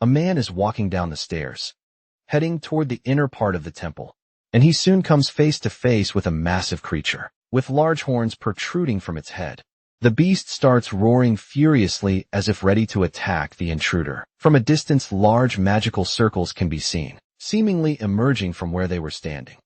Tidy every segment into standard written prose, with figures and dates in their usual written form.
A man is walking down the stairs, heading toward the inner part of the temple, and he soon comes face to face with a massive creature, with large horns protruding from its head. The beast starts roaring furiously as if ready to attack the intruder. From a distance, large magical circles can be seen, seemingly emerging from where they were standing.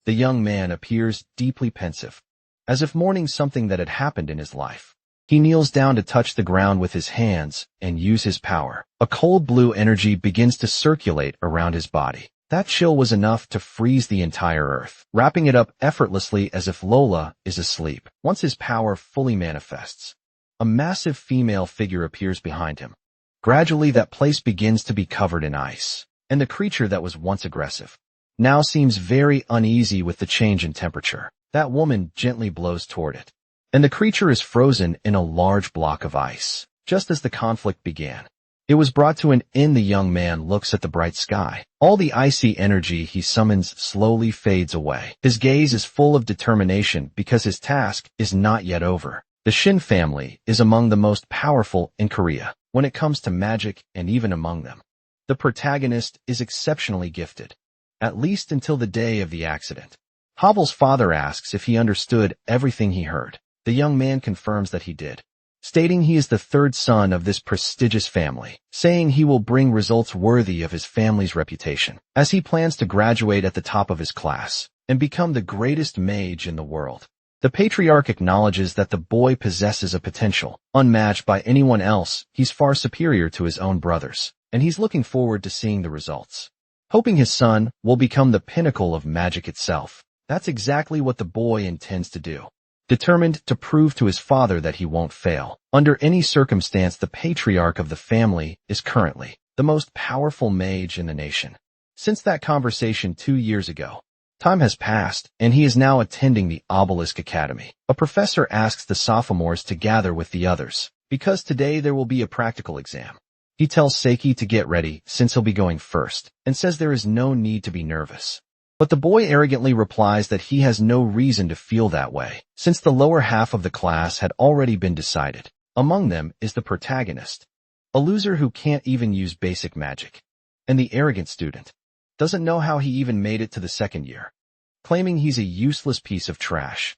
The young man appears deeply pensive, as if mourning something that had happened in his life. He kneels down to touch the ground with his hands and use his power. A cold blue energy begins to circulate around his body. That chill was enough to freeze the entire earth, wrapping it up effortlessly as if Lola is asleep. Once his power fully manifests, a massive female figure appears behind him. Gradually, that place begins to be covered in ice, and the creature that was once aggressive now seems very uneasy with the change in temperature. That woman gently blows toward it, and the creature is frozen in a large block of ice. Just as the conflict began, it was brought to an end. The young man looks at the bright sky. All the icy energy he summons slowly fades away. His gaze is full of determination because his task is not yet over. The Shin family is among the most powerful in Korea when it comes to magic, and even among them, the protagonist is exceptionally gifted, at least until the day of the accident. Havel's father asks if he understood everything he heard. The young man confirms that he did, stating he is the third son of this prestigious family, saying he will bring results worthy of his family's reputation, as he plans to graduate at the top of his class and become the greatest mage in the world. The patriarch acknowledges that the boy possesses a potential unmatched by anyone else. He's far superior to his own brothers, and he's looking forward to seeing the results, hoping his son will become the pinnacle of magic itself. That's exactly what the boy intends to do. Determined to prove to his father that he won't fail under any circumstance, the patriarch of the family is currently the most powerful mage in the nation. Since that conversation 2 years ago, time has passed, and he is now attending the Obelisk Academy. A professor asks the sophomores to gather with the others, because today there will be a practical exam. He tells Seiki to get ready since he'll be going first, and says there is no need to be nervous. But the boy arrogantly replies that he has no reason to feel that way, since the lower half of the class had already been decided. Among them is the protagonist, a loser who can't even use basic magic, and the arrogant student doesn't know how he even made it to the second year, claiming he's a useless piece of trash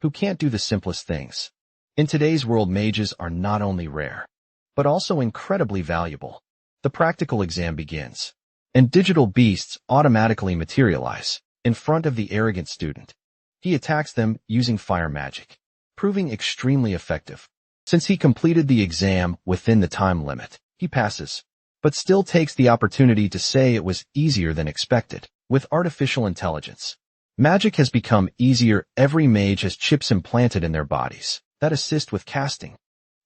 who can't do the simplest things. In today's world, mages are not only rare, but also incredibly valuable. The practical exam begins, and digital beasts automatically materialize in front of the arrogant student. He attacks them using fire magic, proving extremely effective. Since he completed the exam within the time limit, he passes, but still takes the opportunity to say it was easier than expected. With artificial intelligence, magic has become easier. Every mage has chips implanted in their bodies that assist with casting.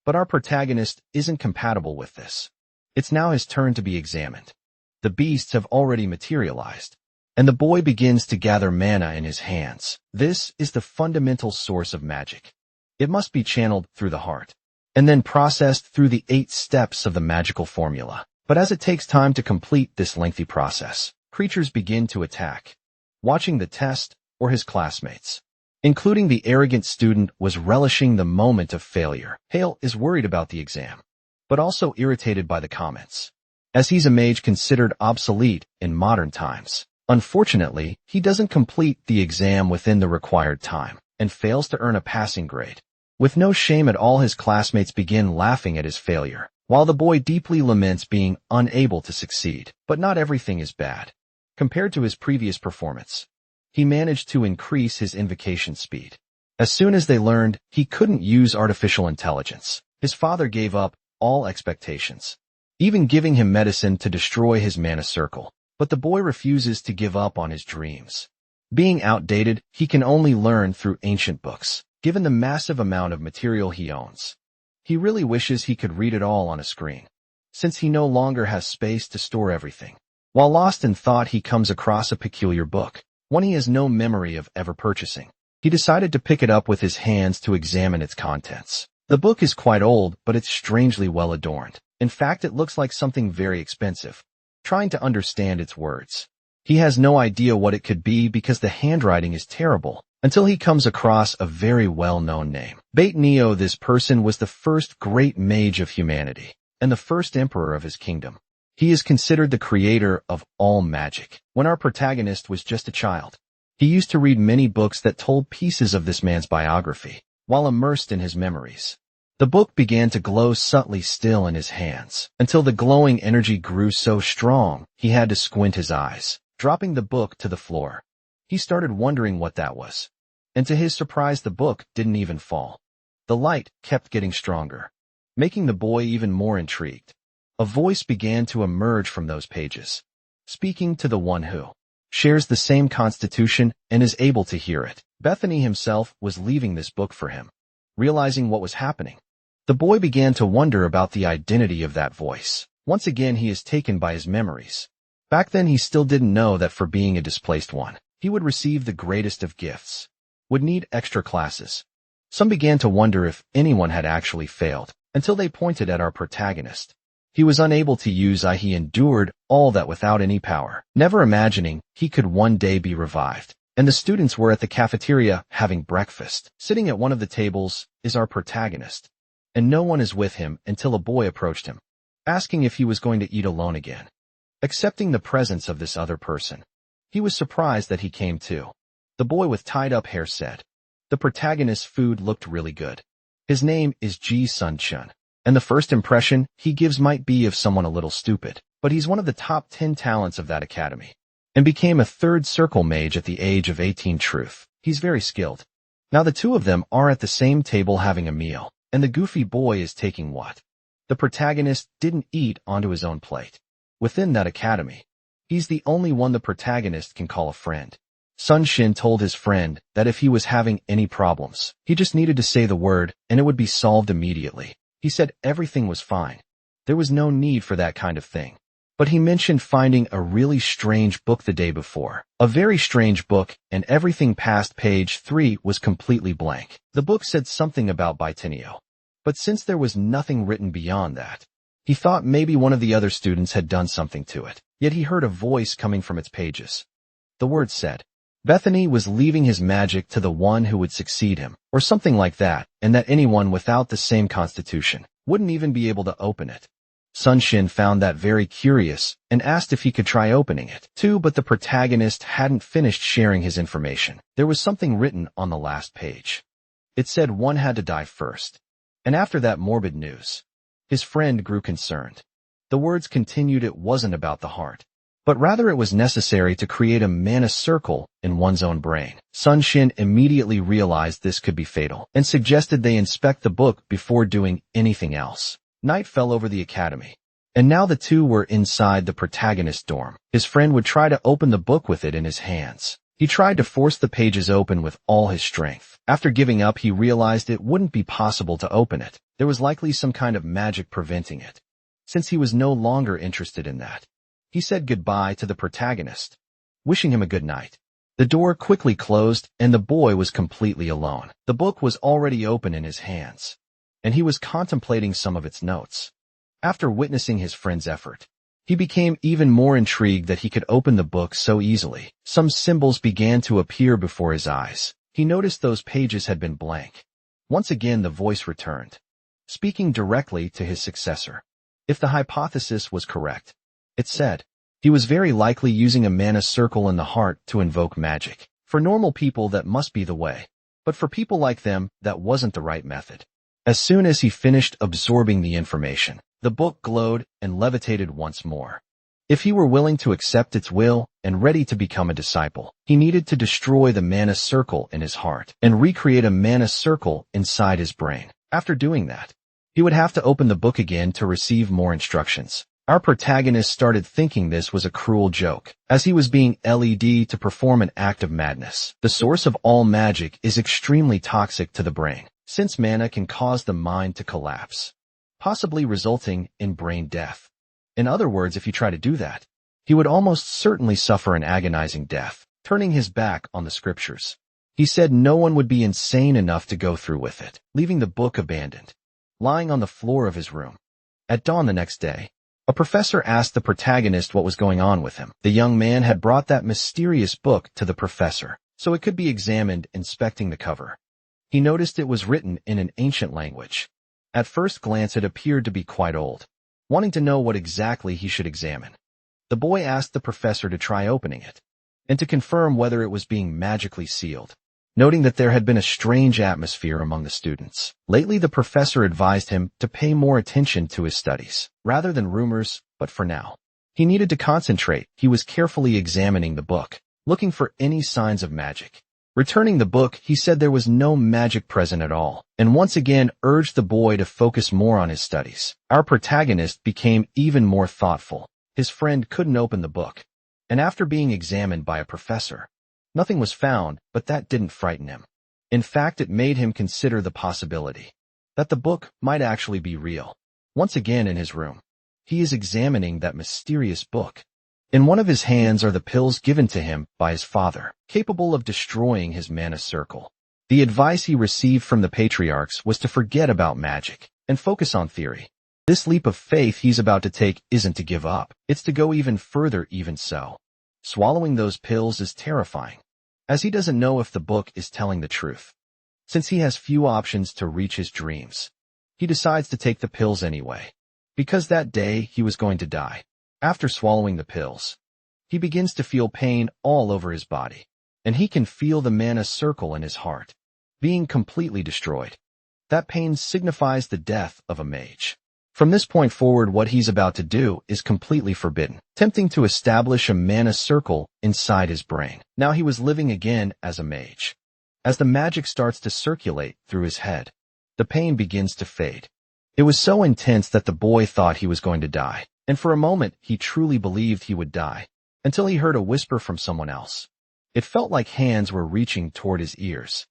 But our protagonist isn't compatible with this. It's now his turn to be examined. The beasts have already materialized, and the boy begins to gather mana in his hands. This is the fundamental source of magic. It must be channeled through the heart, and then processed through the 8 steps of the magical formula. But as it takes time to complete this lengthy process, creatures begin to attack. Watching the test, or his classmates, including the arrogant student, was relishing the moment of failure. Hale is worried about the exam, but also irritated by the comments, as he's a mage considered obsolete in modern times. Unfortunately, he doesn't complete the exam within the required time, and fails to earn a passing grade. With no shame at all, his classmates begin laughing at his failure, while the boy deeply laments being unable to succeed. But not everything is bad. Compared to his previous performance, he managed to increase his invocation speed. As soon as they learned he couldn't use artificial intelligence, his father gave up all expectations, even giving him medicine to destroy his mana circle. But the boy refuses to give up on his dreams. Being outdated, he can only learn through ancient books, given the massive amount of material he owns. He really wishes he could read it all on a screen, since he no longer has space to store everything. While lost in thought, he comes across a peculiar book, one he has no memory of ever purchasing. He decided to pick it up with his hands to examine its contents. The book is quite old, but it's strangely well adorned. In fact, it looks like something very expensive. Trying to understand its words, he has no idea what it could be because the handwriting is terrible, until he comes across a very well-known name. Bait Neo. This person was the first great mage of humanity, and the first emperor of his kingdom. He is considered the creator of all magic. When our protagonist was just a child, he used to read many books that told pieces of this man's biography, while immersed in his memories. The book began to glow subtly still in his hands, until the glowing energy grew so strong he had to squint his eyes, dropping the book to the floor. He started wondering what that was. And to his surprise, the book didn't even fall. The light kept getting stronger, making the boy even more intrigued. A voice began to emerge from those pages, speaking to the one who shares the same constitution and is able to hear it. Bethany himself was leaving this book for him. Realizing what was happening, the boy began to wonder about the identity of that voice. Once again, he is taken by his memories. Back then, he still didn't know that for being a displaced one, he would receive the greatest of gifts, would need extra classes. Some began to wonder if anyone had actually failed, until they pointed at our protagonist. He was unable to use he endured all that without any power, never imagining he could one day be revived. And the students were at the cafeteria having breakfast. Sitting at one of the tables is our protagonist, and no one is with him until a boy approached him, asking if he was going to eat alone again. Accepting the presence of this other person, he was surprised that he came too. The boy with tied-up hair said, "The protagonist's food looked really good. His name is Ji-sun-chun, and the first impression he gives might be of someone a little stupid, but he's one of the top 10 talents of that academy, and became a third circle mage at the age of 18. Truth, he's very skilled." Now the two of them are at the same table having a meal, and the goofy boy is taking what the protagonist didn't eat onto his own plate. Within that academy, he's the only one the protagonist can call a friend. Shin told his friend that if he was having any problems, he just needed to say the word and it would be solved immediately. He said everything was fine. There was no need for that kind of thing. But he mentioned finding a really strange book the day before. A very strange book, and everything past page 3 was completely blank. The book said something about bicentennial, but since there was nothing written beyond that, he thought maybe one of the other students had done something to it. Yet he heard a voice coming from its pages. The words said, Bethany was leaving his magic to the one who would succeed him, or something like that, and that anyone without the same constitution wouldn't even be able to open it. Shin found that very curious and asked if he could try opening it too, but the protagonist hadn't finished sharing his information. There was something written on the last page. It said one had to die first. And after that morbid news, his friend grew concerned. The words continued it wasn't about the heart, but rather it was necessary to create a mana circle in one's own brain. Shin immediately realized this could be fatal and suggested they inspect the book before doing anything else. Night fell over the academy, and now the two were inside the protagonist's dorm. His friend would try to open the book with it in his hands. He tried to force the pages open with all his strength. After giving up, he realized it wouldn't be possible to open it. There was likely some kind of magic preventing it. Since he was no longer interested in that, he said goodbye to the protagonist, wishing him a good night. The door quickly closed, and the boy was completely alone. The book was already open in his hands, and he was contemplating some of its notes. After witnessing his friend's effort, he became even more intrigued that he could open the book so easily. Some symbols began to appear before his eyes. He noticed those pages had been blank. Once again the voice returned, speaking directly to his successor. If the hypothesis was correct, it said, he was very likely using a mana circle in the heart to invoke magic. For normal people that must be the way, but for people like them that wasn't the right method. As soon as he finished absorbing the information, the book glowed and levitated once more. If he were willing to accept its will and ready to become a disciple, he needed to destroy the mana circle in his heart and recreate a mana circle inside his brain. After doing that, he would have to open the book again to receive more instructions. Our protagonist started thinking this was a cruel joke, as he was being led to perform an act of madness. The source of all magic is extremely toxic to the brain, since mana can cause the mind to collapse, possibly resulting in brain death. In other words, if you try to do that, he would almost certainly suffer an agonizing death. Turning his back on the scriptures, he said no one would be insane enough to go through with it, leaving the book abandoned, lying on the floor of his room. At dawn the next day, a professor asked the protagonist what was going on with him. The young man had brought that mysterious book to the professor, so it could be examined. Inspecting the cover, he noticed it was written in an ancient language. At first glance it appeared to be quite old, wanting to know what exactly he should examine. The boy asked the professor to try opening it, and to confirm whether it was being magically sealed, noting that there had been a strange atmosphere among the students. Lately, the professor advised him to pay more attention to his studies, rather than rumors, but for now, he needed to concentrate. He was carefully examining the book, looking for any signs of magic. Returning the book, he said there was no magic present at all, and once again urged the boy to focus more on his studies. Our protagonist became even more thoughtful. His friend couldn't open the book, and after being examined by a professor, nothing was found, but that didn't frighten him. In fact, it made him consider the possibility that the book might actually be real. Once again in his room, he is examining that mysterious book. In one of his hands are the pills given to him by his father, capable of destroying his mana circle. The advice he received from the patriarchs was to forget about magic and focus on theory. This leap of faith he's about to take isn't to give up, it's to go even further. Even so, swallowing those pills is terrifying, as he doesn't know if the book is telling the truth. Since he has few options to reach his dreams, he decides to take the pills anyway, because that day he was going to die. After swallowing the pills, he begins to feel pain all over his body, and he can feel the mana circle in his heart being completely destroyed. That pain signifies the death of a mage. From this point forward, what he's about to do is completely forbidden, attempting to establish a mana circle inside his brain. Now he was living again as a mage. As the magic starts to circulate through his head, the pain begins to fade. It was so intense that the boy thought he was going to die, and for a moment he truly believed he would die, until he heard a whisper from someone else. It felt like hands were reaching toward his ears.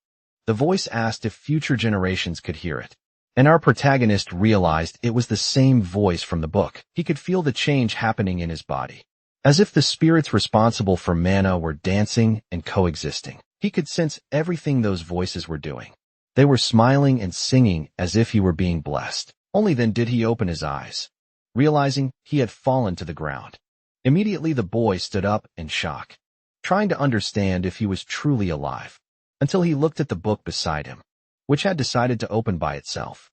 The voice asked if future generations could hear it, and our protagonist realized it was the same voice from the book. He could feel the change happening in his body, as if the spirits responsible for mana were dancing and coexisting. He could sense everything those voices were doing. They were smiling and singing as if he were being blessed. Only then did he open his eyes, realizing he had fallen to the ground. Immediately the boy stood up in shock, trying to understand if he was truly alive, until he looked at the book beside him, which had decided to open by itself.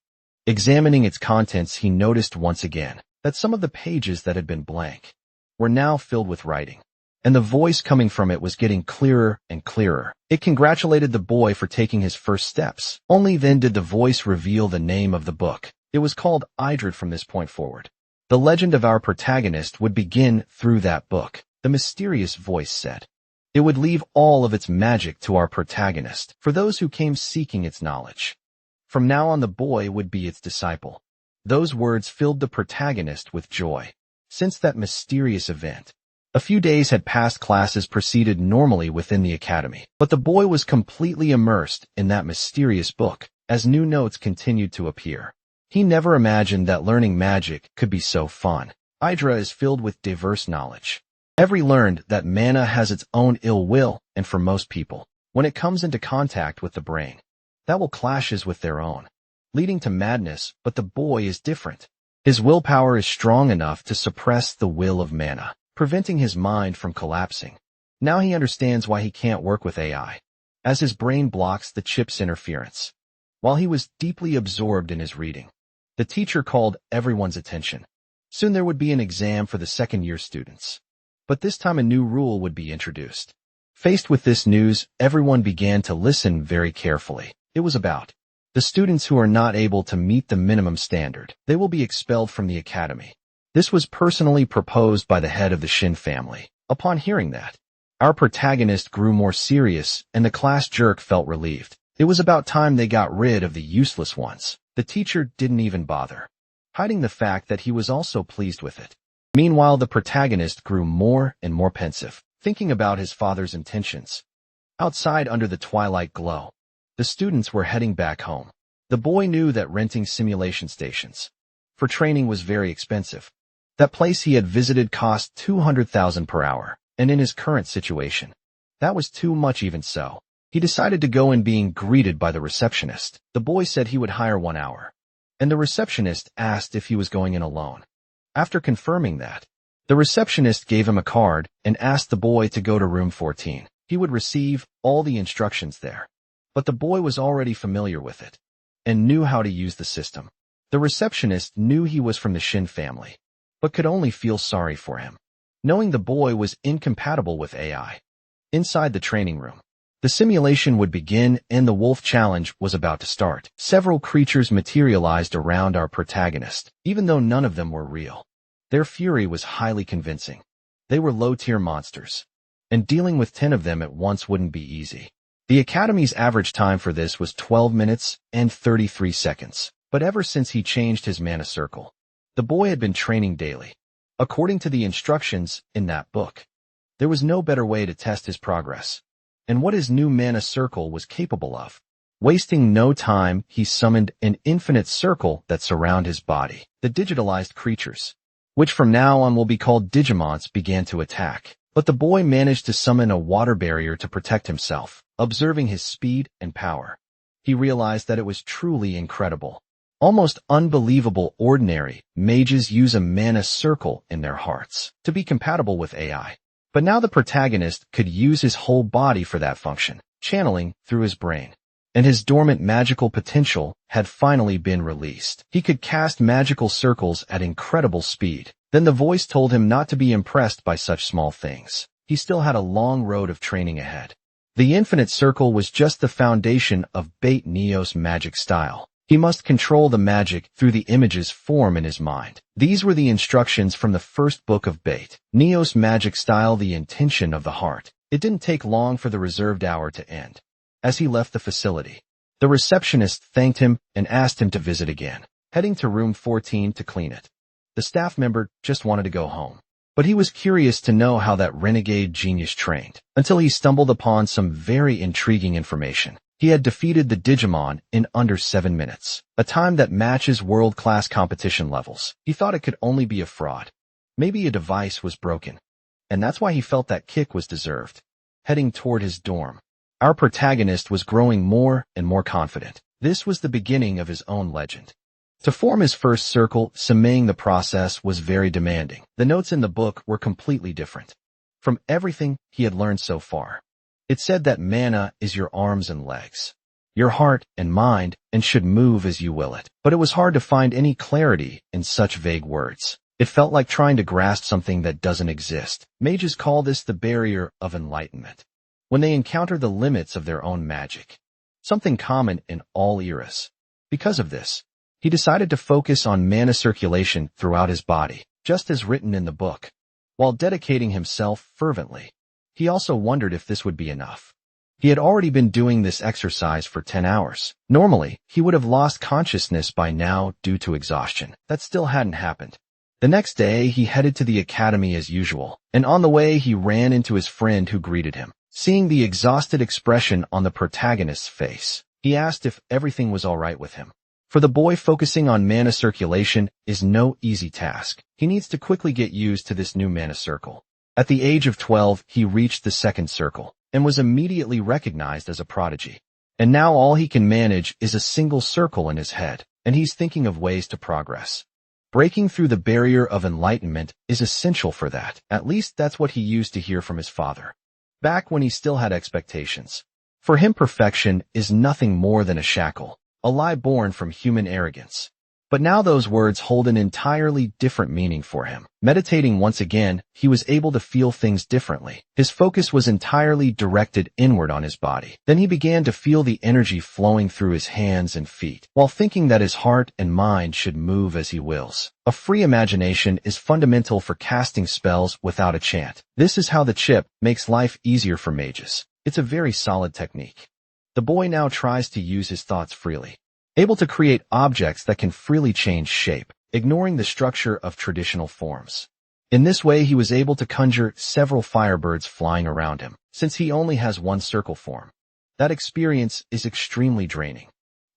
Examining its contents, he noticed once again that some of the pages that had been blank were now filled with writing, and the voice coming from it was getting clearer and clearer. It congratulated the boy for taking his first steps. Only then did the voice reveal the name of the book. It was called Idrid. From this point forward, the legend of our protagonist would begin through that book. The mysterious voice said it would leave all of its magic to our protagonist, for those who came seeking its knowledge. From now on, the boy would be its disciple. Those words filled the protagonist with joy. Since that mysterious event, a few days had passed. Classes proceeded normally within the academy, but the boy was completely immersed in that mysterious book as new notes continued to appear. He never imagined that learning magic could be so fun. Idrid is filled with diverse knowledge. Every learned that mana has its own ill will, and for most people, when it comes into contact with the brain, that will clashes with their own, leading to madness. But the boy is different. His willpower is strong enough to suppress the will of mana, preventing his mind from collapsing. Now he understands why he can't work with AI, as his brain blocks the chip's interference. While he was deeply absorbed in his reading, the teacher called everyone's attention. Soon there would be an exam for the second-year students, but this time a new rule would be introduced. Faced with this news, everyone began to listen very carefully. It was about the students who are not able to meet the minimum standard. They will be expelled from the academy. This was personally proposed by the head of the Shin family. Upon hearing that, our protagonist grew more serious, and the class jerk felt relieved. It was about time they got rid of the useless ones. The teacher didn't even bother hiding the fact that he was also pleased with it. Meanwhile, the protagonist grew more and more pensive, thinking about his father's intentions. Outside, under the twilight glow, the students were heading back home. The boy knew that renting simulation stations for training was very expensive. That place he had visited cost 200,000 per hour, and in his current situation, that was too much. Even so, he decided to go in. Being greeted by the receptionist, the boy said he would hire 1 hour, and the receptionist asked if he was going in alone. After confirming that, the receptionist gave him a card and asked the boy to go to room 14. He would receive all the instructions there, but the boy was already familiar with it and knew how to use the system. The receptionist knew he was from the Shin family, but could only feel sorry for him, knowing the boy was incompatible with AI. Inside the training room, the simulation would begin and the wolf challenge was about to start. Several creatures materialized around our protagonist, even though none of them were real. Their fury was highly convincing. They were low-tier monsters, and dealing with 10 of them at once wouldn't be easy. The Academy's average time for this was 12 minutes and 33 seconds. But ever since he changed his mana circle, the boy had been training daily. According to the instructions in that book, there was no better way to test his progress and what his new mana circle was capable of. Wasting no time, he summoned an infinite circle that surround his body. The digitalized creatures, which from now on will be called Digimons, began to attack. But the boy managed to summon a water barrier to protect himself. Observing his speed and power, he realized that it was truly incredible. Almost unbelievable. Ordinary mages use a mana circle in their hearts to be compatible with AI. But now the protagonist could use his whole body for that function, channeling through his brain. And his dormant magical potential had finally been released. He could cast magical circles at incredible speed. Then the voice told him not to be impressed by such small things. He still had a long road of training ahead. The infinite circle was just the foundation of Bait Neo's magic style. He must control the magic through the images form in his mind. These were the instructions from the first book of Bait Neo's magic style, the intention of the heart. It didn't take long for the reserved hour to end. As he left the facility, the receptionist thanked him and asked him to visit again, heading to room 14 to clean it. The staff member just wanted to go home, but he was curious to know how that renegade genius trained, until he stumbled upon some very intriguing information. He had defeated the Digimon in under 7 minutes, a time that matches world-class competition levels. He thought it could only be a fraud. Maybe a device was broken, and that's why he felt that kick was deserved. Heading toward his dorm, our protagonist was growing more and more confident. This was the beginning of his own legend. To form his first circle, summoning the process was very demanding. The notes in the book were completely different from everything he had learned so far. It said that mana is your arms and legs, your heart and mind, and should move as you will it. But it was hard to find any clarity in such vague words. It felt like trying to grasp something that doesn't exist. Mages call this the barrier of enlightenment, when they encounter the limits of their own magic, something common in all eras. Because of this, he decided to focus on mana circulation throughout his body, just as written in the book. While dedicating himself fervently, he also wondered if this would be enough. He had already been doing this exercise for 10 hours. Normally, he would have lost consciousness by now due to exhaustion. That still hadn't happened. The next day, he headed to the academy as usual, and on the way he ran into his friend who greeted him. Seeing the exhausted expression on the protagonist's face, he asked if everything was all right with him. For the boy, focusing on mana circulation is no easy task. He needs to quickly get used to this new mana circle. At the age of 12, he reached the second circle and was immediately recognized as a prodigy. And now all he can manage is a single circle in his head, and he's thinking of ways to progress. Breaking through the barrier of enlightenment is essential for that. At least that's what he used to hear from his father, back when he still had expectations. For him, perfection is nothing more than a shackle, a lie born from human arrogance. But now those words hold an entirely different meaning for him. Meditating once again, he was able to feel things differently. His focus was entirely directed inward on his body. Then he began to feel the energy flowing through his hands and feet, while thinking that his heart and mind should move as he wills. A free imagination is fundamental for casting spells without a chant. This is how the chip makes life easier for mages. It's a very solid technique. The boy now tries to use his thoughts freely, able to create objects that can freely change shape, ignoring the structure of traditional forms. In this way, he was able to conjure several firebirds flying around him, since he only has one circle form. That experience is extremely draining,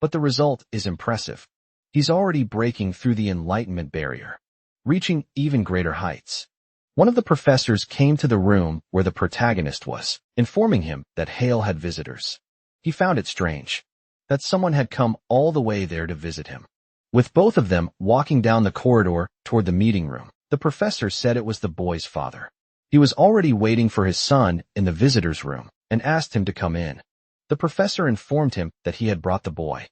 but the result is impressive. He's already breaking through the enlightenment barrier, reaching even greater heights. One of the professors came to the room where the protagonist was, informing him that Hale had visitors. He found it strange that someone had come all the way there to visit him. With both of them walking down the corridor toward the meeting room, the professor said it was the boy's father. He was already waiting for his son in the visitor's room and asked him to come in. The professor informed him that he had brought the boy.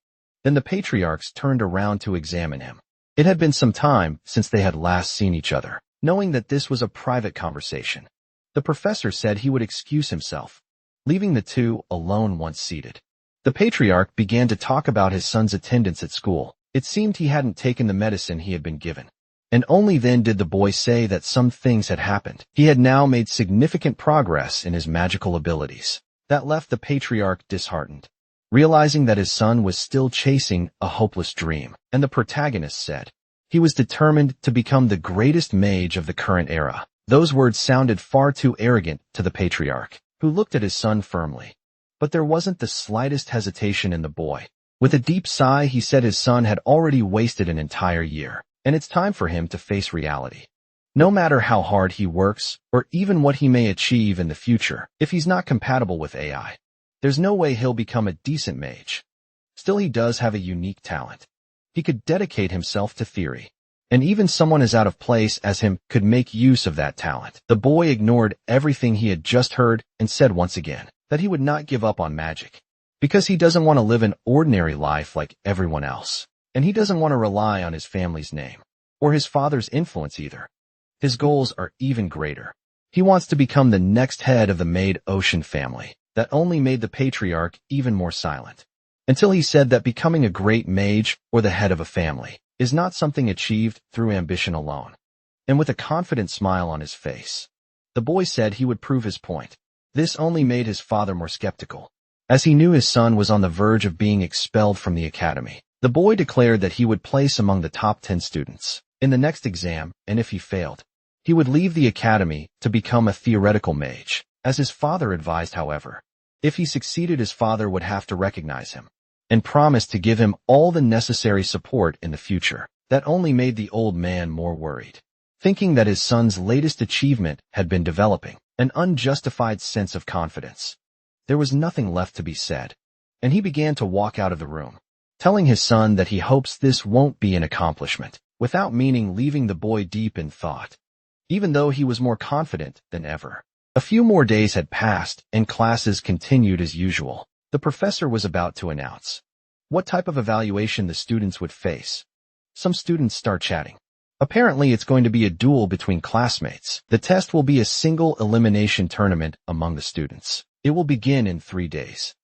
Then the patriarchs turned around to examine him. It had been some time since they had last seen each other. Knowing that this was a private conversation, the professor said he would excuse himself, leaving the two alone once seated. The patriarch began to talk about his son's attendance at school. It seemed he hadn't taken the medicine he had been given. And only then did the boy say that some things had happened. He had now made significant progress in his magical abilities. That left the patriarch disheartened, realizing that his son was still chasing a hopeless dream. And the protagonist said he was determined to become the greatest mage of the current era. Those words sounded far too arrogant to the patriarch, who looked at his son firmly. But there wasn't the slightest hesitation in the boy. With a deep sigh, he said his son had already wasted an entire year, and it's time for him to face reality. No matter how hard he works, or even what he may achieve in the future, if he's not compatible with AI, there's no way he'll become a decent mage. Still, he does have a unique talent. He could dedicate himself to theory, and even someone as out of place as him could make use of that talent. The boy ignored everything he had just heard and said once again that he would not give up on magic, because he doesn't want to live an ordinary life like everyone else, and he doesn't want to rely on his family's name, or his father's influence either. His goals are even greater. He wants to become the next head of the Made-Ocean family. That only made the patriarch even more silent, until he said that becoming a great mage or the head of a family is not something achieved through ambition alone. And with a confident smile on his face, the boy said he would prove his point. This only made his father more skeptical, as he knew his son was on the verge of being expelled from the academy. The boy declared that he would place among the top 10 students in the next exam, and if he failed, he would leave the academy to become a theoretical mage. As his father advised, however, if he succeeded, his father would have to recognize him and promise to give him all the necessary support in the future. That only made the old man more worried, thinking that his son's latest achievement had been developing an unjustified sense of confidence. There was nothing left to be said, and he began to walk out of the room, telling his son that he hopes this won't be an accomplishment, without meaning leaving the boy deep in thought, even though he was more confident than ever. A few more days had passed, and classes continued as usual. The professor was about to announce what type of evaluation the students would face. Some students start chatting. Apparently, it's going to be a duel between classmates. The test will be a single elimination tournament among the students. It will begin in 3 days.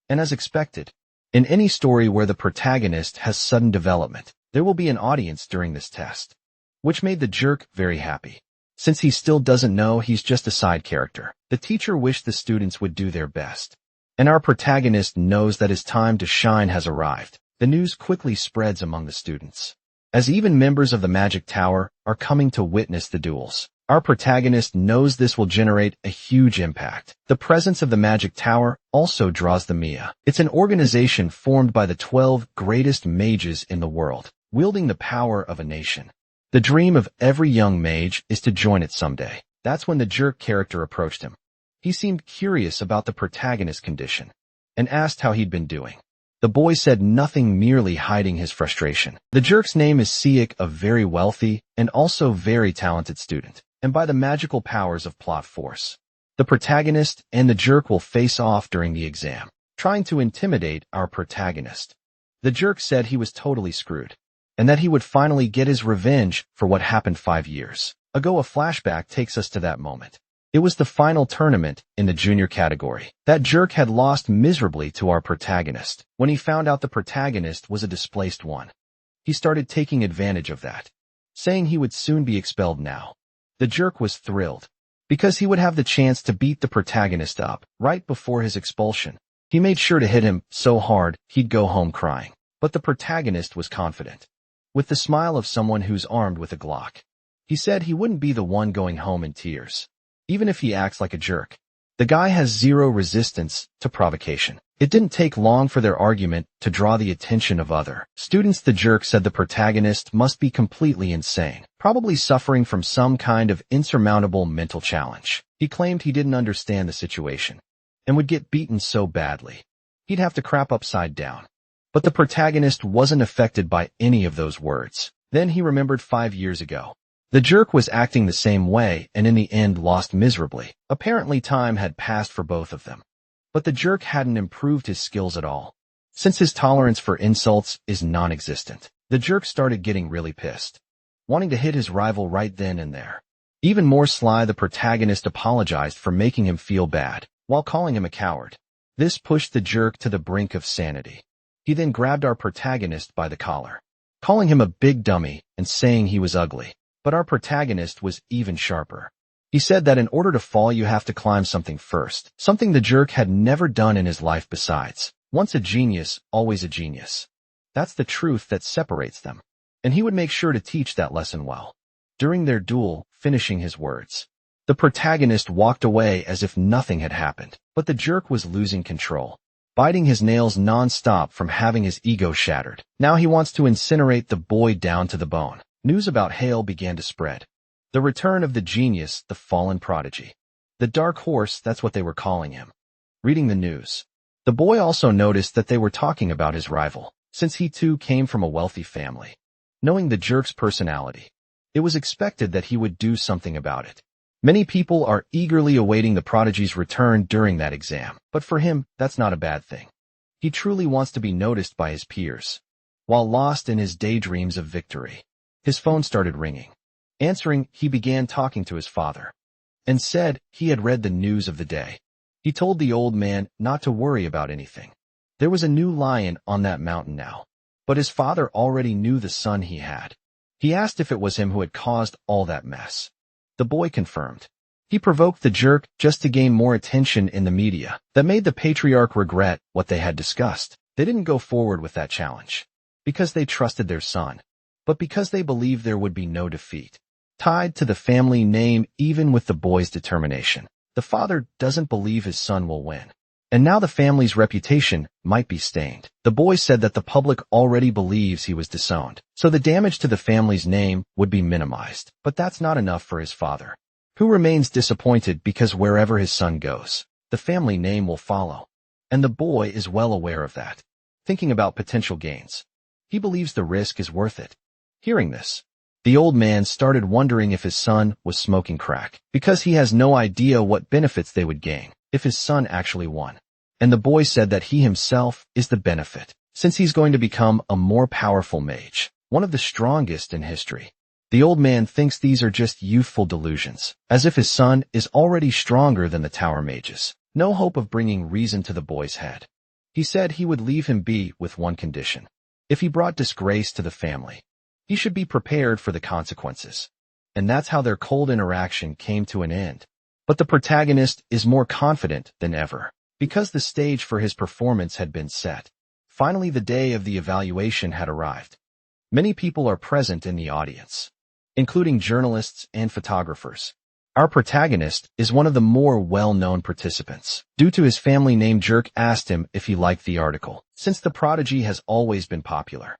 And as expected, in any story where the protagonist has sudden development, there will be an audience during this test, which made the jerk very happy. Since he still doesn't know he's just a side character, the teacher wished the students would do their best. And our protagonist knows that his time to shine has arrived. The news quickly spreads among the students, as even members of the Magic Tower are coming to witness the duels. Our protagonist knows this will generate a huge impact. The presence of the Magic Tower also draws the Mia. It's an organization formed by the 12 greatest mages in the world, wielding the power of a nation. The dream of every young mage is to join it someday. That's when the jerk character approached him. He seemed curious about the protagonist's condition and asked how he'd been doing. The boy said nothing, merely hiding his frustration. The jerk's name is Siak, a very wealthy and also very talented student, and by the magical powers of plot force, the protagonist and the jerk will face off during the exam, trying to intimidate our protagonist. The jerk said he was totally screwed, and that he would finally get his revenge for what happened 5 years ago. A flashback takes us to that moment. It was the final tournament in the junior category. That jerk had lost miserably to our protagonist. When he found out the protagonist was a displaced one, he started taking advantage of that, saying he would soon be expelled now. The jerk was thrilled, because he would have the chance to beat the protagonist up right before his expulsion. He made sure to hit him so hard he'd go home crying. But the protagonist was confident, with the smile of someone who's armed with a Glock. He said he wouldn't be the one going home in tears, even if he acts like a jerk. The guy has zero resistance to provocation. It didn't take long for their argument to draw the attention of other students. The jerk said the protagonist must be completely insane, probably suffering from some kind of insurmountable mental challenge. He claimed he didn't understand the situation and would get beaten so badly he'd have to crap upside down. But the protagonist wasn't affected by any of those words. Then he remembered 5 years ago. The jerk was acting the same way and in the end lost miserably. Apparently time had passed for both of them. But the jerk hadn't improved his skills at all. since his tolerance for insults is non-existent. The jerk started getting really pissed, wanting to hit his rival right then and there. Even more sly, the protagonist apologized for making him feel bad, while calling him a coward. This pushed the jerk to the brink of sanity. He then grabbed our protagonist by the collar, calling him a big dummy and saying he was ugly. But our protagonist was even sharper. He said that in order to fall you have to climb something first, something the jerk had never done in his life besides. Once a genius, always a genius. That's the truth that separates them. And he would make sure to teach that lesson well. During their duel, finishing his words, the protagonist walked away as if nothing had happened, but the jerk was losing control, biting his nails non-stop from having his ego shattered. Now he wants to incinerate the boy down to the bone. News about Hale began to spread. The return of the genius, the fallen prodigy. The dark horse, that's what they were calling him. Reading the news, the boy also noticed that they were talking about his rival, since he too came from a wealthy family. Knowing the jerk's personality, it was expected that he would do something about it. Many people are eagerly awaiting the prodigy's return during that exam, but for him, that's not a bad thing. He truly wants to be noticed by his peers. While lost in his daydreams of victory, his phone started ringing. Answering, he began talking to his father, and said he had read the news of the day. He told the old man not to worry about anything. There was a new lion on that mountain now, but his father already knew the son he had. He asked if it was him who had caused all that mess. The boy confirmed. He provoked the jerk just to gain more attention in the media. That made the patriarch regret what they had discussed. They didn't go forward with that challenge because they trusted their son, but because they believed there would be no defeat. Tied to the family name, even with the boy's determination, the father doesn't believe his son will win. And now the family's reputation might be stained. The boy said that the public already believes he was disowned, so the damage to the family's name would be minimized. But that's not enough for his father, who remains disappointed because wherever his son goes, the family name will follow. And the boy is well aware of that. Thinking about potential gains, he believes the risk is worth it. Hearing this, the old man started wondering if his son was smoking crack, because he has no idea what benefits they would gain if his son actually won. And the boy said that he himself is the benefit, since he's going to become a more powerful mage, one of the strongest in history. The old man thinks these are just youthful delusions, as if his son is already stronger than the tower mages. No hope of bringing reason to the boy's head. He said he would leave him be with one condition. If he brought disgrace to the family, he should be prepared for the consequences. And that's how their cold interaction came to an end. But the protagonist is more confident than ever, because the stage for his performance had been set. Finally, the day of the evaluation had arrived. Many people are present in the audience, including journalists and photographers. Our protagonist is one of the more well-known participants. Due to his family name, Jerk asked him if he liked the article, since the prodigy has always been popular.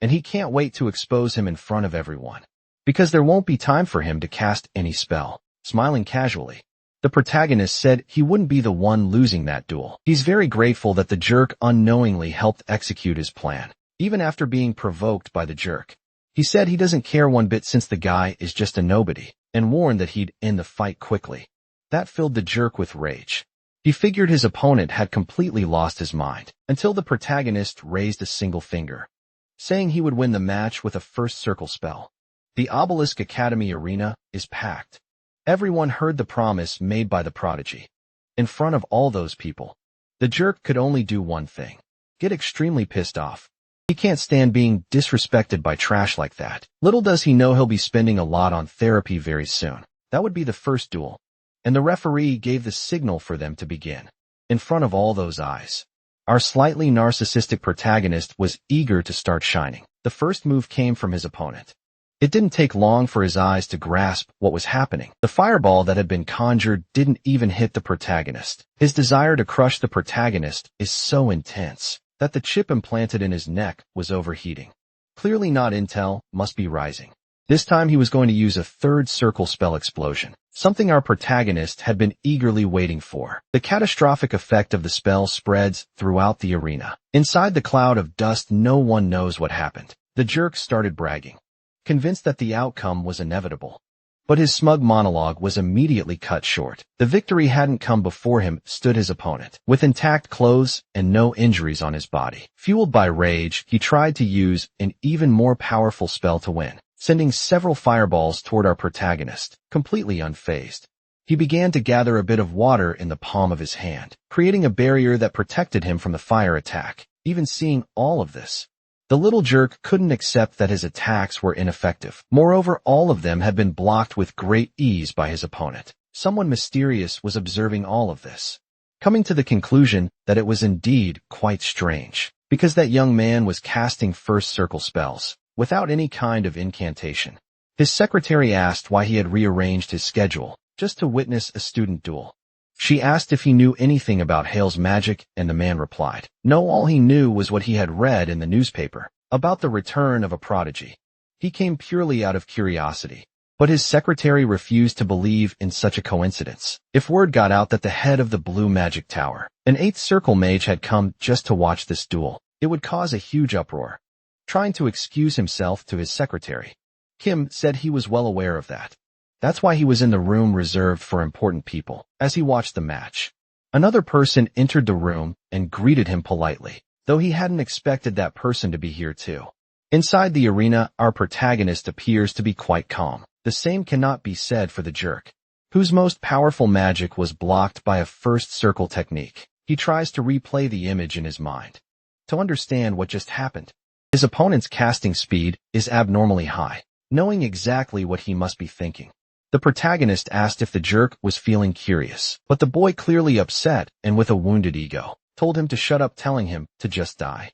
And he can't wait to expose him in front of everyone, because there won't be time for him to cast any spell. Smiling casually, the protagonist said he wouldn't be the one losing that duel. He's very grateful that the jerk unknowingly helped execute his plan, even after being provoked by the jerk. He said he doesn't care one bit since the guy is just a nobody, and warned that he'd end the fight quickly. That filled the jerk with rage. He figured his opponent had completely lost his mind, until the protagonist raised a single finger, saying he would win the match with a first circle spell. The Obelisk Academy arena is packed. Everyone heard the promise made by the prodigy. In front of all those people, the jerk could only do one thing: get extremely pissed off. He can't stand being disrespected by trash like that. Little does he know he'll be spending a lot on therapy very soon. That would be the first duel, and the referee gave the signal for them to begin. In front of all those eyes, our slightly narcissistic protagonist was eager to start shining. The first move came from his opponent. It didn't take long for his eyes to grasp what was happening. The fireball that had been conjured didn't even hit the protagonist. His desire to crush the protagonist is so intense that the chip implanted in his neck was overheating. Clearly not intel, must be rising. This time he was going to use a third circle spell explosion, something our protagonist had been eagerly waiting for. The catastrophic effect of the spell spreads throughout the arena. Inside the cloud of dust, no one knows what happened. The jerk started bragging, convinced that the outcome was inevitable. But his smug monologue was immediately cut short. The victory hadn't come before him stood his opponent, with intact clothes and no injuries on his body. Fueled by rage, he tried to use an even more powerful spell to win, sending several fireballs toward our protagonist, completely unfazed. He began to gather a bit of water in the palm of his hand, creating a barrier that protected him from the fire attack. Even seeing all of this, the little jerk couldn't accept that his attacks were ineffective. Moreover, all of them had been blocked with great ease by his opponent. Someone mysterious was observing all of this, coming to the conclusion that it was indeed quite strange, because that young man was casting first circle spells, without any kind of incantation. His secretary asked why he had rearranged his schedule, just to witness a student duel. She asked if he knew anything about Hale's magic, and the man replied, no, all he knew was what he had read in the newspaper, about the return of a prodigy. He came purely out of curiosity. But his secretary refused to believe in such a coincidence. If word got out that the head of the Blue Magic Tower, an 8th circle mage, had come just to watch this duel, it would cause a huge uproar. Trying to excuse himself to his secretary, Kim said he was well aware of that. That's why he was in the room reserved for important people, as he watched the match. Another person entered the room and greeted him politely, though he hadn't expected that person to be here too. Inside the arena, our protagonist appears to be quite calm. The same cannot be said for the jerk, whose most powerful magic was blocked by a first circle technique. He tries to replay the image in his mind to understand what just happened. His opponent's casting speed is abnormally high, knowing exactly what he must be thinking. The protagonist asked if the jerk was feeling curious, but the boy, clearly upset and with a wounded ego, told him to shut up, telling him to just die.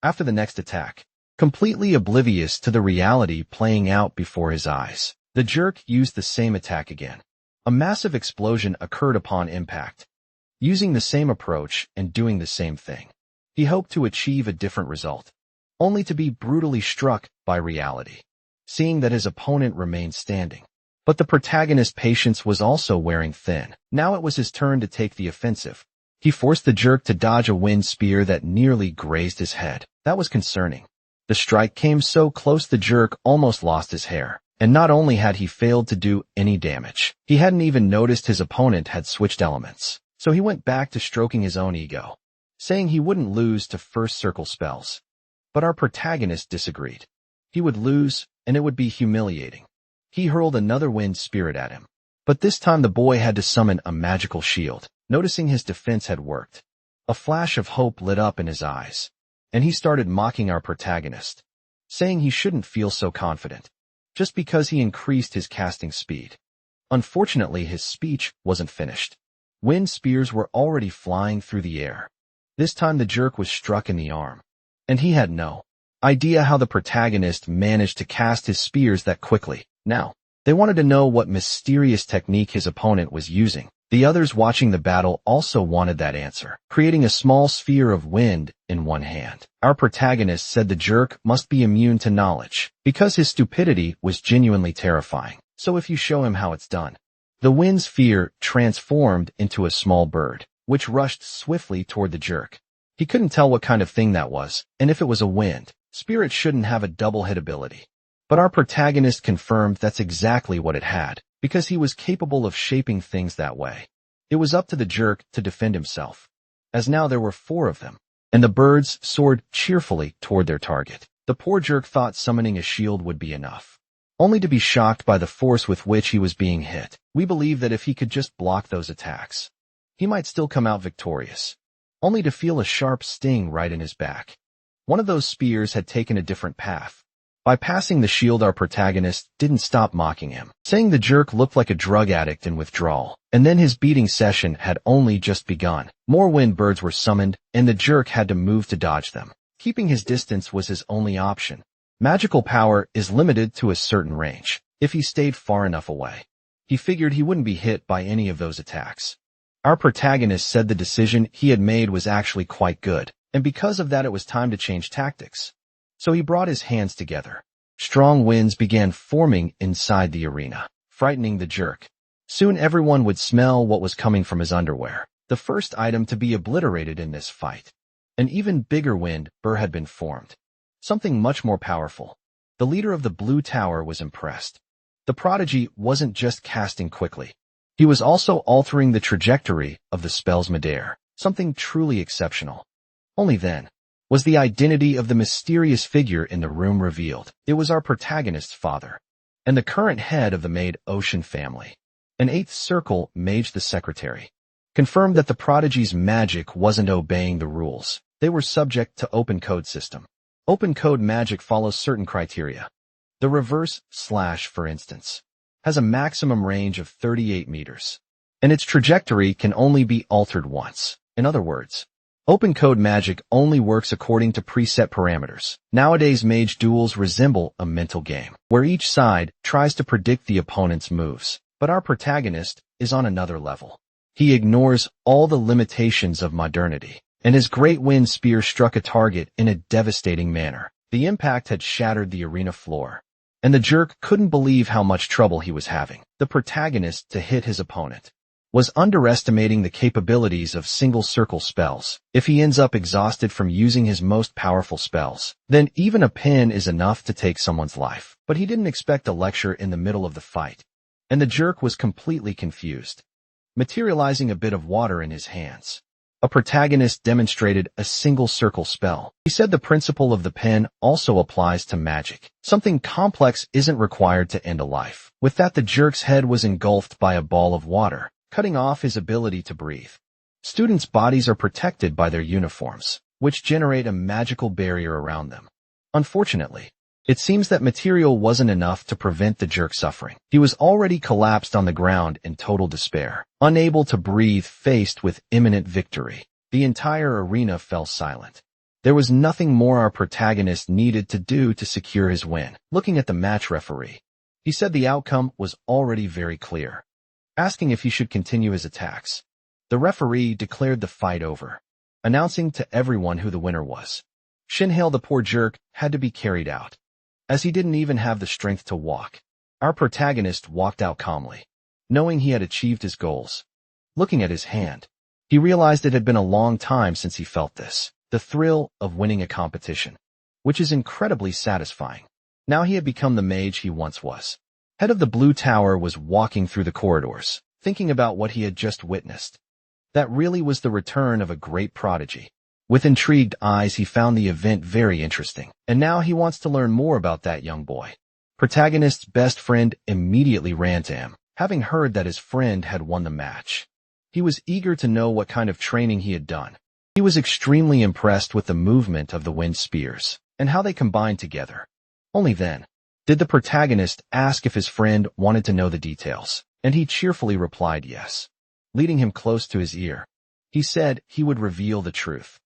After the next attack, completely oblivious to the reality playing out before his eyes, the jerk used the same attack again. A massive explosion occurred upon impact. Using the same approach and doing the same thing, he hoped to achieve a different result, only to be brutally struck by reality, seeing that his opponent remained standing. But the protagonist's patience was also wearing thin. Now it was his turn to take the offensive. He forced the jerk to dodge a wind spear that nearly grazed his head. That was concerning. The strike came so close the jerk almost lost his hair. And not only had he failed to do any damage, he hadn't even noticed his opponent had switched elements. So he went back to stroking his own ego, saying he wouldn't lose to first circle spells. But our protagonist disagreed. He would lose, and it would be humiliating. He hurled another wind spirit at him. But this time the boy had to summon a magical shield. Noticing his defense had worked, a flash of hope lit up in his eyes, and he started mocking our protagonist, saying he shouldn't feel so confident, just because he increased his casting speed. Unfortunately, his speech wasn't finished. Wind spears were already flying through the air. This time the jerk was struck in the arm, and he had no idea how the protagonist managed to cast his spears that quickly. Now, they wanted to know what mysterious technique his opponent was using. The others watching the battle also wanted that answer, creating a small sphere of wind in one hand. Our protagonist said the jerk must be immune to knowledge, because his stupidity was genuinely terrifying. So if you show him how it's done. The wind sphere transformed into a small bird, which rushed swiftly toward the jerk. He couldn't tell what kind of thing that was, and if it was a wind spirit, shouldn't have a double hit ability. But our protagonist confirmed that's exactly what it had, because he was capable of shaping things that way. It was up to the jerk to defend himself, as now there were 4 of them, and the birds soared cheerfully toward their target. The poor jerk thought summoning a shield would be enough, only to be shocked by the force with which he was being hit. We believe that if he could just block those attacks, he might still come out victorious, only to feel a sharp sting right in his back. One of those spears had taken a different path. By passing the shield, our protagonist didn't stop mocking him, saying the jerk looked like a drug addict in withdrawal, and then his beating session had only just begun. More wind birds were summoned, and the jerk had to move to dodge them. Keeping his distance was his only option. Magical power is limited to a certain range. If he stayed far enough away, he figured he wouldn't be hit by any of those attacks. Our protagonist said the decision he had made was actually quite good, and because of that it was time to change tactics. So he brought his hands together. Strong winds began forming inside the arena, frightening the jerk. Soon everyone would smell what was coming from his underwear, the first item to be obliterated in this fight. An even bigger wind burr had been formed, something much more powerful. The leader of the Blue Tower was impressed. The prodigy wasn't just casting quickly. He was also altering the trajectory of the spell's midair, something truly exceptional. Only then was the identity of the mysterious figure in the room revealed. It was our protagonist's father, and the current head of the Maid Ocean family. An 8th circle mage, the secretary, confirmed that the prodigy's magic wasn't obeying the rules. They were subject to open code system. Open code magic follows certain criteria. The reverse slash, for instance, has a maximum range of 38 meters, and its trajectory can only be altered once. In other words, open code magic only works according to preset parameters. Nowadays, mage duels resemble a mental game, where each side tries to predict the opponent's moves. But our protagonist is on another level. He ignores all the limitations of modernity, and his great wind spear struck a target in a devastating manner. The impact had shattered the arena floor, and the jerk couldn't believe how much trouble he was having. The protagonist, to hit his opponent, was underestimating the capabilities of single circle spells. If he ends up exhausted from using his most powerful spells, then even a pin is enough to take someone's life. But he didn't expect a lecture in the middle of the fight, and the jerk was completely confused. Materializing a bit of water in his hands, a protagonist demonstrated a single circle spell. He said the principle of the pen also applies to magic. Something complex isn't required to end a life. With that, the jerk's head was engulfed by a ball of water, cutting off his ability to breathe. Students' bodies are protected by their uniforms, which generate a magical barrier around them. Unfortunately, it seems that material wasn't enough to prevent the jerk suffering. He was already collapsed on the ground in total despair, unable to breathe, faced with imminent victory. The entire arena fell silent. There was nothing more our protagonist needed to do to secure his win. Looking at the match referee, he said the outcome was already very clear. Asking if he should continue his attacks, the referee declared the fight over, announcing to everyone who the winner was. Shin, the poor jerk, had to be carried out, as he didn't even have the strength to walk. Our protagonist walked out calmly, knowing he had achieved his goals. Looking at his hand, he realized it had been a long time since he felt this, the thrill of winning a competition, which is incredibly satisfying. Now he had become the mage he once was. Head of the Blue Tower was walking through the corridors, thinking about what he had just witnessed. That really was the return of a great prodigy. With intrigued eyes, he found the event very interesting, and now he wants to learn more about that young boy. Protagonist's best friend immediately ran to him, having heard that his friend had won the match. He was eager to know what kind of training he had done. He was extremely impressed with the movement of the wind spears and how they combined together. Only then did the protagonist ask if his friend wanted to know the details, and he cheerfully replied yes. Leading him close to his ear, he said he would reveal the truth.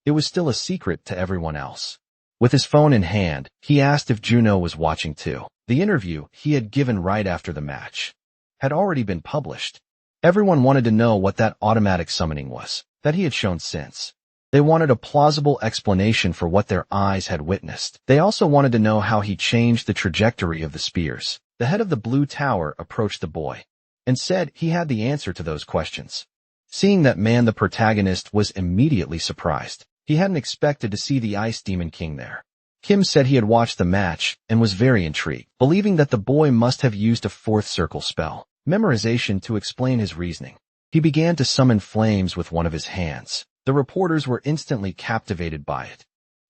It was still a secret to everyone else. With his phone in hand, he asked if Juno was watching too. The interview he had given right after the match had already been published. Everyone wanted to know what that automatic summoning was that he had shown since. They wanted a plausible explanation for what their eyes had witnessed. They also wanted to know how he changed the trajectory of the spears. The head of the Blue Tower approached the boy and said he had the answer to those questions. Seeing that man, the protagonist was immediately surprised. He hadn't expected to see the Ice Demon King there. Kim said he had watched the match and was very intrigued, believing that the boy must have used a 4th circle spell, memorization, to explain his reasoning. He began to summon flames with one of his hands. The reporters were instantly captivated by it.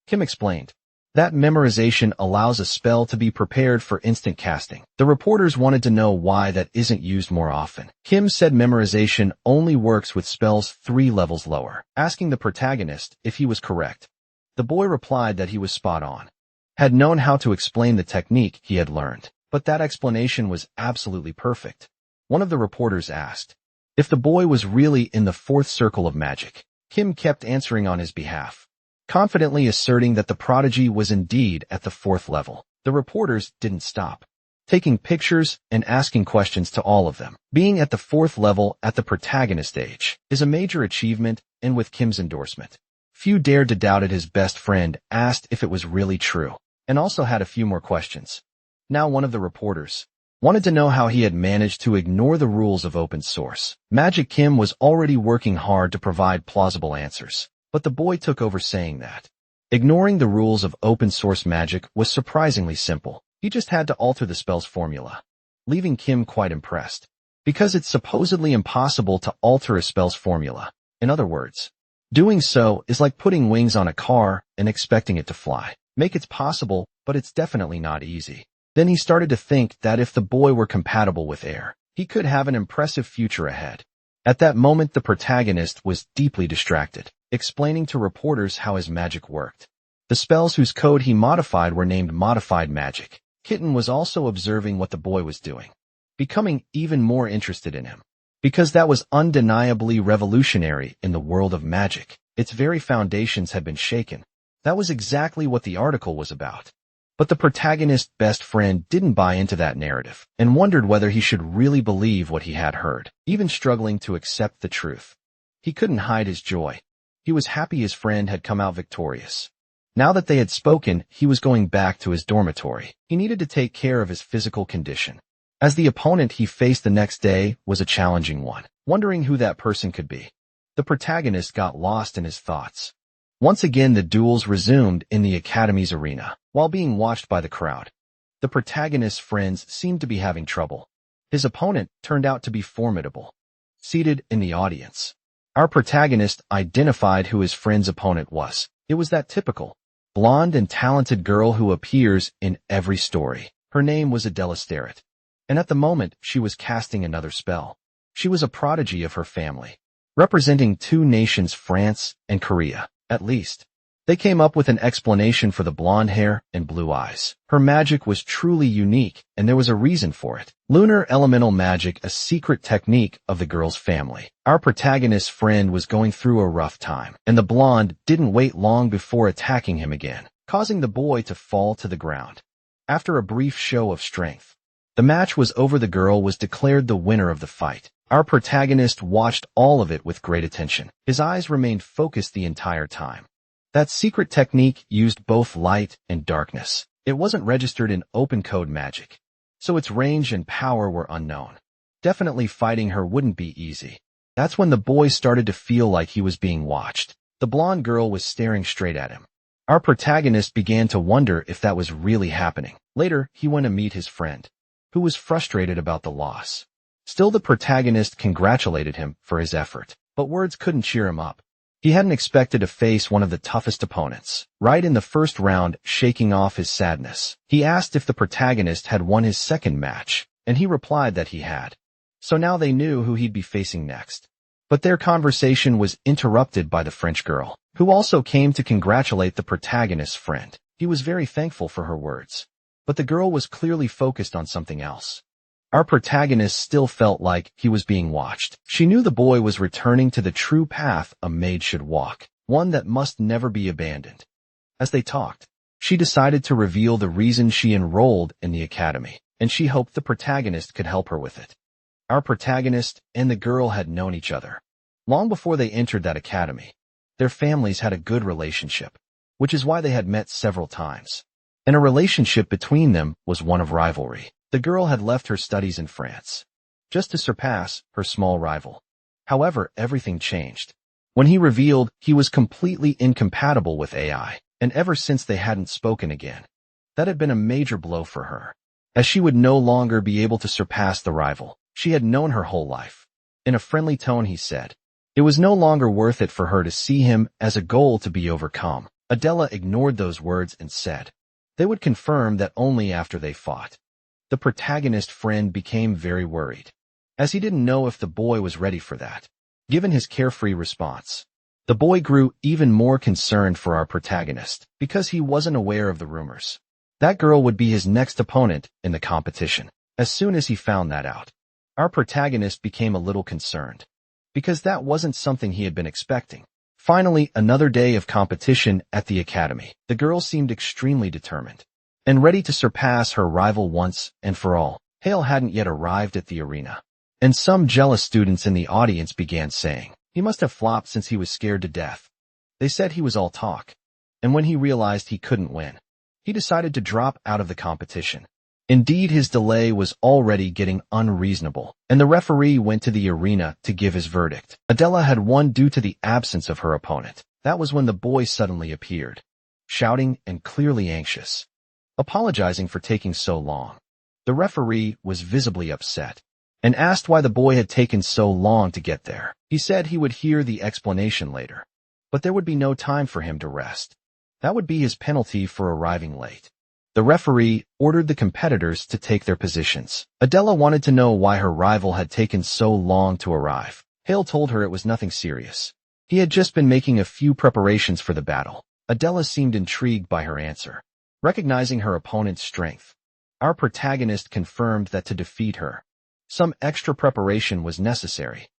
Kim explained that memorization allows a spell to be prepared for instant casting. The reporters wanted to know why that isn't used more often. Kim said memorization only works with spells 3 levels lower, asking the protagonist if he was correct. The boy replied that he was spot on, had known how to explain the technique he had learned, but that explanation was absolutely perfect. One of the reporters asked if the boy was really in the 4th circle of magic. Kim kept answering on his behalf, confidently asserting that the prodigy was indeed at the 4th level. The reporters didn't stop, taking pictures and asking questions to all of them. Being at the 4th level at the protagonist age is a major achievement, and with Kim's endorsement, few dared to doubt it. His best friend asked if it was really true, and also had a few more questions. Now one of the reporters wanted to know how he had managed to ignore the rules of open source magic. Kim was already working hard to provide plausible answers, but the boy took over, saying that ignoring the rules of open source magic was surprisingly simple. He just had to alter the spell's formula. leaving Kim quite impressed. Because it's supposedly impossible to alter a spell's formula. In other words, doing so is like putting wings on a car and expecting it to fly. Make it possible, but it's definitely not easy. Then he started to think that if the boy were compatible with air, he could have an impressive future ahead. At that moment, the protagonist was deeply distracted, explaining to reporters how his magic worked. The spells whose code he modified were named modified magic. Kitten was also observing what the boy was doing, becoming even more interested in him. Because that was undeniably revolutionary in the world of magic. Its very foundations had been shaken. That was exactly what the article was about. But the protagonist's best friend didn't buy into that narrative and wondered whether he should really believe what he had heard, even struggling to accept the truth. He couldn't hide his joy. He was happy his friend had come out victorious. Now that they had spoken, he was going back to his dormitory. He needed to take care of his physical condition. As the opponent he faced the next day was a challenging one, wondering who that person could be. The protagonist got lost in his thoughts. Once again, the duels resumed in the academy's arena, while being watched by the crowd. The protagonist's friends seemed to be having trouble. His opponent turned out to be formidable. Seated in the audience, our protagonist identified who his friend's opponent was. It was that typical, blonde and talented girl who appears in every story. Her name was Adela Starrett. And at the moment, she was casting another spell. She was a prodigy of her family, representing two nations, France and Korea. At least, they came up with an explanation for the blonde hair and blue eyes. Her magic was truly unique, and there was a reason for it. Lunar elemental magic, a secret technique of the girl's family. Our protagonist's friend was going through a rough time, and the blonde didn't wait long before attacking him again, causing the boy to fall to the ground. After a brief show of strength, the match was over. The girl was declared the winner of the fight. Our protagonist watched all of it with great attention. His eyes remained focused the entire time. That secret technique used both light and darkness. It wasn't registered in open code magic, so its range and power were unknown. Definitely fighting her wouldn't be easy. That's when the boy started to feel like he was being watched. The blonde girl was staring straight at him. Our protagonist began to wonder if that was really happening. Later, he went to meet his friend, who was frustrated about the loss. Still, the protagonist congratulated him for his effort, but words couldn't cheer him up. He hadn't expected to face one of the toughest opponents. Right in the first round, shaking off his sadness, he asked if the protagonist had won his second match, and he replied that he had. So now they knew who he'd be facing next. But their conversation was interrupted by the French girl, who also came to congratulate the protagonist's friend. He was very thankful for her words, but the girl was clearly focused on something else. Our protagonist still felt like he was being watched. She knew the boy was returning to the true path a mage should walk, one that must never be abandoned. As they talked, she decided to reveal the reason she enrolled in the academy, and she hoped the protagonist could help her with it. Our protagonist and the girl had known each other long before they entered that academy. Their families had a good relationship, which is why they had met several times. And a relationship between them was one of rivalry. The girl had left her studies in France, just to surpass her small rival. However, everything changed when he revealed he was completely incompatible with AI, and ever since they hadn't spoken again. That had been a major blow for her, as she would no longer be able to surpass the rival she had known her whole life. In a friendly tone he said, it was no longer worth it for her to see him as a goal to be overcome. Adela ignored those words and said they would confirm that only after they fought. The protagonist's friend became very worried, as he didn't know if the boy was ready for that. Given his carefree response, the boy grew even more concerned for our protagonist, because he wasn't aware of the rumors. That girl would be his next opponent in the competition. As soon as he found that out, our protagonist became a little concerned, because that wasn't something he had been expecting. Finally, another day of competition at the academy. The girl seemed extremely determined and ready to surpass her rival once and for all. Hale hadn't yet arrived at the arena, and some jealous students in the audience began saying, he must have flopped since he was scared to death. They said he was all talk, and when he realized he couldn't win, he decided to drop out of the competition. Indeed, his delay was already getting unreasonable, and the referee went to the arena to give his verdict. Adela had won due to the absence of her opponent. That was when the boy suddenly appeared, shouting and clearly anxious, apologizing for taking so long. The referee was visibly upset and asked why the boy had taken so long to get there. He said he would hear the explanation later, but there would be no time for him to rest. That would be his penalty for arriving late. The referee ordered the competitors to take their positions. Adela wanted to know why her rival had taken so long to arrive. Hale told her it was nothing serious. He had just been making a few preparations for the battle. Adela seemed intrigued by her answer. Recognizing her opponent's strength, our protagonist confirmed that to defeat her, some extra preparation was necessary.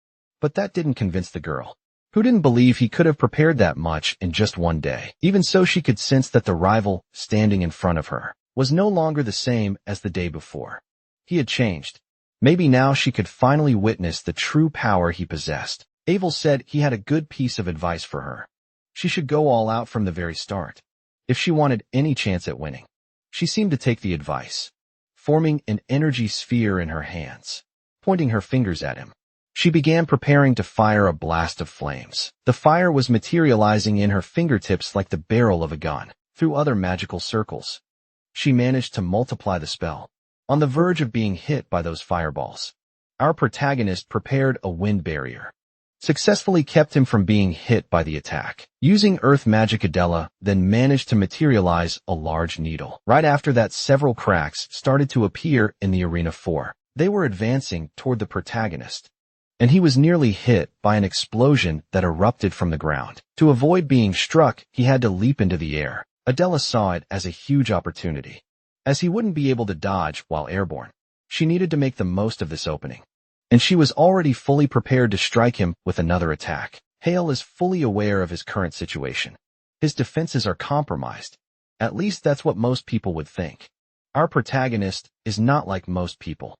But that didn't convince the girl, who didn't believe he could have prepared that much in just one day. Even so, she could sense that the rival standing in front of her was no longer the same as the day before. He had changed. Maybe now she could finally witness the true power he possessed. Abel said he had a good piece of advice for her. She should go all out from the very start, if she wanted any chance at winning. She seemed to take the advice, forming an energy sphere in her hands, pointing her fingers at him. She began preparing to fire a blast of flames. The fire was materializing in her fingertips like the barrel of a gun. Through other magical circles, she managed to multiply the spell. On the verge of being hit by those fireballs, our protagonist prepared a wind barrier, successfully kept him from being hit by the attack. Using earth magic, Adela then managed to materialize a large needle. Right after that, several cracks started to appear in the arena floor. They were advancing toward the protagonist, and he was nearly hit by an explosion that erupted from the ground. To avoid being struck, he had to leap into the air. Adela saw it as a huge opportunity, as he wouldn't be able to dodge while airborne. She needed to make the most of this opening, and she was already fully prepared to strike him with another attack. Hale is fully aware of his current situation. His defenses are compromised. At least that's what most people would think. Our protagonist is not like most people.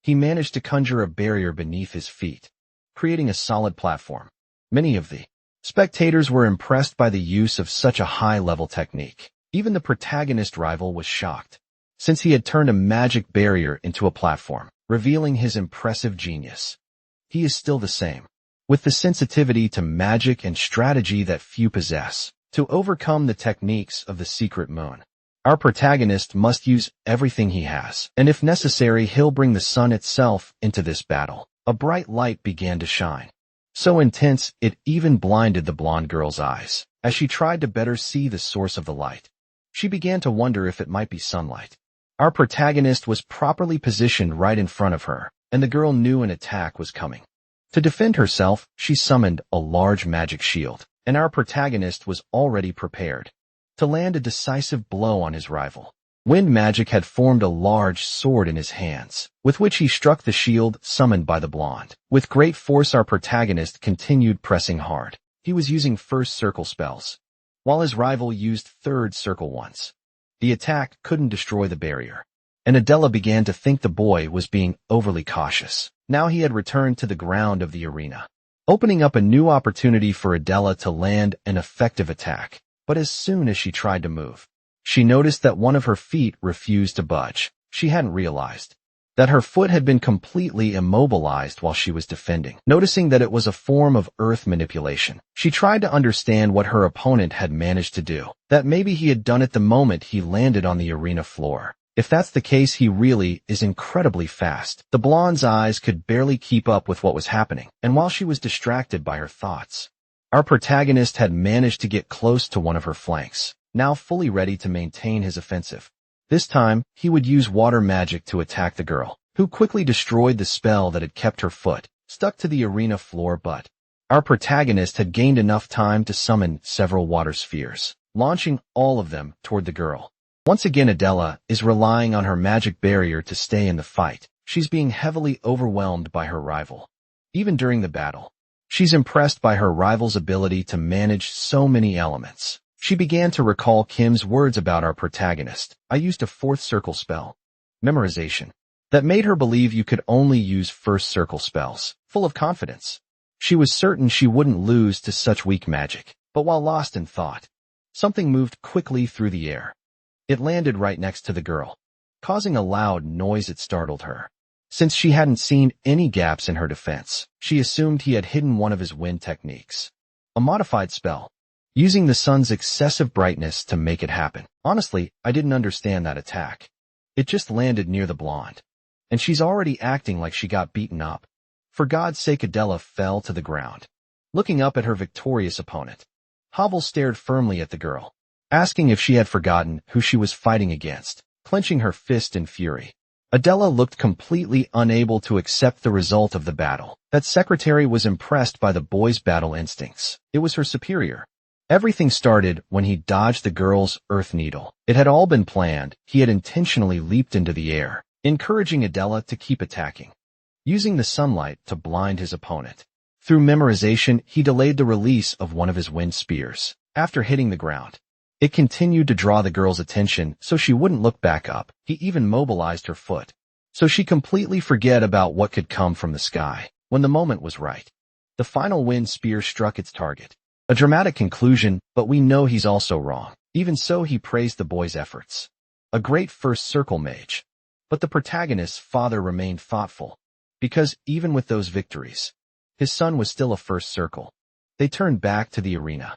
He managed to conjure a barrier beneath his feet, creating a solid platform. Many of the spectators were impressed by the use of such a high-level technique. Even the protagonist rival was shocked, since he had turned a magic barrier into a platform, revealing his impressive genius. He is still the same, with the sensitivity to magic and strategy that few possess. To overcome the techniques of the secret moon, our protagonist must use everything he has, and if necessary, he'll bring the sun itself into this battle. A bright light began to shine, so intense it even blinded the blonde girl's eyes. As she tried to better see the source of the light, she began to wonder if it might be sunlight. Our protagonist was properly positioned right in front of her, and the girl knew an attack was coming. To defend herself, she summoned a large magic shield, and our protagonist was already prepared to land a decisive blow on his rival. Wind magic had formed a large sword in his hands, with which he struck the shield summoned by the blonde. With great force, our protagonist continued pressing hard. He was using first circle spells, while his rival used third circle ones. The attack couldn't destroy the barrier, and Adela began to think the boy was being overly cautious. Now he had returned to the ground of the arena, opening up a new opportunity for Adela to land an effective attack. But as soon as she tried to move, she noticed that one of her feet refused to budge. She hadn't realized that her foot had been completely immobilized while she was defending. Noticing that it was a form of earth manipulation, she tried to understand what her opponent had managed to do. That maybe he had done it the moment he landed on the arena floor. If that's the case, he really is incredibly fast. The blonde's eyes could barely keep up with what was happening, and while she was distracted by her thoughts, our protagonist had managed to get close to one of her flanks, now fully ready to maintain his offensive. This time, he would use water magic to attack the girl, who quickly destroyed the spell that had kept her foot stuck to the arena floor. But our protagonist had gained enough time to summon several water spheres, launching all of them toward the girl. Once again, Adela is relying on her magic barrier to stay in the fight. She's being heavily overwhelmed by her rival. Even during the battle, she's impressed by her rival's ability to manage so many elements. She began to recall Kim's words about our protagonist. I used a fourth circle spell, memorization, that made her believe you could only use first circle spells. Full of confidence, she was certain she wouldn't lose to such weak magic. But while lost in thought, something moved quickly through the air. It landed right next to the girl, causing a loud noise. It startled her. Since she hadn't seen any gaps in her defense, she assumed he had hidden one of his wind techniques, a modified spell, using the sun's excessive brightness to make it happen. Honestly, I didn't understand that attack. It just landed near the blonde. And she's already acting like she got beaten up. For God's sake, Adela fell to the ground. Looking up at her victorious opponent, Havel stared firmly at the girl, asking if she had forgotten who she was fighting against, clenching her fist in fury. Adela looked completely unable to accept the result of the battle. That secretary was impressed by the boy's battle instincts. It was her superior. Everything started when he dodged the girl's earth needle. It had all been planned. He had intentionally leaped into the air, encouraging Adela to keep attacking, using the sunlight to blind his opponent. Through memorization, he delayed the release of one of his wind spears. After hitting the ground, it continued to draw the girl's attention so she wouldn't look back up. He even mobilized her foot, so she completely forget about what could come from the sky. When the moment was right, the final wind spear struck its target. A dramatic conclusion, but we know he's also wrong. Even so, he praised the boy's efforts. A great first circle mage. But the protagonist's father remained thoughtful, because even with those victories, his son was still a first circle. They turned back to the arena.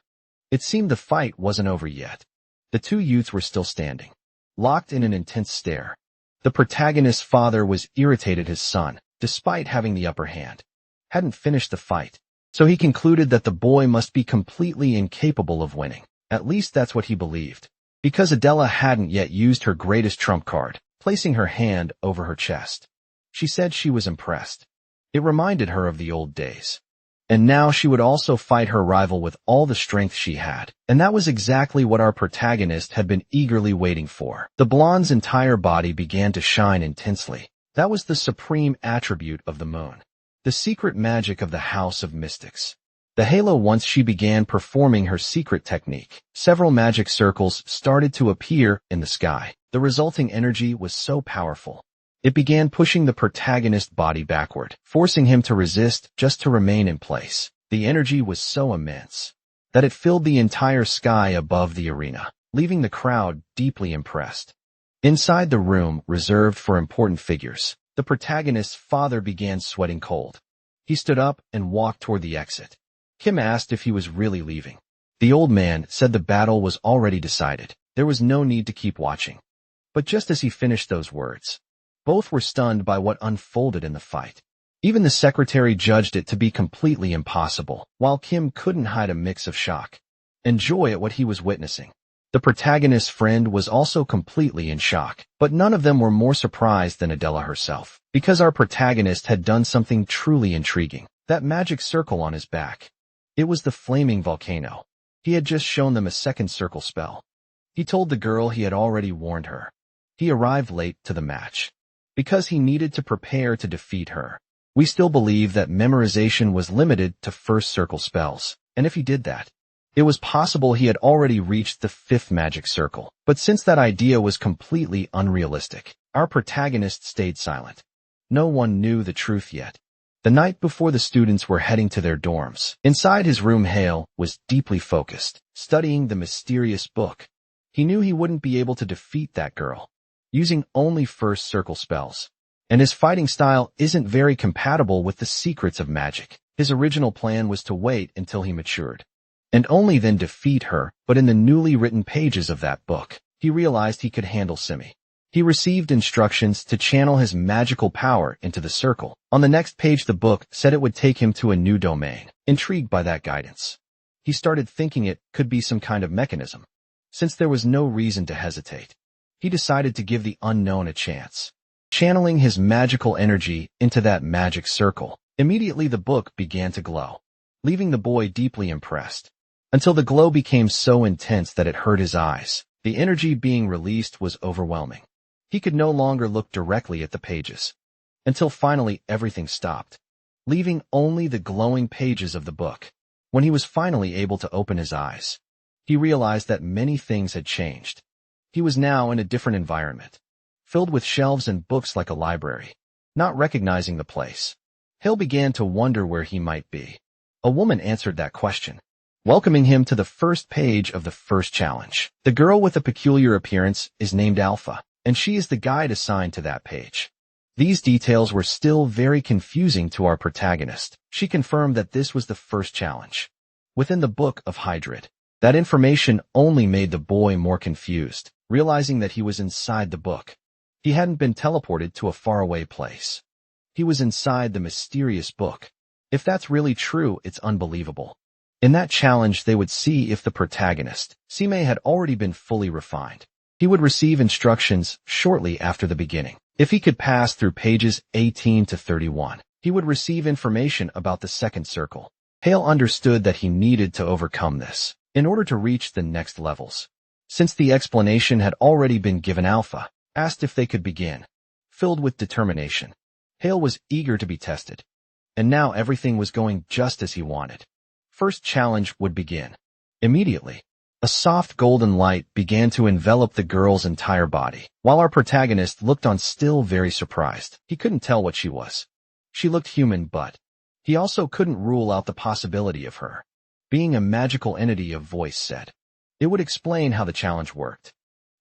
It seemed the fight wasn't over yet. The two youths were still standing, locked in an intense stare. The protagonist's father was irritated his son, despite having the upper hand, hadn't finished the fight, so he concluded that the boy must be completely incapable of winning. At least that's what he believed, because Adela hadn't yet used her greatest trump card, placing her hand over her chest. She said she was impressed. It reminded her of the old days. And now she would also fight her rival with all the strength she had. And that was exactly what our protagonist had been eagerly waiting for. The blonde's entire body began to shine intensely. That was the supreme attribute of the moon, the secret magic of the House of Mystics. The halo. Once she began performing her secret technique, several magic circles started to appear in the sky. The resulting energy was so powerful, it began pushing the protagonist's body backward, forcing him to resist just to remain in place. The energy was so immense that it filled the entire sky above the arena, leaving the crowd deeply impressed. Inside the room reserved for important figures, the protagonist's father began sweating cold. He stood up and walked toward the exit. Kim asked if he was really leaving. The old man said the battle was already decided. There was no need to keep watching. But just as he finished those words, both were stunned by what unfolded in the fight. Even the secretary judged it to be completely impossible, while Kim couldn't hide a mix of shock and joy at what he was witnessing. The protagonist's friend was also completely in shock, but none of them were more surprised than Adela herself, because our protagonist had done something truly intriguing. That magic circle on his back. It was the flaming volcano. He had just shown them a second circle spell. He told the girl he had already warned her. He arrived late to the match, because he needed to prepare to defeat her. We still believe that memorization was limited to first circle spells, and if he did that, it was possible he had already reached the fifth magic circle. But since that idea was completely unrealistic, our protagonist stayed silent. No one knew the truth yet. The night before the students were heading to their dorms, inside his room Hale was deeply focused, studying the mysterious book. He knew he wouldn't be able to defeat that girl, using only first circle spells. And his fighting style isn't very compatible with the secrets of magic. His original plan was to wait until he matured, and only then defeat her. But in the newly written pages of that book, he realized he could handle Simi. He received instructions to channel his magical power into the circle. On the next page, the book said it would take him to a new domain. Intrigued by that guidance, he started thinking it could be some kind of mechanism. Since there was no reason to hesitate, he decided to give the unknown a chance. Channeling his magical energy into that magic circle, immediately the book began to glow, leaving the boy deeply impressed, until the glow became so intense that it hurt his eyes. The energy being released was overwhelming. He could no longer look directly at the pages, until finally everything stopped, leaving only the glowing pages of the book. When he was finally able to open his eyes, he realized that many things had changed. He was now in a different environment, filled with shelves and books like a library. Not recognizing the place, Hill began to wonder where he might be. A woman answered that question, welcoming him to the first page of the first challenge. The girl with a peculiar appearance is named Alpha, and she is the guide assigned to that page. These details were still very confusing to our protagonist. She confirmed that this was the first challenge within the Book of Hydrid. That information only made the boy more confused, realizing that he was inside the book. He hadn't been teleported to a faraway place. He was inside the mysterious book. If that's really true, it's unbelievable. In that challenge, they would see if the protagonist, Sime, had already been fully refined. He would receive instructions shortly after the beginning. If he could pass through pages 18 to 31, he would receive information about the second circle. Hale understood that he needed to overcome this in order to reach the next levels. Since the explanation had already been given, Alpha asked if they could begin. Filled with determination, Hale was eager to be tested. And now everything was going just as he wanted. First challenge would begin. Immediately, a soft golden light began to envelop the girl's entire body. While our protagonist looked on, still very surprised. He couldn't tell what she was. She looked human, but he also couldn't rule out the possibility of her being a magical entity. A voice said. It would explain how the challenge worked.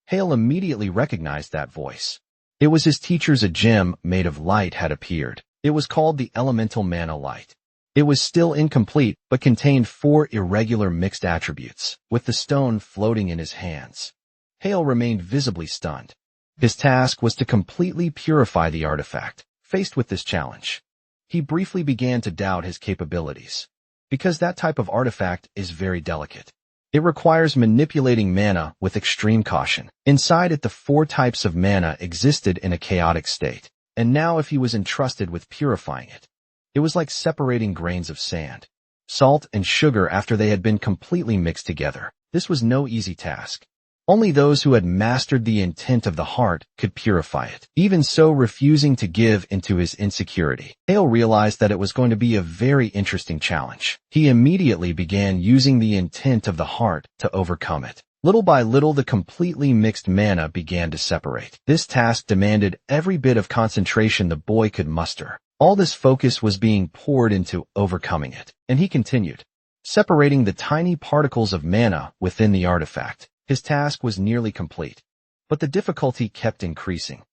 Hale immediately recognized that voice. It was his teacher's. A gem made of light had appeared. It was called the elemental mana light. It was still incomplete, but contained 4 irregular mixed attributes, with the stone floating in his hands. Hale remained visibly stunned. His task was to completely purify the artifact. Faced with this challenge, he briefly began to doubt his capabilities, because that type of artifact is very delicate. It requires manipulating mana with extreme caution. Inside it, the 4 types of mana existed in a chaotic state, and now if he was entrusted with purifying it, it was like separating grains of sand, salt, and sugar after they had been completely mixed together. This was no easy task. Only those who had mastered the intent of the heart could purify it. Even so, refusing to give into his insecurity, Hale realized that it was going to be a very interesting challenge. He immediately began using the intent of the heart to overcome it. Little by little, the completely mixed mana began to separate. This task demanded every bit of concentration the boy could muster. All this focus was being poured into overcoming it, and he continued, separating the tiny particles of mana within the artifact. His task was nearly complete, but the difficulty kept increasing,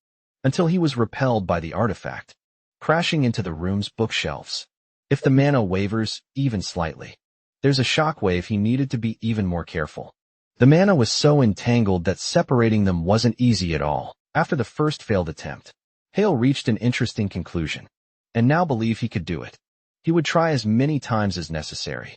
until he was repelled by the artifact, crashing into the room's bookshelves. If the mana wavers, even slightly, there's a shockwave. He needed to be even more careful. The mana was so entangled that separating them wasn't easy at all. After the first failed attempt, Hale reached an interesting conclusion, and now believed he could do it. He would try as many times as necessary,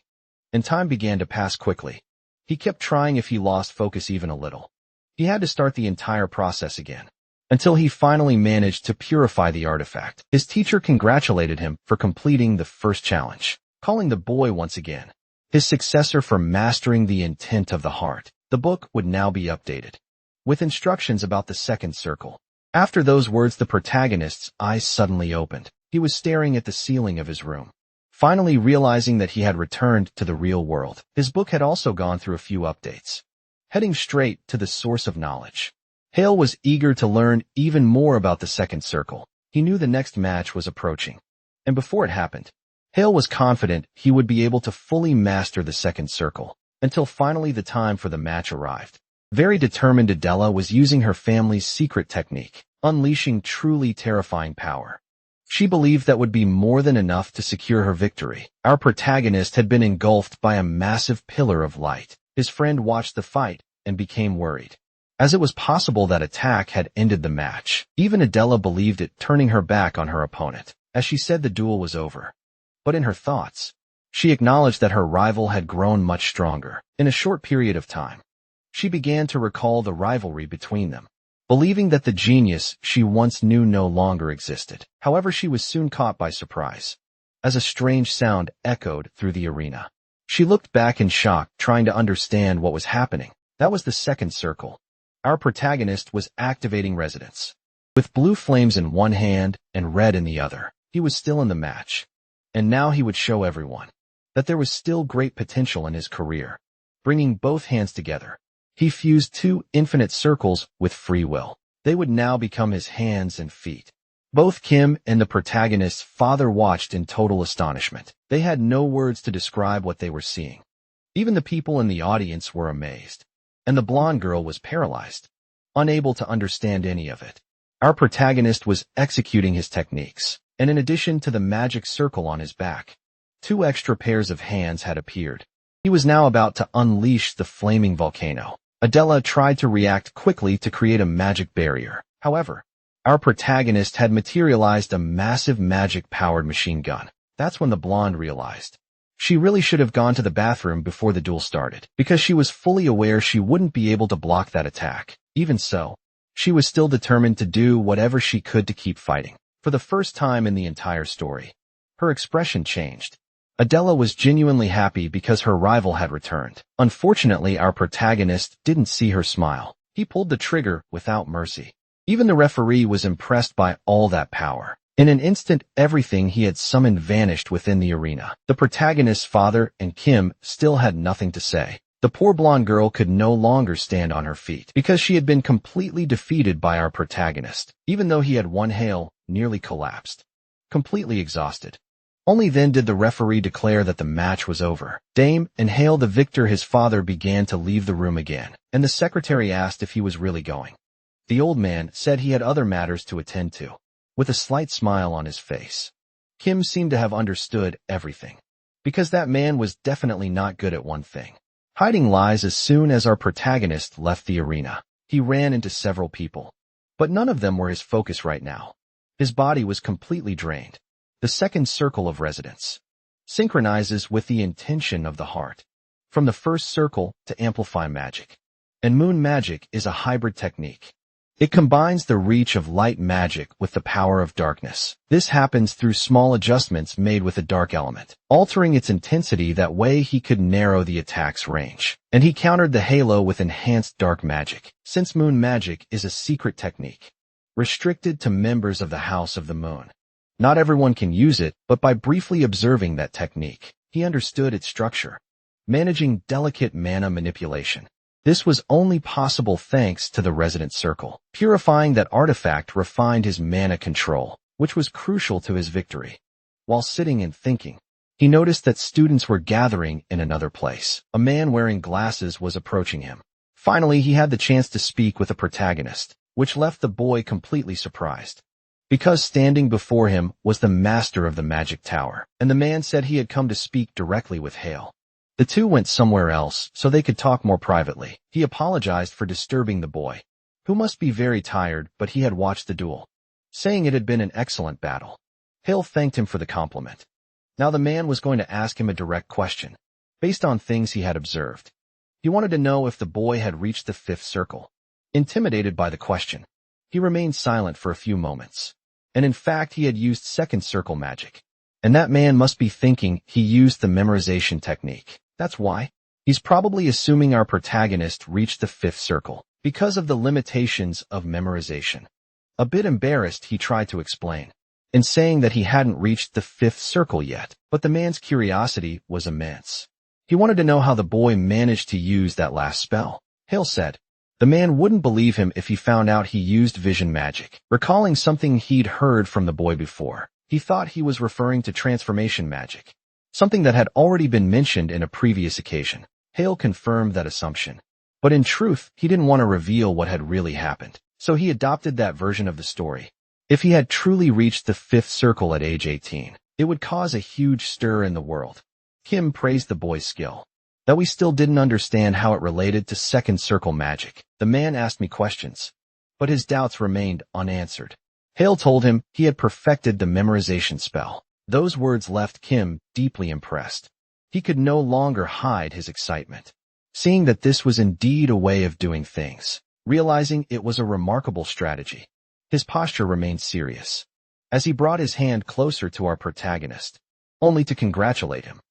and time began to pass quickly. He kept trying. If he lost focus even a little, he had to start the entire process again, until he finally managed to purify the artifact. His teacher congratulated him for completing the first challenge, calling the boy once again his successor for mastering the intent of the heart. The book would now be updated, with instructions about the second circle. After those words, the protagonist's eyes suddenly opened. He was staring at the ceiling of his room, finally realizing that he had returned to the real world. His book had also gone through a few updates. Heading straight to the source of knowledge, Hale was eager to learn even more about the second circle. He knew the next match was approaching, and before it happened, Hale was confident he would be able to fully master the second circle, until finally the time for the match arrived. Very determined, Adela was using her family's secret technique, unleashing truly terrifying power. She believed that would be more than enough to secure her victory. Our protagonist had been engulfed by a massive pillar of light. His friend watched the fight and became worried, as it was possible that attack had ended the match. Even Adela believed it, turning her back on her opponent as she said the duel was over. But in her thoughts, she acknowledged that her rival had grown much stronger. In a short period of time, she began to recall the rivalry between them, believing that the genius she once knew no longer existed. However, she was soon caught by surprise, as a strange sound echoed through the arena. She looked back in shock, trying to understand what was happening. That was the second circle. Our protagonist was activating resonance. With blue flames in one hand and red in the other, he was still in the match. And now he would show everyone that there was still great potential in his career. Bringing both hands together, he fused 2 infinite circles with free will. They would now become his hands and feet. Both Kim and the protagonist's father watched in total astonishment. They had no words to describe what they were seeing. Even the people in the audience were amazed, and the blonde girl was paralyzed, unable to understand any of it. Our protagonist was executing his techniques, and in addition to the magic circle on his back, 2 extra pairs of hands had appeared. He was now about to unleash the flaming volcano. Adela tried to react quickly to create a magic barrier. However, Our protagonist had materialized a massive magic-powered machine gun. That's when the blonde realized. She really should have gone to the bathroom before the duel started, because she was fully aware she wouldn't be able to block that attack. Even so, she was still determined to do whatever she could to keep fighting. For the first time in the entire story, her expression changed. Adela was genuinely happy because her rival had returned. Unfortunately, our protagonist didn't see her smile. He pulled the trigger without mercy. Even the referee was impressed by all that power. In an instant, everything he had summoned vanished within the arena. The protagonist's father and Kim still had nothing to say. The poor blonde girl could no longer stand on her feet because she had been completely defeated by our protagonist. Even though he had won, Hale nearly collapsed, completely exhausted. Only then did the referee declare that the match was over. Dame and Hale, the victor, his father, began to leave the room again, and the secretary asked if he was really going. The old man said he had other matters to attend to, with a slight smile on his face. Kim seemed to have understood everything, because that man was definitely not good at one thing: hiding lies. As soon as our protagonist left the arena, he ran into several people, but none of them were his focus right now. His body was completely drained. The second circle of residence synchronizes with the intention of the heart. From the first circle to amplify magic. And moon magic is a hybrid technique. It combines the reach of light magic with the power of darkness. This happens through small adjustments made with a dark element, altering its intensity. That way he could narrow the attack's range. And he countered the halo with enhanced dark magic, since moon magic is a secret technique, restricted to members of the House of the Moon. Not everyone can use it, but by briefly observing that technique, he understood its structure, managing delicate mana manipulation. This was only possible thanks to the resident circle. Purifying that artifact refined his mana control, which was crucial to his victory. While sitting and thinking, he noticed that students were gathering in another place. A man wearing glasses was approaching him. Finally, he had the chance to speak with the protagonist, which left the boy completely surprised, because standing before him was the master of the magic tower, and the man said he had come to speak directly with Hale. The two went somewhere else so they could talk more privately. He apologized for disturbing the boy, who must be very tired, but he had watched the duel, saying it had been an excellent battle. Hale thanked him for the compliment. Now the man was going to ask him a direct question, based on things he had observed. He wanted to know if the boy had reached the fifth circle. Intimidated by the question, he remained silent for a few moments. And in fact, he had used second circle magic. And that man must be thinking he used the memorization technique. That's why. He's probably assuming our protagonist reached the fifth circle, because of the limitations of memorization. A bit embarrassed, he tried to explain, in saying that he hadn't reached the fifth circle yet, but the man's curiosity was immense. He wanted to know how the boy managed to use that last spell. Hale said the man wouldn't believe him if he found out he used vision magic. Recalling something he'd heard from the boy before, he thought he was referring to transformation magic, something that had already been mentioned in a previous occasion. Hale confirmed that assumption, but in truth, he didn't want to reveal what had really happened, so he adopted that version of the story. If he had truly reached the fifth circle at age 18, it would cause a huge stir in the world. Kim praised the boy's skill, though we still didn't understand how it related to second circle magic. The man asked me questions, but his doubts remained unanswered. Hale told him he had perfected the memorization spell. Those words left Kim deeply impressed. He could no longer hide his excitement, seeing that this was indeed a way of doing things. Realizing it was a remarkable strategy, his posture remained serious, as he brought his hand closer to our protagonist, only to congratulate him,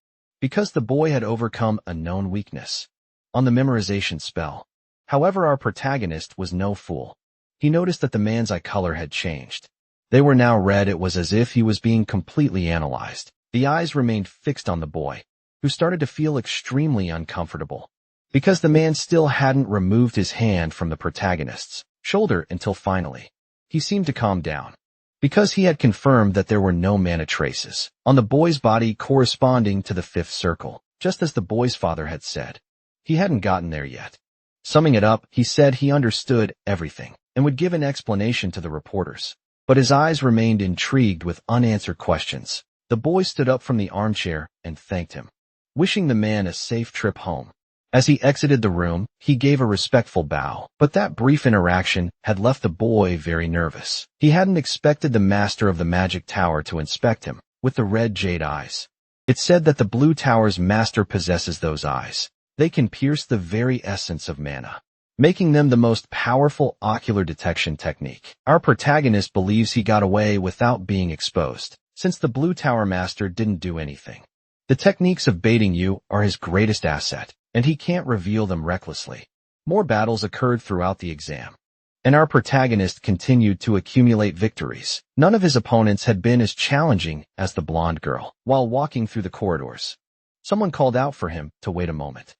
because the boy had overcome a known weakness on the memorization spell. However, our protagonist was no fool. He noticed that the man's eye color had changed. They were now red. It was as if he was being completely analyzed. The eyes remained fixed on the boy, who started to feel extremely uncomfortable, because the man still hadn't removed his hand from the protagonist's shoulder until finally he seemed to calm down, because he had confirmed that there were no mana traces on the boy's body corresponding to the fifth circle, just as the boy's father had said. He hadn't gotten there yet. Summing it up, he said he understood everything and would give an explanation to the reporters, but his eyes remained intrigued with unanswered questions. The boy stood up from the armchair and thanked him, wishing the man a safe trip home. As he exited the room, he gave a respectful bow, but that brief interaction had left the boy very nervous. He hadn't expected the master of the magic tower to inspect him, with the red jade eyes. It's said that the blue tower's master possesses those eyes. They can pierce the very essence of mana, making them the most powerful ocular detection technique. Our protagonist believes he got away without being exposed, since the blue tower master didn't do anything. The techniques of baiting you are his greatest asset, and he can't reveal them recklessly. More battles occurred throughout the exam, and our protagonist continued to accumulate victories. None of his opponents had been as challenging as the blonde girl. While walking through the corridors, someone called out for him to wait a moment.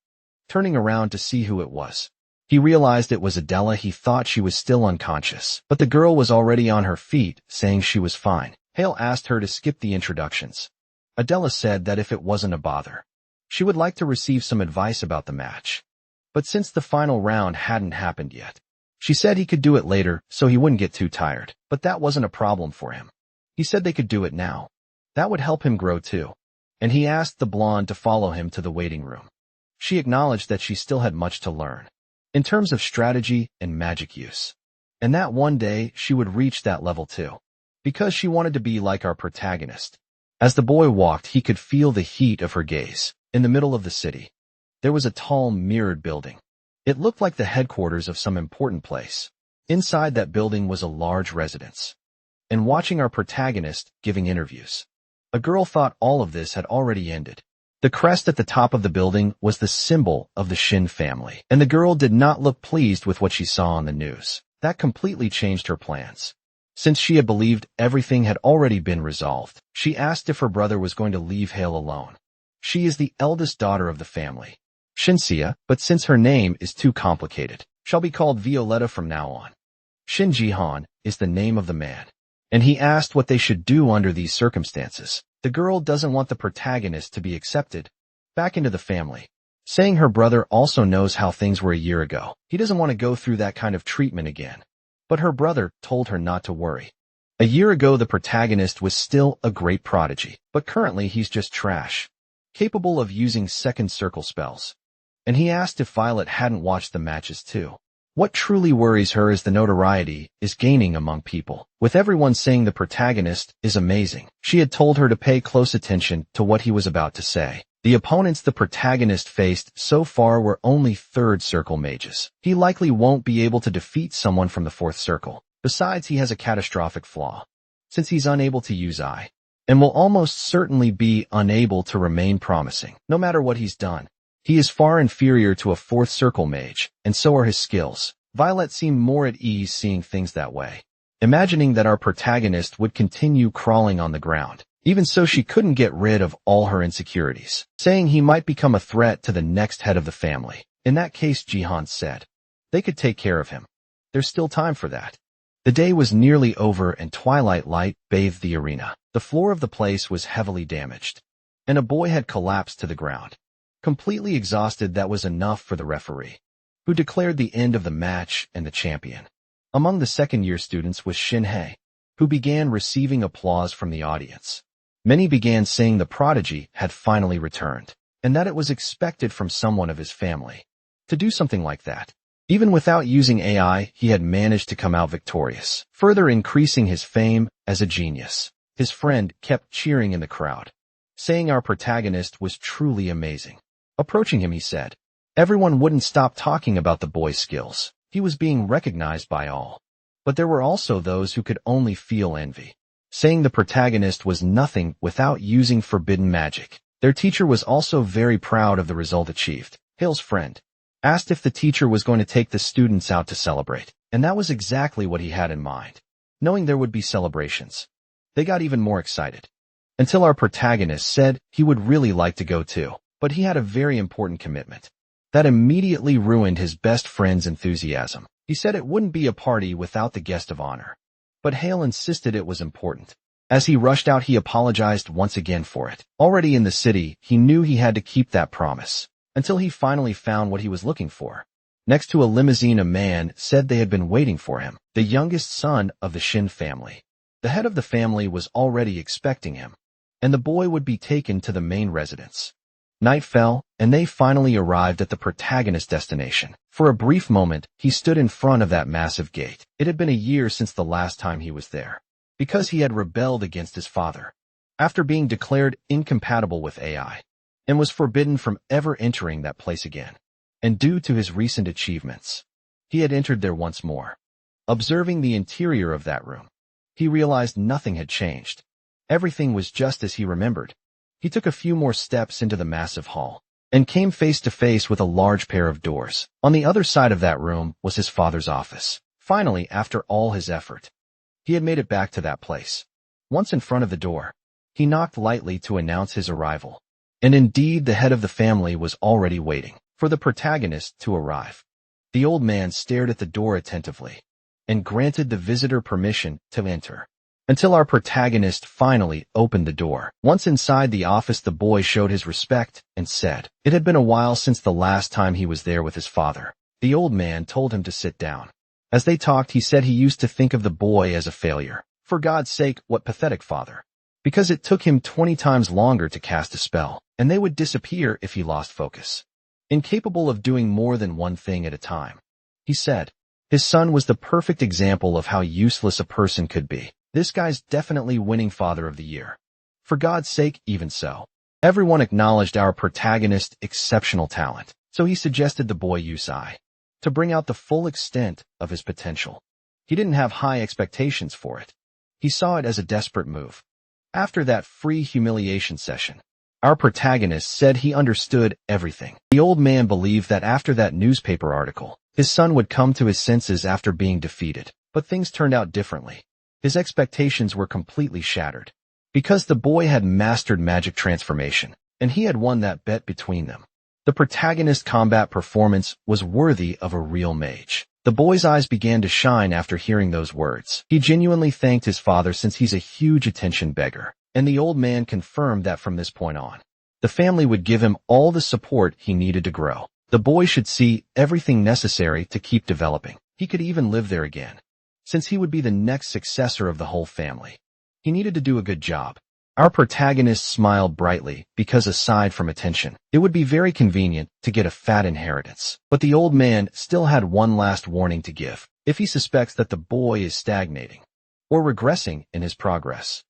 Turning around to see who it was, he realized it was Adela. He thought she was still unconscious, but the girl was already on her feet, saying she was fine. Hale asked her to skip the introductions. Adela said that if it wasn't a bother, she would like to receive some advice about the match. But since the final round hadn't happened yet, she said he could do it later so he wouldn't get too tired. But that wasn't a problem for him. He said they could do it now. That would help him grow too. And he asked the blonde to follow him to the waiting room. She acknowledged that she still had much to learn in terms of strategy and magic use, and that one day she would reach that level too, because she wanted to be like our protagonist. As the boy walked, he could feel the heat of her gaze. In the middle of the city, there was a tall, mirrored building. It looked like the headquarters of some important place. Inside that building was a large residence. And watching our protagonist giving interviews, a girl thought all of this had already ended. The crest at the top of the building was the symbol of the Shin family, and the girl did not look pleased with what she saw on the news. That completely changed her plans. Since she had believed everything had already been resolved, she asked if her brother was going to leave Hale alone. She is the eldest daughter of the family, Shinsia, but since her name is too complicated, shall be called Violetta from now on. Shin Jihan is the name of the man, and he asked what they should do under these circumstances. The girl doesn't want the protagonist to be accepted back into the family, saying her brother also knows how things were a year ago. He doesn't want to go through that kind of treatment again. But her brother told her not to worry. A year ago, the protagonist was still a great prodigy, but currently he's just trash, capable of using second circle spells. And he asked if Violet hadn't watched the matches too. What truly worries her is the notoriety is gaining among people, with everyone saying the protagonist is amazing. She had told her to pay close attention to what he was about to say. The opponents the protagonist faced so far were only third circle mages. He likely won't be able to defeat someone from the fourth circle. Besides, he has a catastrophic flaw, since he's unable to use eye, and will almost certainly be unable to remain promising, no matter what he's done. He is far inferior to a fourth circle mage, and so are his skills. Violet seemed more at ease seeing things that way, imagining that our protagonist would continue crawling on the ground. Even so, she couldn't get rid of all her insecurities, saying he might become a threat to the next head of the family. In that case, Jihan said, they could take care of him. There's still time for that. The day was nearly over and twilight light bathed the arena. The floor of the place was heavily damaged, and a boy had collapsed to the ground. Completely exhausted, that was enough for the referee, who declared the end of the match and the champion. Among the second-year students was Shin Hei, who began receiving applause from the audience. Many began saying the prodigy had finally returned, and that it was expected from someone of his family to do something like that. Even without using AI, he had managed to come out victorious, further increasing his fame as a genius. His friend kept cheering in the crowd, saying our protagonist was truly amazing. Approaching him, he said, everyone wouldn't stop talking about the boy's skills. He was being recognized by all. But there were also those who could only feel envy, saying the protagonist was nothing without using forbidden magic. Their teacher was also very proud of the result achieved. Hale's friend asked if the teacher was going to take the students out to celebrate, and that was exactly what he had in mind. Knowing there would be celebrations, they got even more excited, until our protagonist said he would really like to go too, but he had a very important commitment. That immediately ruined his best friend's enthusiasm. He said it wouldn't be a party without the guest of honor, but Hale insisted it was important. As he rushed out, he apologized once again for it. Already in the city, he knew he had to keep that promise, until he finally found what he was looking for. Next to a limousine, a man said they had been waiting for him, the youngest son of the Shin family. The head of the family was already expecting him, and the boy would be taken to the main residence. Night fell, and they finally arrived at the protagonist's destination. For a brief moment, he stood in front of that massive gate. It had been a year since the last time he was there, because he had rebelled against his father, after being declared incompatible with AI, and was forbidden from ever entering that place again. And due to his recent achievements, he had entered there once more. Observing the interior of that room, he realized nothing had changed. Everything was just as he remembered. He took a few more steps into the massive hall, and came face to face with a large pair of doors. On the other side of that room was his father's office. Finally, after all his effort, he had made it back to that place. Once in front of the door, he knocked lightly to announce his arrival. And indeed, the head of the family was already waiting for the protagonist to arrive. The old man stared at the door attentively, and granted the visitor permission to enter, until our protagonist finally opened the door. Once inside the office, the boy showed his respect and said it had been a while since the last time he was there with his father. The old man told him to sit down. As they talked, he said he used to think of the boy as a failure. For God's sake, what pathetic father. Because it took him 20 times longer to cast a spell, and they would disappear if he lost focus. Incapable of doing more than one thing at a time. He said his son was the perfect example of how useless a person could be. This guy's definitely winning Father of the Year. For God's sake, even so. Everyone acknowledged our protagonist's exceptional talent, so he suggested the boy use AI to bring out the full extent of his potential. He didn't have high expectations for it. He saw it as a desperate move. After that free humiliation session, our protagonist said he understood everything. The old man believed that after that newspaper article, his son would come to his senses after being defeated. But things turned out differently. His expectations were completely shattered, because the boy had mastered magic transformation, and he had won that bet between them. The protagonist's combat performance was worthy of a real mage. The boy's eyes began to shine after hearing those words. He genuinely thanked his father since he's a huge attention beggar, and the old man confirmed that from this point on, the family would give him all the support he needed to grow. The boy should see everything necessary to keep developing. He could even live there again, since he would be the next successor of the whole family. He needed to do a good job. Our protagonist smiled brightly because aside from attention, it would be very convenient to get a fat inheritance. But the old man still had one last warning to give. If he suspects that the boy is stagnating or regressing in his progress,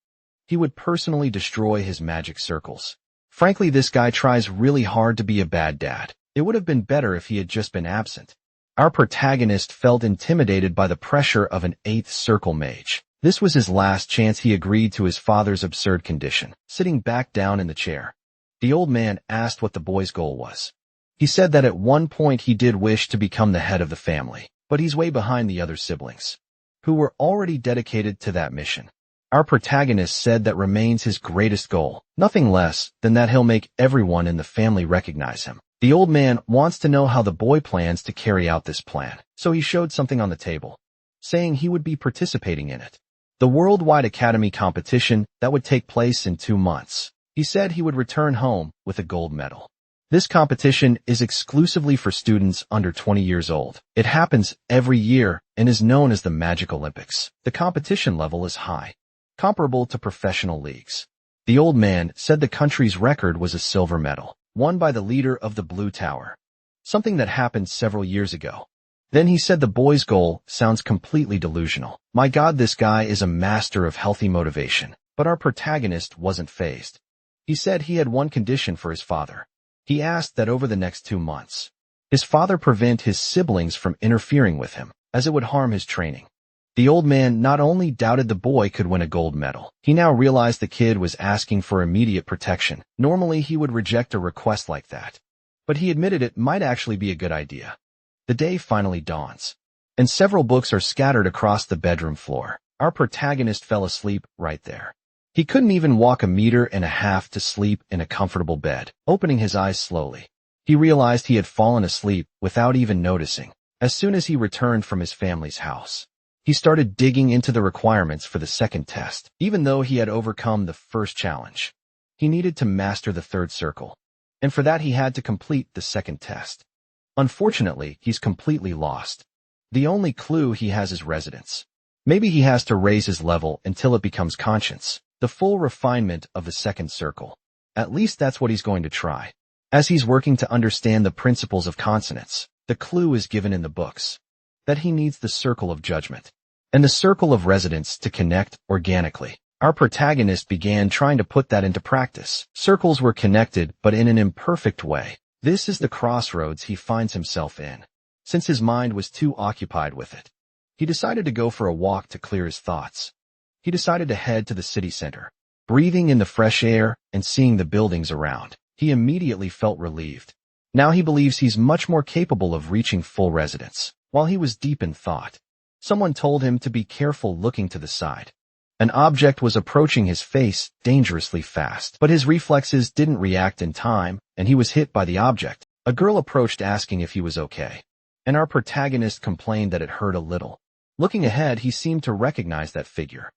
he would personally destroy his magic circles. Frankly, this guy tries really hard to be a bad dad. It would have been better if he had just been absent. Our protagonist felt intimidated by the pressure of an 8th circle mage. This was his last chance. He agreed to his father's absurd condition, sitting back down in the chair. The old man asked what the boy's goal was. He said that at one point he did wish to become the head of the family, but he's way behind the other siblings, who were already dedicated to that mission. Our protagonist said that remains his greatest goal, nothing less than that he'll make everyone in the family recognize him. The old man wants to know how the boy plans to carry out this plan, so he showed something on the table, saying he would be participating in it. The worldwide academy competition that would take place in 2 months. He said he would return home with a gold medal. This competition is exclusively for students under 20 years old. It happens every year and is known as the Magic Olympics. The competition level is high, comparable to professional leagues. The old man said the country's record was a silver medal, won by the leader of the Blue Tower, something that happened several years ago. Then he said the boy's goal sounds completely delusional. My God, this guy is a master of healthy motivation. But our protagonist wasn't fazed. He said he had one condition for his father. He asked that over the next 2 months, his father prevent his siblings from interfering with him, as it would harm his training. The old man not only doubted the boy could win a gold medal, he now realized the kid was asking for immediate protection. Normally he would reject a request like that, but he admitted it might actually be a good idea. The day finally dawns, and several books are scattered across the bedroom floor. Our protagonist fell asleep right there. He couldn't even walk 1.5 meters to sleep in a comfortable bed. Opening his eyes slowly, he realized he had fallen asleep without even noticing. As soon as he returned from his family's house, he started digging into the requirements for the second test. Even though he had overcome the first challenge, he needed to master the 3rd circle, and for that he had to complete the second test. Unfortunately, he's completely lost. The only clue he has is residence. Maybe he has to raise his level until it becomes conscience, the full refinement of the 2nd circle. At least that's what he's going to try. As he's working to understand the principles of consonants, the clue is given in the books that he needs the circle of judgment and the circle of residence to connect organically. Our protagonist began trying to put that into practice. Circles were connected, but in an imperfect way. This is the crossroads he finds himself in. Since his mind was too occupied with it, he decided to go for a walk to clear his thoughts. He decided to head to the city center. Breathing in the fresh air and seeing the buildings around, he immediately felt relieved. Now he believes he's much more capable of reaching full residence. While he was deep in thought, someone told him to be careful looking to the side. An object was approaching his face dangerously fast, but his reflexes didn't react in time, and he was hit by the object. A girl approached asking if he was okay, and our protagonist complained that it hurt a little. Looking ahead, he seemed to recognize that figure,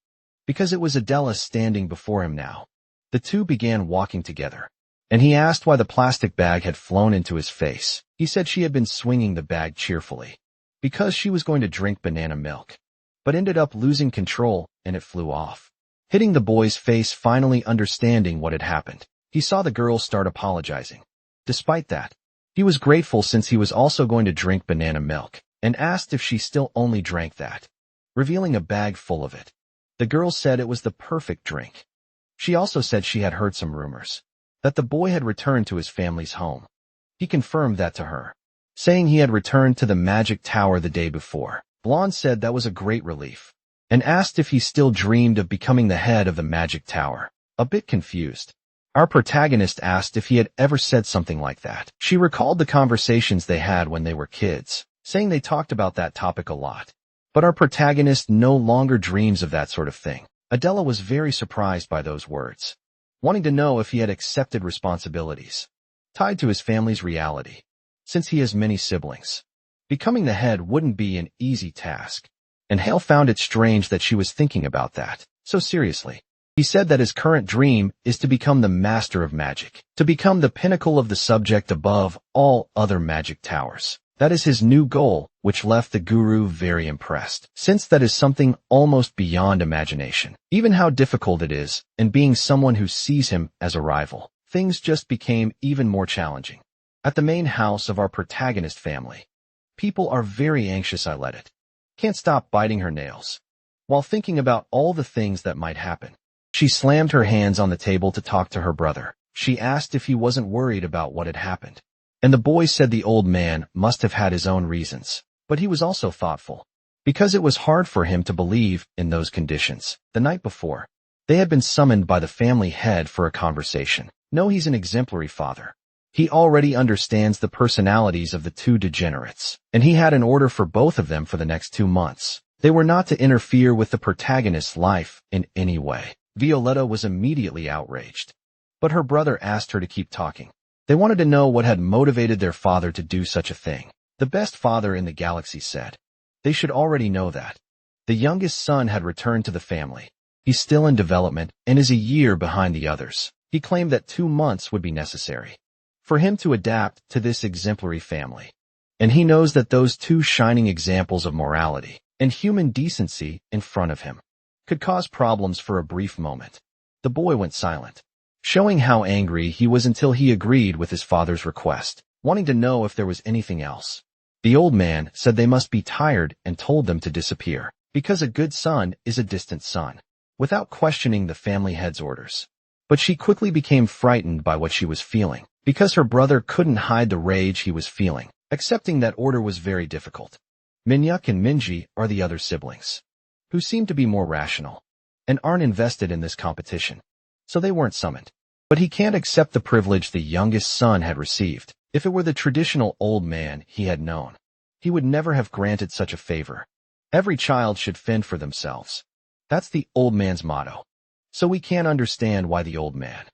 because it was Adela standing before him now. The two began walking together, and he asked why the plastic bag had flown into his face. He said she had been swinging the bag cheerfully, because she was going to drink banana milk, but ended up losing control, and it flew off, hitting the boy's face. Finally understanding what had happened, he saw the girl start apologizing. Despite that, he was grateful since he was also going to drink banana milk, and asked if she still only drank that, revealing a bag full of it. The girl said it was the perfect drink. She also said she had heard some rumors that the boy had returned to his family's home. He confirmed that to her, saying he had returned to the magic tower the day before. Blonde said that was a great relief, and asked if he still dreamed of becoming the head of the magic tower. A bit confused, our protagonist asked if he had ever said something like that. She recalled the conversations they had when they were kids, saying they talked about that topic a lot. But our protagonist no longer dreams of that sort of thing. Adela was very surprised by those words, wanting to know if he had accepted responsibilities tied to his family's reality. Since he has many siblings, becoming the head wouldn't be an easy task, and Hale found it strange that she was thinking about that so seriously. He said that his current dream is to become the master of magic, to become the pinnacle of the subject above all other magic towers. That is his new goal, which left the guru very impressed, since that is something almost beyond imagination. Even how difficult it is, and being someone who sees him as a rival, things just became even more challenging. At the main house of our protagonist family, people are very anxious. I can't stop biting her nails while thinking about all the things that might happen. She slammed her hands on the table to talk to her brother. She asked if he wasn't worried about what had happened, and the boy said the old man must have had his own reasons, but he was also thoughtful, because it was hard for him to believe in those conditions. The night before, they had been summoned by the family head for a conversation. No, he's an exemplary father. He already understands the personalities of the two degenerates, and he had an order for both of them for the next 2 months. They were not to interfere with the protagonist's life in any way. Violetta was immediately outraged, but her brother asked her to keep talking. They wanted to know what had motivated their father to do such a thing. The best father in the galaxy said they should already know that. The youngest son had returned to the family. He's still in development and is a year behind the others. He claimed that 2 months would be necessary for him to adapt to this exemplary family. And he knows that those two shining examples of morality and human decency in front of him could cause problems for a brief moment. The boy went silent, showing how angry he was until he agreed with his father's request, wanting to know if there was anything else. The old man said they must be tired and told them to disappear, because a good son is a distant son, without questioning the family head's orders. But she quickly became frightened by what she was feeling, because her brother couldn't hide the rage he was feeling. Accepting that order was very difficult. Minyuk and Minji are the other siblings, who seem to be more rational, and aren't invested in this competition, so they weren't summoned. But he can't accept the privilege the youngest son had received. If it were the traditional old man he had known, he would never have granted such a favor. Every child should fend for themselves. That's the old man's motto. So we can't understand why the old man,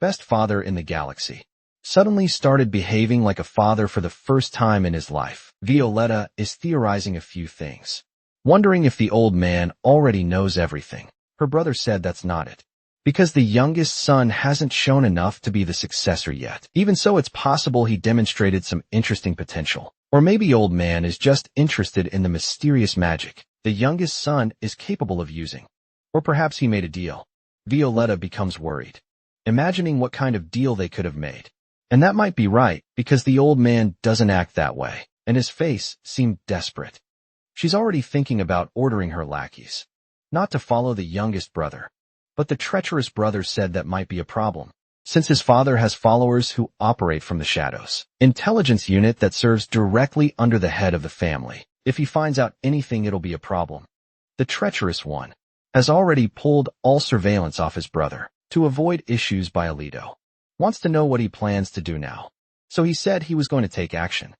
best father in the galaxy, suddenly started behaving like a father for the first time in his life. Violetta is theorizing a few things, wondering if the old man already knows everything. Her brother said that's not it, because the youngest son hasn't shown enough to be the successor yet. Even so, it's possible he demonstrated some interesting potential. Or maybe old man is just interested in the mysterious magic the youngest son is capable of using. Or perhaps he made a deal. Violetta becomes worried, imagining what kind of deal they could have made. And that might be right, because the old man doesn't act that way, and his face seemed desperate. She's already thinking about ordering her lackeys not to follow the youngest brother. But the treacherous brother said that might be a problem, since his father has followers who operate from the shadows, intelligence unit that serves directly under the head of the family. If he finds out anything, it'll be a problem. The treacherous one has already pulled all surveillance off his brother to avoid issues by Alito. Wants to know what he plans to do now. So he said he was going to take action.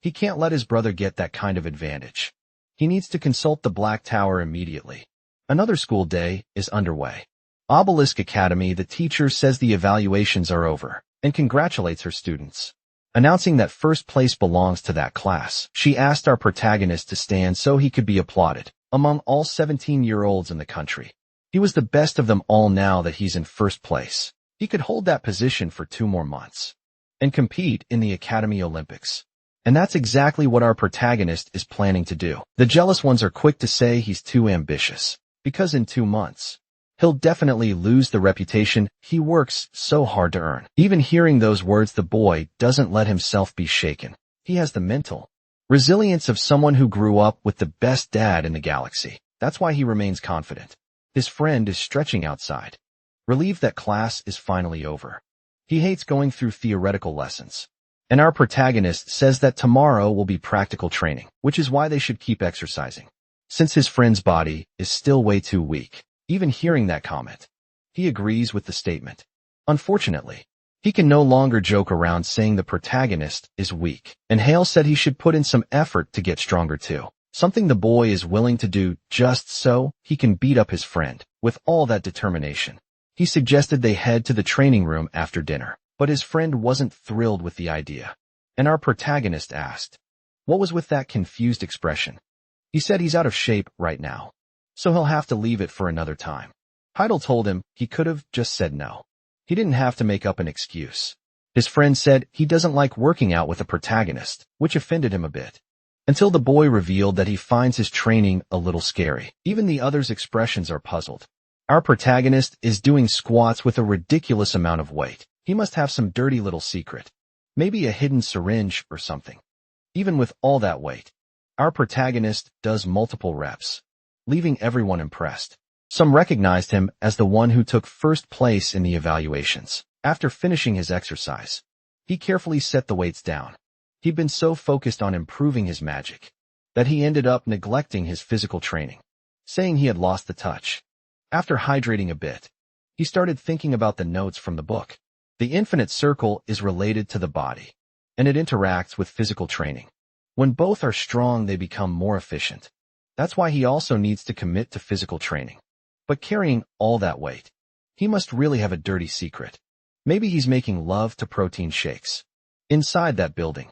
He can't let his brother get that kind of advantage. He needs to consult the Black Tower immediately. Another school day is underway. Obelisk Academy, the teacher says the evaluations are over and congratulates her students, announcing that first place belongs to that class. She asked our protagonist to stand so he could be applauded among all 17-year-olds in the country. He was the best of them all. Now that he's in first place, he could hold that position for 2 more months and compete in the Academy Olympics. And that's exactly what our protagonist is planning to do. The jealous ones are quick to say he's too ambitious, because in 2 months, he'll definitely lose the reputation he works so hard to earn. Even hearing those words, the boy doesn't let himself be shaken. He has the mental resilience of someone who grew up with the best dad in the galaxy. That's why he remains confident. His friend is stretching outside, relieved that class is finally over. He hates going through theoretical lessons. And our protagonist says that tomorrow will be practical training, which is why they should keep exercising, since his friend's body is still way too weak. Even hearing that comment, he agrees with the statement. Unfortunately, he can no longer joke around saying the protagonist is weak, and Hale said he should put in some effort to get stronger too, something the boy is willing to do just so he can beat up his friend with all that determination. He suggested they head to the training room after dinner, but his friend wasn't thrilled with the idea, and our protagonist asked, what was with that confused expression? He said he's out of shape right now, so he'll have to leave it for another time. Heidel told him he could have just said no. He didn't have to make up an excuse. His friend said he doesn't like working out with a protagonist, which offended him a bit, until the boy revealed that he finds his training a little scary. Even the others' expressions are puzzled. Our protagonist is doing squats with a ridiculous amount of weight. He must have some dirty little secret, maybe a hidden syringe or something. Even with all that weight, our protagonist does multiple reps, leaving everyone impressed. Some recognized him as the one who took first place in the evaluations. After finishing his exercise, he carefully set the weights down. He'd been so focused on improving his magic that he ended up neglecting his physical training, saying he had lost the touch. After hydrating a bit, he started thinking about the notes from the book. The infinite circle is related to the body, and it interacts with physical training. When both are strong, they become more efficient. That's why he also needs to commit to physical training. But carrying all that weight, he must really have a dirty secret. Maybe he's making love to protein shakes. Inside that building,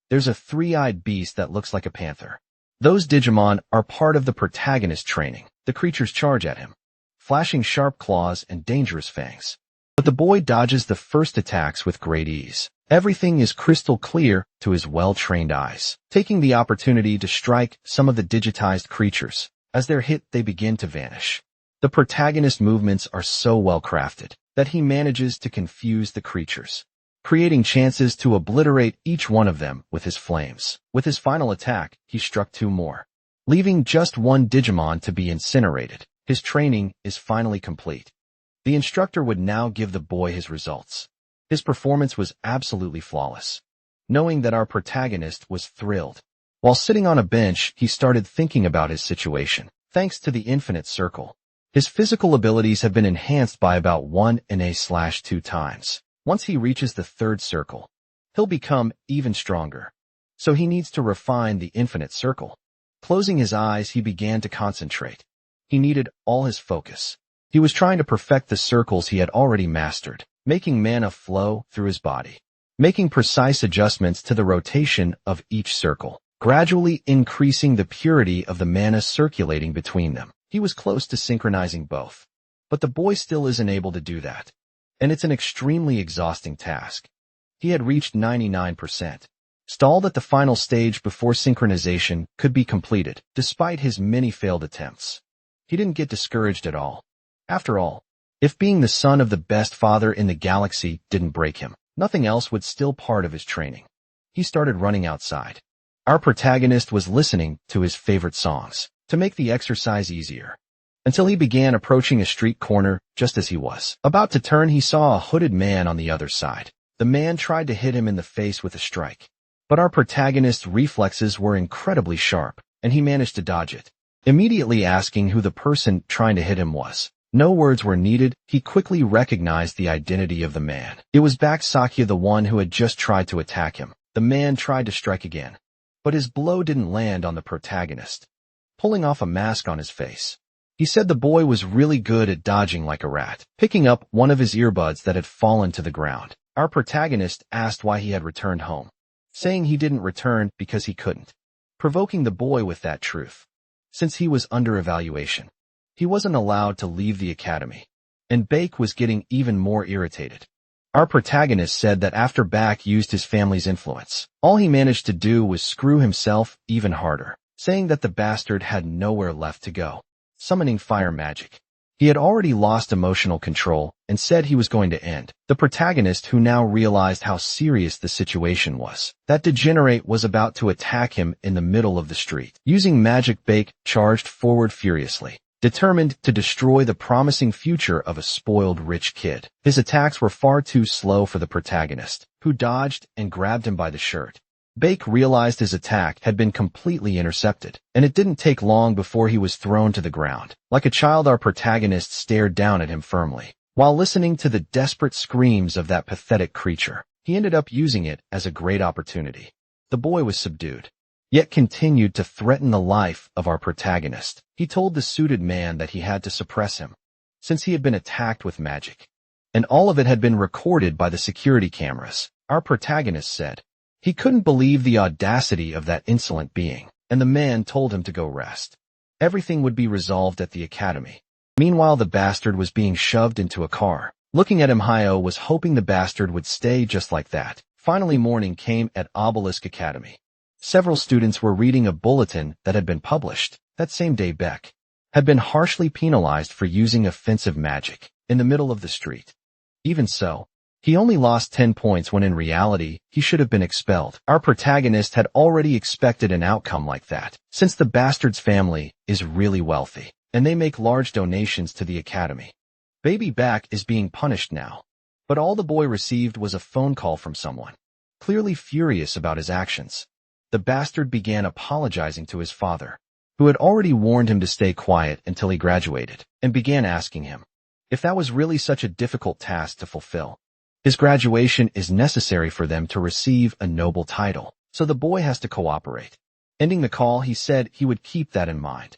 there's a 3-eyed beast that looks like a panther. Those Digimon are part of the protagonist training. The creatures charge at him, flashing sharp claws and dangerous fangs. But the boy dodges the first attacks with great ease. Everything is crystal clear to his well-trained eyes, taking the opportunity to strike some of the digitized creatures. As they're hit, they begin to vanish. The protagonist's movements are so well crafted that he manages to confuse the creatures, creating chances to obliterate each one of them with his flames. With his final attack, he struck 2 more, leaving just 1 Digimon to be incinerated. His training is finally complete. The instructor would now give the boy his results. His performance was absolutely flawless. Knowing that our protagonist was thrilled. While sitting on a bench, he started thinking about his situation. Thanks to the infinite circle, his physical abilities have been enhanced by about 1/2 times. Once he reaches the 3rd circle, he'll become even stronger. So he needs to refine the infinite circle. Closing his eyes, he began to concentrate. He needed all his focus. He was trying to perfect the circles he had already mastered, making mana flow through his body, making precise adjustments to the rotation of each circle, gradually increasing the purity of the mana circulating between them. He was close to synchronizing both, but the boy still isn't able to do that, and it's an extremely exhausting task. He had reached 99%, stalled at the final stage before synchronization could be completed, despite his many failed attempts. He didn't get discouraged at all. After all, if being the son of the best father in the galaxy didn't break him, Nothing else was still part of his training. He started running outside. Our protagonist was listening to his favorite songs to make the exercise easier, until he began approaching a street corner. Just as he was about to turn, he saw a hooded man on the other side. The man tried to hit him in the face with a strike, but our protagonist's reflexes were incredibly sharp, and he managed to dodge it, immediately asking who the person trying to hit him was. No words were needed. He quickly recognized the identity of the man. It was Sakya, the one who had just tried to attack him. The man tried to strike again, but his blow didn't land on the protagonist, pulling off a mask on his face. He said the boy was really good at dodging like a rat, picking up one of his earbuds that had fallen to the ground. Our protagonist asked why he had returned home, saying he didn't return because he couldn't, provoking the boy with that truth. Since he was under evaluation, he wasn't allowed to leave the academy, and Bake was getting even more irritated. Our protagonist said that after Bak used his family's influence, all he managed to do was screw himself even harder, saying that the bastard had nowhere left to go. Summoning fire magic, he had already lost emotional control and said he was going to end. The protagonist, who now realized how serious the situation was, that degenerate was about to attack him in the middle of the street. Using magic, Bake charged forward furiously, determined to destroy the promising future of a spoiled rich kid. His attacks were far too slow for the protagonist, who dodged and grabbed him by the shirt. Bake realized his attack had been completely intercepted, and it didn't take long before he was thrown to the ground. Like a child, our protagonist stared down at him firmly. While listening to the desperate screams of that pathetic creature, he ended up using it as a great opportunity. The boy was subdued, yet continued to threaten the life of our protagonist. He told the suited man that he had to suppress him, since he had been attacked with magic, and all of it had been recorded by the security cameras. Our protagonist said he couldn't believe the audacity of that insolent being, and the man told him to go rest. Everything would be resolved at the academy. Meanwhile, the bastard was being shoved into a car. Looking at him, Hyo was hoping the bastard would stay just like that. Finally, morning came at Obelisk Academy. Several students were reading a bulletin that had been published. That same day, Beck had been harshly penalized for using offensive magic in the middle of the street. Even so, he only lost 10 points when in reality, he should have been expelled. Our protagonist had already expected an outcome like that, since the bastard's family is really wealthy, and they make large donations to the academy. Baby Bak is being punished now, but all the boy received was a phone call from someone, clearly furious about his actions. The bastard began apologizing to his father, who had already warned him to stay quiet until he graduated, and began asking him if that was really such a difficult task to fulfill. His graduation is necessary for them to receive a noble title, so the boy has to cooperate. Ending the call, he said he would keep that in mind.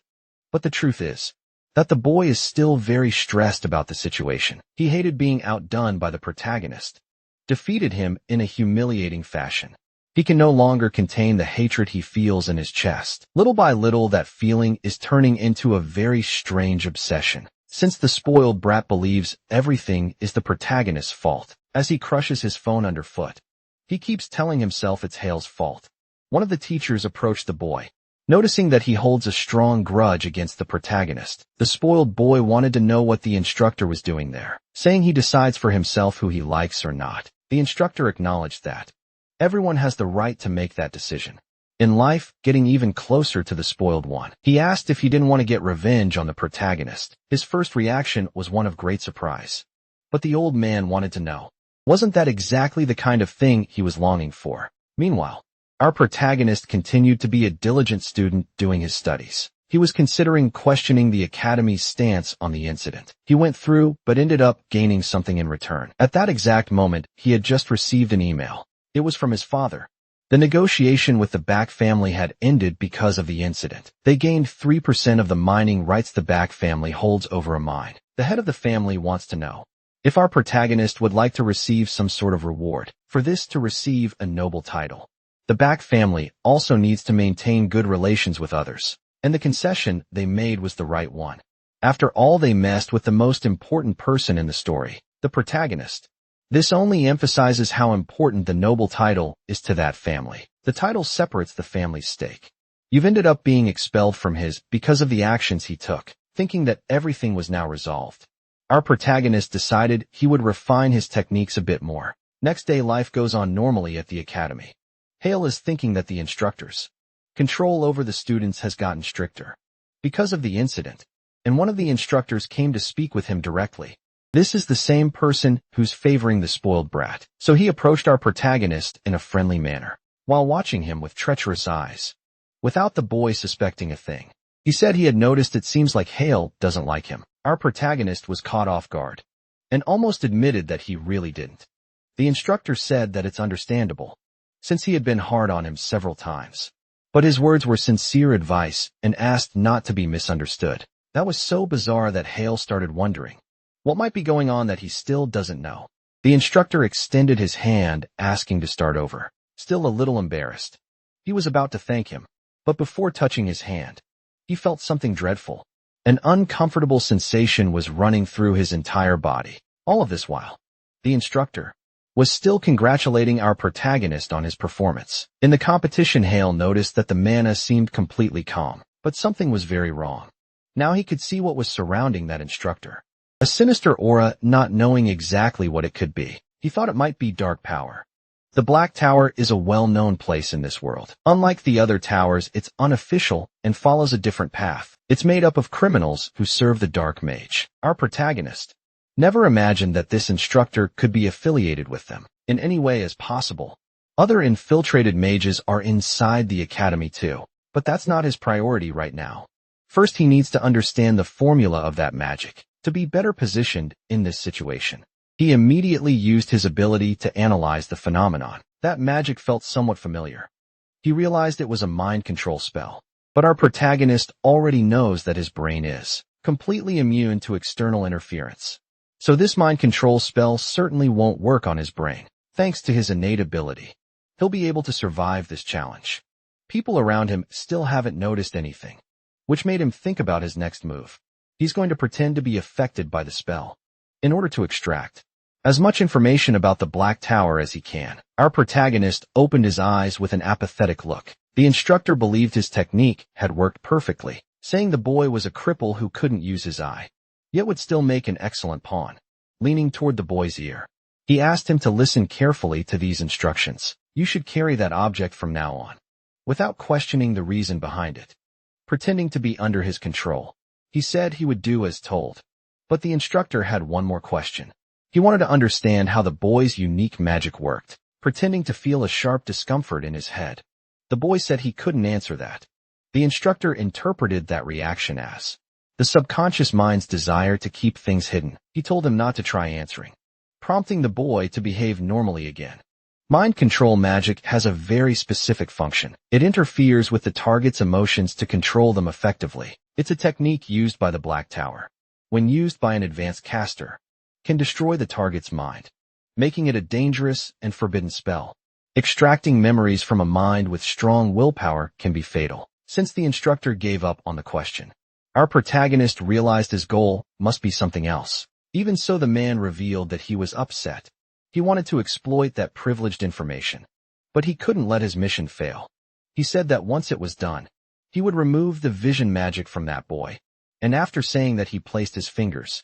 But the truth is that the boy is still very stressed about the situation. He hated being outdone by the protagonist, defeated him in a humiliating fashion. He can no longer contain the hatred he feels in his chest. Little by little, that feeling is turning into a very strange obsession, since the spoiled brat believes everything is the protagonist's fault. As he crushes his phone underfoot, he keeps telling himself it's Hale's fault. One of the teachers approached the boy, noticing that he holds a strong grudge against the protagonist. The spoiled boy wanted to know what the instructor was doing there, saying he decides for himself who he likes or not. The instructor acknowledged that everyone has the right to make that decision in life, getting even closer to the spoiled one. He asked if he didn't want to get revenge on the protagonist. His first reaction was one of great surprise, but the old man wanted to know, wasn't that exactly the kind of thing he was longing for? Meanwhile, our protagonist continued to be a diligent student doing his studies. He was considering questioning the academy's stance on the incident. He went through, but ended up gaining something in return. At that exact moment, he had just received an email. It was from his father. The negotiation with the Bak family had ended because of the incident. They gained 3% of the mining rights the Bak family holds over a mine. The head of the family wants to know if our protagonist would like to receive some sort of reward for this, to receive a noble title. The Bak family also needs to maintain good relations with others, and the concession they made was the right one. After all, they messed with the most important person in the story, the protagonist. This only emphasizes how important the noble title is to that family. The title separates the family's stake. You've ended up being expelled from his because of the actions he took, thinking that everything was now resolved. Our protagonist decided he would refine his techniques a bit more. Next day, life goes on normally at the academy. Hale is thinking that the instructor's control over the students has gotten stricter because of the incident, and one of the instructors came to speak with him directly. This is the same person who's favoring the spoiled brat, so he approached our protagonist in a friendly manner, while watching him with treacherous eyes, without the boy suspecting a thing. He said he had noticed it seems like Hale doesn't like him. Our protagonist was caught off guard, and almost admitted that he really didn't. The instructor said that it's understandable, since he had been hard on him several times. But his words were sincere advice and asked not to be misunderstood. That was so bizarre that Hale started wondering what might be going on that he still doesn't know. The instructor extended his hand, asking to start over. Still a little embarrassed, he was about to thank him, but before touching his hand, he felt something dreadful. An uncomfortable sensation was running through his entire body. All of this while, the instructor was still congratulating our protagonist on his performance. In the competition, Hale noticed that the mana seemed completely calm, but something was very wrong. Now he could see what was surrounding that instructor. A sinister aura, not knowing exactly what it could be. He thought it might be dark power. The Black Tower is a well-known place in this world. Unlike the other towers, it's unofficial and follows a different path. It's made up of criminals who serve the dark mage. Our protagonist never imagined that this instructor could be affiliated with them in any way as possible. Other infiltrated mages are inside the academy too, but that's not his priority right now. First, he needs to understand the formula of that magic to be better positioned in this situation. He immediately used his ability to analyze the phenomenon. That magic felt somewhat familiar. He realized it was a mind control spell. But our protagonist already knows that his brain is completely immune to external interference. So this mind control spell certainly won't work on his brain. Thanks to his innate ability, he'll be able to survive this challenge. People around him still haven't noticed anything, which made him think about his next move. He's going to pretend to be affected by the spell in order to extract as much information about the Black Tower as he can. Our protagonist opened his eyes with an apathetic look. The instructor believed his technique had worked perfectly, saying the boy was a cripple who couldn't use his eye, yet would still make an excellent pawn. Leaning toward the boy's ear, he asked him to listen carefully to these instructions. You should carry that object from now on, without questioning the reason behind it. Pretending to be under his control, he said he would do as told. But the instructor had one more question. He wanted to understand how the boy's unique magic worked, pretending to feel a sharp discomfort in his head. The boy said he couldn't answer that. The instructor interpreted that reaction as the subconscious mind's desire to keep things hidden. He told him not to try answering, prompting the boy to behave normally again. Mind control magic has a very specific function. It interferes with the target's emotions to control them effectively. It's a technique used by the Black Tower. When used by an advanced caster, can destroy the target's mind, making it a dangerous and forbidden spell. Extracting memories from a mind with strong willpower can be fatal. Since the instructor gave up on the question, our protagonist realized his goal must be something else. Even so, the man revealed that he was upset. He wanted to exploit that privileged information, but he couldn't let his mission fail. He said that once it was done, he would remove the vision magic from that boy, and after saying that, he placed his fingers.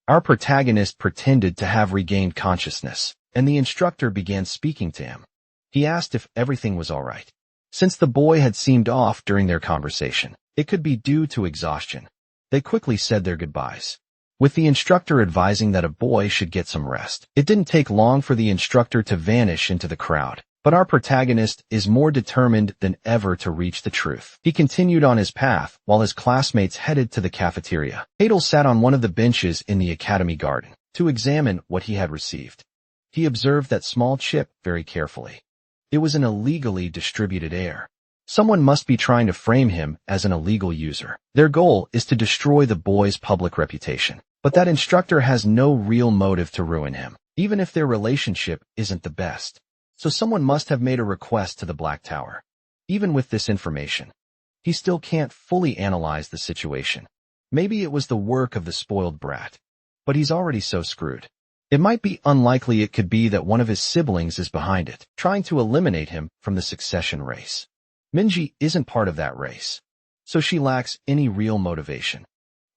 Our protagonist pretended to have regained consciousness, and the instructor began speaking to him. He asked if everything was all right. Since the boy had seemed off during their conversation, it could be due to exhaustion. They quickly said their goodbyes, with the instructor advising that a boy should get some rest. It didn't take long for the instructor to vanish into the crowd, but our protagonist is more determined than ever to reach the truth. He continued on his path while his classmates headed to the cafeteria. Hadel sat on one of the benches in the academy garden to examine what he had received. He observed that small chip very carefully. It was an illegally distributed heir. Someone must be trying to frame him as an illegal user. Their goal is to destroy the boy's public reputation. But that instructor has no real motive to ruin him, even if their relationship isn't the best. So someone must have made a request to the Black Tower. Even with this information, he still can't fully analyze the situation. Maybe it was the work of the spoiled brat, but he's already so screwed. It might be unlikely it could be that one of his siblings is behind it, trying to eliminate him from the succession race. Minji isn't part of that race, so she lacks any real motivation.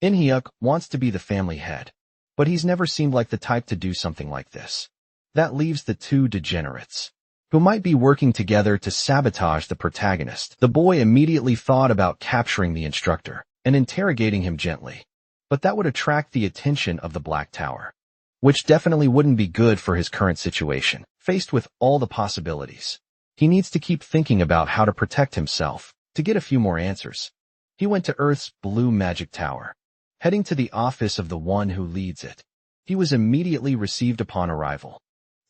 In-hyuk wants to be the family head, but he's never seemed like the type to do something like this. That leaves the two degenerates, who might be working together to sabotage the protagonist. The boy immediately thought about capturing the instructor and interrogating him gently. But that would attract the attention of the Black Tower, which definitely wouldn't be good for his current situation. Faced with all the possibilities, he needs to keep thinking about how to protect himself. To get a few more answers, he went to Earth's blue magic tower, heading to the office of the one who leads it. He was immediately received upon arrival.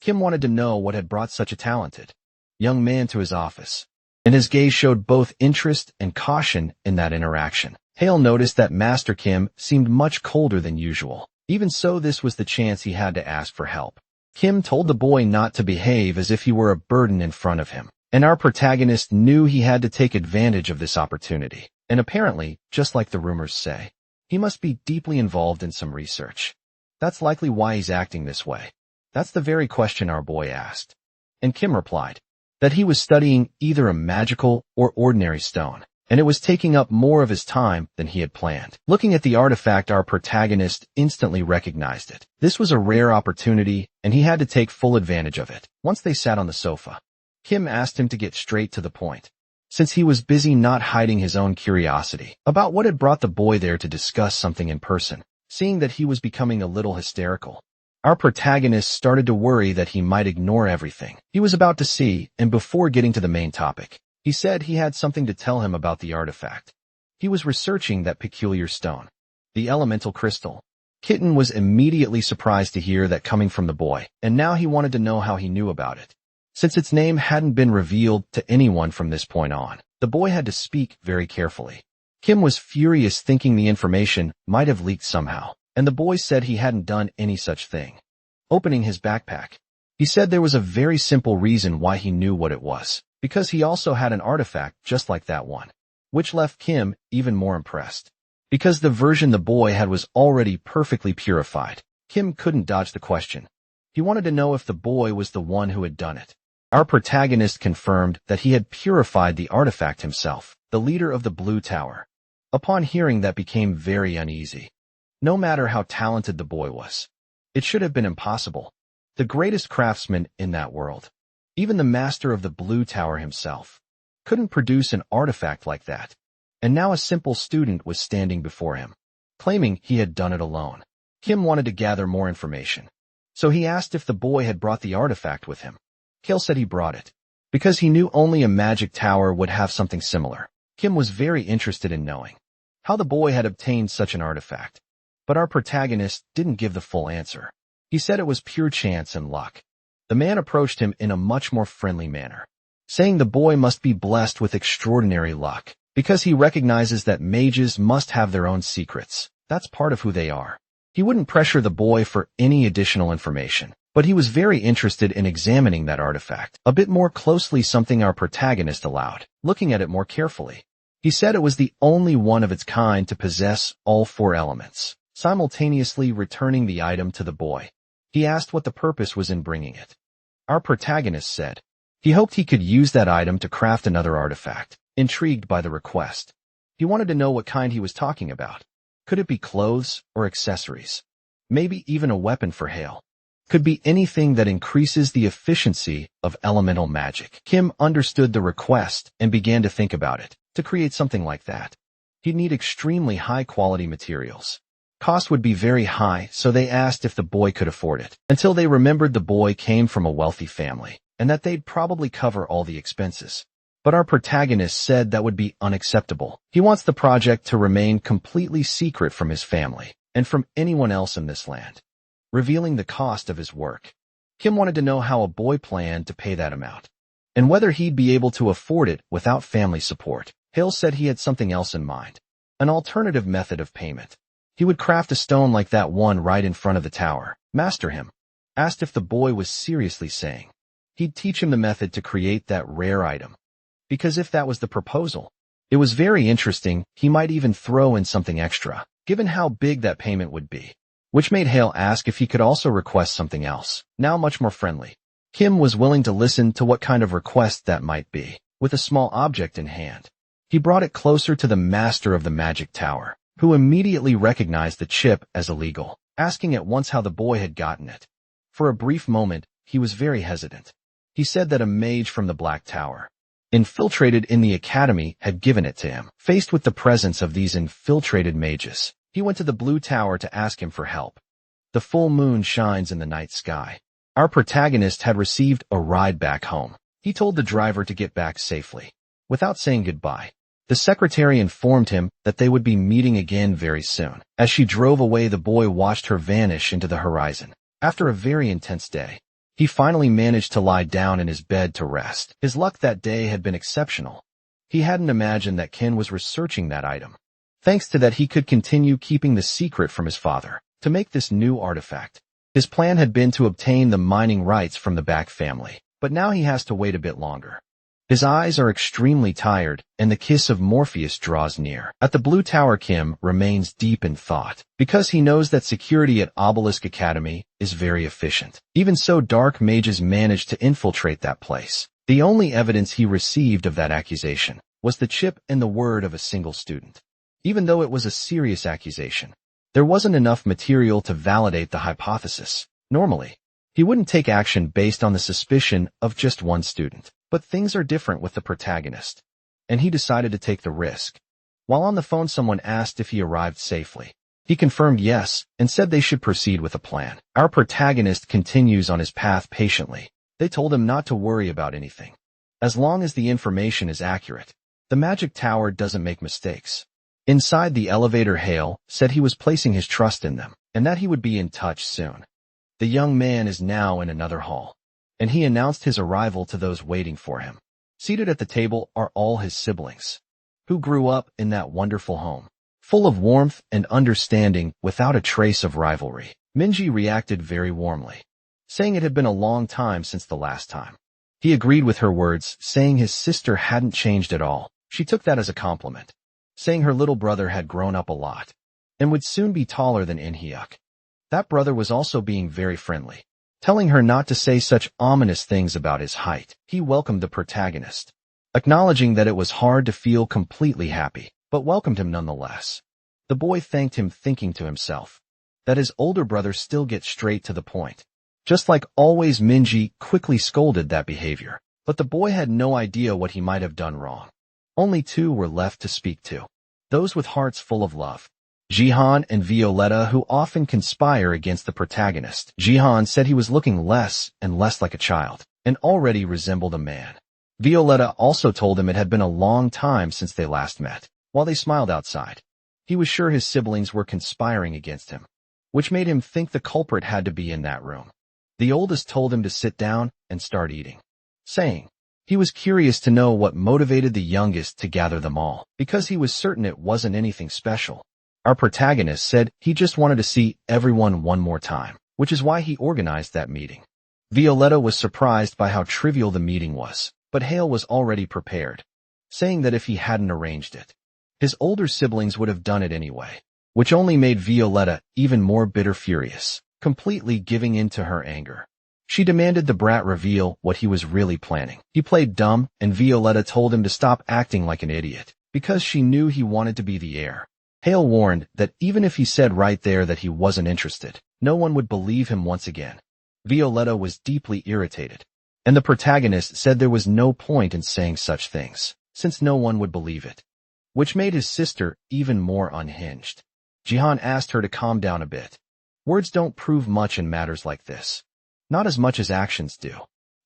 Kim wanted to know what had brought such a talented young man to his office, and his gaze showed both interest and caution in that interaction. Hale noticed that Master Kim seemed much colder than usual. Even so, this was the chance he had to ask for help. Kim told the boy not to behave as if he were a burden in front of him, and our protagonist knew he had to take advantage of this opportunity. And apparently, just like the rumors say, he must be deeply involved in some research. That's likely why he's acting this way. That's the very question our boy asked. And Kim replied that he was studying either a magical or ordinary stone, and it was taking up more of his time than he had planned. Looking at the artifact, our protagonist instantly recognized it. This was a rare opportunity, and he had to take full advantage of it. Once they sat on the sofa, Kim asked him to get straight to the point, since he was busy not hiding his own curiosity about what had brought the boy there to discuss something in person. Seeing that he was becoming a little hysterical, our protagonist started to worry that he might ignore everything he was about to see, and before getting to the main topic, he said he had something to tell him about the artifact. He was researching that peculiar stone, the elemental crystal. Kitten was immediately surprised to hear that coming from the boy, and now he wanted to know how he knew about it. Since its name hadn't been revealed to anyone from this point on, the boy had to speak very carefully. Kim was furious, thinking the information might have leaked somehow, and the boy said he hadn't done any such thing. Opening his backpack, he said there was a very simple reason why he knew what it was, because he also had an artifact just like that one, which left Kim even more impressed. Because the version the boy had was already perfectly purified, Kim couldn't dodge the question. He wanted to know if the boy was the one who had done it. Our protagonist confirmed that he had purified the artifact himself, the leader of the Blue Tower. Upon hearing that, became very uneasy. No matter how talented the boy was, it should have been impossible. The greatest craftsman in that world, even the master of the Blue Tower himself, couldn't produce an artifact like that. And now a simple student was standing before him, claiming he had done it alone. Kim wanted to gather more information, so he asked if the boy had brought the artifact with him. Kale said he brought it, because he knew only a magic tower would have something similar. Kim was very interested in knowing how the boy had obtained such an artifact, but our protagonist didn't give the full answer. He said it was pure chance and luck. The man approached him in a much more friendly manner, saying the boy must be blessed with extraordinary luck, because he recognizes that mages must have their own secrets. That's part of who they are. He wouldn't pressure the boy for any additional information, but he was very interested in examining that artifact a bit more closely, something our protagonist allowed. Looking at it more carefully, he said it was the only one of its kind to possess all four elements, simultaneously returning the item to the boy. He asked what the purpose was in bringing it. Our protagonist said he hoped he could use that item to craft another artifact. Intrigued by the request, he wanted to know what kind he was talking about. Could it be clothes or accessories? Maybe even a weapon for Hale. Could be anything that increases the efficiency of elemental magic. Kim understood the request and began to think about it. To create something like that, he'd need extremely high-quality materials. Cost would be very high, so they asked if the boy could afford it, until they remembered the boy came from a wealthy family, and that they'd probably cover all the expenses. But our protagonist said that would be unacceptable. He wants the project to remain completely secret from his family, and from anyone else in this land. Revealing the cost of his work, Kim wanted to know how a boy planned to pay that amount, and whether he'd be able to afford it without family support. Hale said he had something else in mind, an alternative method of payment. He would craft a stone like that one right in front of the tower. Master him asked if the boy was seriously saying he'd teach him the method to create that rare item, because if that was the proposal, it was very interesting. He might even throw in something extra, given how big that payment would be, which made Hale ask if he could also request something else, now much more friendly. Kim was willing to listen to what kind of request that might be. With a small object in hand, he brought it closer to the master of the magic tower, who immediately recognized the chip as illegal, asking at once how the boy had gotten it. For a brief moment, he was very hesitant. He said that a mage from the Black Tower, infiltrated in the academy, had given it to him. Faced with the presence of these infiltrated mages, he went to the Blue Tower to ask him for help. The full moon shines in the night sky. Our protagonist had received a ride back home. He told the driver to get back safely. Without saying goodbye, the secretary informed him that they would be meeting again very soon. As she drove away, the boy watched her vanish into the horizon. After a very intense day, he finally managed to lie down in his bed to rest. His luck that day had been exceptional. He hadn't imagined that Ken was researching that item. Thanks to that, he could continue keeping the secret from his father. To make this new artifact, his plan had been to obtain the mining rights from the Back family, but now he has to wait a bit longer. His eyes are extremely tired, and the kiss of Morpheus draws near. At the Blue Tower, Kim remains deep in thought, because he knows that security at Obelisk Academy is very efficient. Even so, dark mages managed to infiltrate that place. The only evidence he received of that accusation was the chip and the word of a single student. Even though it was a serious accusation, there wasn't enough material to validate the hypothesis. Normally, he wouldn't take action based on the suspicion of just one student. But things are different with the protagonist, and he decided to take the risk. While on the phone, someone asked if he arrived safely. He confirmed yes, and said they should proceed with a plan. Our protagonist continues on his path patiently. They told him not to worry about anything. As long as the information is accurate, the magic tower doesn't make mistakes. Inside the elevator, Hale said he was placing his trust in them, and that he would be in touch soon. The young man is now in another hall, and he announced his arrival to those waiting for him. Seated at the table are all his siblings, who grew up in that wonderful home, full of warmth and understanding without a trace of rivalry. Minji reacted very warmly, saying it had been a long time since the last time. He agreed with her words, saying his sister hadn't changed at all. She took that as a compliment, saying her little brother had grown up a lot, and would soon be taller than Inhyuk. That brother was also being very friendly, telling her not to say such ominous things about his height. He welcomed the protagonist, acknowledging that it was hard to feel completely happy, but welcomed him nonetheless. The boy thanked him, thinking to himself that his older brother still gets straight to the point. Just like always, Minji quickly scolded that behavior, but the boy had no idea what he might have done wrong. Only two were left to speak to, those with hearts full of love. Jihan and Violetta, who often conspire against the protagonist. Jihan said he was looking less and less like a child, and already resembled a man. Violetta also told him it had been a long time since they last met. While they smiled outside, he was sure his siblings were conspiring against him, which made him think the culprit had to be in that room. The oldest told him to sit down and start eating, saying he was curious to know what motivated the youngest to gather them all, because he was certain it wasn't anything special. Our protagonist said he just wanted to see everyone one more time, which is why he organized that meeting. Violetta was surprised by how trivial the meeting was, but Hale was already prepared, saying that if he hadn't arranged it, his older siblings would have done it anyway, which only made Violetta even more bitter, furious, completely giving in to her anger. She demanded the brat reveal what he was really planning. He played dumb, and Violetta told him to stop acting like an idiot, because she knew he wanted to be the heir. Hale warned that even if he said right there that he wasn't interested, no one would believe him once again. Violetta was deeply irritated, and the protagonist said there was no point in saying such things, since no one would believe it, which made his sister even more unhinged. Jihan asked her to calm down a bit. Words don't prove much in matters like this, not as much as actions do.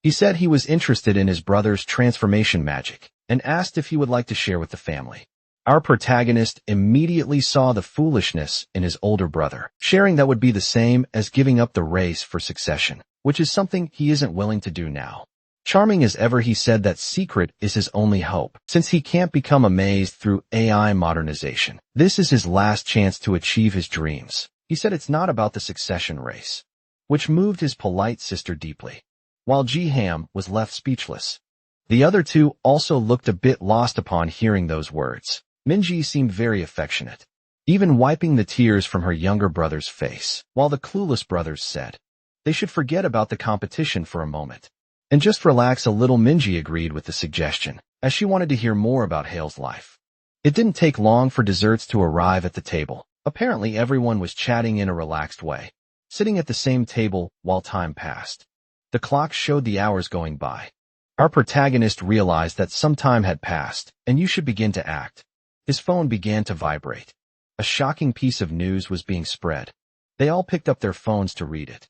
He said he was interested in his brother's transformation magic, and asked if he would like to share with the family. Our protagonist immediately saw the foolishness in his older brother. Sharing that would be the same as giving up the race for succession, which is something he isn't willing to do now. Charming as ever, he said that secret is his only hope, since he can't become amazed through AI modernization. This is his last chance to achieve his dreams. He said it's not about the succession race, which moved his polite sister deeply, while Ji-Ham was left speechless. The other two also looked a bit lost upon hearing those words. Minji seemed very affectionate, even wiping the tears from her younger brother's face, while the clueless brothers said they should forget about the competition for a moment and just relax a little. Minji agreed with the suggestion, as she wanted to hear more about Hale's life. It didn't take long for desserts to arrive at the table. Apparently everyone was chatting in a relaxed way, sitting at the same table while time passed. The clock showed the hours going by. Our protagonist realized that some time had passed, and you should begin to act. His phone began to vibrate. A shocking piece of news was being spread. They all picked up their phones to read it.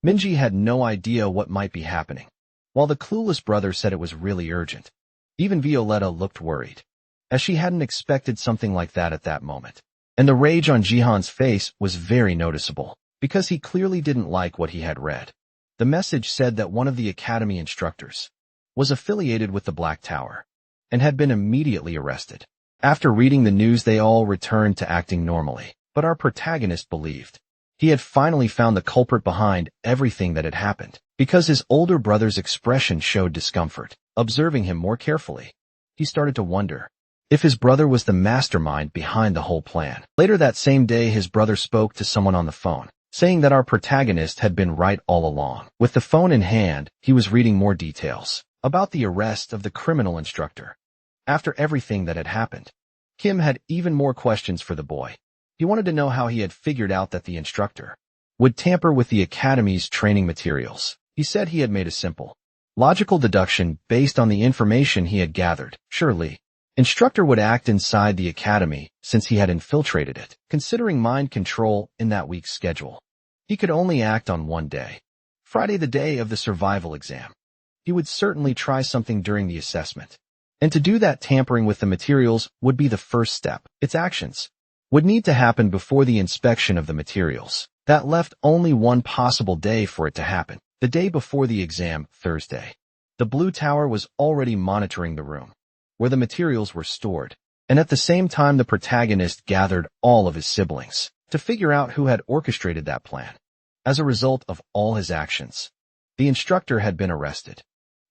Minji had no idea what might be happening, while the clueless brother said it was really urgent. Even Violetta looked worried, as she hadn't expected something like that at that moment. And the rage on Jihan's face was very noticeable, because he clearly didn't like what he had read. The message said that one of the academy instructors was affiliated with the Black Tower, and had been immediately arrested. After reading the news, they all returned to acting normally, but our protagonist believed he had finally found the culprit behind everything that had happened, because his older brother's expression showed discomfort. Observing him more carefully, he started to wonder if his brother was the mastermind behind the whole plan. Later that same day, his brother spoke to someone on the phone, saying that our protagonist had been right all along. With the phone in hand, he was reading more details about the arrest of the criminal instructor. After everything that had happened, Kim had even more questions for the boy. He wanted to know how he had figured out that the instructor would tamper with the academy's training materials. He said he had made a simple, logical deduction based on the information he had gathered. Surely, instructor would act inside the academy since he had infiltrated it. Considering mind control in that week's schedule, he could only act on one day, Friday, the day of the survival exam. He would certainly try something during the assessment. And to do that, tampering with the materials would be the first step. Its actions would need to happen before the inspection of the materials. That left only one possible day for it to happen. The day before the exam, Thursday. The Blue Tower was already monitoring the room where the materials were stored, and at the same time the protagonist gathered all of his siblings to figure out who had orchestrated that plan. As a result of all his actions, the instructor had been arrested.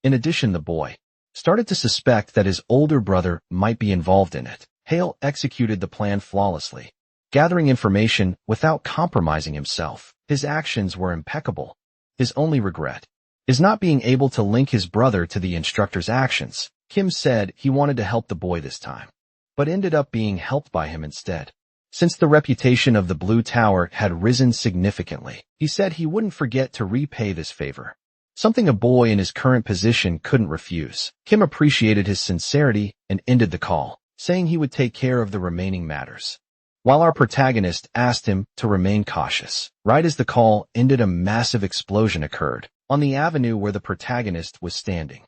In addition, the boy started to suspect that his older brother might be involved in it. Hale executed the plan flawlessly, gathering information without compromising himself. His actions were impeccable. His only regret is not being able to link his brother to the instructor's actions. Kim said he wanted to help the boy this time, but ended up being helped by him instead. Since the reputation of the Blue Tower had risen significantly, he said he wouldn't forget to repay this favor, something a boy in his current position couldn't refuse. Kim appreciated his sincerity and ended the call, saying he would take care of the remaining matters, while our protagonist asked him to remain cautious. Right as the call ended, a massive explosion occurred on the avenue where the protagonist was standing.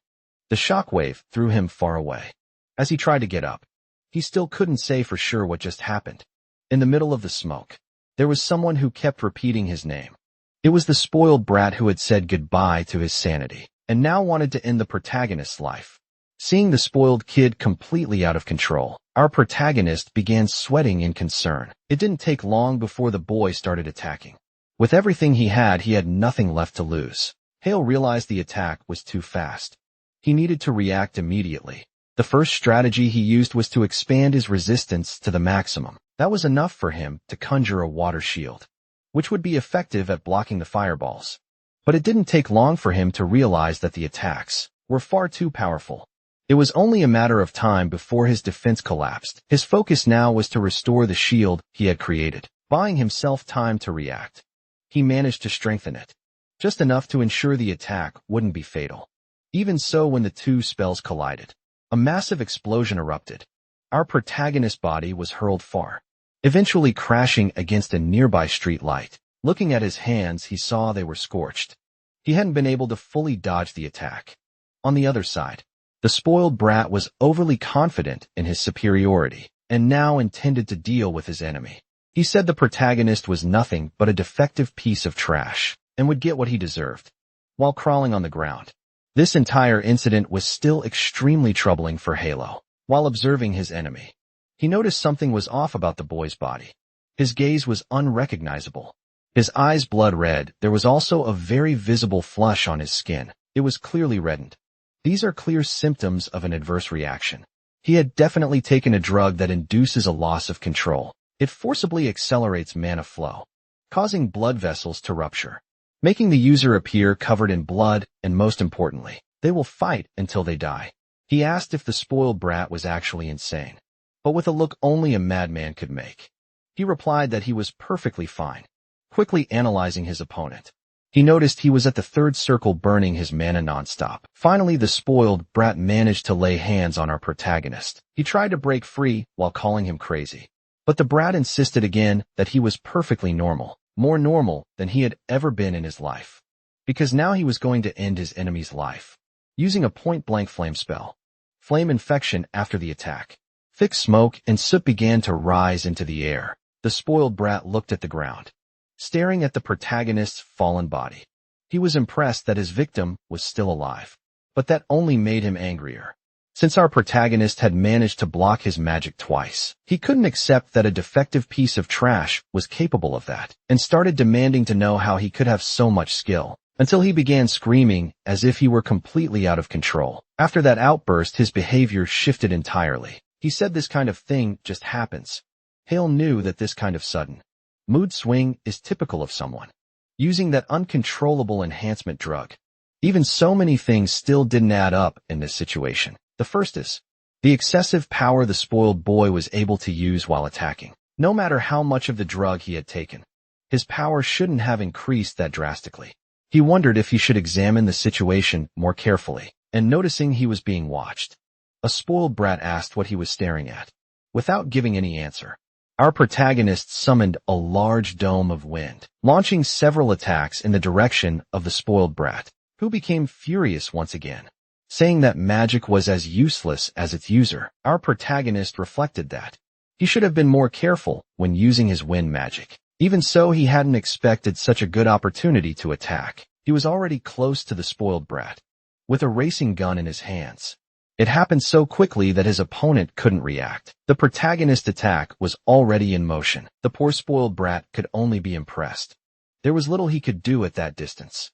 The shockwave threw him far away. As he tried to get up, he still couldn't say for sure what just happened. In the middle of the smoke, there was someone who kept repeating his name. It was the spoiled brat who had said goodbye to his sanity, and now wanted to end the protagonist's life. Seeing the spoiled kid completely out of control, our protagonist began sweating in concern. It didn't take long before the boy started attacking. With everything he had nothing left to lose. Hale realized the attack was too fast. He needed to react immediately. The first strategy he used was to expand his resistance to the maximum. That was enough for him to conjure a water shield, which would be effective at blocking the fireballs. But it didn't take long for him to realize that the attacks were far too powerful. It was only a matter of time before his defense collapsed. His focus now was to restore the shield he had created, buying himself time to react. He managed to strengthen it, just enough to ensure the attack wouldn't be fatal. Even so, when the two spells collided, a massive explosion erupted. Our protagonist's body was hurled far, eventually crashing against a nearby street light. Looking at his hands, he saw they were scorched. He hadn't been able to fully dodge the attack. On the other side, the spoiled brat was overly confident in his superiority, and now intended to deal with his enemy. He said the protagonist was nothing but a defective piece of trash, and would get what he deserved. While crawling on the ground, this entire incident was still extremely troubling for Halo. While observing his enemy, he noticed something was off about the boy's body. His gaze was unrecognizable. His eyes blood red. There was also a very visible flush on his skin. It was clearly reddened. These are clear symptoms of an adverse reaction. He had definitely taken a drug that induces a loss of control. It forcibly accelerates mana flow, causing blood vessels to rupture, making the user appear covered in blood, and most importantly, they will fight until they die. He asked if the spoiled brat was actually insane, but with a look only a madman could make. He replied that he was perfectly fine, quickly analyzing his opponent. He noticed he was at the third circle burning his mana nonstop. Finally, the spoiled brat managed to lay hands on our protagonist. He tried to break free while calling him crazy. But the brat insisted again that he was perfectly normal, more normal than he had ever been in his life. Because now he was going to end his enemy's life. Using a point-blank flame spell. Flame infection after the attack. Thick smoke and soot began to rise into the air. The spoiled brat looked at the ground, staring at the protagonist's fallen body. He was impressed that his victim was still alive, but that only made him angrier. Since our protagonist had managed to block his magic twice, he couldn't accept that a defective piece of trash was capable of that, and started demanding to know how he could have so much skill, until he began screaming as if he were completely out of control. After that outburst, his behavior shifted entirely. He said this kind of thing just happens. Hale knew that this kind of sudden mood swing is typical of someone using that uncontrollable enhancement drug. Even so, many things still didn't add up in this situation. The first is the excessive power the spoiled boy was able to use while attacking. No matter how much of the drug he had taken, his power shouldn't have increased that drastically. He wondered if he should examine the situation more carefully, and noticing he was being watched, a spoiled brat asked what he was staring at. Without giving any answer, our protagonist summoned a large dome of wind, launching several attacks in the direction of the spoiled brat, who became furious once again, saying that magic was as useless as its user. Our protagonist reflected that he should have been more careful when using his wind magic. Even so, he hadn't expected such a good opportunity to attack. He was already close to the spoiled brat, with a racing gun in his hands. It happened so quickly that his opponent couldn't react. The protagonist's attack was already in motion. The poor spoiled brat could only be impressed. There was little he could do at that distance.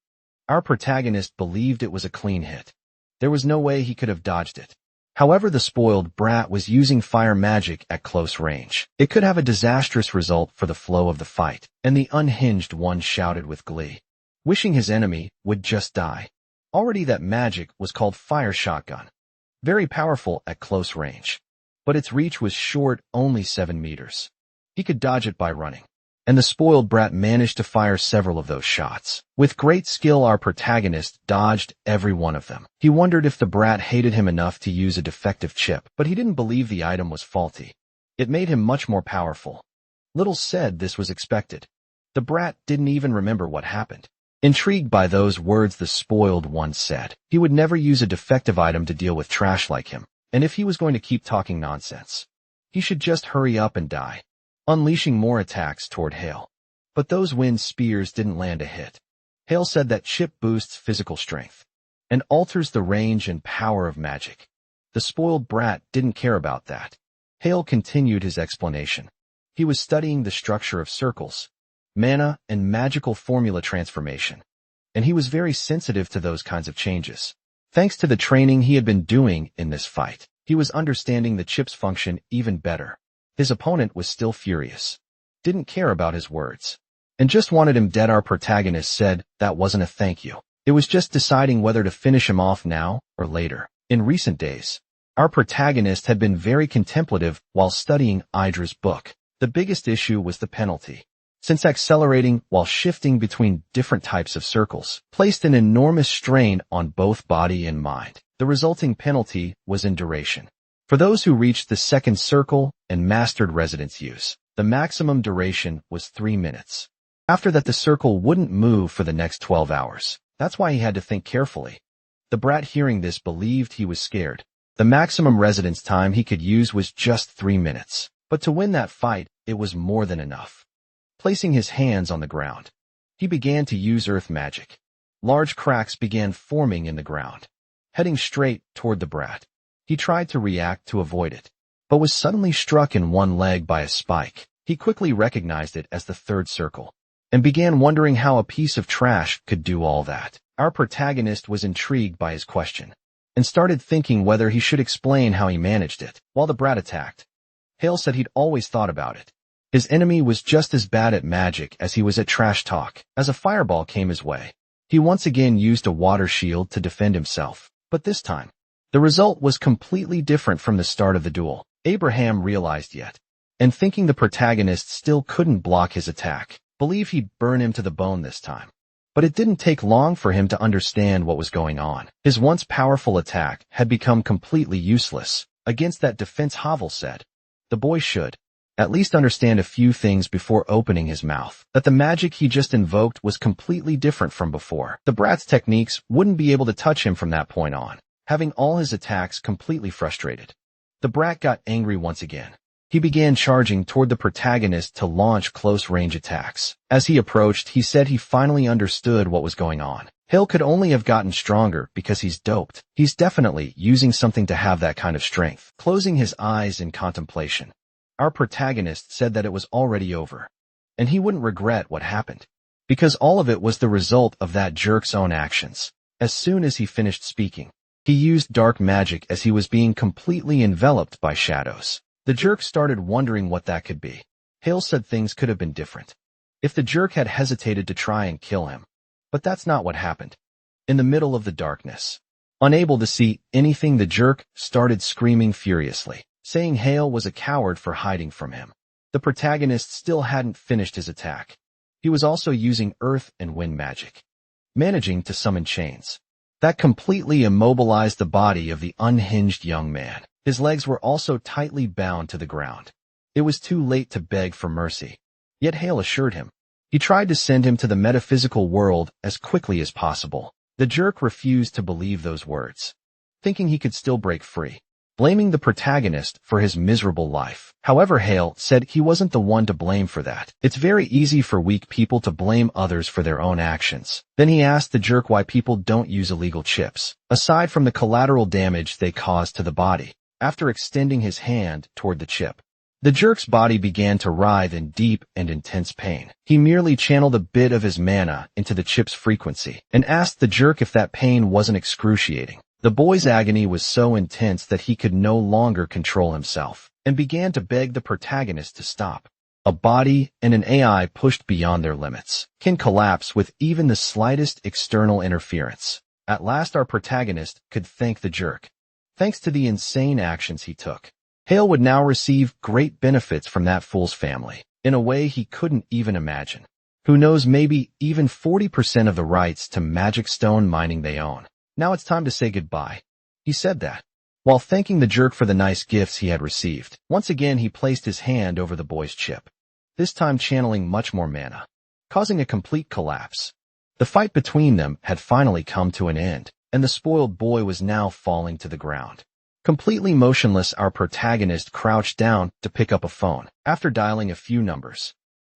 Our protagonist believed it was a clean hit. There was no way he could have dodged it. However, the spoiled brat was using fire magic at close range. It could have a disastrous result for the flow of the fight, and the unhinged one shouted with glee, wishing his enemy would just die. Already that magic was called fire shotgun. Very powerful at close range, but its reach was short, only 7 meters. He could dodge it by running, and the spoiled brat managed to fire several of those shots. With great skill, our protagonist dodged every one of them. He wondered if the brat hated him enough to use a defective chip, but he didn't believe the item was faulty. It made him much more powerful. Little said this was expected. The brat didn't even remember what happened. Intrigued by those words, the spoiled one said he would never use a defective item to deal with trash like him, and if he was going to keep talking nonsense, he should just hurry up and die, unleashing more attacks toward Hale. But those wind spears didn't land a hit. Hale said that chip boosts physical strength and alters the range and power of magic. The spoiled brat didn't care about that. Hale continued his explanation. He was studying the structure of circles, mana, and magical formula transformation, and he was very sensitive to those kinds of changes. Thanks to the training he had been doing in this fight, he was understanding the chip's function even better. His opponent was still furious, didn't care about his words, and just wanted him dead. Our protagonist said that wasn't a thank you. It was just deciding whether to finish him off now or later. In recent days, our protagonist had been very contemplative while studying Idra's book. The biggest issue was the penalty. Since accelerating while shifting between different types of circles placed an enormous strain on both body and mind, the resulting penalty was in duration. For those who reached the second circle and mastered residence use, the maximum duration was 3 minutes. After that, the circle wouldn't move for the next 12 hours. That's why he had to think carefully. The brat, hearing this, believed he was scared. The maximum residence time he could use was just 3 minutes. But to win that fight, it was more than enough. Placing his hands on the ground, he began to use earth magic. Large cracks began forming in the ground, heading straight toward the brat. He tried to react to avoid it, but was suddenly struck in one leg by a spike. He quickly recognized it as the third circle, and began wondering how a piece of trash could do all that. Our protagonist was intrigued by his question, and started thinking whether he should explain how he managed it. While the brat attacked, Hale said he'd always thought about it. His enemy was just as bad at magic as he was at trash talk. As a fireball came his way, he once again used a water shield to defend himself. But this time, the result was completely different from the start of the duel. Abraham realized yet, and thinking the protagonist still couldn't block his attack, believed he'd burn him to the bone this time. But it didn't take long for him to understand what was going on. His once powerful attack had become completely useless. Against that defense, Havel said, the boy should at least understand a few things before opening his mouth. That the magic he just invoked was completely different from before. The brat's techniques wouldn't be able to touch him from that point on, having all his attacks completely frustrated. The brat got angry once again. He began charging toward the protagonist to launch close-range attacks. As he approached, he said he finally understood what was going on. Hale could only have gotten stronger because he's doped. He's definitely using something to have that kind of strength. Closing his eyes in contemplation, our protagonist said that it was already over, and he wouldn't regret what happened, because all of it was the result of that jerk's own actions. As soon as he finished speaking, he used dark magic as he was being completely enveloped by shadows. The jerk started wondering what that could be. Hale said things could have been different if the jerk had hesitated to try and kill him. But that's not what happened. In the middle of the darkness, unable to see anything, the jerk started screaming furiously, saying Hale was a coward for hiding from him. The protagonist still hadn't finished his attack. He was also using earth and wind magic, managing to summon chains that completely immobilized the body of the unhinged young man. His legs were also tightly bound to the ground. It was too late to beg for mercy. Yet Hale assured him. He tried to send him to the metaphysical world as quickly as possible. The jerk refused to believe those words, thinking he could still break free, blaming the protagonist for his miserable life. However, Hale said he wasn't the one to blame for that. It's very easy for weak people to blame others for their own actions. Then he asked the jerk why people don't use illegal chips, aside from the collateral damage they cause to the body. After extending his hand toward the chip, the jerk's body began to writhe in deep and intense pain. He merely channeled a bit of his mana into the chip's frequency and asked the jerk if that pain wasn't excruciating. The boy's agony was so intense that he could no longer control himself and began to beg the protagonist to stop. A body and an AI pushed beyond their limits can collapse with even the slightest external interference. At last, our protagonist could thank the jerk. Thanks to the insane actions he took, Hale would now receive great benefits from that fool's family, in a way he couldn't even imagine. Who knows, maybe even 40% of the rights to magic stone mining they own. Now it's time to say goodbye. He said that, while thanking the jerk for the nice gifts he had received. Once again, he placed his hand over the boy's chip, this time channeling much more mana, causing a complete collapse. The fight between them had finally come to an end, and the spoiled boy was now falling to the ground. Completely motionless, our protagonist crouched down to pick up a phone. After dialing a few numbers,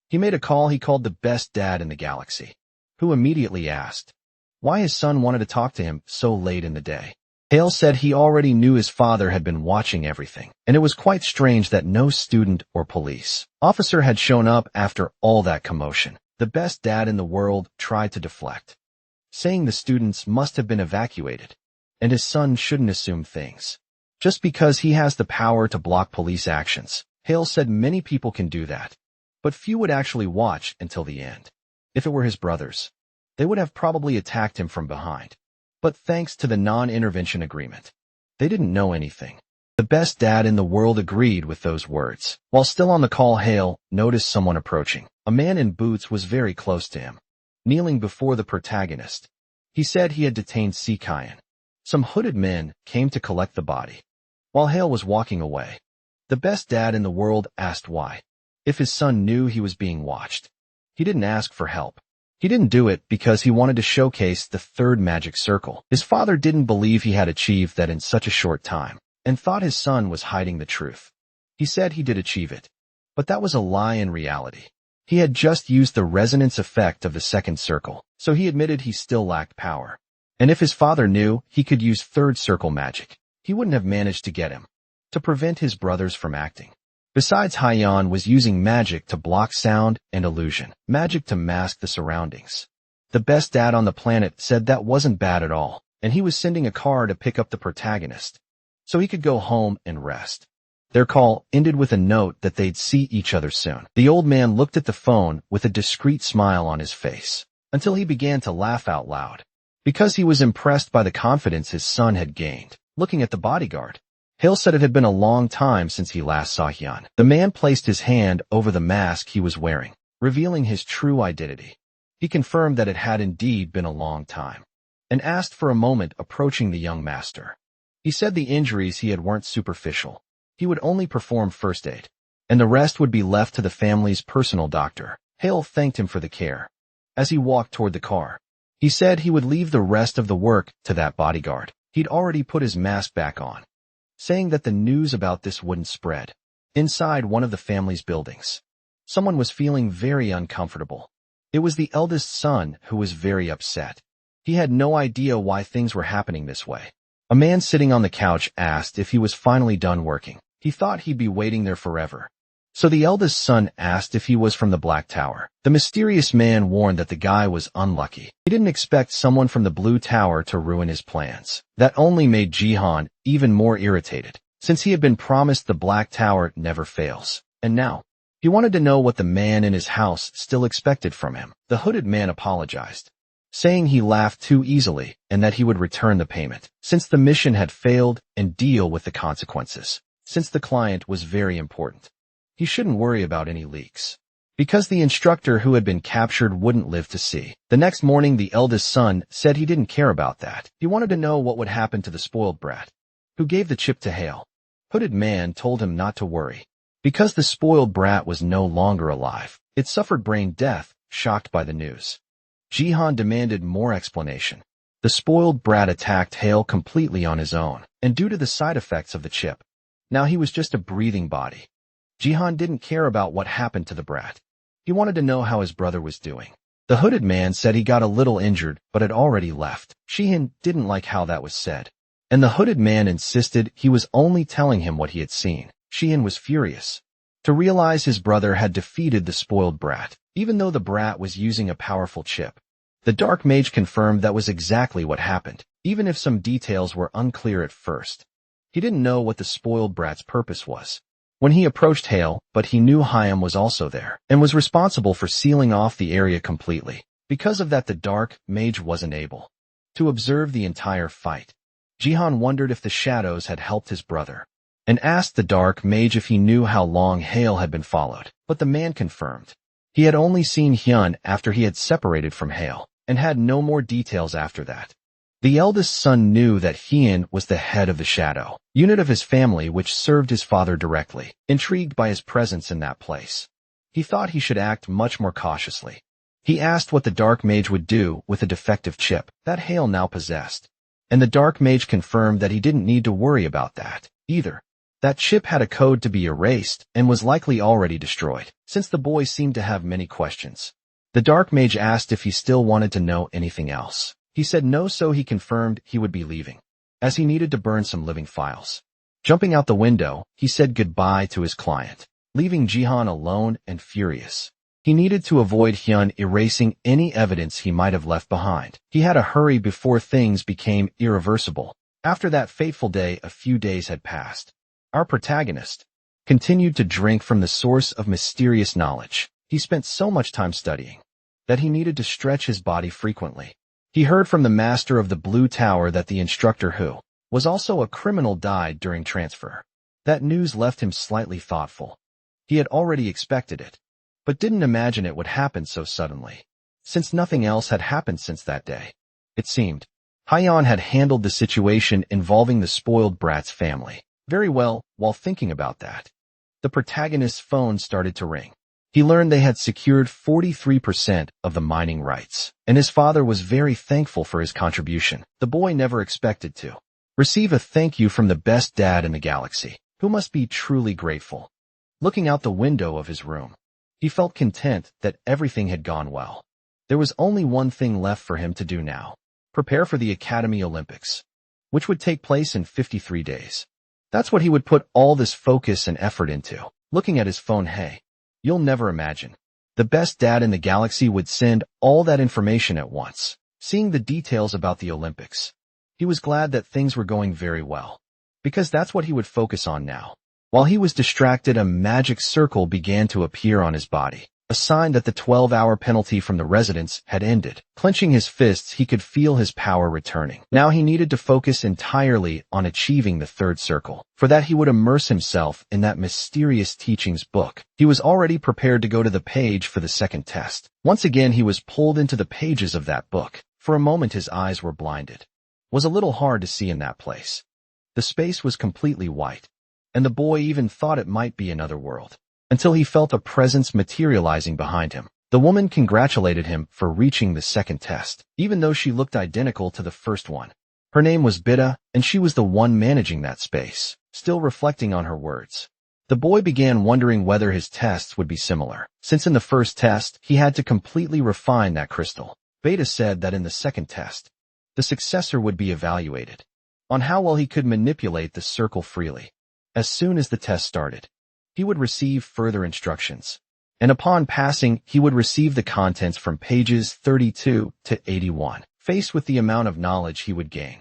he made a call. He called the best dad in the galaxy, who immediately asked why his son wanted to talk to him so late in the day. Hale said he already knew his father had been watching everything, and it was quite strange that no student or police officer had shown up after all that commotion. The best dad in the world tried to deflect, saying the students must have been evacuated, and his son shouldn't assume things just because he has the power to block police actions. Hale said many people can do that, but few would actually watch until the end. If it were his brothers, they would have probably attacked him from behind. But thanks to the non-intervention agreement, they didn't know anything. The best dad in the world agreed with those words. While still on the call, Hale noticed someone approaching. A man in boots was very close to him, kneeling before the protagonist. He said he had detained Sikayan. Some hooded men came to collect the body. While Hale was walking away, the best dad in the world asked why. If his son knew he was being watched, he didn't ask for help. He didn't do it because he wanted to showcase the third magic circle. His father didn't believe he had achieved that in such a short time, and thought his son was hiding the truth. He said he did achieve it, but that was a lie in reality. He had just used the resonance effect of the second circle, so he admitted he still lacked power. And if his father knew he could use third circle magic, he wouldn't have managed to get him, to prevent his brothers from acting. Besides, Haiyan was using magic to block sound and illusion, magic to mask the surroundings. The best dad on the planet said that wasn't bad at all, and he was sending a car to pick up the protagonist, so he could go home and rest. Their call ended with a note that they'd see each other soon. The old man looked at the phone with a discreet smile on his face, until he began to laugh out loud, because he was impressed by the confidence his son had gained. Looking at the bodyguard, Hale said it had been a long time since he last saw Hyun. The man placed his hand over the mask he was wearing, revealing his true identity. He confirmed that it had indeed been a long time, and asked for a moment approaching the young master. He said the injuries he had weren't superficial. He would only perform first aid, and the rest would be left to the family's personal doctor. Hale thanked him for the care. As he walked toward the car, he said he would leave the rest of the work to that bodyguard. He'd already put his mask back on, saying that the news about this wouldn't spread. Inside one of the family's buildings, someone was feeling very uncomfortable. It was the eldest son who was very upset. He had no idea why things were happening this way. A man sitting on the couch asked if he was finally done working. He thought he'd be waiting there forever. So the eldest son asked if he was from the Black Tower. The mysterious man warned that the guy was unlucky. He didn't expect someone from the Blue Tower to ruin his plans. That only made Jihan even more irritated, since he had been promised the Black Tower never fails. And now, he wanted to know what the man in his house still expected from him. The hooded man apologized, saying he laughed too easily and that he would return the payment, since the mission had failed, and deal with the consequences. Since the client was very important, he shouldn't worry about any leaks, because the instructor who had been captured wouldn't live to see. The next morning, the eldest son said he didn't care about that. He wanted to know what would happen to the spoiled brat who gave the chip to Hale. Hooded man told him not to worry, because the spoiled brat was no longer alive. It suffered brain death. Shocked by the news, Jihan demanded more explanation. The spoiled brat attacked Hale completely on his own, and due to the side effects of the chip, now he was just a breathing body. Jihan didn't care about what happened to the brat. He wanted to know how his brother was doing. The hooded man said he got a little injured but had already left. Shin didn't like how that was said, and the hooded man insisted he was only telling him what he had seen. Shin was furious to realize his brother had defeated the spoiled brat, even though the brat was using a powerful chip. The dark mage confirmed that was exactly what happened, even if some details were unclear at first. He didn't know what the spoiled brat's purpose was when he approached Hale, but he knew Hyam was also there and was responsible for sealing off the area completely. Because of that, the dark mage wasn't able to observe the entire fight. Jihan wondered if the shadows had helped his brother, and asked the dark mage if he knew how long Hale had been followed, but the man confirmed he had only seen Hyun after he had separated from Hale, and had no more details after that. The eldest son knew that Hyun was the head of the shadow unit of his family, which served his father directly. Intrigued by his presence in that place, he thought he should act much more cautiously. He asked what the dark mage would do with a defective chip that Hale now possessed, and the dark mage confirmed that he didn't need to worry about that either. That chip had a code to be erased and was likely already destroyed. Since the boy seemed to have many questions, the dark mage asked if he still wanted to know anything else. He said no, so he confirmed he would be leaving, as he needed to burn some living files. Jumping out the window, he said goodbye to his client, leaving Jihan alone and furious. He needed to avoid Hyun erasing any evidence he might have left behind. He had to hurry before things became irreversible. After that fateful day, a few days had passed. Our protagonist continued to drink from the source of mysterious knowledge. He spent so much time studying that he needed to stretch his body frequently. He heard from the master of the Blue Tower that the instructor, who was also a criminal, died during transfer. That news left him slightly thoughtful. He had already expected it, but didn't imagine it would happen so suddenly, since nothing else had happened since that day. It seemed Hyun had handled the situation involving the spoiled brat's family very well. While thinking about that, the protagonist's phone started to ring. He learned they had secured 43% of the mining rights, and his father was very thankful for his contribution. The boy never expected to receive a thank you from the best dad in the galaxy, who must be truly grateful. Looking out the window of his room, he felt content that everything had gone well. There was only one thing left for him to do now: prepare for the Academy Olympics, which would take place in 53 days. That's what he would put all this focus and effort into. Looking at his phone, hey, you'll never imagine. The best dad in the galaxy would send all that information at once. Seeing the details about the Olympics, he was glad that things were going very well, because that's what he would focus on now. While he was distracted, a magic circle began to appear on his body. a sign that the 12-hour penalty from the residents had ended. Clenching his fists, he could feel his power returning. Now he needed to focus entirely on achieving the third circle. For that, he would immerse himself in that mysterious teachings book. He was already prepared to go to the page for the second test. Once again, he was pulled into the pages of that book. For a moment, his eyes were blinded. It was a little hard to see in that place. The space was completely white, and the boy even thought it might be another world, until he felt a presence materializing behind him. The woman congratulated him for reaching the second test, even though she looked identical to the first one. Her name was Bida, and she was the one managing that space. Still reflecting on her words, the boy began wondering whether his tests would be similar, since in the first test, he had to completely refine that crystal. Beta said that in the second test, the successor would be evaluated on how well he could manipulate the circle freely. As soon as the test started, he would receive further instructions, and upon passing, he would receive the contents from pages 32 to 81. Faced with the amount of knowledge he would gain,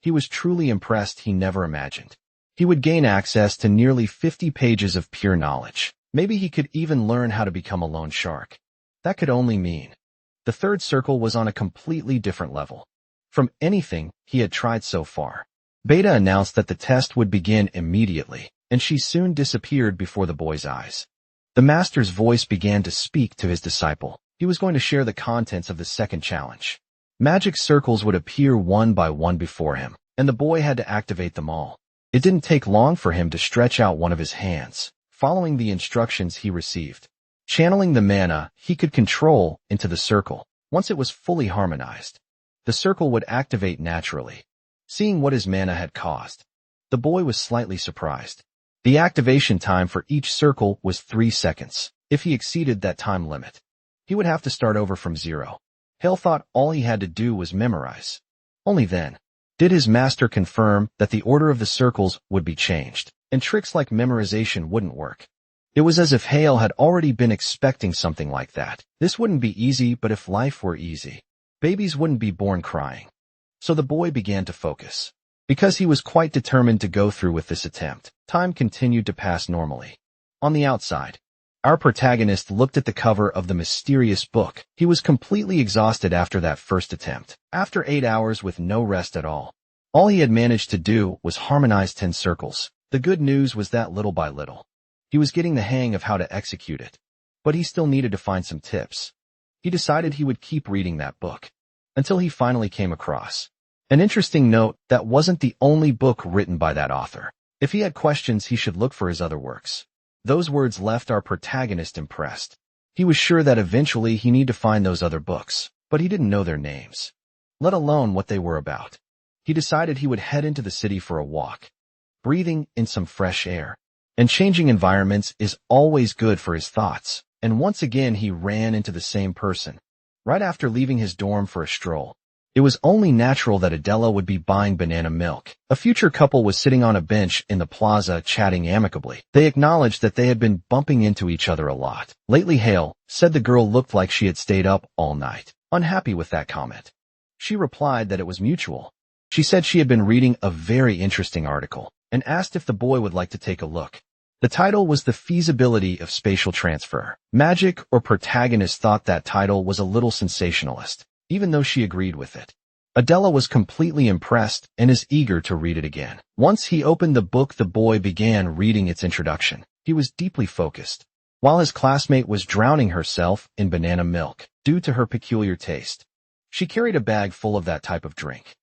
he was truly impressed. He never imagined he would gain access to nearly 50 pages of pure knowledge. Maybe he could even learn how to become a loan shark. That could only mean the third circle was on a completely different level from anything he had tried so far. Beta announced that the test would begin immediately, and she soon disappeared before the boy's eyes. The master's voice began to speak to his disciple. He was going to share the contents of the second challenge. Magic circles would appear one by one before him, and the boy had to activate them all. It didn't take long for him to stretch out one of his hands, following the instructions he received. Channeling the mana he could control into the circle. Once it was fully harmonized, the circle would activate naturally. Seeing what his mana had caused, the boy was slightly surprised. The activation time for each circle was 3 seconds. If he exceeded that time limit, he would have to start over from zero. Hale thought all he had to do was memorize. Only then did his master confirm that the order of the circles would be changed, and tricks like memorization wouldn't work. It was as if Hale had already been expecting something like that. This wouldn't be easy, but if life were easy, babies wouldn't be born crying. So the boy began to focus. Because he was quite determined to go through with this attempt, time continued to pass normally. On the outside, our protagonist looked at the cover of the mysterious book. He was completely exhausted after that first attempt. After 8 hours with no rest at all he had managed to do was harmonize 10 circles. The good news was that little by little, he was getting the hang of how to execute it. But he still needed to find some tips. He decided he would keep reading that book until he finally came across an interesting note that wasn't the only book written by that author. If he had questions, he should look for his other works. Those words left our protagonist impressed. He was sure that eventually he needed to find those other books, but he didn't know their names, let alone what they were about. He decided he would head into the city for a walk, breathing in some fresh air. And changing environments is always good for his thoughts. And once again he ran into the same person. Right after leaving his dorm for a stroll, it was only natural that Adela would be buying banana milk. A future couple was sitting on a bench in the plaza chatting amicably. They acknowledged that they had been bumping into each other a lot lately. Hale said the girl looked like she had stayed up all night. Unhappy with that comment, she replied that it was mutual. She said she had been reading a very interesting article and asked if the boy would like to take a look. The title was The Feasibility of Spatial Transfer. Magic or protagonist thought that title was a little sensationalist, even though she agreed with it. Adela was completely impressed and is eager to read it again. Once he opened the book, the boy began reading its introduction. He was deeply focused, while his classmate was drowning herself in banana milk due to her peculiar taste. She carried a bag full of that type of drink.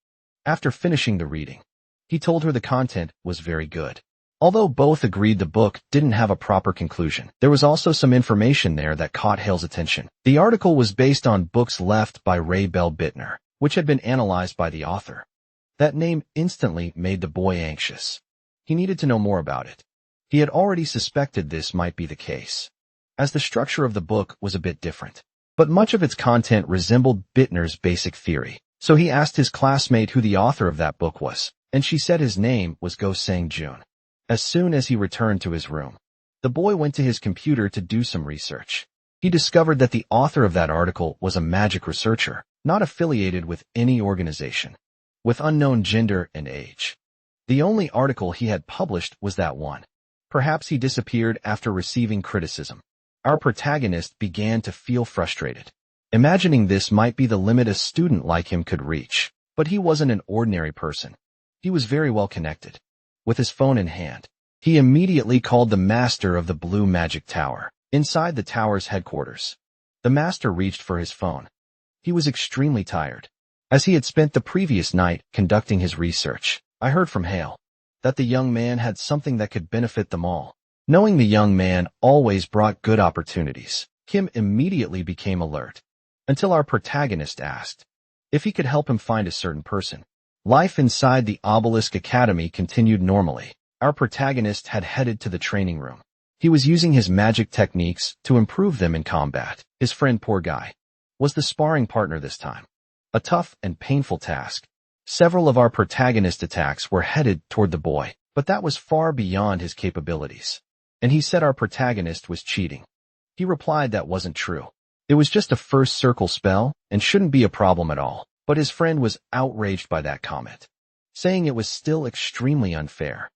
After finishing the reading, he told her the content was very good. Although both agreed the book didn't have a proper conclusion, there was also some information there that caught Hale's attention. The article was based on books left by Ray Bell Bittner, which had been analyzed by the author. That name instantly made the boy anxious. He needed to know more about it. He had already suspected this might be the case, as the structure of the book was a bit different, but much of its content resembled Bittner's basic theory. So he asked his classmate who the author of that book was, and she said his name was Go Sang-jun. As soon as he returned to his room, the boy went to his computer to do some research. He discovered that the author of that article was a magic researcher, not affiliated with any organization, with unknown gender and age. The only article he had published was that one. Perhaps he disappeared after receiving criticism. Our protagonist began to feel frustrated, imagining this might be the limit a student like him could reach. But he wasn't an ordinary person. He was very well connected. With his phone in hand, he immediately called the master of the Blue Magic Tower. Inside the tower's headquarters, the master reached for his phone. He was extremely tired, as he had spent the previous night conducting his research. I heard from Hale that the young man had something that could benefit them all. Knowing the young man always brought good opportunities, Kim immediately became alert, until our protagonist asked if he could help him find a certain person. Life inside the Obelisk Academy continued normally. Our protagonist had headed to the training room. He was using his magic techniques to improve them in combat. His friend, poor guy, was the sparring partner this time. A tough and painful task. Several of our protagonist attacks were headed toward the boy, but that was far beyond his capabilities. And he said our protagonist was cheating. He replied that wasn't true. It was just a first circle spell and shouldn't be a problem at all. But his friend was outraged by that comment, saying it was still extremely unfair.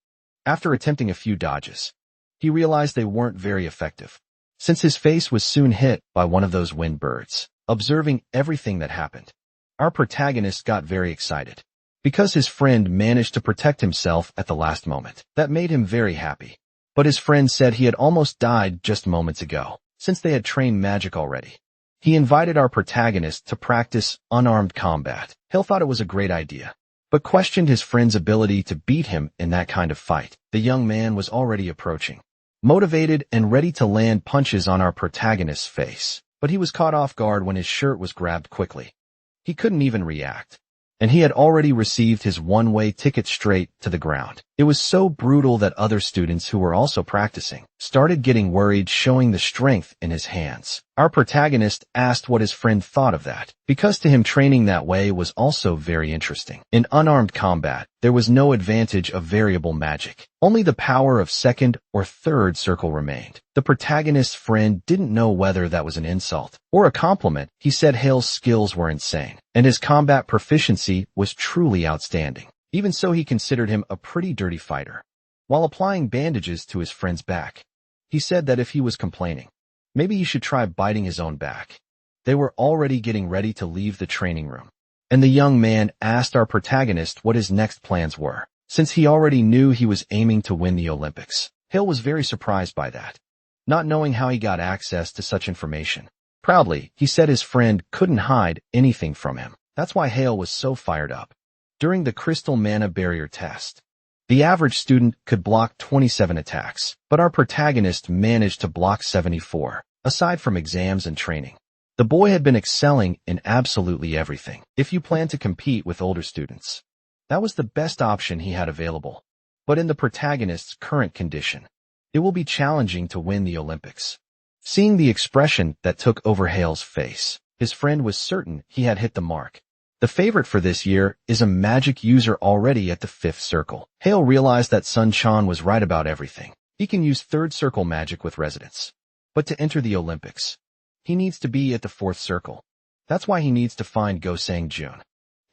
After attempting a few dodges, he realized they weren't very effective, since his face was soon hit by one of those wind birds. Observing everything that happened, our protagonist got very excited, because his friend managed to protect himself at the last moment. That made him very happy. But his friend said he had almost died just moments ago, since they had trained magic already. He invited our protagonist to practice unarmed combat. Hill thought it was a great idea, but questioned his friend's ability to beat him in that kind of fight. The young man was already approaching, motivated and ready to land punches on our protagonist's face. But he was caught off guard when his shirt was grabbed quickly. He couldn't even react, and he had already received his one-way ticket straight to the ground. It was so brutal that other students who were also practicing started getting worried, showing the strength in his hands. Our protagonist asked what his friend thought of that, because to him training that way was also very interesting. In unarmed combat, there was no advantage of variable magic. Only the power of second or third circle remained. The protagonist's friend didn't know whether that was an insult or a compliment. He said Hale's skills were insane, and his combat proficiency was truly outstanding. Even so, he considered him a pretty dirty fighter. While applying bandages to his friend's back, he said that if he was complaining, maybe he should try biting his own back. They were already getting ready to leave the training room, and the young man asked our protagonist what his next plans were, since he already knew he was aiming to win the Olympics. Hale was very surprised by that, not knowing how he got access to such information. Proudly, he said his friend couldn't hide anything from him. That's why Hale was so fired up. During the crystal mana barrier test, the average student could block 27 attacks, but our protagonist managed to block 74. Aside from exams and training, the boy had been excelling in absolutely everything. If you plan to compete with older students, that was the best option he had available. But in the protagonist's current condition, it will be challenging to win the Olympics. Seeing the expression that took over Hale's face, his friend was certain he had hit the mark. The favorite for this year is a magic user already at the 5th circle. Hale realized that Sun Chan was right about everything. He can use 3rd circle magic with residence. But to enter the Olympics, he needs to be at the 4th circle. That's why he needs to find Go Sang-jun.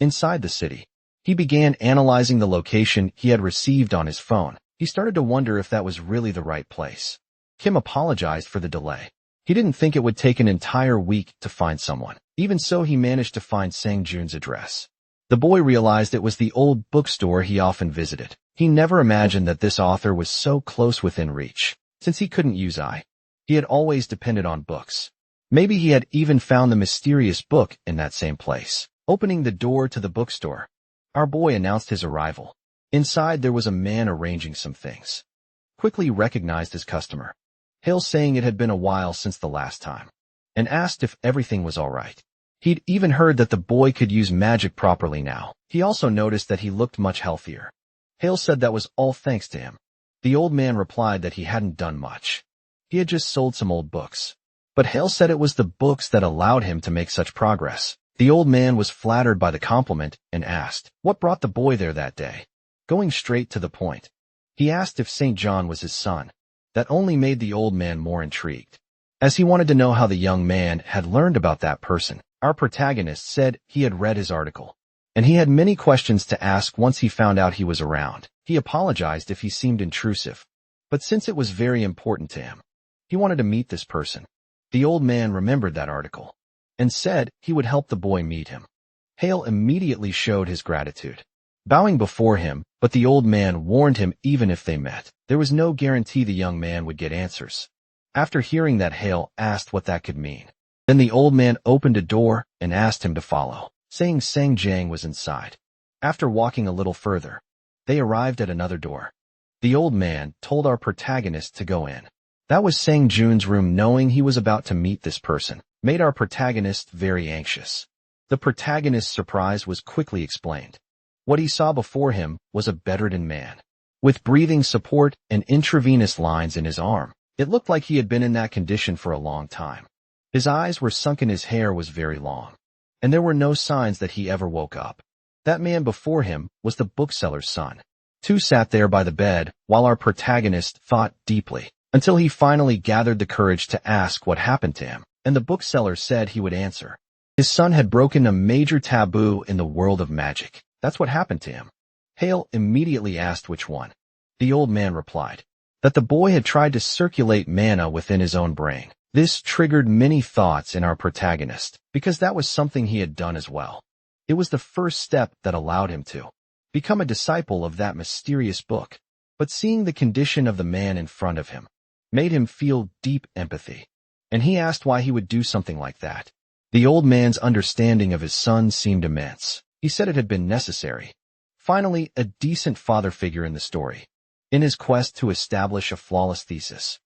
Inside the city, he began analyzing the location he had received on his phone. He started to wonder if that was really the right place. Kim apologized for the delay. He didn't think it would take an entire week to find someone. Even so, he managed to find Sang-jun's address. The boy realized it was the old bookstore he often visited. He never imagined that this author was so close within reach. Since he couldn't use eye, he had always depended on books. Maybe he had even found the mysterious book in that same place. Opening the door to the bookstore, our boy announced his arrival. Inside, there was a man arranging some things. Quickly recognized his customer, Hale, saying it had been a while since the last time, and asked if everything was all right. He'd even heard that the boy could use magic properly now. He also noticed that he looked much healthier. Hale said that was all thanks to him. The old man replied that he hadn't done much. He had just sold some old books. But Hale said it was the books that allowed him to make such progress. The old man was flattered by the compliment and asked what brought the boy there that day. Going straight to the point, he asked if St. John was his son. That only made the old man more intrigued, as he wanted to know how the young man had learned about that person. Our protagonist said he had read his article, and he had many questions to ask once he found out he was around. He apologized if he seemed intrusive, but since it was very important to him, He wanted to meet this person. The old man remembered that article and said he would help the boy meet him. Hale immediately showed his gratitude, bowing before him, but the old man warned him even if they met, there was no guarantee the young man would get answers. After hearing that, Hale asked what that could mean. Then the old man opened a door and asked him to follow, saying Sang Jiang was inside. After walking a little further, they arrived at another door. The old man told our protagonist to go in. That was Sang Jun's room. Knowing he was about to meet this person made our protagonist very anxious. The protagonist's surprise was quickly explained. What he saw before him was a bedridden man, with breathing support and intravenous lines in his arm. It looked like he had been in that condition for a long time. His eyes were sunken, his hair was very long, and there were no signs that he ever woke up. That man before him was the bookseller's son. Two sat there by the bed while our protagonist thought deeply, until he finally gathered the courage to ask what happened to him, and the bookseller said he would answer. His son had broken a major taboo in the world of magic. That's what happened to him. Hale immediately asked which one. The old man replied that the boy had tried to circulate mana within his own brain. This triggered many thoughts in our protagonist, because that was something he had done as well. It was the first step that allowed him to become a disciple of that mysterious book. But seeing the condition of the man in front of him made him feel deep empathy, and he asked why he would do something like that. The old man's understanding of his son seemed immense. He said it had been necessary. Finally, a decent father figure in the story, in his quest to establish a flawless thesis,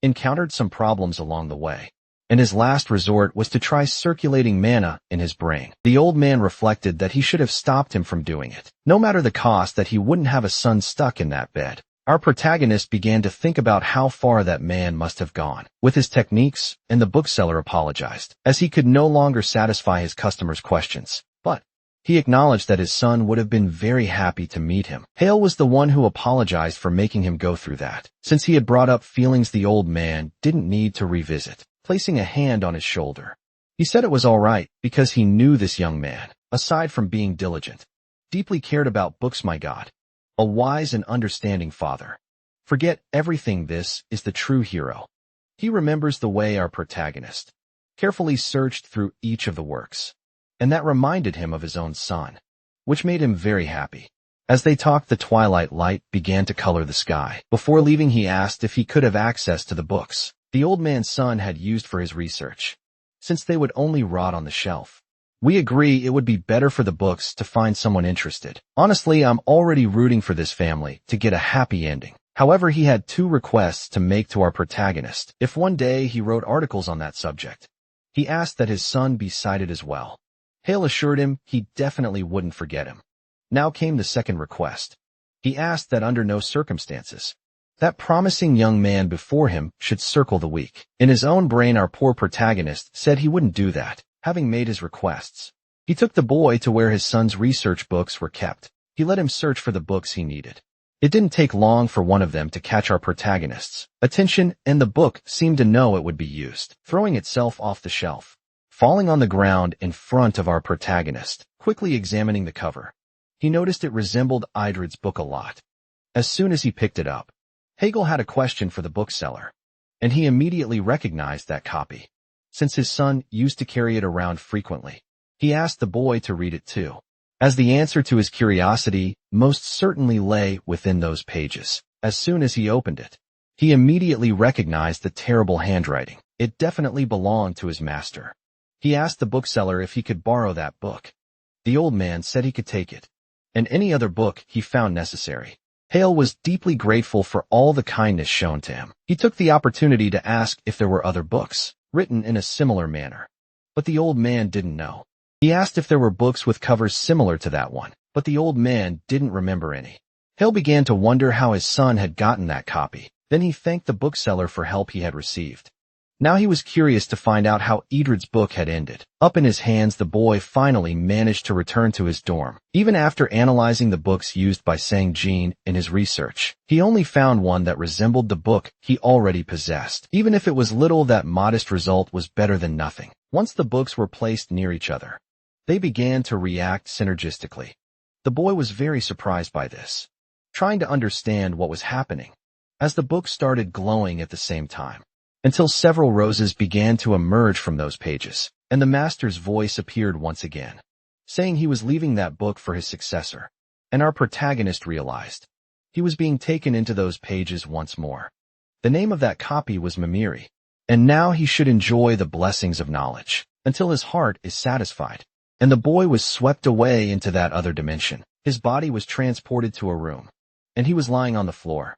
encountered some problems along the way, and his last resort was to try circulating mana in his brain. The old man reflected that he should have stopped him from doing it, no matter the cost, that he wouldn't have a son stuck in that bed. Our protagonist began to think about how far that man must have gone with his techniques, and the bookseller apologized, as he could no longer satisfy his customers' questions. But he acknowledged that his son would have been very happy to meet him. Hale was the one who apologized for making him go through that, since he had brought up feelings the old man didn't need to revisit. Placing a hand on his shoulder, he said it was all right, because he knew this young man, aside from being diligent, deeply cared about books. My God, a wise and understanding father. Forget everything, this is the true hero. He remembers the way our protagonist carefully searched through each of the works, and that reminded him of his own son, which made him very happy. As they talked, the twilight light began to color the sky. Before leaving, he asked if he could have access to the books the old man's son had used for his research, since they would only rot on the shelf. We agree it would be better for the books to find someone interested. Honestly, I'm already rooting for this family to get a happy ending. However, he had two requests to make to our protagonist. If one day he wrote articles on that subject, he asked that his son be cited as well. Hale assured him he definitely wouldn't forget him. Now came the second request. He asked that under no circumstances that promising young man before him should circle the weak. In his own brain, our poor protagonist said he wouldn't do that. Having made his requests, he took the boy to where his son's research books were kept. He let him search for the books he needed. It didn't take long for one of them to catch our protagonist's attention, and the book seemed to know it would be used, throwing itself off the shelf, falling on the ground in front of our protagonist. Quickly examining the cover, he noticed it resembled Idrid's book a lot. As soon as he picked it up, Hegel had a question for the bookseller, and he immediately recognized that copy, since his son used to carry it around frequently. He asked the boy to read it too, as the answer to his curiosity most certainly lay within those pages. As soon as he opened it, he immediately recognized the terrible handwriting. It definitely belonged to his master. He asked the bookseller if he could borrow that book. The old man said he could take it, and any other book he found necessary. Hale was deeply grateful for all the kindness shown to him. He took the opportunity to ask if there were other books written in a similar manner, but the old man didn't know. He asked if there were books with covers similar to that one, but the old man didn't remember any. Hale began to wonder how his son had gotten that copy. Then he thanked the bookseller for help he had received. Now he was curious to find out how Idrid's book had ended. Up in his hands, the boy finally managed to return to his dorm. Even after analyzing the books used by Sang Jin in his research, he only found one that resembled the book he already possessed. Even if it was little, that modest result was better than nothing. Once the books were placed near each other, they began to react synergistically. The boy was very surprised by this, trying to understand what was happening, as the books started glowing at the same time. until several roses began to emerge from those pages, and the master's voice appeared once again, saying he was leaving that book for his successor. And our protagonist realized he was being taken into those pages once more. The name of that copy was Mimiri, and now he should enjoy the blessings of knowledge until his heart is satisfied. And the boy was swept away into that other dimension. His body was transported to a room, and he was lying on the floor.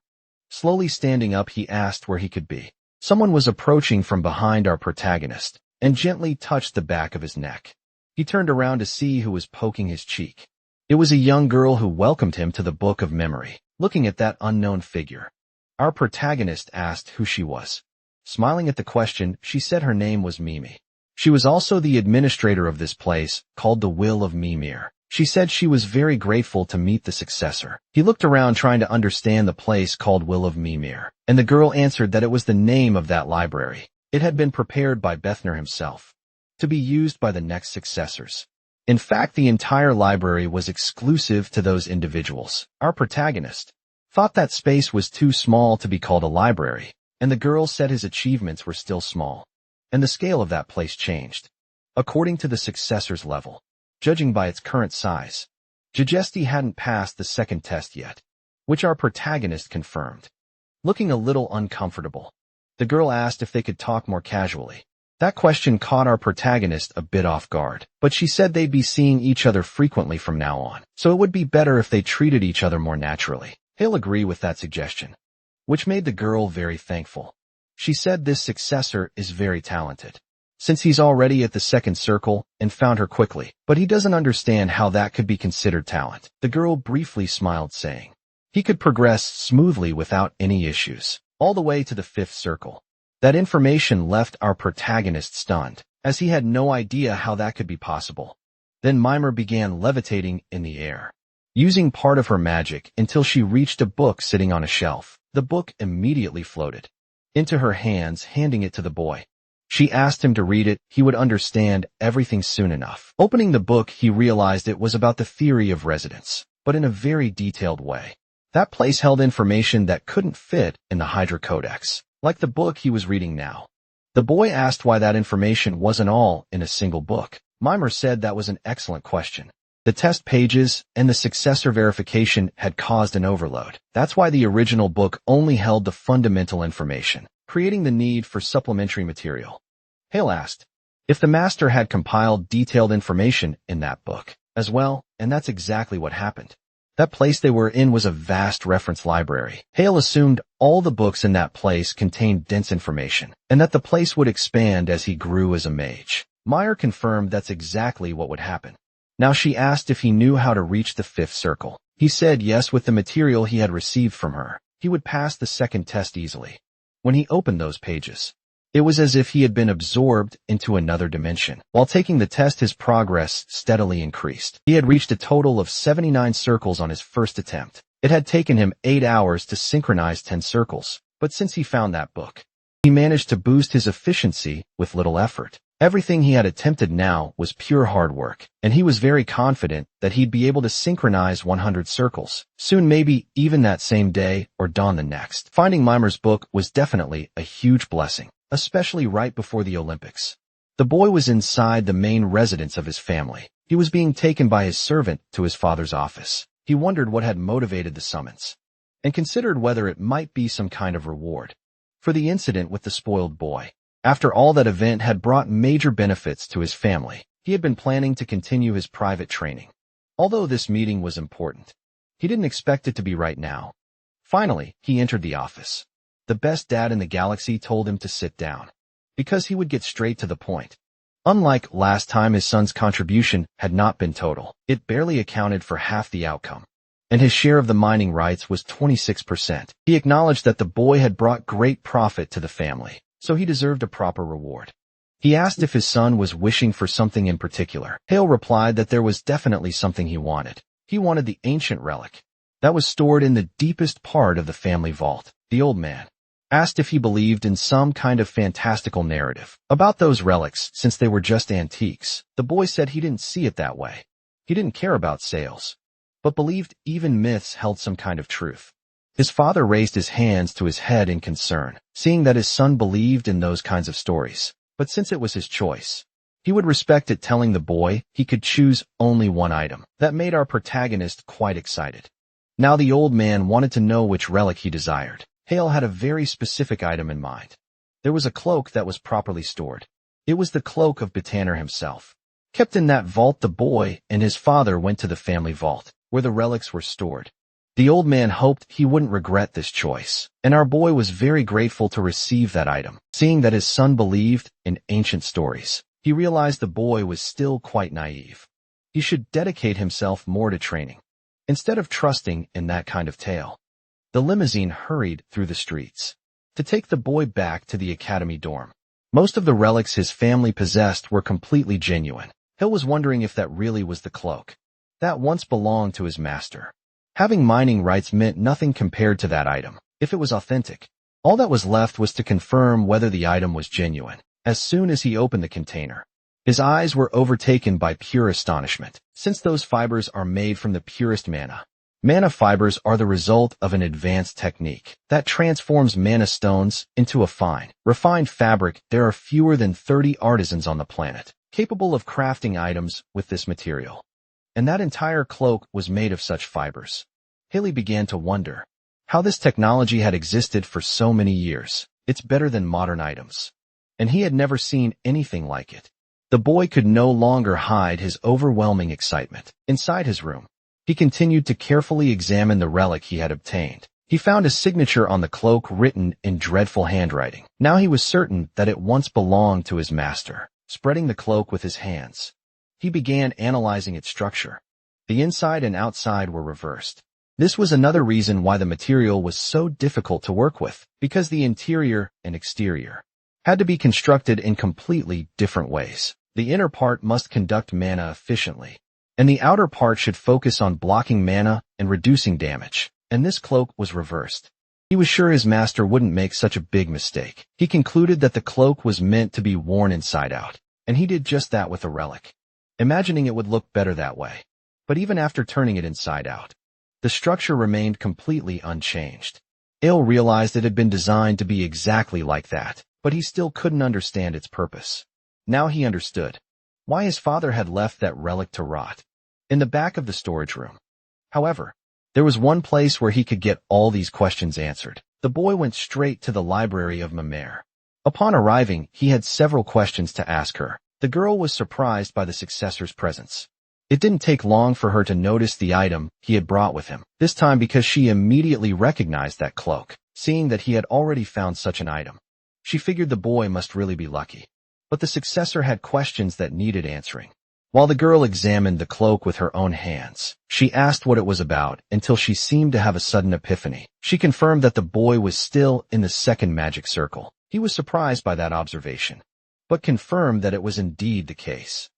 Slowly standing up, he asked where he could be. Someone was approaching from behind our protagonist and gently touched the back of his neck. He turned around to see who was poking his cheek. It was a young girl who welcomed him to the Book of Memory. Looking at that unknown figure, our protagonist asked who she was. Smiling at the question, she said her name was Mimi. She was also the administrator of this place, called the Will of Mimir. She said she was very grateful to meet the successor. He looked around trying to understand the place called Will of Mimir, and the girl answered that it was the name of that library. It had been prepared by Bethner himself, to be used by the next successors. In fact, the entire library was exclusive to those individuals. Our protagonist thought that space was too small to be called a library, and the girl said his achievements were still small, and the scale of that place changed according to the successor's level. Judging by its current size, Jagesti hadn't passed the second test yet, which our protagonist confirmed. Looking a little uncomfortable, the girl asked if they could talk more casually. That question caught our protagonist a bit off guard, but she said they'd be seeing each other frequently from now on, so it would be better if they treated each other more naturally. He'll agree with that suggestion, which made the girl very thankful. She said this successor is very talented, since he's already at the second circle and found her quickly, but he doesn't understand how that could be considered talent. The girl briefly smiled, saying he could progress smoothly without any issues, all the way to the fifth circle. That information left our protagonist stunned, as he had no idea how that could be possible. Then Mimir began levitating in the air, using part of her magic until she reached a book sitting on a shelf. The book immediately floated into her hands, handing it to the boy. She asked him to read it. He would understand everything soon enough. Opening the book, he realized it was about the theory of residence, but in a very detailed way. That place held information that couldn't fit in the Hydra Codex, like the book he was reading now. The boy asked why that information wasn't all in a single book. Mimir said that was an excellent question. The test pages and the successor verification had caused an overload. That's why the original book only held the fundamental information, creating the need for supplementary material. Hale asked if the master had compiled detailed information in that book as well, and that's exactly what happened. That place they were in was a vast reference library. Hale assumed all the books in that place contained dense information, and that the place would expand as he grew as a mage. Meyer confirmed that's exactly what would happen. Now she asked if he knew how to reach the fifth circle. He said yes, with the material he had received from her, he would pass the second test easily. When he opened those pages, it was as if he had been absorbed into another dimension. While taking the test, his progress steadily increased. He had reached a total of 79 circles on his first attempt. It had taken him 8 hours to synchronize 10 circles, but since he found that book, he managed to boost his efficiency with little effort. Everything he had attempted now was pure hard work, and he was very confident that he'd be able to synchronize 100 circles, soon, maybe even that same day or dawn the next. Finding Mimir's book was definitely a huge blessing, especially right before the Olympics. The boy was inside the main residence of his family. He was being taken by his servant to his father's office. He wondered what had motivated the summons, and considered whether it might be some kind of reward for the incident with the spoiled boy. After all, that event had brought major benefits to his family. He had been planning to continue his private training. Although this meeting was important, he didn't expect it to be right now. Finally, he entered the office. The best dad in the galaxy told him to sit down, because he would get straight to the point. Unlike last time, his son's contribution had not been total. It barely accounted for half the outcome, and his share of the mining rights was 26%. He acknowledged that the boy had brought great profit to the family, so he deserved a proper reward. He asked if his son was wishing for something in particular. Hale replied that there was definitely something he wanted. He wanted the ancient relic that was stored in the deepest part of the family vault. The old man asked if he believed in some kind of fantastical narrative about those relics, since they were just antiques. The boy said he didn't see it that way. He didn't care about sales, but believed even myths held some kind of truth. His father raised his hands to his head in concern, seeing that his son believed in those kinds of stories. But since it was his choice, he would respect it, telling the boy he could choose only one item. That made our protagonist quite excited. Now the old man wanted to know which relic he desired. Hale had a very specific item in mind. There was a cloak that was properly stored. It was the cloak of Bataner himself. Kept in that vault, the boy and his father went to the family vault, where the relics were stored. The old man hoped he wouldn't regret this choice, and our boy was very grateful to receive that item. Seeing that his son believed in ancient stories, he realized the boy was still quite naive. He should dedicate himself more to training, instead of trusting in that kind of tale. The limousine hurried through the streets to take the boy back to the academy dorm. Most of the relics his family possessed were completely genuine. Hill was wondering if that really was the cloak that once belonged to his master. Having mining rights meant nothing compared to that item, if it was authentic. All that was left was to confirm whether the item was genuine. As soon as he opened the container, his eyes were overtaken by pure astonishment, since those fibers are made from the purest mana. Mana fibers are the result of an advanced technique that transforms mana stones into a fine, refined fabric. There are fewer than 30 artisans on the planet capable of crafting items with this material, and that entire cloak was made of such fibers. Haley began to wonder how this technology had existed for so many years. It's better than modern items, and he had never seen anything like it. The boy could no longer hide his overwhelming excitement. Inside his room, he continued to carefully examine the relic he had obtained. He found a signature on the cloak written in dreadful handwriting. Now he was certain that it once belonged to his master. Spreading the cloak with his hands, he began analyzing its structure. The inside and outside were reversed. This was another reason why the material was so difficult to work with, because the interior and exterior had to be constructed in completely different ways. The inner part must conduct mana efficiently, and the outer part should focus on blocking mana and reducing damage. And this cloak was reversed. He was sure his master wouldn't make such a big mistake. He concluded that the cloak was meant to be worn inside out, and he did just that with a relic, imagining it would look better that way. But even after turning it inside out, the structure remained completely unchanged. Ale realized it had been designed to be exactly like that, but he still couldn't understand its purpose. Now he understood why his father had left that relic to rot in the back of the storage room. However, there was one place where he could get all these questions answered. The boy went straight to the library of Mamere. Upon arriving, he had several questions to ask her. The girl was surprised by the successor's presence. It didn't take long for her to notice the item he had brought with him, this time because she immediately recognized that cloak. Seeing that he had already found such an item, she figured the boy must really be lucky. But the successor had questions that needed answering. While the girl examined the cloak with her own hands, she asked what it was about until she seemed to have a sudden epiphany. She confirmed that the boy was still in the second magic circle. He was surprised by that observation, but confirmed that it was indeed the case.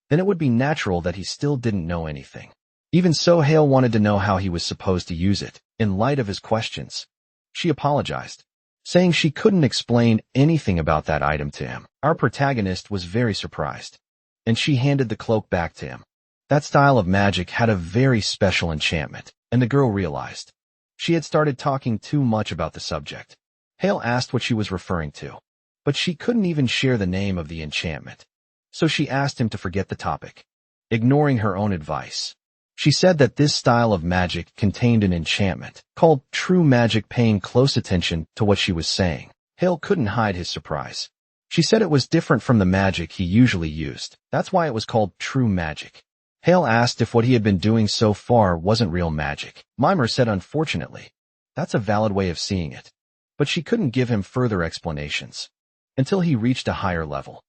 Then it would be natural that he still didn't know anything. Even so, Hale wanted to know how he was supposed to use it. In light of his questions, she apologized, saying she couldn't explain anything about that item to him. Our protagonist was very surprised, and she handed the cloak back to him. That style of magic had a very special enchantment, and the girl realized she had started talking too much about the subject. Hale asked what she was referring to, but she couldn't even share the name of the enchantment, so she asked him to forget the topic, ignoring her own advice. She said that this style of magic contained an enchantment called true magic. Paying close attention to what she was saying, Hale couldn't hide his surprise. She said it was different from the magic he usually used. That's why it was called true magic. Hale asked if what he had been doing so far wasn't real magic. Mimer said unfortunately, that's a valid way of seeing it. But she couldn't give him further explanations until he reached a higher level.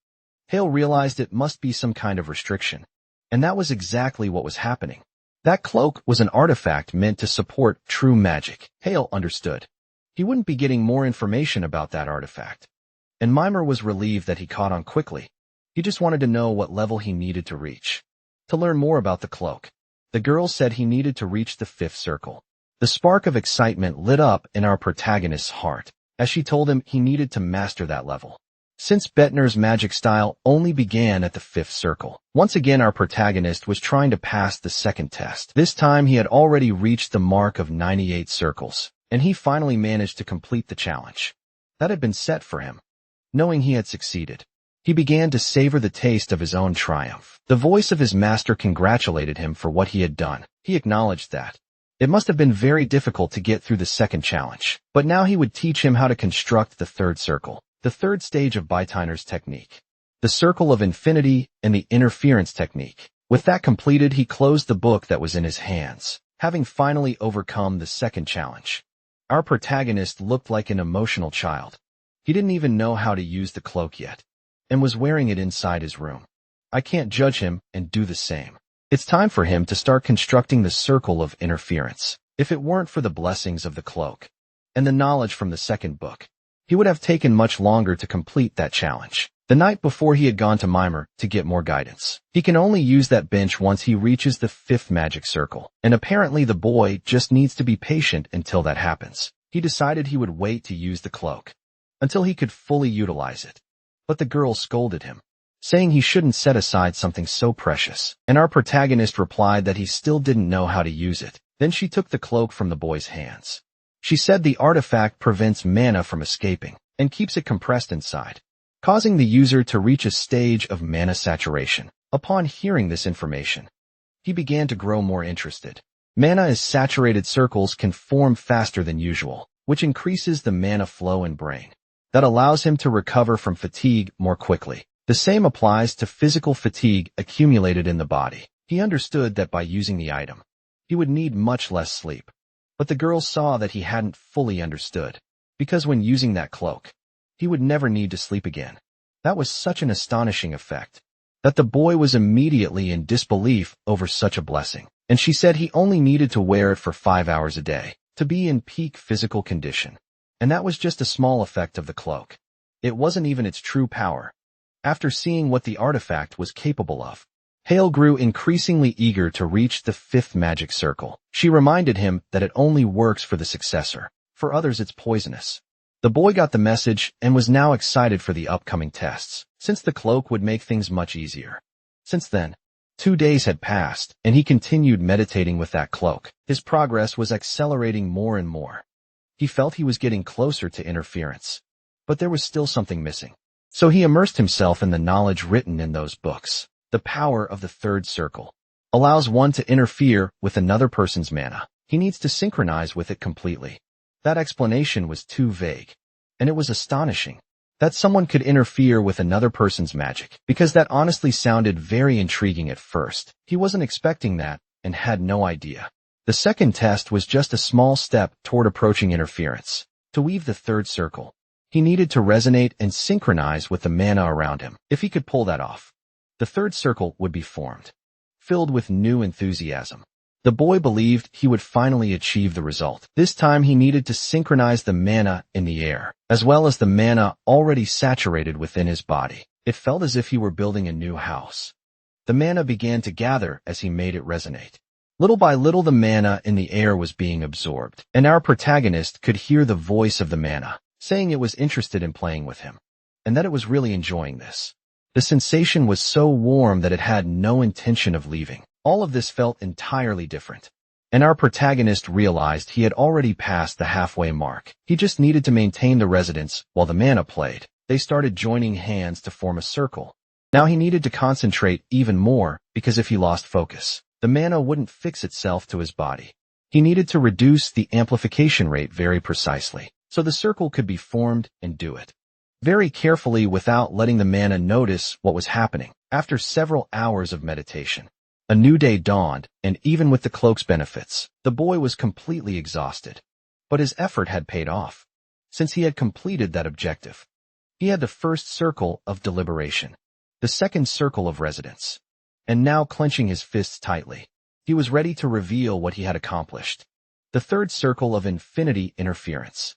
Hale realized it must be some kind of restriction, and that was exactly what was happening. That cloak was an artifact meant to support true magic. Hale understood he wouldn't be getting more information about that artifact, and Mimer was relieved that he caught on quickly. He just wanted to know what level he needed to reach to learn more about the cloak. The girl said he needed to reach the 5th circle. The spark of excitement lit up in our protagonist's heart as she told him he needed to master that level, since Betner's magic style only began at the 5th circle. Once again, our protagonist was trying to pass the second test. This time he had already reached the mark of 98 circles. and he finally managed to complete the challenge that had been set for him. Knowing he had succeeded, he began to savor the taste of his own triumph. The voice of his master congratulated him for what he had done. He acknowledged that it must have been very difficult to get through the second challenge, but now he would teach him how to construct the third circle, the third stage of Bytiner's technique, the circle of infinity and the interference technique. With that completed, he closed the book that was in his hands, having finally overcome the second challenge. Our protagonist looked like an emotional child. He didn't even know how to use the cloak yet, and was wearing it inside his room. I can't judge him and do the same. It's time for him to start constructing the circle of interference. If it weren't for the blessings of the cloak and the knowledge from the second book, he would have taken much longer to complete that challenge. The night before, he had gone to Mimer to get more guidance. He can only use that bench once he reaches the 5th magic circle, and apparently the boy just needs to be patient until that happens. He decided he would wait to use the cloak until he could fully utilize it. But the girl scolded him, saying he shouldn't set aside something so precious, and our protagonist replied that he still didn't know how to use it. Then she took the cloak from the boy's hands. She said the artifact prevents mana from escaping and keeps it compressed inside, causing the user to reach a stage of mana saturation. Upon hearing this information, he began to grow more interested. Mana as saturated circles can form faster than usual, which increases the mana flow in brain. That allows him to recover from fatigue more quickly. The same applies to physical fatigue accumulated in the body. He understood that by using the item, he would need much less sleep. But the girl saw that he hadn't fully understood, because when using that cloak, he would never need to sleep again. That was such an astonishing effect that the boy was immediately in disbelief over such a blessing, and she said he only needed to wear it for 5 hours a day to be in peak physical condition. And that was just a small effect of the cloak. It wasn't even its true power. After seeing what the artifact was capable of, Hale grew increasingly eager to reach the 5th magic circle. She reminded him that it only works for the successor. For others, it's poisonous. The boy got the message and was now excited for the upcoming tests, since the cloak would make things much easier. Since then, 2 days had passed, and he continued meditating with that cloak. His progress was accelerating more and more. He felt he was getting closer to interference, but there was still something missing. So he immersed himself in the knowledge written in those books. The power of the third circle allows one to interfere with another person's mana. He needs to synchronize with it completely. That explanation was too vague, and it was astonishing that someone could interfere with another person's magic, because that honestly sounded very intriguing at first. He wasn't expecting that and had no idea. The second test was just a small step toward approaching interference. To weave the third circle, he needed to resonate and synchronize with the mana around him. If he could pull that off, the third circle would be formed, filled with new enthusiasm. The boy believed he would finally achieve the result. This time he needed to synchronize the mana in the air, as well as the mana already saturated within his body. It felt as if he were building a new house. The mana began to gather as he made it resonate. Little by little, the mana in the air was being absorbed, and our protagonist could hear the voice of the mana, saying it was interested in playing with him, and that it was really enjoying this. The sensation was so warm that it had no intention of leaving. All of this felt entirely different, and our protagonist realized he had already passed the halfway mark. He just needed to maintain the resonance while the mana played. They started joining hands to form a circle. Now he needed to concentrate even more, because if he lost focus, the mana wouldn't fix itself to his body. He needed to reduce the amplification rate very precisely, so the circle could be formed and do it very carefully without letting the mana notice what was happening. After several hours of meditation, a new day dawned, and even with the cloak's benefits, the boy was completely exhausted. But his effort had paid off, since he had completed that objective. He had the first circle of deliberation, the second circle of residence, and now clenching his fists tightly, he was ready to reveal what he had accomplished. The third circle of infinity interference.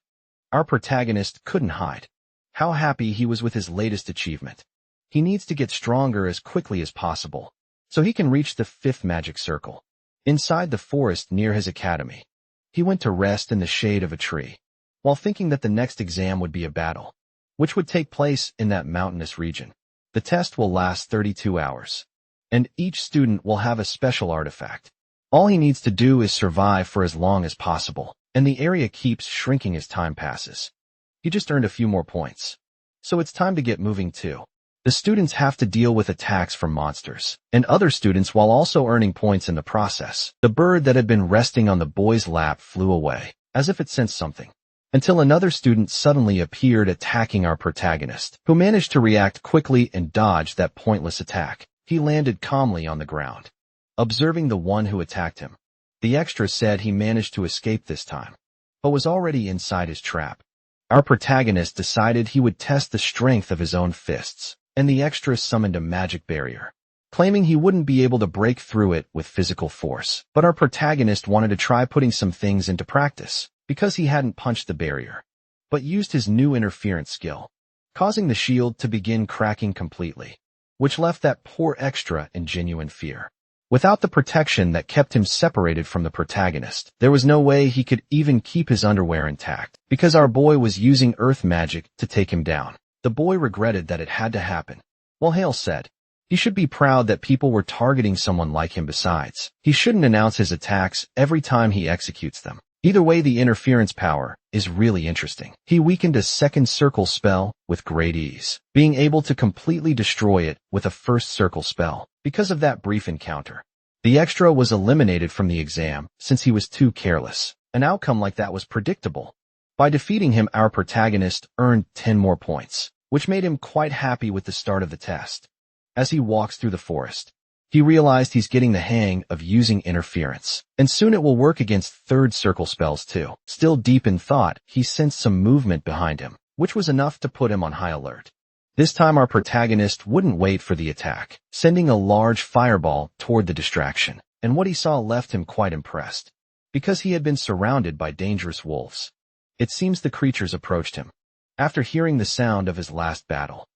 Our protagonist couldn't hide how happy he was with his latest achievement. He needs to get stronger as quickly as possible, so he can reach the 5th magic circle. Inside the forest near his academy, he went to rest in the shade of a tree, while thinking that the next exam would be a battle, which would take place in that mountainous region. The test will last 32 hours, and each student will have a special artifact. All he needs to do is survive for as long as possible. and the area keeps shrinking as time passes. He just earned a few more points. So it's time to get moving too. The students have to deal with attacks from monsters and other students while also earning points in the process. The bird that had been resting on the boy's lap flew away, as if it sensed something, until another student suddenly appeared attacking our protagonist, who managed to react quickly and dodge that pointless attack. He landed calmly on the ground, observing the one who attacked him. The extra said he managed to escape this time, but was already inside his trap. Our protagonist decided he would test the strength of his own fists, and the extra summoned a magic barrier, claiming he wouldn't be able to break through it with physical force. But our protagonist wanted to try putting some things into practice, because he hadn't punched the barrier, but used his new interference skill, causing the shield to begin cracking completely, which left that poor extra in genuine fear. Without the protection that kept him separated from the protagonist, there was no way he could even keep his underwear intact, because our boy was using earth magic to take him down. The boy regretted that it had to happen, while Hale said he should be proud that people were targeting someone like him. Besides, he shouldn't announce his attacks every time he executes them. Either way, the interference power is really interesting. He weakened a second circle spell with great ease, being able to completely destroy it with a first circle spell. Because of that brief encounter, the extra was eliminated from the exam since he was too careless. An outcome like that was predictable. By defeating him, our protagonist earned 10 more points, which made him quite happy with the start of the test. As he walks through the forest, he realized he's getting the hang of using interference, and soon it will work against third circle spells too. Still deep in thought, he sensed some movement behind him, which was enough to put him on high alert. This time our protagonist wouldn't wait for the attack, sending a large fireball toward the distraction, and what he saw left him quite impressed, because he had been surrounded by dangerous wolves. It seems the creatures approached him after hearing the sound of his last battle.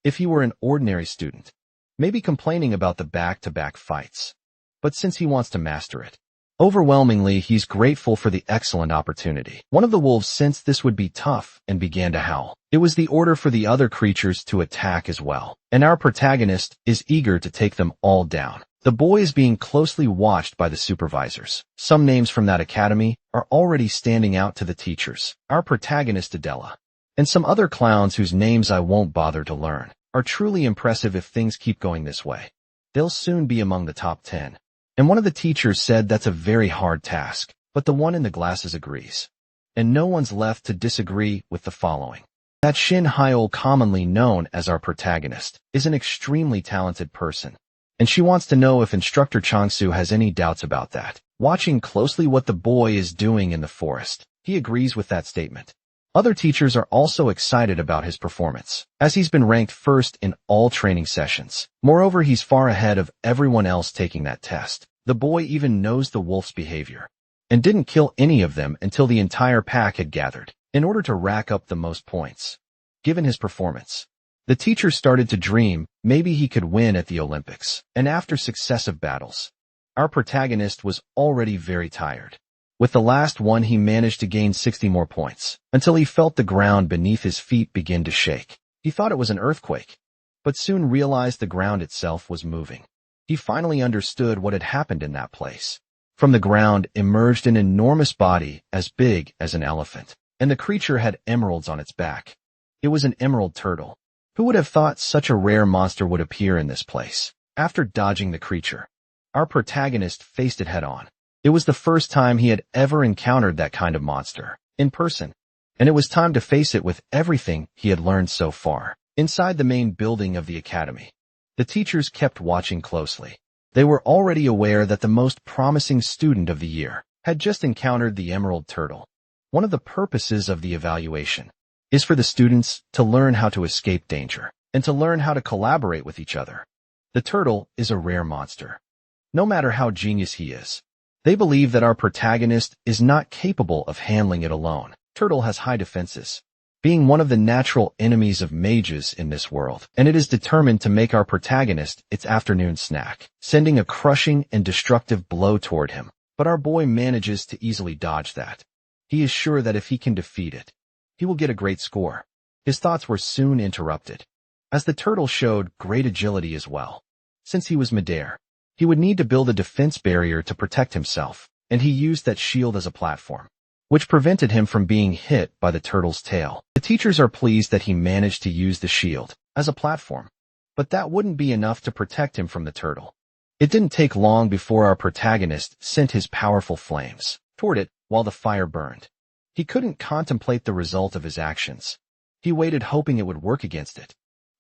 If he were an ordinary student, maybe complaining about the back-to-back fights, but since he wants to master it, overwhelmingly he's grateful for the excellent opportunity. One of the wolves sensed this would be tough and began to howl. It was the order for the other creatures to attack as well, and our protagonist is eager to take them all down. The boy is being closely watched by the supervisors. Some names from that academy are already standing out to the teachers. Our protagonist Adela, and some other clowns whose names I won't bother to learn, are truly impressive. If things keep going this way, they'll soon be among the top 10. And one of the teachers said that's a very hard task, but the one in the glasses agrees. And no one's left to disagree with the following. That Shin, commonly known as our protagonist, is an extremely talented person, and she wants to know if Instructor Changsu has any doubts about that. Watching closely what the boy is doing in the forest, he agrees with that statement. Other teachers are also excited about his performance, as he's been ranked first in all training sessions. Moreover, he's far ahead of everyone else taking that test. The boy even knows the wolf's behavior, and didn't kill any of them until the entire pack had gathered, in order to rack up the most points. Given his performance, the teacher started to dream maybe he could win at the Olympics, and after successive battles, our protagonist was already very tired. With the last one, he managed to gain 60 more points, until he felt the ground beneath his feet begin to shake. He thought it was an earthquake, but soon realized the ground itself was moving. He finally understood what had happened in that place. From the ground emerged an enormous body as big as an elephant, and the creature had emeralds on its back. It was an emerald turtle. Who would have thought such a rare monster would appear in this place? After dodging the creature, our protagonist faced it head-on. It was the first time he had ever encountered that kind of monster in person, and it was time to face it with everything he had learned so far. Inside the main building of the academy, the teachers kept watching closely. They were already aware that the most promising student of the year had just encountered the emerald turtle. One of the purposes of the evaluation is for the students to learn how to escape danger and to learn how to collaborate with each other. The turtle is a rare monster. No matter how genius he is, they believe that our protagonist is not capable of handling it alone. Turtle has high defenses, being one of the natural enemies of mages in this world, and it is determined to make our protagonist its afternoon snack, sending a crushing and destructive blow toward him. But our boy manages to easily dodge that. He is sure that if he can defeat it, he will get a great score. His thoughts were soon interrupted, as the turtle showed great agility as well. Since he was midair, he would need to build a defense barrier to protect himself, and he used that shield as a platform. which prevented him from being hit by the turtle's tail. The teachers are pleased that he managed to use the shield as a platform, but that wouldn't be enough to protect him from the turtle. It didn't take long before our protagonist sent his powerful flames toward it while the fire burned. He couldn't contemplate the result of his actions. He waited hoping it would work against it,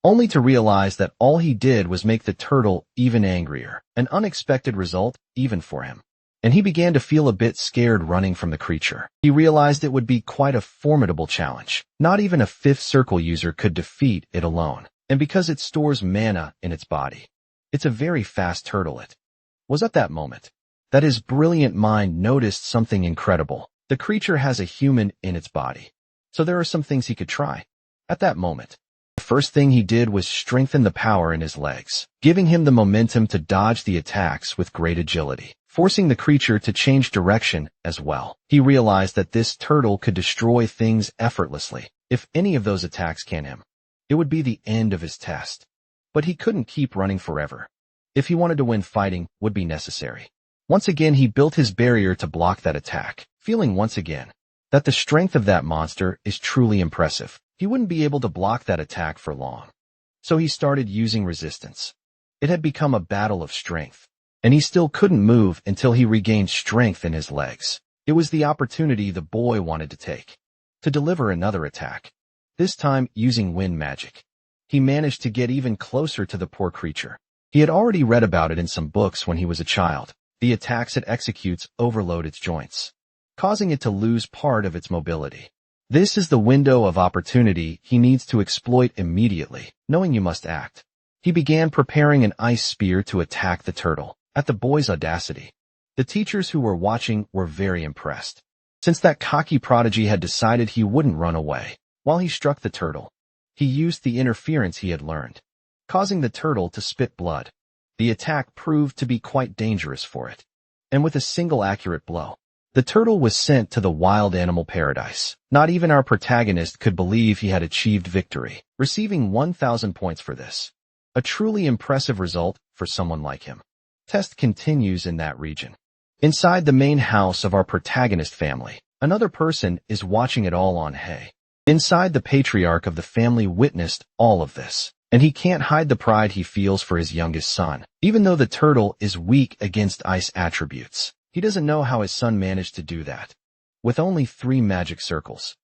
only to realize that all he did was make the turtle even angrier, an unexpected result even for him. And he began to feel a bit scared running from the creature. He realized it would be quite a formidable challenge. Not even a fifth circle user could defeat it alone. And because it stores mana in its body, it's a very fast turtle. It was at that moment that his brilliant mind noticed something incredible. The creature has a human in its body, so there are some things he could try. At that moment, the first thing he did was strengthen the power in his legs, giving him the momentum to dodge the attacks with great agility, forcing the creature to change direction as well. He realized that this turtle could destroy things effortlessly. If any of those attacks can him, it would be the end of his test. But he couldn't keep running forever. If he wanted to win, fighting would be necessary. Once again, he built his barrier to block that attack, feeling once again that the strength of that monster is truly impressive. He wouldn't be able to block that attack for long. So he started using resistance. It had become a battle of strength, and he still couldn't move until he regained strength in his legs. It was the opportunity the boy wanted to take, to deliver another attack, this time using wind magic. He managed to get even closer to the poor creature. He had already read about it in some books when he was a child. The attacks it executes overload its joints, causing it to lose part of its mobility. This is the window of opportunity he needs to exploit immediately. Knowing you must act, he began preparing an ice spear to attack the turtle. At the boy's audacity, the teachers who were watching were very impressed, since that cocky prodigy had decided he wouldn't run away. While he struck the turtle, he used the interference he had learned, causing the turtle to spit blood. The attack proved to be quite dangerous for it, and with a single accurate blow, the turtle was sent to the wild animal paradise. Not even our protagonist could believe he had achieved victory, receiving 1,000 points for this. A truly impressive result for someone like him. Test continues in that region. Inside the main house of our protagonist family, another person is watching it all on hay. Inside, the patriarch of the family witnessed all of this, and he can't hide the pride he feels for his youngest son. Even though the turtle is weak against ice attributes, he doesn't know how his son managed to do that. With only 3 magic circles.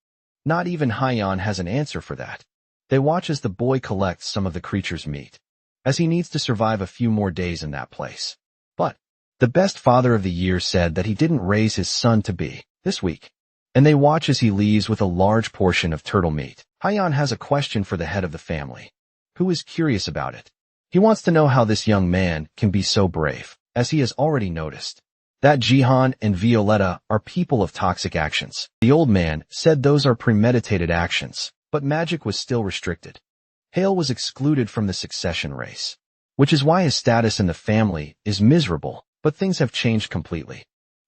Not even Haiyan has an answer for that. They watch as the boy collects some of the creature's meat, as he needs to survive a few more days in that place. But the best father of the year said that he didn't raise his son to be this week, and they watch as he leaves with a large portion of turtle meat. Haiyan has a question for the head of the family, who is curious about it. He wants to know how this young man can be so brave, as he has already noticed that Jihan and Violetta are people of toxic actions. The old man said those are premeditated actions, but magic was still restricted. Hale was excluded from the succession race, which is why his status in the family is miserable, but things have changed completely.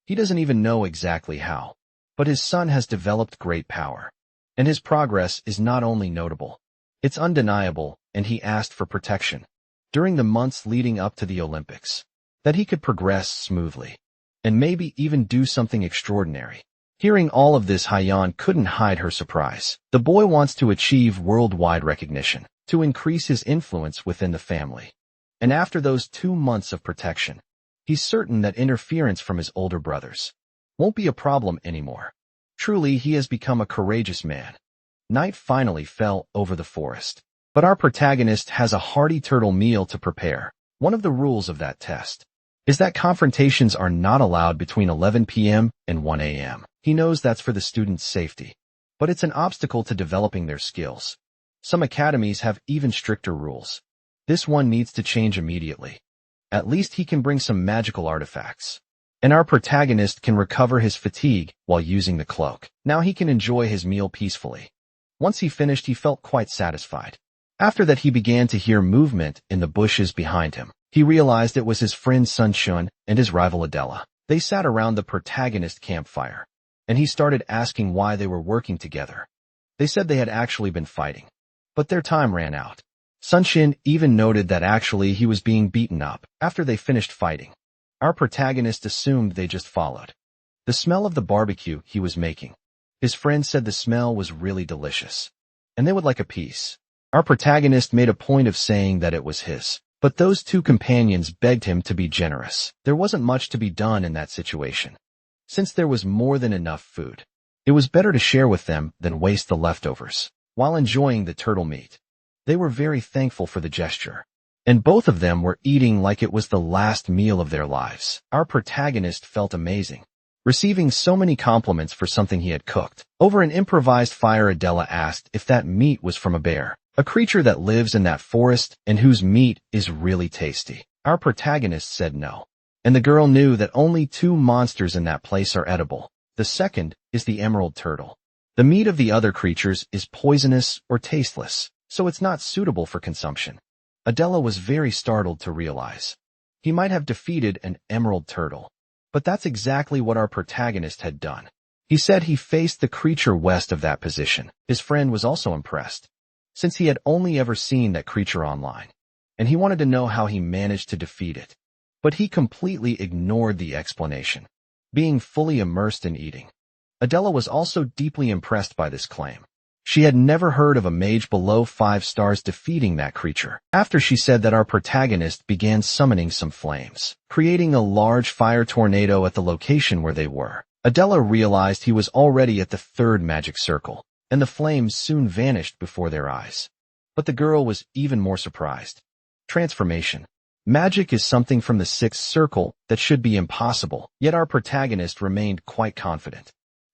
He doesn't even know exactly how, but his son has developed great power, and his progress is not only notable, it's undeniable, and he asked for protection during the months leading up to the Olympics, that he could progress smoothly, and maybe even do something extraordinary. Hearing all of this, Haiyan couldn't hide her surprise. The boy wants to achieve worldwide recognition, to increase his influence within the family. And after those 2 months of protection, he's certain that interference from his older brothers won't be a problem anymore. Truly, he has become a courageous man. Night finally fell over the forest, but our protagonist has a hearty turtle meal to prepare. One of the rules of that test is that confrontations are not allowed between 11 p.m. and 1 a.m. He knows that's for the students' safety, but it's an obstacle to developing their skills. Some academies have even stricter rules. This one needs to change immediately. At least he can bring some magical artifacts, and our protagonist can recover his fatigue while using the cloak. Now he can enjoy his meal peacefully. Once he finished, he felt quite satisfied. After that, he began to hear movement in the bushes behind him. He realized it was his friend Sun Shun and his rival Adela. They sat around the protagonist campfire, and he started asking why they were working together. They said they had actually been fighting, but their time ran out. Sun Shin even noted that actually he was being beaten up after they finished fighting. Our protagonist assumed they just followed. the smell of the barbecue he was making. His friend said the smell was really delicious, and they would like a piece. Our protagonist made a point of saying that it was his, but those two companions begged him to be generous. There wasn't much to be done in that situation, since there was more than enough food. It was better to share with them than waste the leftovers. While enjoying the turtle meat, they were very thankful for the gesture, and both of them were eating like it was the last meal of their lives. Our protagonist felt amazing, receiving so many compliments for something he had cooked. Over an improvised fire, Adela asked if that meat was from a bear, a creature that lives in that forest and whose meat is really tasty. Our protagonist said no, and the girl knew that only two monsters in that place are edible. The second is the emerald turtle. The meat of the other creatures is poisonous or tasteless, so it's not suitable for consumption. Adela was very startled to realize he might have defeated an emerald turtle, but that's exactly what our protagonist had done. He said he faced the creature west of that position. His friend was also impressed, since he had only ever seen that creature online, and he wanted to know how he managed to defeat it. But he completely ignored the explanation, being fully immersed in eating. Adela was also deeply impressed by this claim. She had never heard of a mage below 5 stars defeating that creature. After she said that, our protagonist began summoning some flames, creating a large fire tornado at the location where they were. Adela realized he was already at the 3rd magic circle, and the flames soon vanished before their eyes. But the girl was even more surprised. Transformation. Magic is something from the 6th circle that should be impossible, yet our protagonist remained quite confident.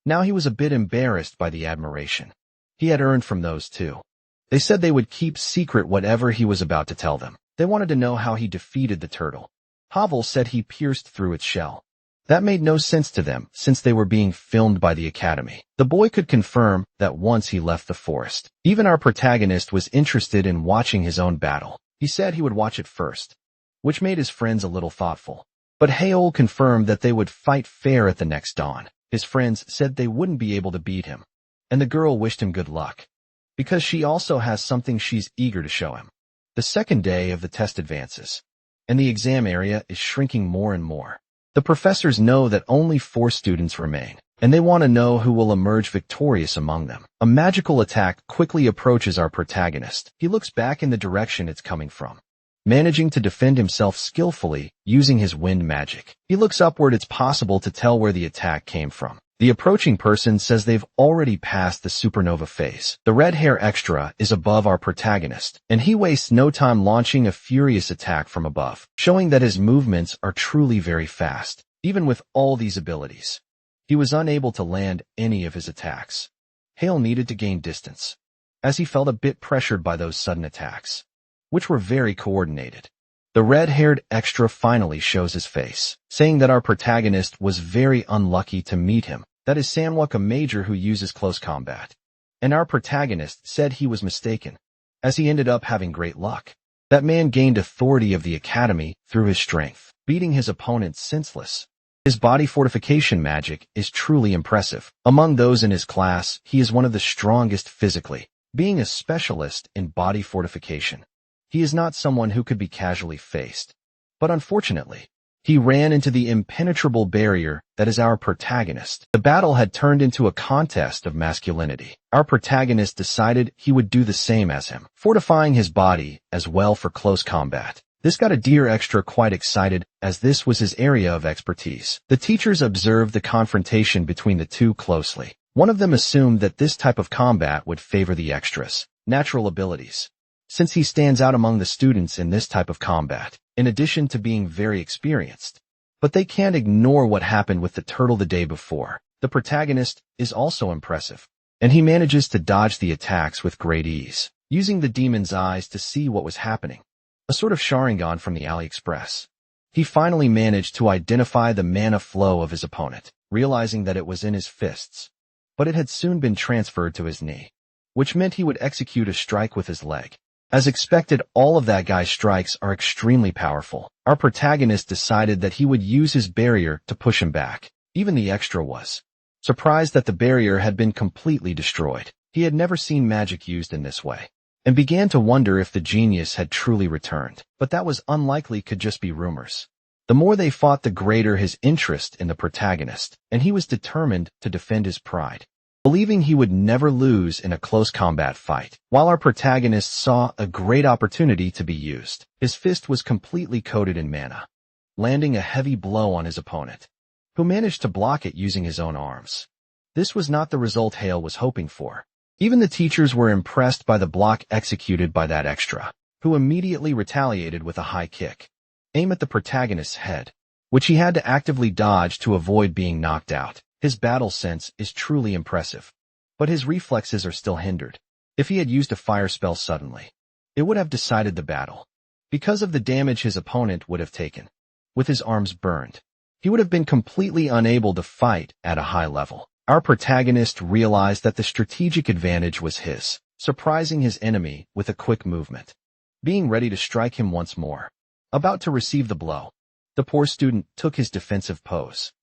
Now he was a bit embarrassed by the admiration he had earned from those two. They said they would keep secret whatever he was about to tell them. They wanted to know how he defeated the turtle. Pavel said he pierced through its shell. That made no sense to them, since they were being filmed by the academy. The boy could confirm that once he left the forest. Even our protagonist was interested in watching his own battle. He said he would watch it first, which made his friends a little thoughtful. But Haol confirmed that they would fight fair at the next dawn. His friends said they wouldn't be able to beat him, and the girl wished him good luck, because she also has something she's eager to show him. The second day of the test advances, and the exam area is shrinking more and more. The professors know that only 4 students remain, and they want to know who will emerge victorious among them. A magical attack quickly approaches our protagonist. He looks back in the direction it's coming from, managing to defend himself skillfully using his wind magic. He looks upward. It's possible to tell where the attack came from. The approaching person says they've already passed the supernova phase. The red hair extra is above our protagonist, and he wastes no time launching a furious attack from above, showing that his movements are truly very fast. Even with all these abilities, he was unable to land any of his attacks. Hale needed to gain distance, as he felt a bit pressured by those sudden attacks, which were very coordinated. The red-haired extra finally shows his face, saying that our protagonist was very unlucky to meet him. That is Sanwok, a major who uses close combat. And our protagonist said he was mistaken, as he ended up having great luck. That man gained authority of the academy through his strength, beating his opponents senseless. His body fortification magic is truly impressive. Among those in his class, he is one of the strongest physically, being a specialist in body fortification. He is not someone who could be casually faced. But unfortunately, he ran into the impenetrable barrier that is our protagonist. The battle had turned into a contest of masculinity. Our protagonist decided he would do the same as him, fortifying his body as well for close combat. This got a deer extra quite excited, as this was his area of expertise. The teachers observed the confrontation between the two closely. One of them assumed that this type of combat would favor the extra's natural abilities, since he stands out among the students in this type of combat, in addition to being very experienced. But they can't ignore what happened with the turtle the day before. The protagonist is also impressive, and he manages to dodge the attacks with great ease, using the demon's eyes to see what was happening. A sort of Sharingan from the AliExpress. He finally managed to identify the mana flow of his opponent, realizing that it was in his fists, but it had soon been transferred to his knee, which meant he would execute a strike with his leg. As expected, all of that guy's strikes are extremely powerful. Our protagonist decided that he would use his barrier to push him back. Even the extra was surprised that the barrier had been completely destroyed. He had never seen magic used in this way, and began to wonder if the genius had truly returned. But that was unlikely, could just be rumors. The more they fought, the greater his interest in the protagonist, and he was determined to defend his pride, believing he would never lose in a close combat fight. While our protagonist saw a great opportunity to be used, his fist was completely coated in mana, landing a heavy blow on his opponent, who managed to block it using his own arms. This was not the result Hale was hoping for. Even the teachers were impressed by the block executed by that extra, who immediately retaliated with a high kick, aim at the protagonist's head, which he had to actively dodge to avoid being knocked out. His battle sense is truly impressive, but his reflexes are still hindered. If he had used a fire spell suddenly, it would have decided the battle. Because of the damage his opponent would have taken, with his arms burned, he would have been completely unable to fight at a high level. Our protagonist realized that the strategic advantage was his, surprising his enemy with a quick movement, being ready to strike him once more. About to receive the blow, the poor student took his defensive pose.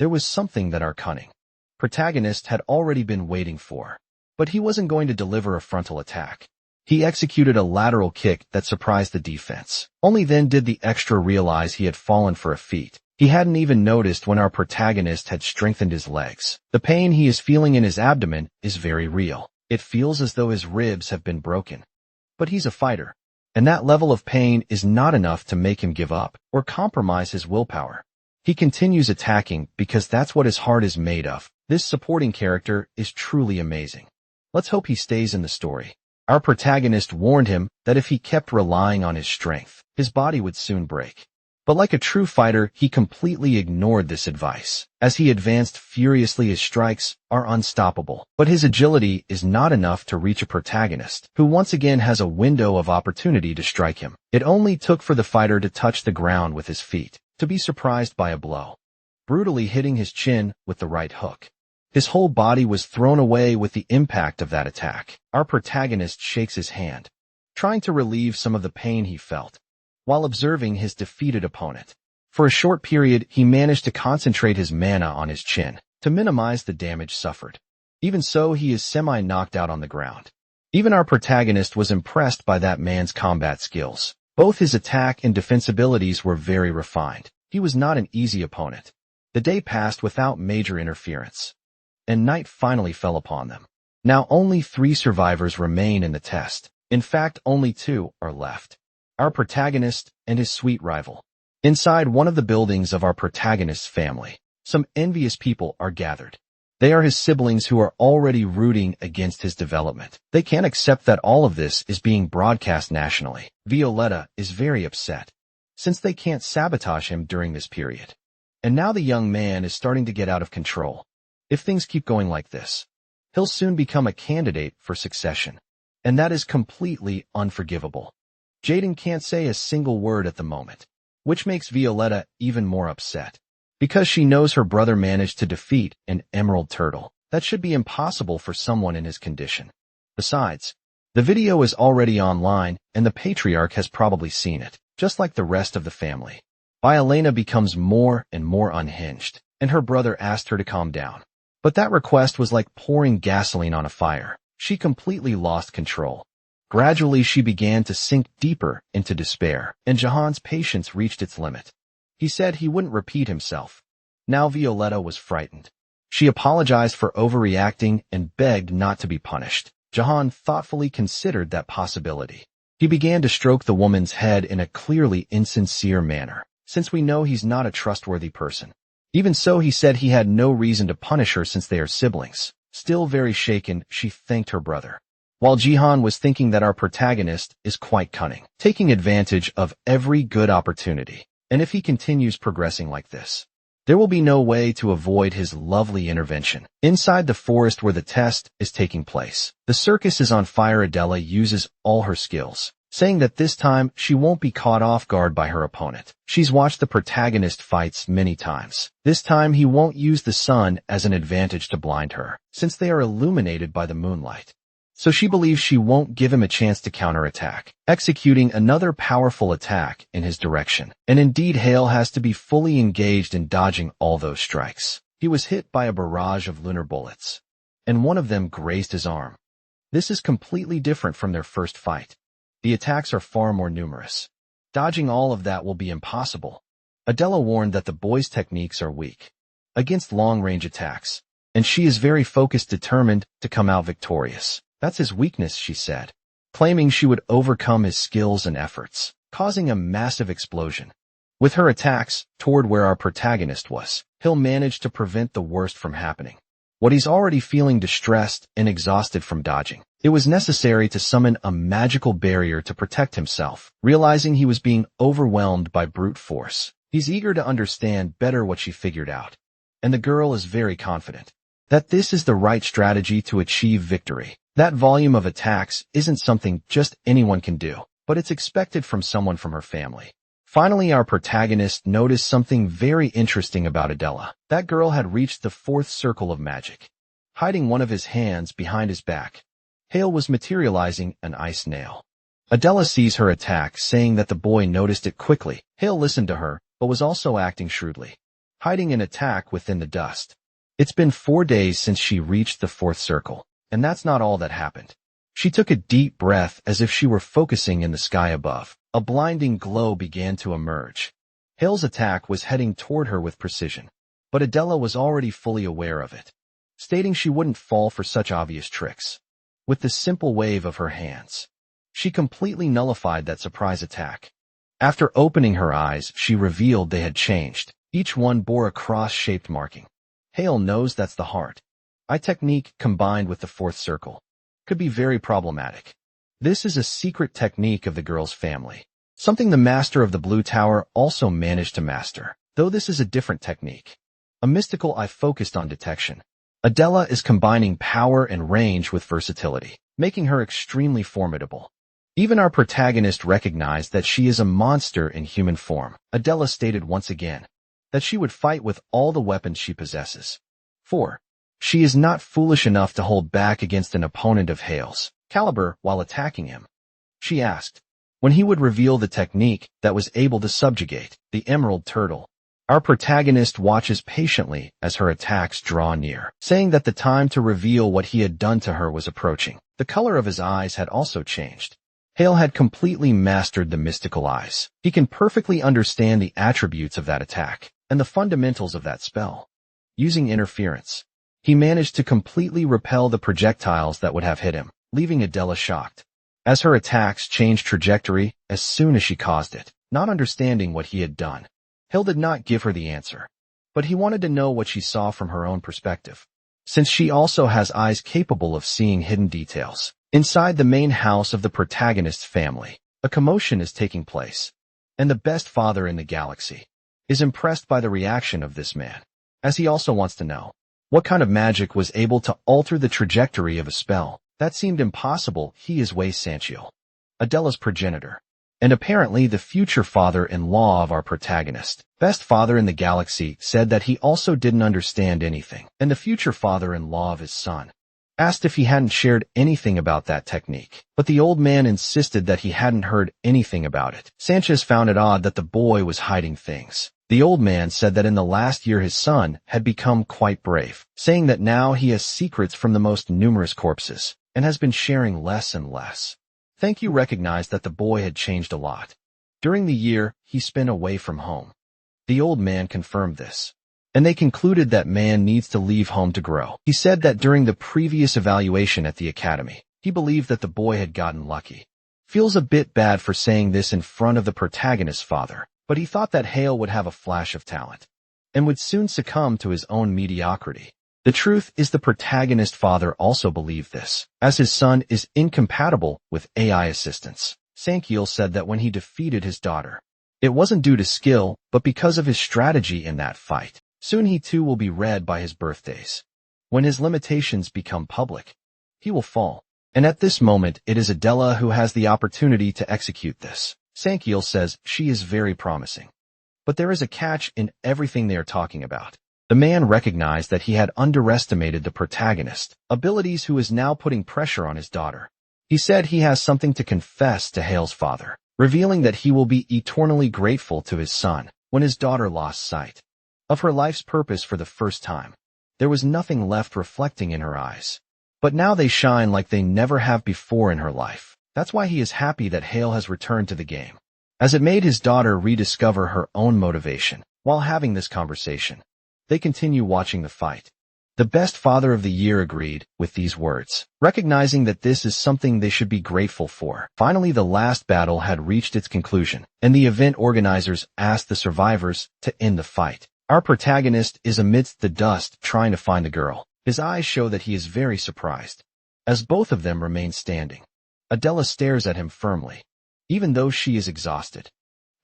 There was something that our cunning protagonist had already been waiting for, but he wasn't going to deliver a frontal attack. He executed a lateral kick that surprised the defense. Only then did the extra realize he had fallen for a feat he hadn't even noticed when our protagonist had strengthened his legs. The pain he is feeling in his abdomen is very real. It feels as though his ribs have been broken. But he's a fighter, and that level of pain is not enough to make him give up or compromise his willpower. He continues attacking because that's what his heart is made of. This supporting character is truly amazing. Let's hope he stays in the story. Our protagonist warned him that if he kept relying on his strength, his body would soon break. But like a true fighter, he completely ignored this advice. As he advanced furiously, his strikes are unstoppable. But his agility is not enough to reach a protagonist, who once again has a window of opportunity to strike him. It only took for the fighter to touch the ground with his feet, to be surprised by a blow, brutally hitting his chin with the right hook. His whole body was thrown away with the impact of that attack. Our protagonist shakes his hand, trying to relieve some of the pain he felt, while observing his defeated opponent. For a short period, he managed to concentrate his mana on his chin, to minimize the damage suffered. Even so, he is semi-knocked out on the ground. Even our protagonist was impressed by that man's combat skills. Both his attack and defense abilities were very refined. He was not an easy opponent. The day passed without major interference, and night finally fell upon them. Now only 3 survivors remain in the test. In fact, only 2 are left: our protagonist and his sweet rival. Inside one of the buildings of our protagonist's family, some envious people are gathered. They are his siblings who are already rooting against his development. They can't accept that all of this is being broadcast nationally. Violetta is very upset, since they can't sabotage him during this period. And now the young man is starting to get out of control. If things keep going like this, he'll soon become a candidate for succession. And that is completely unforgivable. Jaden can't say a single word at the moment, which makes Violetta even more upset, because she knows her brother managed to defeat an emerald turtle. That should be impossible for someone in his condition. Besides, the video is already online, and the patriarch has probably seen it, just like the rest of the family. Violetta becomes more and more unhinged, and her brother asked her to calm down. But that request was like pouring gasoline on a fire. She completely lost control. Gradually, she began to sink deeper into despair, and Jahan's patience reached its limit. He said he wouldn't repeat himself. Now Violetta was frightened. She apologized for overreacting and begged not to be punished. Jahan thoughtfully considered that possibility. He began to stroke the woman's head in a clearly insincere manner, since we know he's not a trustworthy person. Even so, he said he had no reason to punish her since they are siblings. Still very shaken, she thanked her brother, while Jihan was thinking that our protagonist is quite cunning, taking advantage of every good opportunity. And if he continues progressing like this, there will be no way to avoid his lovely intervention. Inside the forest where the test is taking place, the circus is on fire. Adela uses all her skills, saying that this time she won't be caught off guard by her opponent. She's watched the protagonist fights many times. This time he won't use the sun as an advantage to blind her, since they are illuminated by the moonlight. So she believes she won't give him a chance to counterattack, executing another powerful attack in his direction. And indeed, Hale has to be fully engaged in dodging all those strikes. He was hit by a barrage of lunar bullets, and one of them grazed his arm. This is completely different from their first fight. The attacks are far more numerous. Dodging all of that will be impossible. Adela warned that the boy's techniques are weak against long-range attacks, and she is very focused, determined to come out victorious. That's his weakness, she said, claiming she would overcome his skills and efforts, causing a massive explosion. With her attacks toward where our protagonist was, he'll manage to prevent the worst from happening. What he's already feeling distressed and exhausted from dodging. It was necessary to summon a magical barrier to protect himself, realizing he was being overwhelmed by brute force. He's eager to understand better what she figured out, and the girl is very confident that this is the right strategy to achieve victory. That volume of attacks isn't something just anyone can do, but it's expected from someone from her family. Finally, our protagonist noticed something very interesting about Adela. That girl had reached the 4th circle of magic. Hiding one of his hands behind his back, Hale was materializing an ice nail. Adela sees her attack, saying that the boy noticed it quickly. Hale listened to her, but was also acting shrewdly, hiding an attack within the dust. It's been 4 days since she reached the 4th circle, and that's not all that happened. She took a deep breath as if she were focusing in the sky above. A blinding glow began to emerge. Hale's attack was heading toward her with precision, but Adela was already fully aware of it, stating she wouldn't fall for such obvious tricks. With the simple wave of her hands, she completely nullified that surprise attack. After opening her eyes, she revealed they had changed. Each one bore a cross-shaped marking. Hale knows that's the heart. Eye technique combined with the 4th circle could be very problematic. This is a secret technique of the girl's family, something the master of the Blue Tower also managed to master, though this is a different technique. A mystical eye focused on detection. Adela is combining power and range with versatility, making her extremely formidable. Even our protagonist recognized that she is a monster in human form. Adela stated once again that she would fight with all the weapons she possesses. 4. She is not foolish enough to hold back against an opponent of Hale's caliber while attacking him. She asked when he would reveal the technique that was able to subjugate the emerald turtle. Our protagonist watches patiently as her attacks draw near, saying that the time to reveal what he had done to her was approaching. The color of his eyes had also changed. Hale had completely mastered the mystical eyes. He can perfectly understand the attributes of that attack and the fundamentals of that spell. Using interference, he managed to completely repel the projectiles that would have hit him, leaving Adela shocked, as her attacks changed trajectory as soon as she caused it. Not understanding what he had done, Hale did not give her the answer, but he wanted to know what she saw from her own perspective, since she also has eyes capable of seeing hidden details. Inside the main house of the protagonist's family, a commotion is taking place, and the best father in the galaxy is impressed by the reaction of this man, as he also wants to know what kind of magic was able to alter the trajectory of a spell. That seemed impossible. He is Wei Sanchiel, Adela's progenitor, and apparently the future father-in-law of our protagonist. Best father in the galaxy said that he also didn't understand anything, and the future father-in-law of his son asked if he hadn't shared anything about that technique, but the old man insisted that he hadn't heard anything about it. Sanchez found it odd that the boy was hiding things. The old man said that in the last year his son had become quite brave, saying that now he has secrets from the most numerous corpses, and has been sharing less and less. Thank you recognized that the boy had changed a lot during the year he spent away from home. The old man confirmed this, and they concluded that man needs to leave home to grow. He said that during the previous evaluation at the academy, he believed that the boy had gotten lucky. Feels a bit bad for saying this in front of the protagonist's father, but he thought that Hale would have a flash of talent and would soon succumb to his own mediocrity. The truth is the protagonist's father also believed this, as his son is incompatible with AI assistance. Sanchiel said that when he defeated his daughter, it wasn't due to skill, but because of his strategy in that fight. Soon he too will be read by his birthdays. When his limitations become public, he will fall. And at this moment it is Adela who has the opportunity to execute this. Sanchiel says she is very promising. But there is a catch in everything they are talking about. The man recognized that he had underestimated the protagonist's abilities, who is now putting pressure on his daughter. He said he has something to confess to Hale's father, revealing that he will be eternally grateful to his son. When his daughter lost sight of her life's purpose for the first time, there was nothing left reflecting in her eyes. But now they shine like they never have before in her life. That's why he is happy that Hale has returned to the game, as it made his daughter rediscover her own motivation. While having this conversation, they continue watching the fight. The best father of the year agreed with these words, recognizing that this is something they should be grateful for. Finally, the last battle had reached its conclusion, and the event organizers asked the survivors to end the fight. Our protagonist is amidst the dust trying to find the girl. His eyes show that he is very surprised, as both of them remain standing. Adela stares at him firmly, even though she is exhausted.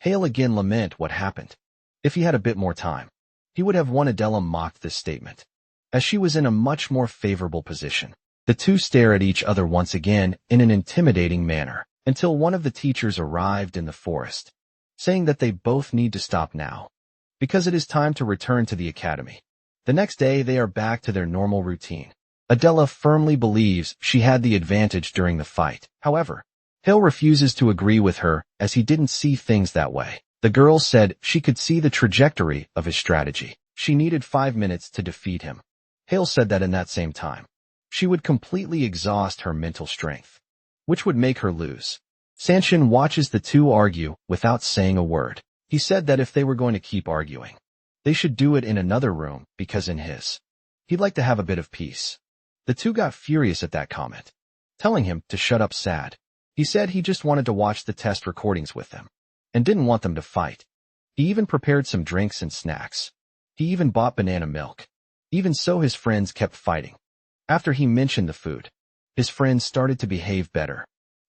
Hale again lament what happened. If he had a bit more time, he would have won. Adela mocked this statement, as she was in a much more favorable position. The two stare at each other once again in an intimidating manner, until one of the teachers arrived in the forest, saying that they both need to stop now, because it is time to return to the academy. The next day they are back to their normal routine. Adela firmly believes she had the advantage during the fight. However, Hale refuses to agree with her as he didn't see things that way. The girl said she could see the trajectory of his strategy. She needed 5 minutes to defeat him. Hale said that in that same time, she would completely exhaust her mental strength, which would make her lose. Shin watches the two argue without saying a word. He said that if they were going to keep arguing, they should do it in another room because in his, he'd like to have a bit of peace. The two got furious at that comment, telling him to shut up. Sad. He said he just wanted to watch the test recordings with them and didn't want them to fight. He even prepared some drinks and snacks. He even bought banana milk. Even so, his friends kept fighting. After he mentioned the food, his friends started to behave better.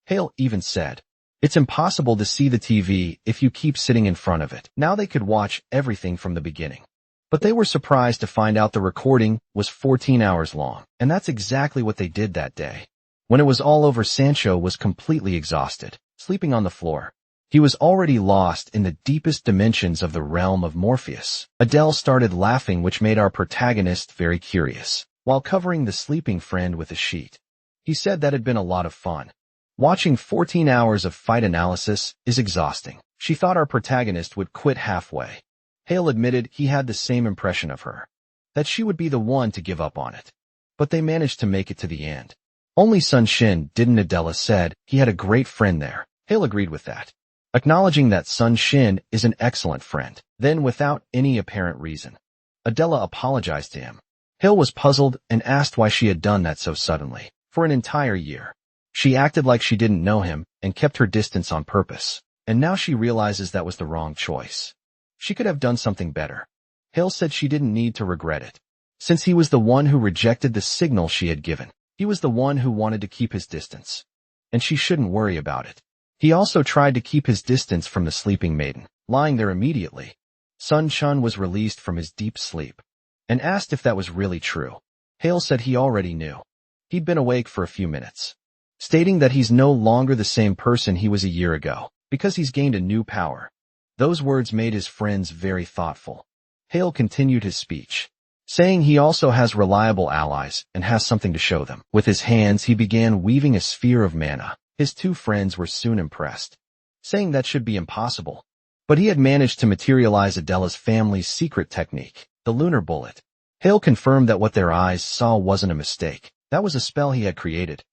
Hale even said, "It's impossible to see the TV if you keep sitting in front of it." Now they could watch everything from the beginning. But they were surprised to find out the recording was 14 hours long, and that's exactly what they did that day. When it was all over, Sancho was completely exhausted, sleeping on the floor. He was already lost in the deepest dimensions of the realm of Morpheus. Adele started laughing, which made our protagonist very curious. While covering the sleeping friend with a sheet, he said that had been a lot of fun. Watching 14 hours of fight analysis is exhausting. She thought our protagonist would quit halfway. Hale admitted he had the same impression of her, that she would be the one to give up on it. But they managed to make it to the end. Only Shin didn't. Adela said he had a great friend there. Hale agreed with that, acknowledging that Shin is an excellent friend. Then, without any apparent reason, Adela apologized to him. Hale was puzzled and asked why she had done that so suddenly. For an entire year, she acted like she didn't know him and kept her distance on purpose, and now she realizes that was the wrong choice. She could have done something better. Hale said she didn't need to regret it, since he was the one who rejected the signal she had given. He was the one who wanted to keep his distance, and she shouldn't worry about it. He also tried to keep his distance from the sleeping maiden, lying there immediately. Chun was released from his deep sleep and asked if that was really true. Hale said he already knew. He'd been awake for a few minutes, stating that he's no longer the same person he was a year ago, because he's gained a new power. Those words made his friends very thoughtful. Hale continued his speech, saying he also has reliable allies and has something to show them. With his hands, he began weaving a sphere of mana. His two friends were soon impressed, saying that should be impossible. But he had managed to materialize Adela's family's secret technique, the lunar bullet. Hale confirmed that what their eyes saw wasn't a mistake. That was a spell he had created.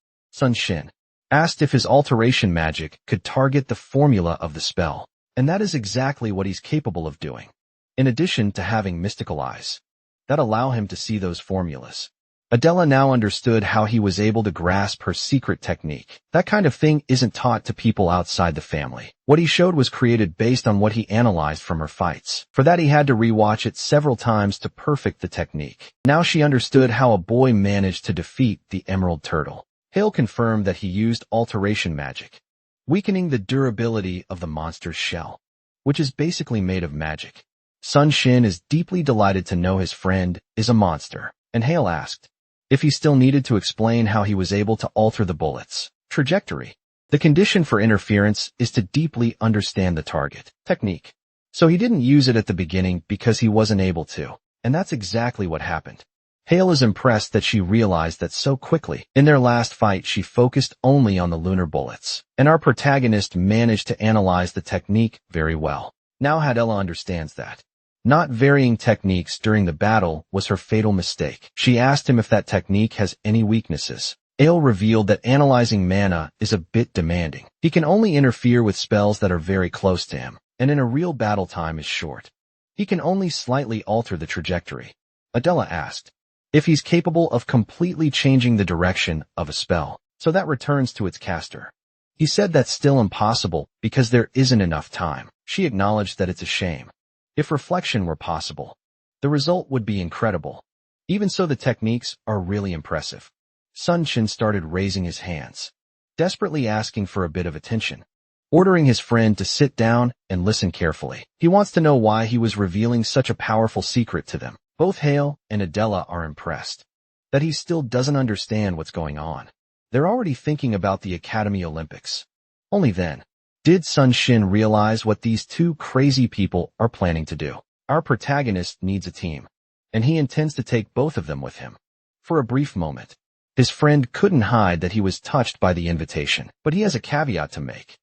Shin asked if his alteration magic could target the formula of the spell, and that is exactly what he's capable of doing, in addition to having mystical eyes that allow him to see those formulas. Adela now understood how he was able to grasp her secret technique. That kind of thing isn't taught to people outside the family. What he showed was created based on what he analyzed from her fights. For that, he had to rewatch it several times to perfect the technique. Now she understood how a boy managed to defeat the Emerald Turtle. Hale confirmed that he used alteration magic, weakening the durability of the monster's shell, which is basically made of magic. Shin is deeply delighted to know his friend is a monster, and Hale asked if he still needed to explain how he was able to alter the bullet's trajectory. The condition for interference is to deeply understand the target technique. So he didn't use it at the beginning because he wasn't able to, and that's exactly what happened. Hale is impressed that she realized that so quickly. In their last fight, she focused only on the lunar bullets, and our protagonist managed to analyze the technique very well. Now Adela understands that not varying techniques during the battle was her fatal mistake. She asked him if that technique has any weaknesses. Ale revealed that analyzing mana is a bit demanding. He can only interfere with spells that are very close to him, and in a real battle time is short. He can only slightly alter the trajectory. Adela asked if he's capable of completely changing the direction of a spell, so that returns to its caster. He said that's still impossible because there isn't enough time. She acknowledged that it's a shame. If reflection were possible, the result would be incredible. Even so, the techniques are really impressive. Shin started raising his hands, desperately asking for a bit of attention, ordering his friend to sit down and listen carefully. He wants to know why he was revealing such a powerful secret to them. Both Hale and Adela are impressed that he still doesn't understand what's going on. They're already thinking about the Academy Olympics. Only then did Shin realize what these two crazy people are planning to do. Our protagonist needs a team, and he intends to take both of them with him. For a brief moment, his friend couldn't hide that he was touched by the invitation, but he has a caveat to make,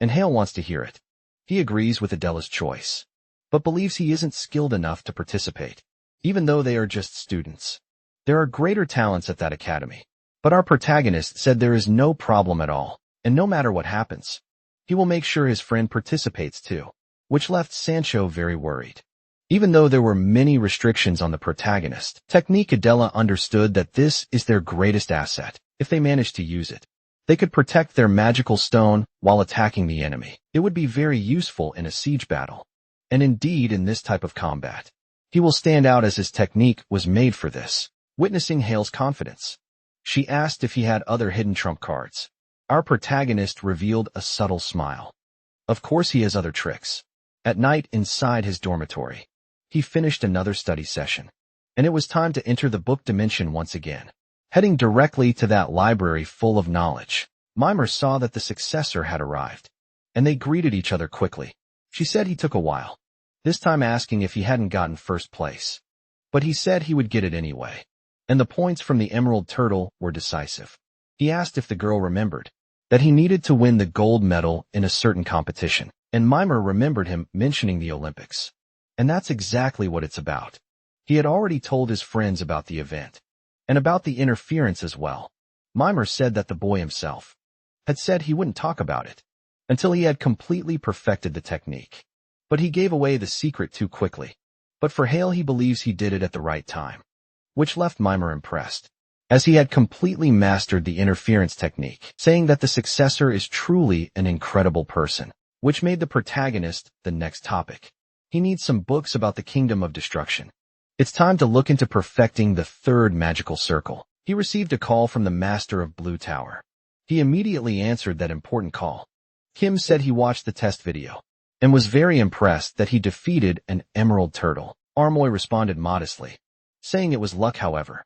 and Hale wants to hear it. He agrees with Adela's choice, but believes he isn't skilled enough to participate, even though they are just students. There are greater talents at that academy, but our protagonist said there is no problem at all, and no matter what happens, he will make sure his friend participates too, which left Sancho very worried. Even though there were many restrictions on the protagonist technique, Adela understood that this is their greatest asset. If they managed to use it, they could protect their magical stone while attacking the enemy. It would be very useful in a siege battle. And indeed, in this type of combat, he will stand out as his technique was made for this. Witnessing Hale's confidence, she asked if he had other hidden trump cards. Our protagonist revealed a subtle smile. Of course he has other tricks. At night inside his dormitory, he finished another study session, and it was time to enter the book dimension once again. Heading directly to that library full of knowledge, Mimer saw that the successor had arrived, and they greeted each other quickly. She said he took a while, this time asking if he hadn't gotten first place, but he said he would get it anyway, and the points from the Emerald Turtle were decisive. He asked if the girl remembered that he needed to win the gold medal in a certain competition, and Mimer remembered him mentioning the Olympics. And that's exactly what it's about. He had already told his friends about the event, and about the interference as well. Mimer said that the boy himself had said he wouldn't talk about it until he had completely perfected the technique. But he gave away the secret too quickly. But for Hale, he believes he did it at the right time, which left Mimer impressed, as he had completely mastered the interference technique, saying that the successor is truly an incredible person, which made the protagonist the next topic. He needs some books about the Kingdom of Destruction. It's time to look into perfecting the third magical circle. He received a call from the Master of Blue Tower. He immediately answered that important call. Kim said he watched the test video and was very impressed that he defeated an Emerald Turtle. Armoy responded modestly, saying it was luck. However,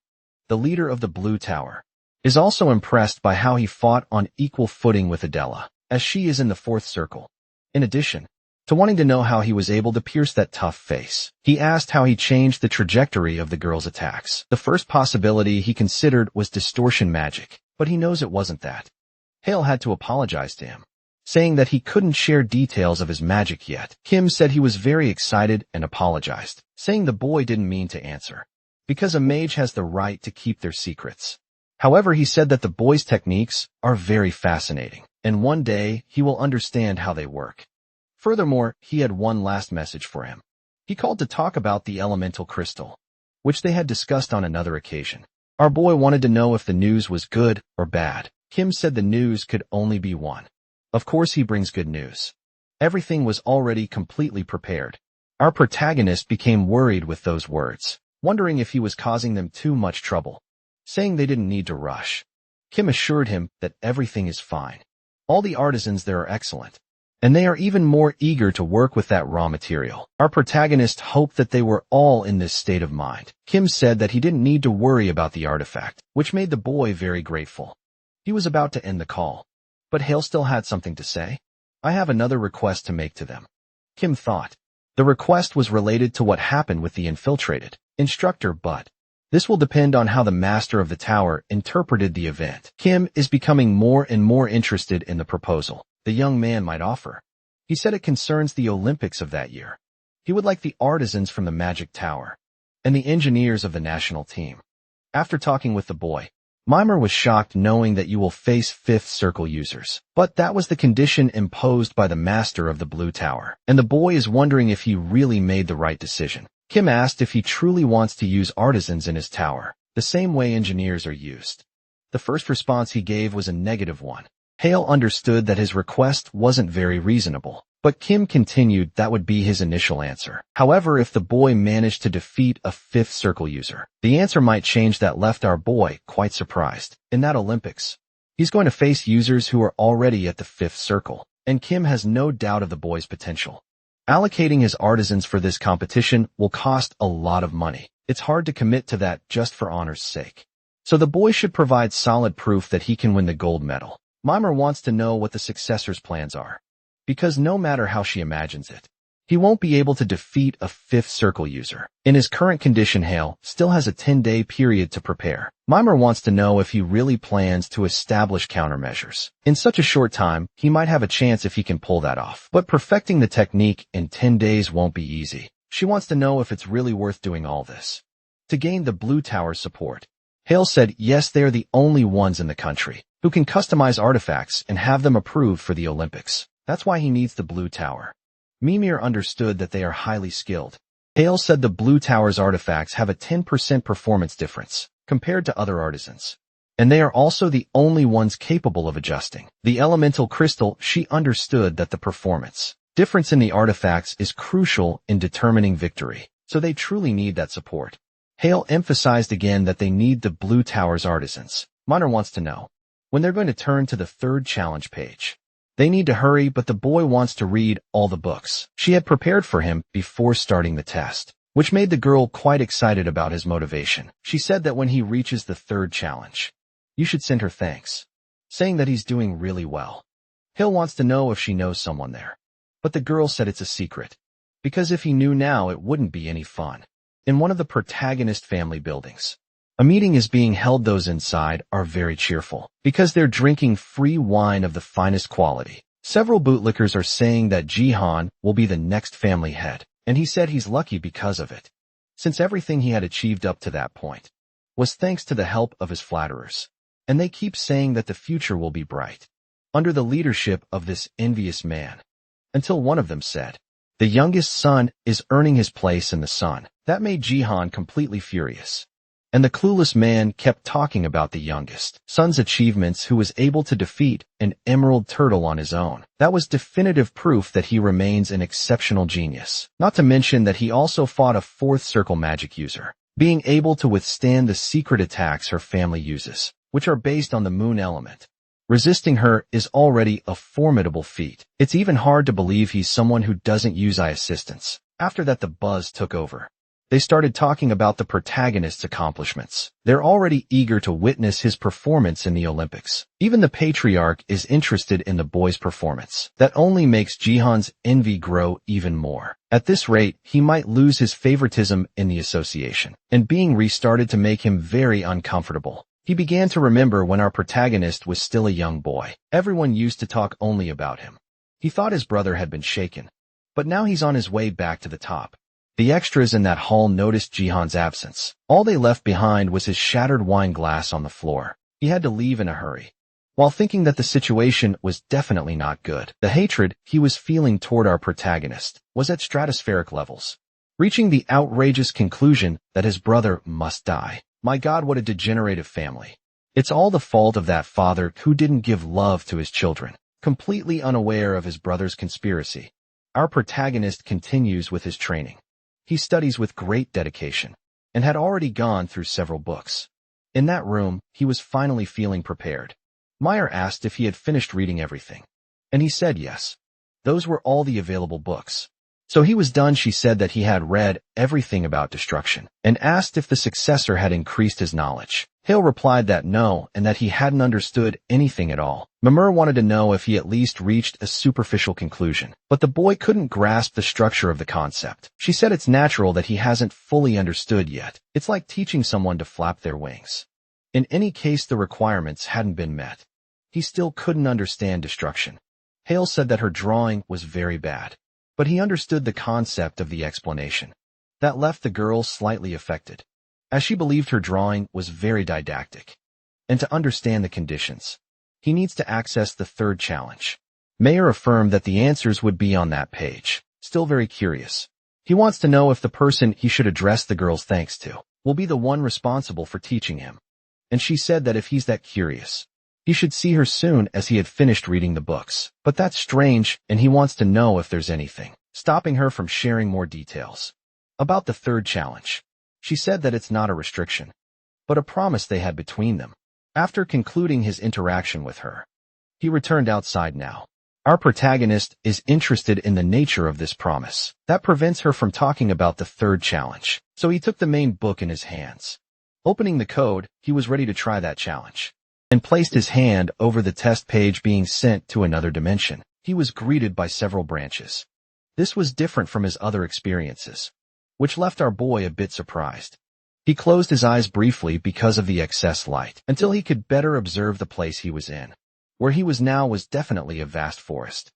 the leader of the Blue Tower is also impressed by how he fought on equal footing with Adela, as she is in the fourth circle. In addition to wanting to know how he was able to pierce that tough face, he asked how he changed the trajectory of the girl's attacks. The first possibility he considered was distortion magic, but he knows it wasn't that. Hale had to apologize to him, saying that he couldn't share details of his magic yet. Kim said he was very excited and apologized, saying the boy didn't mean to answer, because a mage has the right to keep their secrets. However, he said that the boy's techniques are very fascinating, and one day he will understand how they work. Furthermore, he had one last message for him. He called to talk about the elemental crystal, which they had discussed on another occasion. Our boy wanted to know if the news was good or bad. Kim said the news could only be one. Of course he brings good news. Everything was already completely prepared. Our protagonist became worried with those words, wondering if he was causing them too much trouble, saying they didn't need to rush. Kim assured him that everything is fine. All the artisans there are excellent, and they are even more eager to work with that raw material. Our protagonist hoped that they were all in this state of mind. Kim said that he didn't need to worry about the artifact, which made the boy very grateful. He was about to end the call, but Hale still had something to say. I have another request to make to them. Kim thought. The request was related to what happened with the infiltrated instructor, but this will depend on how the master of the tower interpreted the event. Kim is becoming more and more interested in the proposal the young man might offer. He said it concerns the Olympics of that year. He would like the artisans from the Magic Tower and the engineers of the national team. After talking with the boy, Mimer was shocked knowing that you will face 5th circle users. But that was the condition imposed by the master of the blue tower, and the boy is wondering if he really made the right decision. Kim asked if he truly wants to use artisans in his tower, the same way engineers are used. The first response he gave was a negative one. Hale understood that his request wasn't very reasonable, but Kim continued that would be his initial answer. However, if the boy managed to defeat a 5th circle user, the answer might change. That left our boy quite surprised. In that Olympics, he's going to face users who are already at the 5th circle, and Kim has no doubt of the boy's potential. Allocating his artisans for this competition will cost a lot of money. It's hard to commit to that just for honor's sake. So the boy should provide solid proof that he can win the gold medal. Mimer wants to know what the successor's plans are, because no matter how she imagines it, he won't be able to defeat a 5th circle user. In his current condition, Hale still has a 10-day period to prepare. Mimer wants to know if he really plans to establish countermeasures. In such a short time, he might have a chance if he can pull that off. But perfecting the technique in 10 days won't be easy. She wants to know if it's really worth doing all this. To gain the blue tower's support, Hale said yes, they are the only ones in the country who can customize artifacts and have them approved for the Olympics. That's why he needs the blue tower. Mimir understood that they are highly skilled. Hale said the blue tower's artifacts have a 10% performance difference compared to other artisans, and they are also the only ones capable of adjusting the elemental crystal. She understood that the performance difference in the artifacts is crucial in determining victory, so they truly need that support. Hale emphasized again that they need the blue tower's artisans. Mimer wants to know when they're going to turn to the 3rd challenge page. They need to hurry, but the boy wants to read all the books she had prepared for him before starting the test, which made the girl quite excited about his motivation. She said that when he reaches the 3rd challenge, you should send her thanks, saying that he's doing really well. Hale wants to know if she knows someone there, but the girl said it's a secret, because if he knew now it wouldn't be any fun. In one of the protagonist family buildings, a meeting is being held. Those inside are very cheerful because they're drinking free wine of the finest quality. Several bootlickers are saying that Jihan will be the next family head, and he said he's lucky because of it, since everything he had achieved up to that point was thanks to the help of his flatterers, and they keep saying that the future will be bright under the leadership of this envious man, until one of them said, "The youngest son is earning his place in the sun." That made Jihan completely furious. And the clueless man kept talking about the youngest son's achievements, who was able to defeat an emerald turtle on his own. That was definitive proof that he remains an exceptional genius. Not to mention that he also fought a 4th circle magic user, being able to withstand the secret attacks her family uses, which are based on the moon element. Resisting her is already a formidable feat. It's even hard to believe he's someone who doesn't use eye assistance. After that, the buzz took over. They started talking about the protagonist's accomplishments. They're already eager to witness his performance in the Olympics. Even the patriarch is interested in the boy's performance. That only makes Jihan's envy grow even more. At this rate, he might lose his favoritism in the association, and being restarted to make him very uncomfortable. He began to remember when our protagonist was still a young boy. Everyone used to talk only about him. He thought his brother had been shaken, but now he's on his way back to the top. The extras in that hall noticed Jihan's absence. All they left behind was his shattered wine glass on the floor. He had to leave in a hurry, while thinking that the situation was definitely not good. The hatred he was feeling toward our protagonist was at stratospheric levels, reaching the outrageous conclusion that his brother must die. My God, what a degenerative family. It's all the fault of that father who didn't give love to his children, completely unaware of his brother's conspiracy. Our protagonist continues with his training. He studies with great dedication and had already gone through several books. In that room, he was finally feeling prepared. Meyer asked if he had finished reading everything, and he said yes. Those were all the available books. So he was done. She said that he had read everything about destruction and asked if the successor had increased his knowledge. Hale replied that no, and that he hadn't understood anything at all. Mimur wanted to know if he at least reached a superficial conclusion, but the boy couldn't grasp the structure of the concept. She said it's natural that he hasn't fully understood yet. It's like teaching someone to flap their wings. In any case, the requirements hadn't been met. He still couldn't understand destruction. Hale said that her drawing was very bad, but he understood the concept of the explanation. That left the girl slightly affected, as she believed her drawing was very didactic. and to understand the conditions. He needs to access the third challenge. Mayer affirmed that the answers would be on that page. Still very curious. He wants to know if the person he should address the girl's thanks to will be the one responsible for teaching him. And she said that if he's that curious, he should see her soon as he had finished reading the books. But that's strange, and he wants to know if there's anything stopping her from sharing more details about the third challenge. She said that it's not a restriction, but a promise they had between them. After concluding his interaction with her, he returned outside now. Our protagonist is interested in the nature of this promise. That prevents her from talking about the third challenge, so he took the main book in his hands. Opening the code, he was ready to try that challenge, and placed his hand over the test page being sent to another dimension. He was greeted by several branches. This was different from his other experiences, which left our boy a bit surprised. He closed his eyes briefly because of the excess light, until he could better observe the place he was in. Where he was now was definitely a vast forest.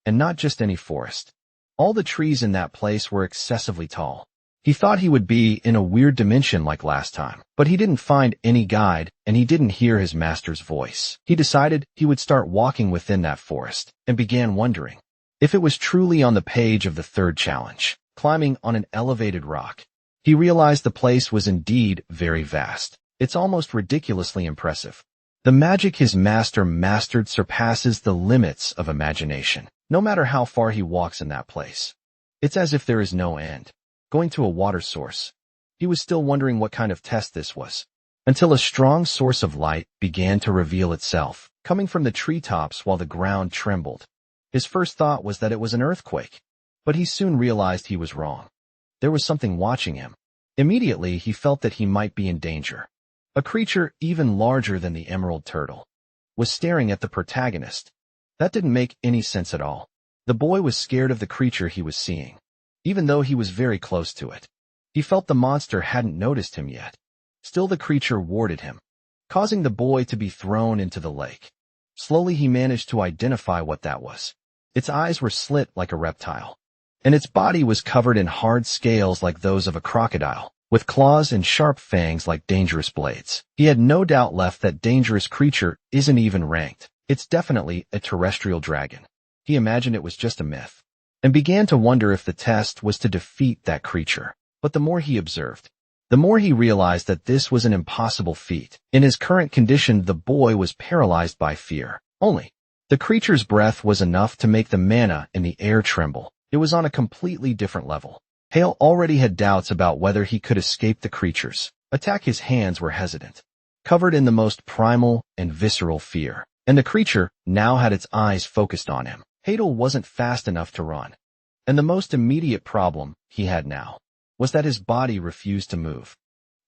And not just any forest. All the trees in that place were excessively tall. He thought he would be in a weird dimension like last time, but he didn't find any guide, and he didn't hear his master's voice. He decided he would start walking within that forest, and began wondering if it was truly on the page of the third challenge. Climbing on an elevated rock, he realized the place was indeed very vast. It's almost ridiculously impressive. The magic his master mastered surpasses the limits of imagination, no matter how far he walks in that place. It's as if there is no end. Going to a water source. He was still wondering what kind of test this was, until a strong source of light began to reveal itself, coming from the treetops while the ground trembled. His first thought was that it was an earthquake, but he soon realized he was wrong. There was something watching him. Immediately, he felt that he might be in danger. A creature even larger than the emerald turtle was staring at the protagonist. That didn't make any sense at all. The boy was scared of the creature he was seeing, even though he was very close to it. He felt the monster hadn't noticed him yet. Still, the creature warded him, causing the boy to be thrown into the lake. Slowly, he managed to identify what that was. Its eyes were slit like a reptile, and its body was covered in hard scales like those of a crocodile, with claws and sharp fangs like dangerous blades. He had no doubt left that dangerous creature isn't even ranked. It's definitely a terrestrial dragon. He imagined it was just a myth, and began to wonder if the test was to defeat that creature. But the more he observed, the more he realized that this was an impossible feat. In his current condition, the boy was paralyzed by fear. Only the creature's breath was enough to make the mana in the air tremble. It was on a completely different level. Hale already had doubts about whether he could escape the creature's attack. His hands were hesitant, covered in the most primal and visceral fear, and the creature now had its eyes focused on him. Hadel wasn't fast enough to run, and the most immediate problem he had now was that his body refused to move.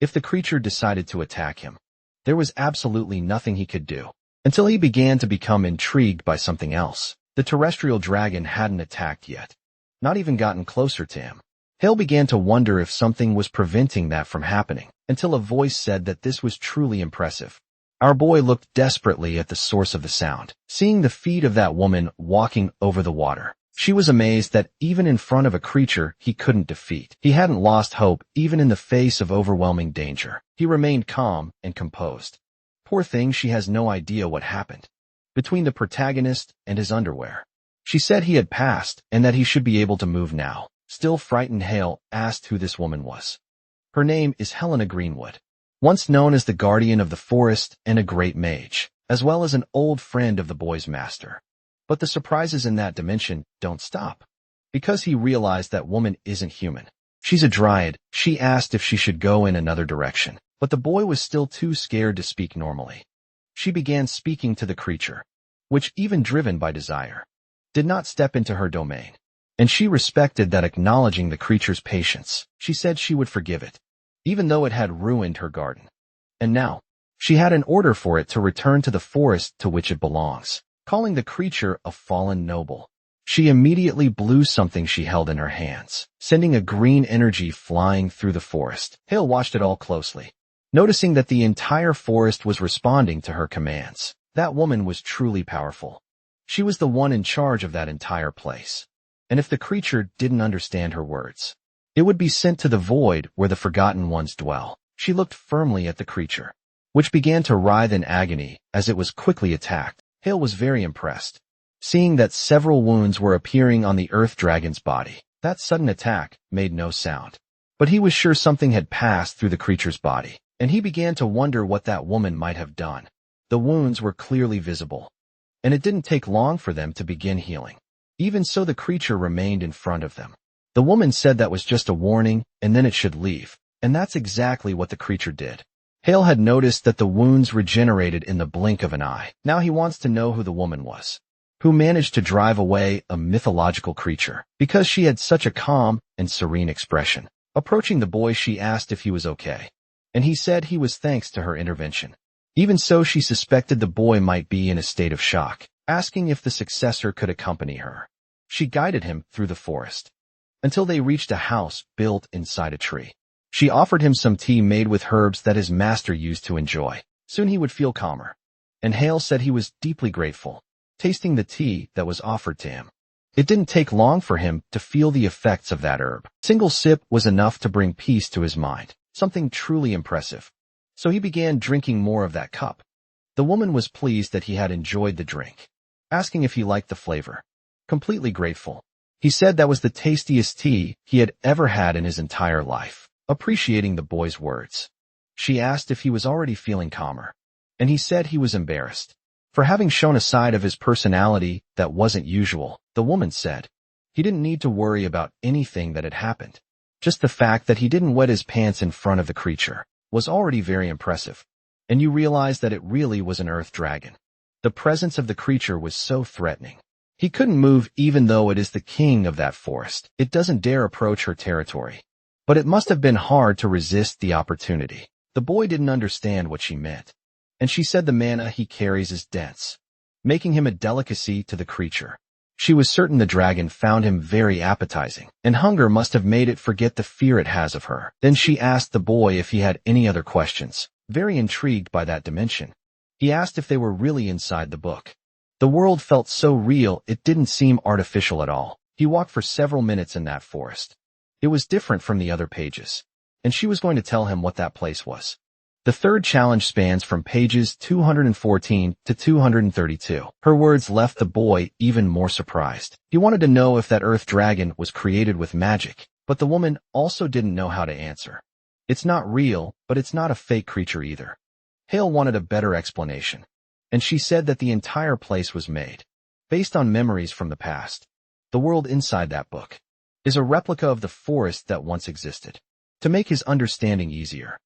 If the creature decided to attack him, there was absolutely nothing he could do, until he began to become intrigued by something else. The terrestrial dragon hadn't attacked yet, not even gotten closer to him. Hale began to wonder if something was preventing that from happening, until a voice said that this was truly impressive. Our boy looked desperately at the source of the sound, seeing the feet of that woman walking over the water. She was amazed that even in front of a creature he couldn't defeat, he hadn't lost hope even in the face of overwhelming danger. He remained calm and composed. Poor thing, she has no idea what happened between the protagonist and his underwear. She said he had passed and that he should be able to move now. Still frightened, Hale asked who this woman was. Her name is Helena Greenwood, once known as the guardian of the forest and a great mage, as well as an old friend of the boy's master. But the surprises in that dimension don't stop, because he realized that woman isn't human. She's a dryad. She asked if she should go in another direction, but the boy was still too scared to speak normally. She began speaking to the creature, which, even driven by desire, did not step into her domain. And she respected that, acknowledging the creature's patience. She said she would forgive it, even though it had ruined her garden. And now, she had an order for it to return to the forest to which it belongs, calling the creature a fallen noble. She immediately blew something she held in her hands, sending a green energy flying through the forest. Hale watched it all closely, noticing that the entire forest was responding to her commands. That woman was truly powerful. She was the one in charge of that entire place. And if the creature didn't understand her words, it would be sent to the void where the Forgotten Ones dwell. She looked firmly at the creature, which began to writhe in agony as it was quickly attacked. Hale was very impressed, seeing that several wounds were appearing on the earth dragon's body. That sudden attack made no sound, but he was sure something had passed through the creature's body, and he began to wonder what that woman might have done. The wounds were clearly visible, and it didn't take long for them to begin healing. Even so, the creature remained in front of them. The woman said that was just a warning, and then it should leave, and that's exactly what the creature did. Hale had noticed that the wounds regenerated in the blink of an eye. Now he wants to know who the woman was, who managed to drive away a mythological creature, because she had such a calm and serene expression. Approaching the boy, she asked if he was okay, and he said he was thanks to her intervention. Even so, she suspected the boy might be in a state of shock, asking if the successor could accompany her. She guided him through the forest until they reached a house built inside a tree. She offered him some tea made with herbs that his master used to enjoy. Soon he would feel calmer, and Hale said he was deeply grateful, tasting the tea that was offered to him. It didn't take long for him to feel the effects of that herb. A single sip was enough to bring peace to his mind, something truly impressive. So he began drinking more of that cup. The woman was pleased that he had enjoyed the drink, asking if he liked the flavor. Completely grateful, he said that was the tastiest tea he had ever had in his entire life. Appreciating the boy's words, she asked if he was already feeling calmer, and he said he was embarrassed for having shown a side of his personality that wasn't usual. The woman said he didn't need to worry about anything that had happened. Just the fact that he didn't wet his pants in front of the creature was already very impressive, and you realized that it really was an earth dragon. The presence of the creature was so threatening. He couldn't move even though it is the king of that forest. It doesn't dare approach her territory. But it must have been hard to resist the opportunity. The boy didn't understand what she meant, and she said the mana he carries is dense, making him a delicacy to the creature. She was certain the dragon found him very appetizing, and hunger must have made it forget the fear it has of her. Then she asked the boy if he had any other questions, very intrigued by that dimension. He asked if they were really inside the book. The world felt so real it didn't seem artificial at all. He walked for several minutes in that forest. It was different from the other pages, and she was going to tell him what that place was. The third challenge spans from pages 214 to 232. Her words left the boy even more surprised. He wanted to know if that earth dragon was created with magic, but the woman also didn't know how to answer. It's not real, but it's not a fake creature either. Hale wanted a better explanation, and she said that the entire place was made based on memories from the past. The world inside that book is a replica of the forest that once existed. To make his understanding easier,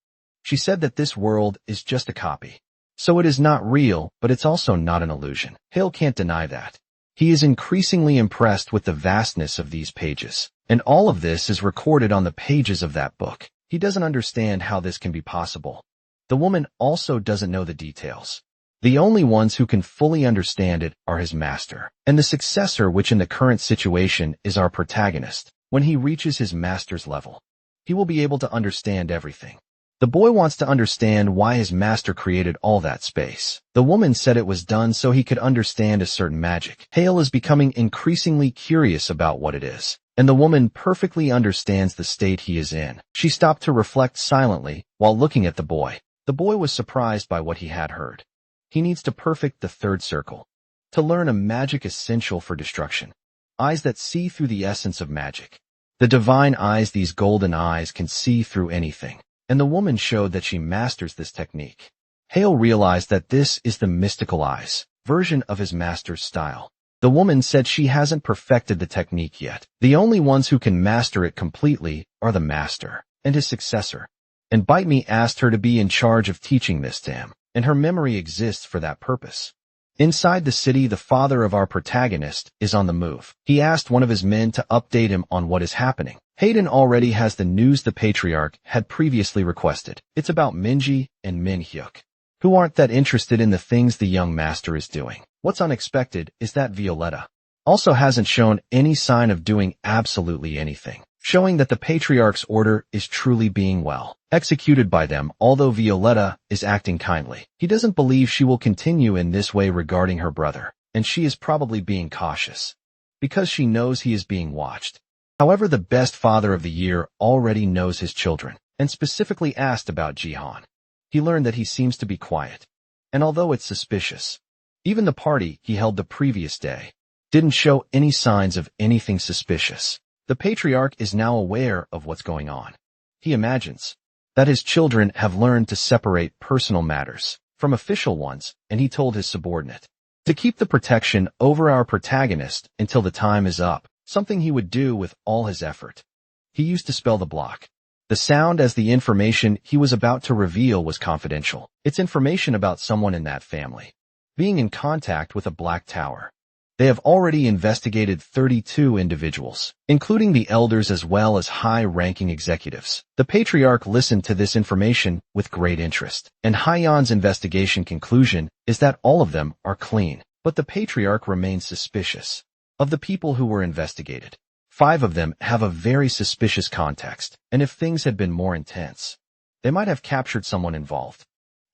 she said that this world is just a copy. So it is not real, but it's also not an illusion. Hale can't deny that. He is increasingly impressed with the vastness of these pages, and all of this is recorded on the pages of that book. He doesn't understand how this can be possible. The woman also doesn't know the details. The only ones who can fully understand it are his master, and the successor, which in the current situation is our protagonist. When he reaches his master's level, he will be able to understand everything. The boy wants to understand why his master created all that space. The woman said it was done so he could understand a certain magic. Hale is becoming increasingly curious about what it is, and the woman perfectly understands the state he is in. She stopped to reflect silently while looking at the boy. The boy was surprised by what he had heard. He needs to perfect the third circle to learn a magic essential for destruction. Eyes that see through the essence of magic. The divine eyes, these golden eyes, can see through anything, and the woman showed that she masters this technique. Hale realized that this is the mystical eyes version of his master's style. The woman said she hasn't perfected the technique yet. The only ones who can master it completely are the master and his successor. And Bite Me asked her to be in charge of teaching this to him, and her memory exists for that purpose. Inside the city, the father of our protagonist is on the move. He asked one of his men to update him on what is happening. Hayden already has the news the patriarch had previously requested. It's about Minji and Minhyuk, who aren't that interested in the things the young master is doing. What's unexpected is that Violetta also hasn't shown any sign of doing absolutely anything, showing that the patriarch's order is truly being well executed by them. Although Violetta is acting kindly, he doesn't believe she will continue in this way regarding her brother, and she is probably being cautious because she knows he is being watched. However, the best father of the year already knows his children, and specifically asked about Jihan. he learned that he seems to be quiet. And although it's suspicious, even the party he held the previous day didn't show any signs of anything suspicious. The patriarch is now aware of what's going on. He imagines that his children have learned to separate personal matters from official ones, and he told his subordinate to keep the protection over our protagonist until the time is up, something he would do with all his effort. He used to spell the block. The sound as the information he was about to reveal was confidential. It's information about someone in that family being in contact with a black tower. They have already investigated 32 individuals, including the elders as well as high-ranking executives. The patriarch listened to this information with great interest, and Hyeon's investigation conclusion is that all of them are clean. But the patriarch remains suspicious. Of the people who were investigated, 5 of them have a very suspicious context, and if things had been more intense, they might have captured someone involved.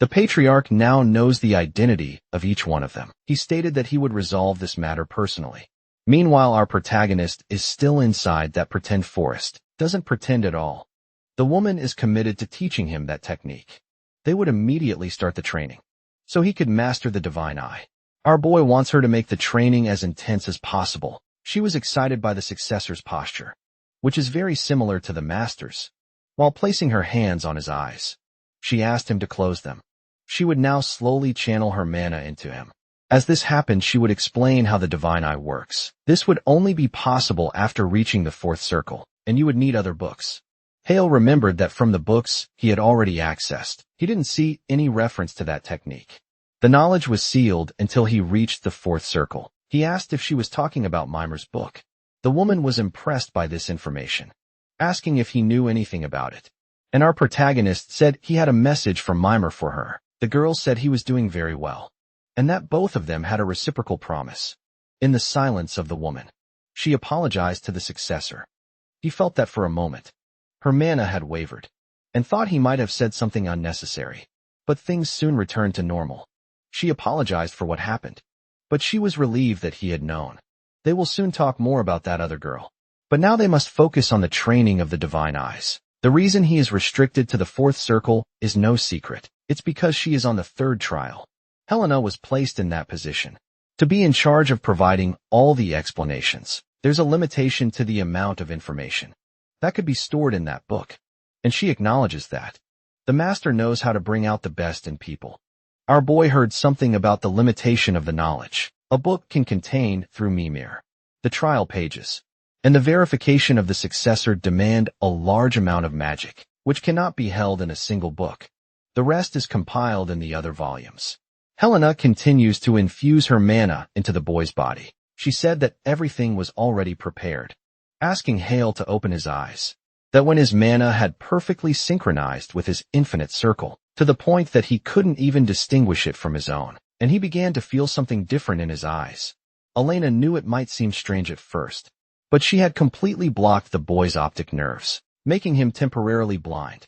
The patriarch now knows the identity of each one of them. He stated that he would resolve this matter personally. Meanwhile, our protagonist is still inside that pretend forest, doesn't pretend at all. The woman is committed to teaching him that technique. They would immediately start the training, so he could master the divine eye. Our boy wants her to make the training as intense as possible. She was excited by the successor's posture, which is very similar to the master's. While placing her hands on his eyes, she asked him to close them. She would now slowly channel her mana into him. As this happened, she would explain how the divine eye works. This would only be possible after reaching the 4th circle, and you would need other books. Hale remembered that from the books he had already accessed, he didn't see any reference to that technique. The knowledge was sealed until he reached the 4th circle. He asked if she was talking about Mimer's book. The woman was impressed by this information, asking if he knew anything about it. And our protagonist said he had a message from Mimer for her. The girl said he was doing very well, and that both of them had a reciprocal promise. In the silence of the woman, she apologized to the successor. He felt that for a moment, her mana had wavered, and thought he might have said something unnecessary. But things soon returned to normal. She apologized for what happened, but she was relieved that he had known. They will soon talk more about that other girl. But now they must focus on the training of the divine eyes. The reason he is restricted to the 4th circle is no secret. It's because she is on the 3rd trial. Helena was placed in that position to be in charge of providing all the explanations. There's a limitation to the amount of information that could be stored in that book, and she acknowledges that. The master knows how to bring out the best in people. Our boy heard something about the limitation of the knowledge a book can contain through Mimir. The trial pages and the verification of the successor demand a large amount of magic, which cannot be held in a single book. The rest is compiled in the other volumes. Helena continues to infuse her mana into the boy's body. She said that everything was already prepared, asking Hale to open his eyes. That when his mana had perfectly synchronized with his infinite circle, to the point that he couldn't even distinguish it from his own, and he began to feel something different in his eyes. Elena knew it might seem strange at first, but she had completely blocked the boy's optic nerves, making him temporarily blind.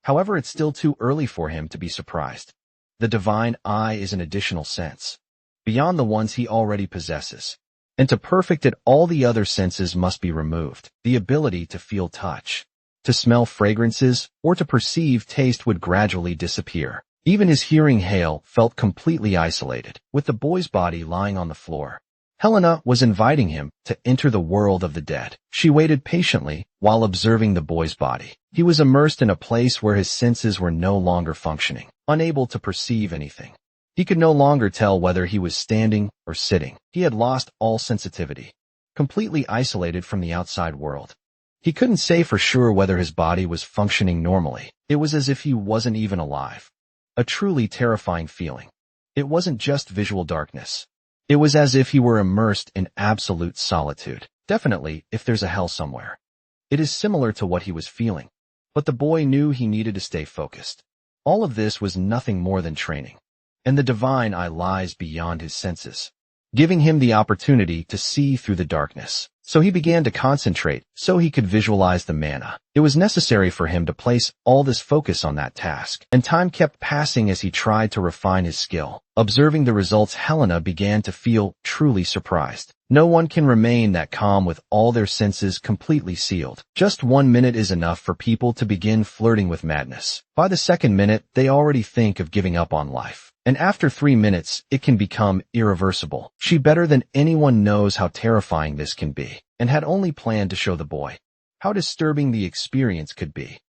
However, it's still too early for him to be surprised. The divine eye is an additional sense, beyond the ones he already possesses. And to perfect it, all the other senses must be removed. The ability to feel touch, to smell fragrances, or to perceive taste would gradually disappear. Even his hearing, Hale felt completely isolated, with the boy's body lying on the floor. Helena was inviting him to enter the world of the dead. She waited patiently while observing the boy's body. He was immersed in a place where his senses were no longer functioning, unable to perceive anything. He could no longer tell whether he was standing or sitting. He had lost all sensitivity, completely isolated from the outside world. He couldn't say for sure whether his body was functioning normally. It was as if he wasn't even alive. A truly terrifying feeling. It wasn't just visual darkness. It was as if he were immersed in absolute solitude. Definitely, if there's a hell somewhere. It is similar to what he was feeling. But the boy knew he needed to stay focused. All of this was nothing more than training. And the divine eye lies beyond his senses, giving him the opportunity to see through the darkness. So he began to concentrate so he could visualize the mana. It was necessary for him to place all this focus on that task, and time kept passing as he tried to refine his skill. Observing the results, Helena began to feel truly surprised. No one can remain that calm with all their senses completely sealed. Just 1 minute is enough for people to begin flirting with madness. By the second minute, they already think of giving up on life. And after 3 minutes, it can become irreversible. She better than anyone knows how terrifying this can be, and had only planned to show the boy how disturbing the experience could be.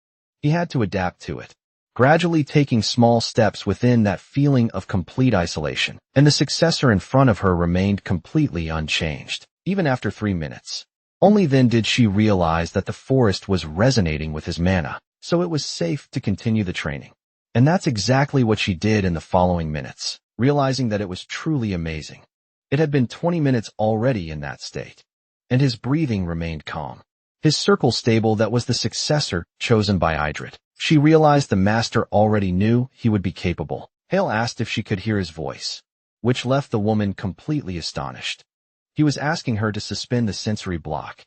He had to adapt to it, gradually taking small steps within that feeling of complete isolation, and the successor in front of her remained completely unchanged, even after 3 minutes. Only then did she realize that the forest was resonating with his mana, so it was safe to continue the training. And that's exactly what she did in the following minutes, realizing that it was truly amazing. It had been 20 minutes already in that state, and his breathing remained calm. His circle stable that was the successor chosen by Idrit. She realized the master already knew he would be capable. Hale asked if she could hear his voice, which left the woman completely astonished. He was asking her to suspend the sensory block.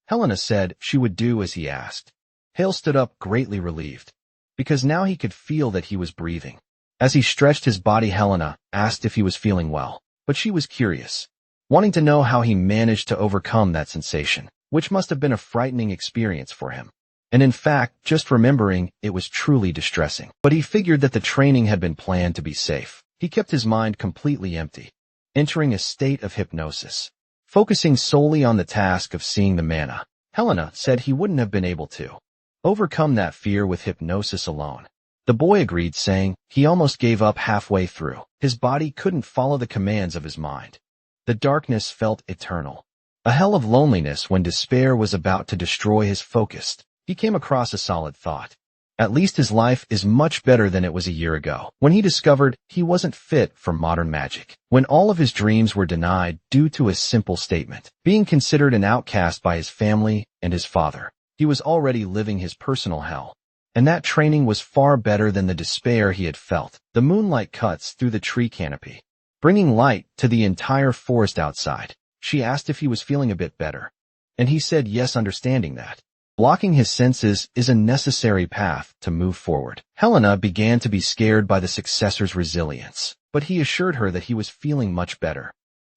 Helena said she would do as he asked. Hale stood up greatly relieved, because now he could feel that he was breathing. As he stretched his body, Helena asked if he was feeling well, but she was curious, wanting to know how he managed to overcome that sensation, which must have been a frightening experience for him. And in fact, just remembering it was truly distressing. But he figured that the training had been planned to be safe. He kept his mind completely empty, entering a state of hypnosis, focusing solely on the task of seeing the mana. Helena said he wouldn't have been able to overcome that fear with hypnosis alone. The boy agreed, saying he almost gave up halfway through. His body couldn't follow the commands of his mind. The darkness felt eternal, a hell of loneliness when despair was about to destroy his focus. He came across a solid thought. At least his life is much better than it was a year ago, when he discovered he wasn't fit for modern magic, when all of his dreams were denied due to a simple statement, being considered an outcast by his family and his father. He was already living his personal hell, and that training was far better than the despair he had felt. The moonlight cuts through the tree canopy, bringing light to the entire forest outside. She asked if he was feeling a bit better, and he said yes, understanding that blocking his senses is a necessary path to move forward. Helena began to be scared by the successor's resilience, but he assured her that he was feeling much better.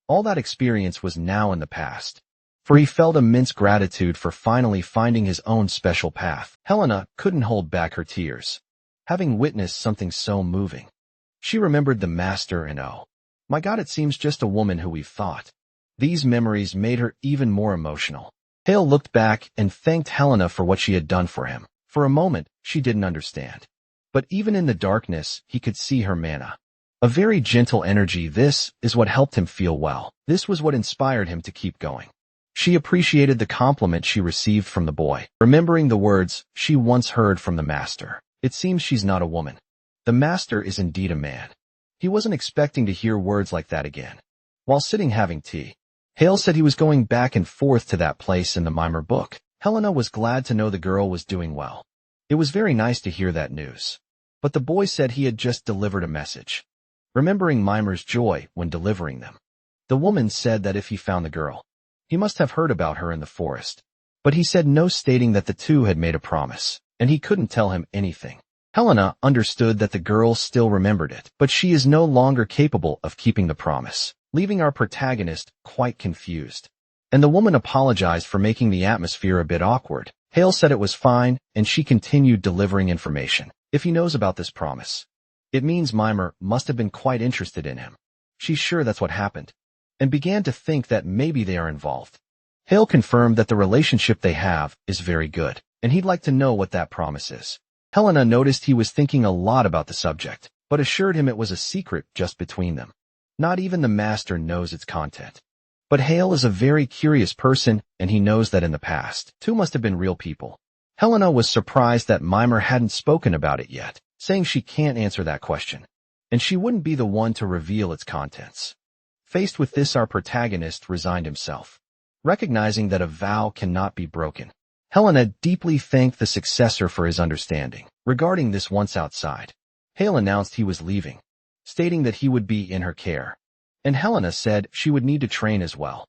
All that experience was now in the past, for he felt immense gratitude for finally finding his own special path. Helena couldn't hold back her tears, having witnessed something so moving. She remembered the master and oh my God, it seems just a woman who we've thought. These memories made her even more emotional. Hale looked back and thanked Helena for what she had done for him. For a moment, she didn't understand. But even in the darkness, he could see her mana. A very gentle energy. This is what helped him feel well. This was what inspired him to keep going. She appreciated the compliment she received from the boy, remembering the words she once heard from the master. It seems she's not a woman. The master is indeed a man. He wasn't expecting to hear words like that again. While sitting having tea, Hale said he was going back and forth to that place in the Mimer book. Helena was glad to know the girl was doing well. It was very nice to hear that news. But the boy said he had just delivered a message, remembering Mimer's joy when delivering them. The woman said that if he found the girl, he must have heard about her in the forest. But he said no, stating that the two had made a promise, and he couldn't tell him anything. Helena understood that the girl still remembered it, but she is no longer capable of keeping the promise, leaving our protagonist quite confused. And the woman apologized for making the atmosphere a bit awkward. Hale said it was fine, and she continued delivering information. If he knows about this promise, it means Mimer must have been quite interested in him. She's sure that's what happened, and began to think that maybe they are involved. Hale confirmed that the relationship they have is very good, and he'd like to know what that promise is. Helena noticed he was thinking a lot about the subject, but assured him it was a secret just between them. Not even the master knows its content. But Hale is a very curious person, and he knows that in the past, two must have been real people. Helena was surprised that Mimer hadn't spoken about it yet, saying she can't answer that question, and she wouldn't be the one to reveal its contents. Faced with this, our protagonist resigned himself, recognizing that a vow cannot be broken. Helena deeply thanked the successor for his understanding. Regarding this, once outside, Hale announced he was leaving, stating that he would be in her care, and Helena said she would need to train as well.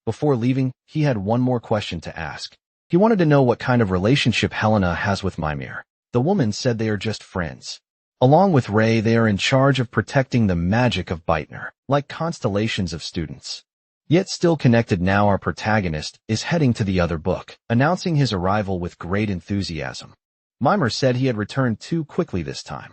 Before leaving, he had one more question to ask. He wanted to know what kind of relationship Helena has with Mimir. The woman said they are just friends. Along with Ray, they are in charge of protecting the magic of Beitner, like constellations of students. Yet still connected now, our protagonist is heading to the other book, announcing his arrival with great enthusiasm. Mimir said he had returned too quickly this time.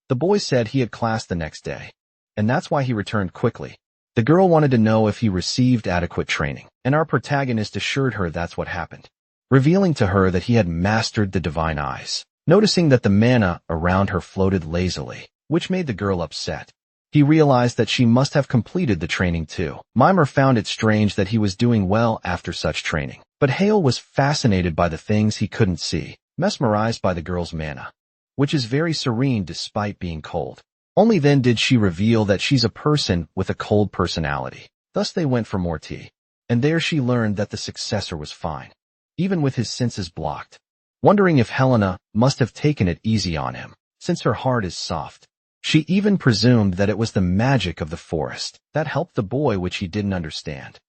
The boy said he had class the next day, and that's why he returned quickly. The girl wanted to know if he received adequate training, and our protagonist assured her that's what happened, revealing to her that he had mastered the divine eyes. Noticing that the mana around her floated lazily, which made the girl upset. He realized that she must have completed the training too. Mimir found it strange that he was doing well after such training, but Hale was fascinated by the things he couldn't see, mesmerized by the girl's mana, which is very serene despite being cold. Only then did she reveal that she's a person with a cold personality. Thus they went for more tea, and there she learned that the successor was fine, even with his senses blocked. Wondering if Helena must have taken it easy on him, since her heart is soft. She even presumed that it was the magic of the forest that helped the boy, which he didn't understand.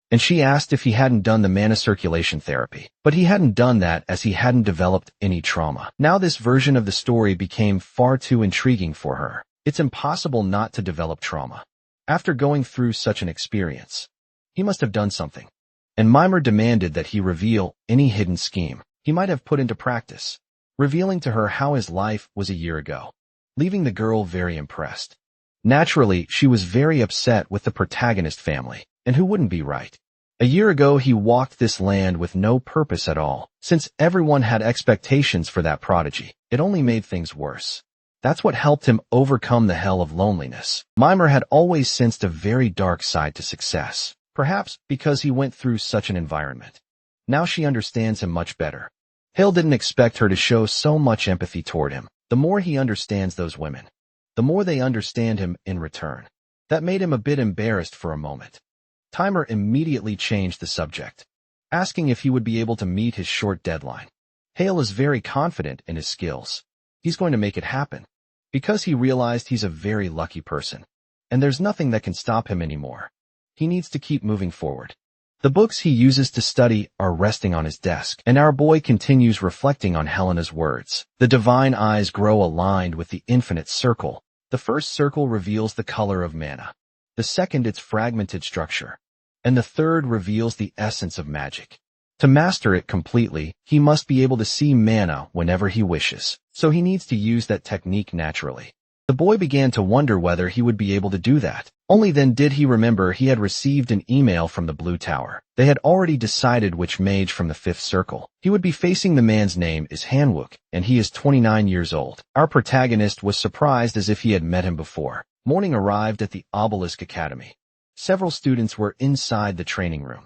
And she asked if he hadn't done the mana circulation therapy, but he hadn't done that as he hadn't developed any trauma. Now this version of the story became far too intriguing for her. It's impossible not to develop trauma after going through such an experience. He must have done something. And Mimir demanded that he reveal any hidden scheme he might have put into practice, revealing to her how his life was a year ago, leaving the girl very impressed. Naturally, she was very upset with the protagonist family, and who wouldn't be right? A year ago he walked this land with no purpose at all, since everyone had expectations for that prodigy. It only made things worse. That's what helped him overcome the hell of loneliness. Mimir had always sensed a very dark side to success, perhaps because he went through such an environment. Now she understands him much better. Hale didn't expect her to show so much empathy toward him. The more he understands those women, the more they understand him in return. That made him a bit embarrassed for a moment. Timer immediately changed the subject, asking if he would be able to meet his short deadline. Hale is very confident in his skills. He's going to make it happen, because he realized he's a very lucky person, and there's nothing that can stop him anymore. He needs to keep moving forward. The books he uses to study are resting on his desk, and our boy continues reflecting on Helena's words. The divine eyes grow aligned with the infinite circle. The first circle reveals the color of mana, the second its fragmented structure, and the third reveals the essence of magic. To master it completely, he must be able to see mana whenever he wishes, so he needs to use that technique naturally. The boy began to wonder whether he would be able to do that. Only then did he remember he had received an email from the Blue Tower. They had already decided which mage from the fifth circle he would be facing. The man's name is Hanwook, and he is 29 years old. Our protagonist was surprised as if he had met him before. Morning arrived at the Obelisk Academy. Several students were inside the training room.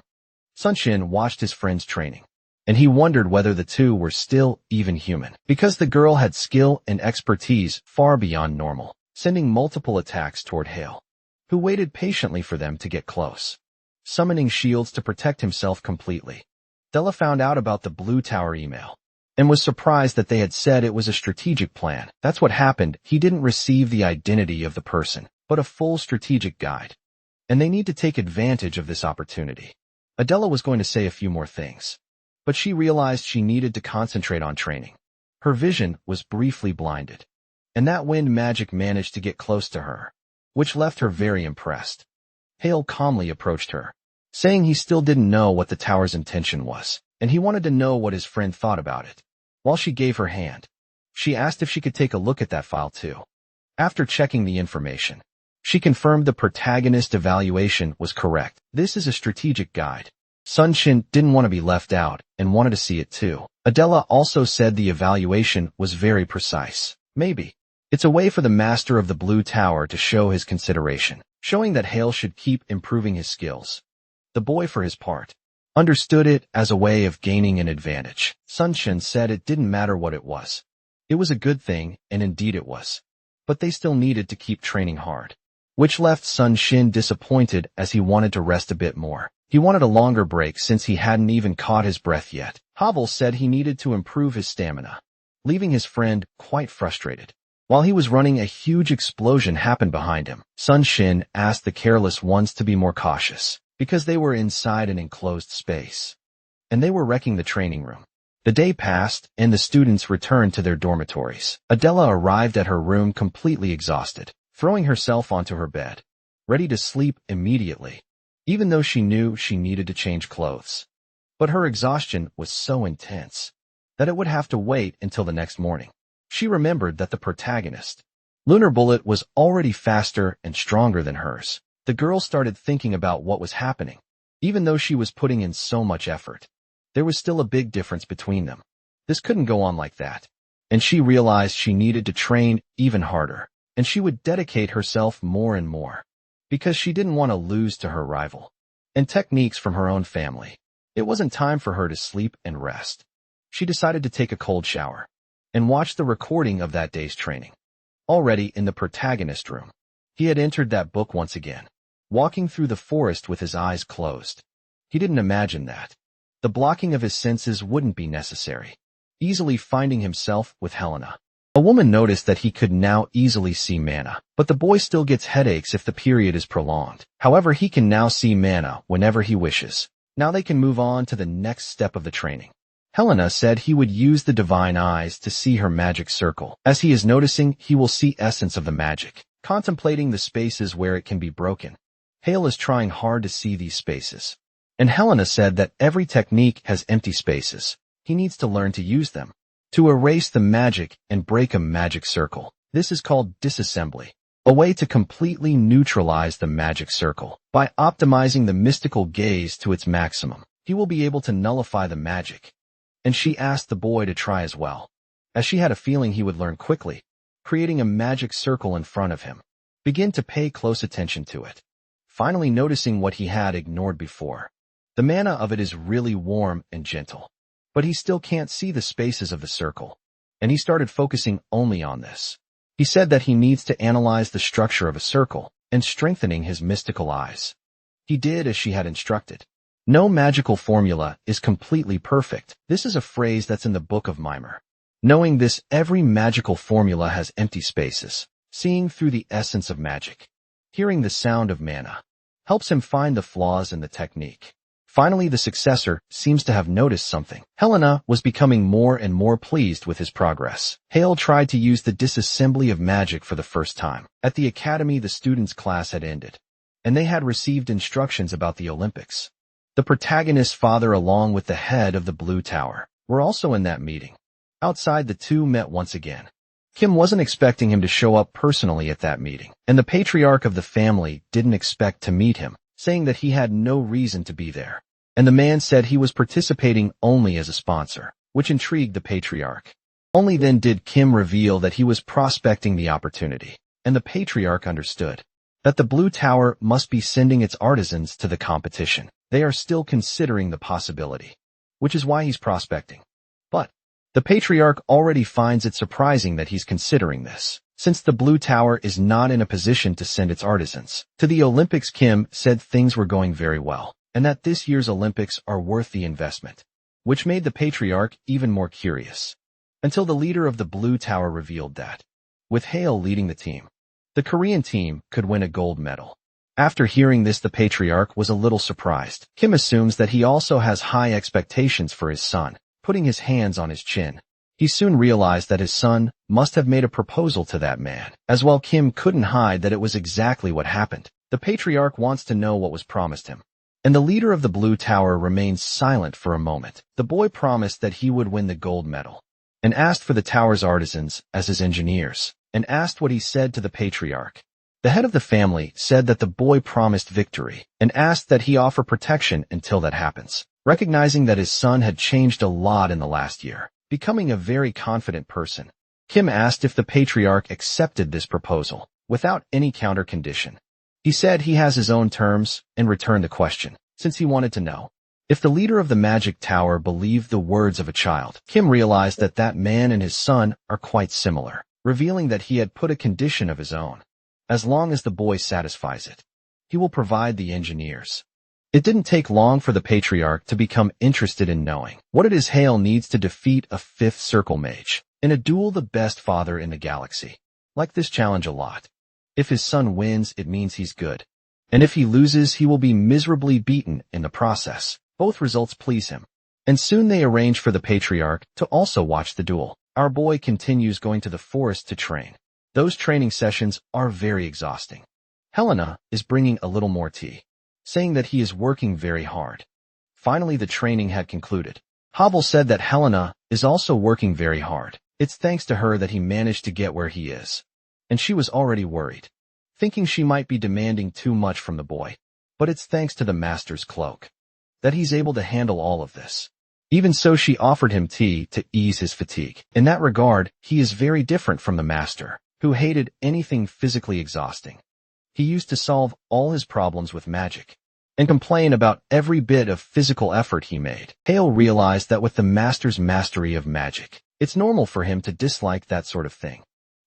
Shin watched his friend's training, and he wondered whether the two were still even human, because the girl had skill and expertise far beyond normal, sending multiple attacks toward Hale, who waited patiently for them to get close, summoning shields to protect himself completely. Della found out about the Blue Tower email, and was surprised that they had said it was a strategic plan. That's what happened. He didn't receive the identity of the person, but a full strategic guide, and they need to take advantage of this opportunity. Adela was going to say a few more things, but she realized she needed to concentrate on training. Her vision was briefly blinded, and that wind magic managed to get close to her, which left her very impressed. Hale calmly approached her, saying he still didn't know what the tower's intention was, and he wanted to know what his friend thought about it. While she gave her hand, she asked if she could take a look at that file too. After checking the information, she confirmed the protagonist evaluation was correct. This is a strategic guide. Shin didn't want to be left out and wanted to see it too. Adela also said the evaluation was very precise. Maybe it's a way for the master of the Blue Tower to show his consideration, showing that Hale should keep improving his skills. The boy, for his part, understood it as a way of gaining an advantage. Shin said it didn't matter what it was. It was a good thing, and indeed it was. But they still needed to keep training hard, which left Shin disappointed as he wanted to rest a bit more. He wanted a longer break since he hadn't even caught his breath yet. Havel said he needed to improve his stamina, leaving his friend quite frustrated. While he was running, a huge explosion happened behind him. Shin asked the careless ones to be more cautious, because they were inside an enclosed space. and they were wrecking the training room. The day passed, and the students returned to their dormitories. Adela arrived at her room completely exhausted, throwing herself onto her bed, ready to sleep immediately, even though she knew she needed to change clothes. But her exhaustion was so intense that it would have to wait until the next morning. She remembered that the protagonist, Lunar Bullet, was already faster and stronger than hers. The girl started thinking about what was happening. Even though she was putting in so much effort, there was still a big difference between them. This couldn't go on like that. And she realized she needed to train even harder, and she would dedicate herself more and more, because she didn't want to lose to her rival and techniques from her own family. It wasn't time for her to sleep and rest. She decided to take a cold shower and watch the recording of that day's training. Already in the protagonist room, he had entered that book once again, walking through the forest with his eyes closed. He didn't imagine that the blocking of his senses wouldn't be necessary, easily finding himself with Helena. A woman noticed that he could now easily see mana, but the boy still gets headaches if the period is prolonged. However, he can now see mana whenever he wishes. Now they can move on to the next step of the training. Helena said he would use the divine eyes to see her magic circle. As he is noticing, he will see essence of the magic, contemplating the spaces where it can be broken. Hale is trying hard to see these spaces, and Helena said that every technique has empty spaces. He needs to learn to use them to erase the magic and break a magic circle. This is called disassembly, a way to completely neutralize the magic circle. By optimizing the mystical gaze to its maximum, he will be able to nullify the magic. And she asked the boy to try as well, as she had a feeling he would learn quickly, creating a magic circle in front of him. Begin to pay close attention to it, finally noticing what he had ignored before. The mana of it is really warm and gentle, but he still can't see the spaces of the circle, and he started focusing only on this. He said that he needs to analyze the structure of a circle and strengthening his mystical eyes. He did as she had instructed. No magical formula is completely perfect. This is a phrase that's in the Book of Mimer. Knowing this, every magical formula has empty spaces. Seeing through the essence of magic, hearing the sound of mana, helps him find the flaws in the technique. Finally, the successor seems to have noticed something. Helena was becoming more and more pleased with his progress. Hale tried to use the disassembly of magic for the first time. At the academy, the students' class had ended, and they had received instructions about the Olympics. The protagonist's father, along with the head of the Blue Tower, were also in that meeting. Outside, the two met once again. Kim wasn't expecting him to show up personally at that meeting, and the patriarch of the family didn't expect to meet him, saying that he had no reason to be there. And the man said he was participating only as a sponsor, which intrigued the patriarch. Only then did Kim reveal that he was prospecting the opportunity, and the patriarch understood that the Blue Tower must be sending its artisans to the competition. They are still considering the possibility, which is why he's prospecting. But the patriarch already finds it surprising that he's considering this, since the Blue Tower is not in a position to send its artisans to the Olympics. Kim said things were going very well, and that this year's Olympics are worth the investment, which made the patriarch even more curious, until the leader of the Blue Tower revealed that, with Hale leading the team, the Korean team could win a gold medal. After hearing this, the patriarch was a little surprised. Kim assumes that he also has high expectations for his son, putting his hands on his chin. He soon realized that his son must have made a proposal to that man. As well, Kim couldn't hide that it was exactly what happened. The patriarch wants to know what was promised him, and the leader of the Blue Tower remains silent for a moment. The boy promised that he would win the gold medal, and asked for the tower's artisans as his engineers, and asked what he said to the patriarch. The head of the family said that the boy promised victory, and asked that he offer protection until that happens, recognizing that his son had changed a lot in the last year, becoming a very confident person. Kim asked if the patriarch accepted this proposal, without any counter condition. He said he has his own terms, and returned the question, since he wanted to know if the leader of the magic tower believed the words of a child. Kim realized that that man and his son are quite similar, revealing that he had put a condition of his own. As long as the boy satisfies it, he will provide the engineers. It didn't take long for the patriarch to become interested in knowing what it is Hale needs to defeat a fifth circle mage in a duel, the best father in the galaxy. Like this challenge a lot. If his son wins, it means he's good, and if he loses, he will be miserably beaten in the process. Both results please him, and soon they arrange for the patriarch to also watch the duel. Our boy continues going to the forest to train. Those training sessions are very exhausting. Helena is bringing a little more tea, saying that he is working very hard. Finally, the training had concluded. Havel said that Helena is also working very hard. It's thanks to her that he managed to get where he is. And she was already worried, thinking she might be demanding too much from the boy. But it's thanks to the master's cloak that he's able to handle all of this. Even so, she offered him tea to ease his fatigue. In that regard, he is very different from the master, who hated anything physically exhausting. He used to solve all his problems with magic and complain about every bit of physical effort he made. Hale realized that with the master's mastery of magic, it's normal for him to dislike that sort of thing.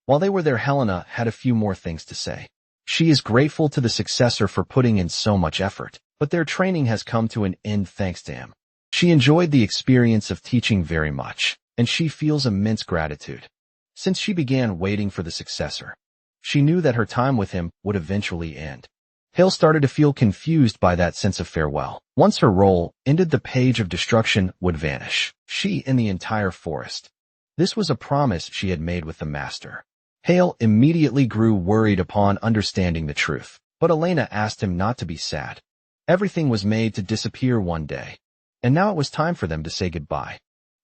While they were there, Helena had a few more things to say. She is grateful to the successor for putting in so much effort, but their training has come to an end thanks to him. She enjoyed the experience of teaching very much, and she feels immense gratitude. Since she began waiting for the successor, she knew that her time with him would eventually end. Hale started to feel confused by that sense of farewell. Once her role ended, the page of destruction would vanish. She and the entire forest. This was a promise she had made with the master. Hale immediately grew worried upon understanding the truth, but Elena asked him not to be sad. Everything was made to disappear one day, and now it was time for them to say goodbye.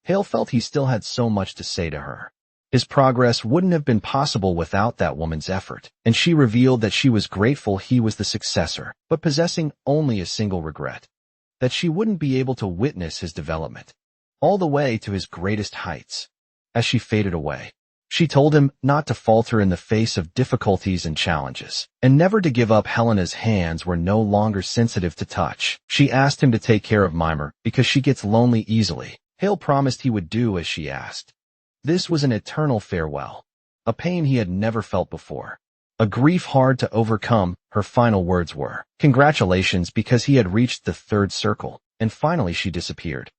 Hale felt he still had so much to say to her. His progress wouldn't have been possible without that woman's effort, and she revealed that she was grateful he was the successor, but possessing only a single regret, that she wouldn't be able to witness his development, all the way to his greatest heights. As she faded away, she told him not to falter in the face of difficulties and challenges, and never to give up. Helena's hands were no longer sensitive to touch. She asked him to take care of Mimer because she gets lonely easily. Hale promised he would do as she asked. This was an eternal farewell, a pain he had never felt before, a grief hard to overcome. Her final words were, "Congratulations," because he had reached the third circle, and finally she disappeared.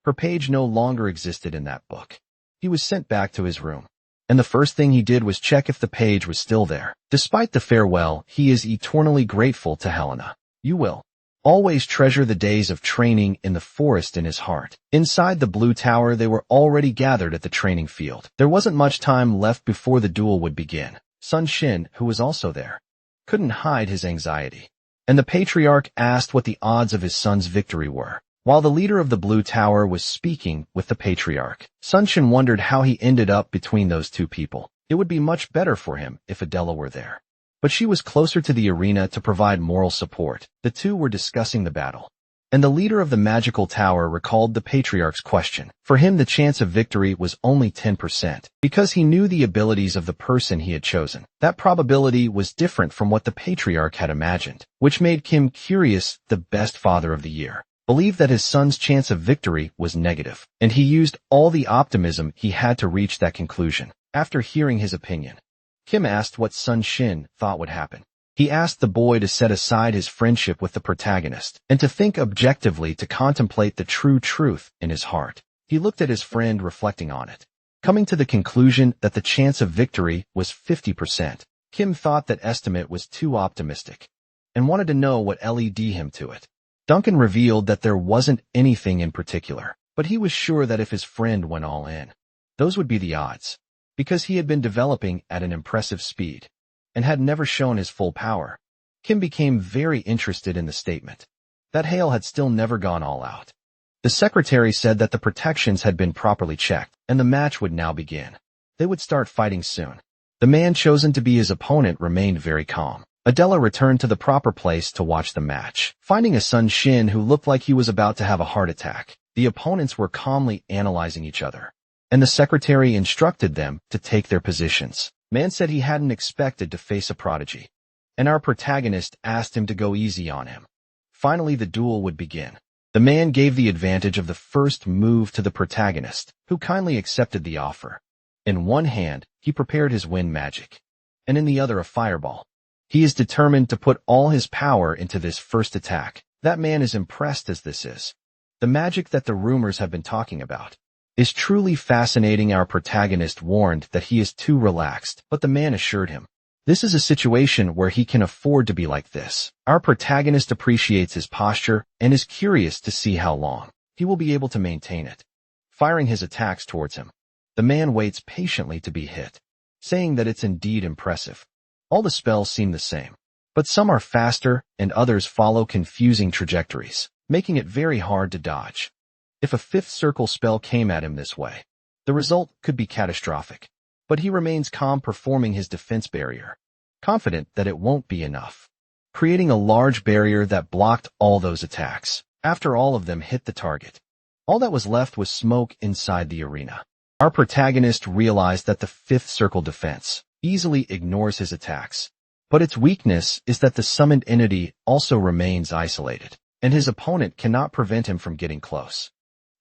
Her page no longer existed in that book. He was sent back to his room, and the first thing he did was check if the page was still there. Despite the farewell, he is eternally grateful to Helena. You will always treasure the days of training in the forest in his heart. Inside the Blue Tower, they were already gathered at the training field. There wasn't much time left before the duel would begin. Son Shin, who was also there, couldn't hide his anxiety, and the patriarch asked what the odds of his son's victory were. While the leader of the Blue Tower was speaking with the patriarch, Son Shin wondered how he ended up between those two people. It would be much better for him if Adela were there, but she was closer to the arena to provide moral support. The two were discussing the battle, and the leader of the magical tower recalled the patriarch's question. For him, the chance of victory was only 10%, because he knew the abilities of the person he had chosen. That probability was different from what the patriarch had imagined, which made Kim curious. The best father of the year believed that his son's chance of victory was negative, and he used all the optimism he had to reach that conclusion. After hearing his opinion, Kim asked what Son Shin thought would happen. He asked the boy to set aside his friendship with the protagonist and to think objectively, to contemplate the true truth in his heart. He looked at his friend, reflecting on it, coming to the conclusion that the chance of victory was 50%. Kim thought that estimate was too optimistic and wanted to know what led him to it. Duncan revealed that there wasn't anything in particular, but he was sure that if his friend went all in, those would be the odds, because he had been developing at an impressive speed and had never shown his full power. Kim became very interested in the statement that Hale had still never gone all out. The secretary said that the protections had been properly checked, and the match would now begin. They would start fighting soon. The man chosen to be his opponent remained very calm. Adela returned to the proper place to watch the match, finding a Son Shin who looked like he was about to have a heart attack. The opponents were calmly analyzing each other, and the secretary instructed them to take their positions. Man said he hadn't expected to face a prodigy, and our protagonist asked him to go easy on him. Finally, the duel would begin. The man gave the advantage of the first move to the protagonist, who kindly accepted the offer. In one hand, he prepared his wind magic, and in the other a fireball. He is determined to put all his power into this first attack. That man is impressed, as this is the magic that the rumors have been talking about. Is truly fascinating. Our protagonist warned that he is too relaxed, but the man assured him this is a situation where he can afford to be like this. Our protagonist appreciates his posture and is curious to see how long he will be able to maintain it. Firing his attacks towards him, the man waits patiently to be hit, saying that it's indeed impressive. All the spells seem the same, but some are faster and others follow confusing trajectories, making it very hard to dodge. If a fifth circle spell came at him this way, the result could be catastrophic, but he remains calm, performing his defense barrier, confident that it won't be enough, creating a large barrier that blocked all those attacks. After all of them hit the target, all that was left was smoke inside the arena. Our protagonist realized that the fifth circle defense easily ignores his attacks, but its weakness is that the summoned entity also remains isolated, and his opponent cannot prevent him from getting close.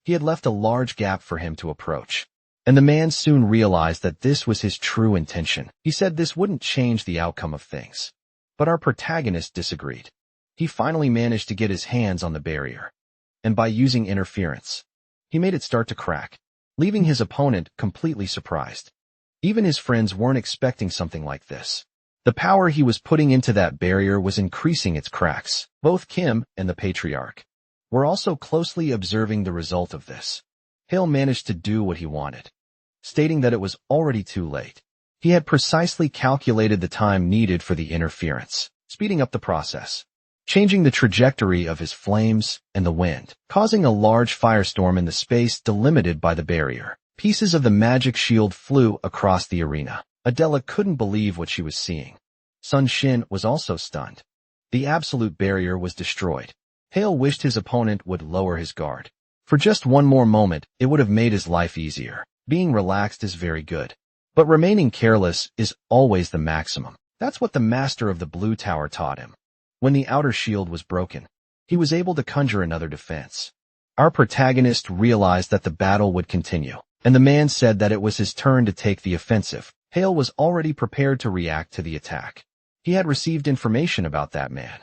He had left a large gap for him to approach, and the man soon realized that this was his true intention. He said this wouldn't change the outcome of things, but our protagonist disagreed. He finally managed to get his hands on the barrier, and by using interference, he made it start to crack, leaving his opponent completely surprised. Even his friends weren't expecting something like this. The power he was putting into that barrier was increasing its cracks. Both Kim and the patriarch were also closely observing the result of this. Hale managed to do what he wanted, stating that it was already too late. He had precisely calculated the time needed for the interference, speeding up the process, changing the trajectory of his flames and the wind, causing a large firestorm in the space delimited by the barrier. Pieces of the magic shield flew across the arena. Adela couldn't believe what she was seeing. Shin was also stunned. The absolute barrier was destroyed. Hale wished his opponent would lower his guard. For just one more moment, it would have made his life easier. Being relaxed is very good, but remaining careless is always the maximum. That's what the master of the Blue Tower taught him. When the outer shield was broken, he was able to conjure another defense. Our protagonist realized that the battle would continue, and the man said that it was his turn to take the offensive. Hale was already prepared to react to the attack. He had received information about that man,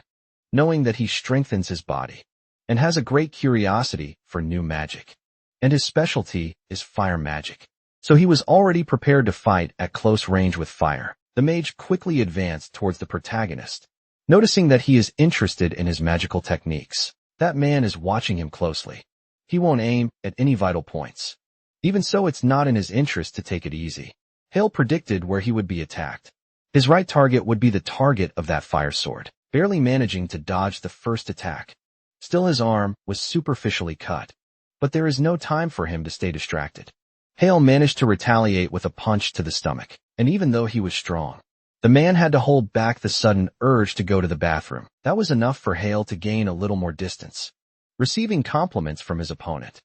knowing that he strengthens his body and has a great curiosity for new magic, and his specialty is fire magic. So he was already prepared to fight at close range with fire. The mage quickly advanced towards the protagonist, noticing that he is interested in his magical techniques. That man is watching him closely. He won't aim at any vital points. Even so, it's not in his interest to take it easy. Hale predicted where he would be attacked. His right target would be the target of that fire sword, barely managing to dodge the first attack. Still, his arm was superficially cut, but there is no time for him to stay distracted. Hale managed to retaliate with a punch to the stomach, and even though he was strong, the man had to hold back the sudden urge to go to the bathroom. That was enough for Hale to gain a little more distance, receiving compliments from his opponent,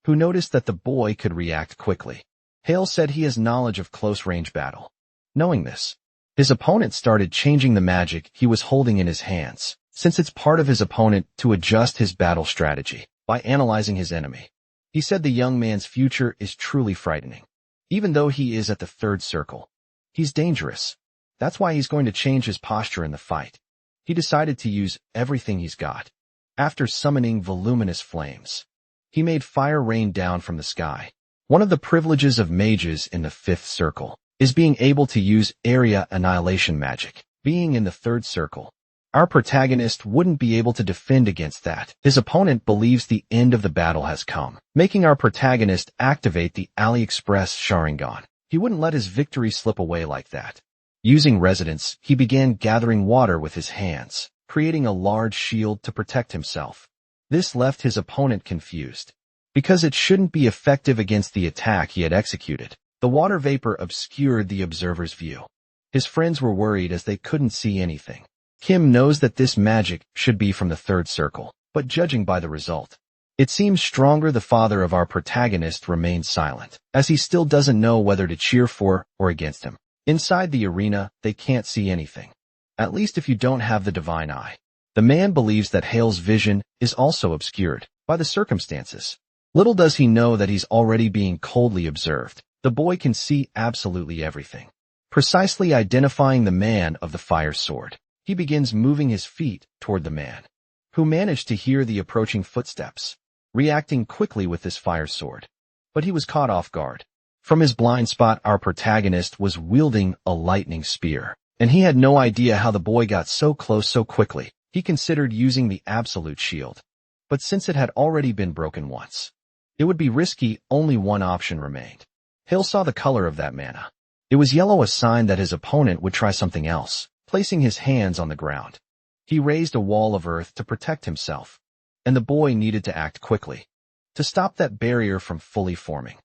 who noticed that the boy could react quickly. Hale said he has knowledge of close-range battle. Knowing this, his opponent started changing the magic he was holding in his hands, since it's part of his opponent to adjust his battle strategy by analyzing his enemy. He said the young man's future is truly frightening. Even though he is at the third circle, he's dangerous. That's why he's going to change his posture in the fight. He decided to use everything he's got. After summoning voluminous flames, he made fire rain down from the sky. One of the privileges of mages in the fifth circle is being able to use area annihilation magic. Being in the third circle, our protagonist wouldn't be able to defend against that. His opponent believes the end of the battle has come, making our protagonist activate the AliExpress Sharingan. He wouldn't let his victory slip away like that. Using resonance, he began gathering water with his hands, creating a large shield to protect himself. This left his opponent confused, because it shouldn't be effective against the attack he had executed. The water vapor obscured the observer's view. His friends were worried as they couldn't see anything. Kim knows that this magic should be from the third circle, but judging by the result, it seems stronger. The father of our protagonist remains silent, as he still doesn't know whether to cheer for or against him. Inside the arena, they can't see anything, at least if you don't have the divine eye. The man believes that Hale's vision is also obscured by the circumstances. Little does he know that he's already being coldly observed. The boy can see absolutely everything, precisely identifying the man of the fire sword. He begins moving his feet toward the man, who managed to hear the approaching footsteps, reacting quickly with his fire sword. But he was caught off guard. From his blind spot, our protagonist was wielding a lightning spear, and he had no idea how the boy got so close so quickly. He considered using the absolute shield, but since it had already been broken once, it would be risky. Only one option remained. Hale saw the color of that mana. It was yellow, a sign that his opponent would try something else. Placing his hands on the ground, he raised a wall of earth to protect himself, and the boy needed to act quickly to stop that barrier from fully forming.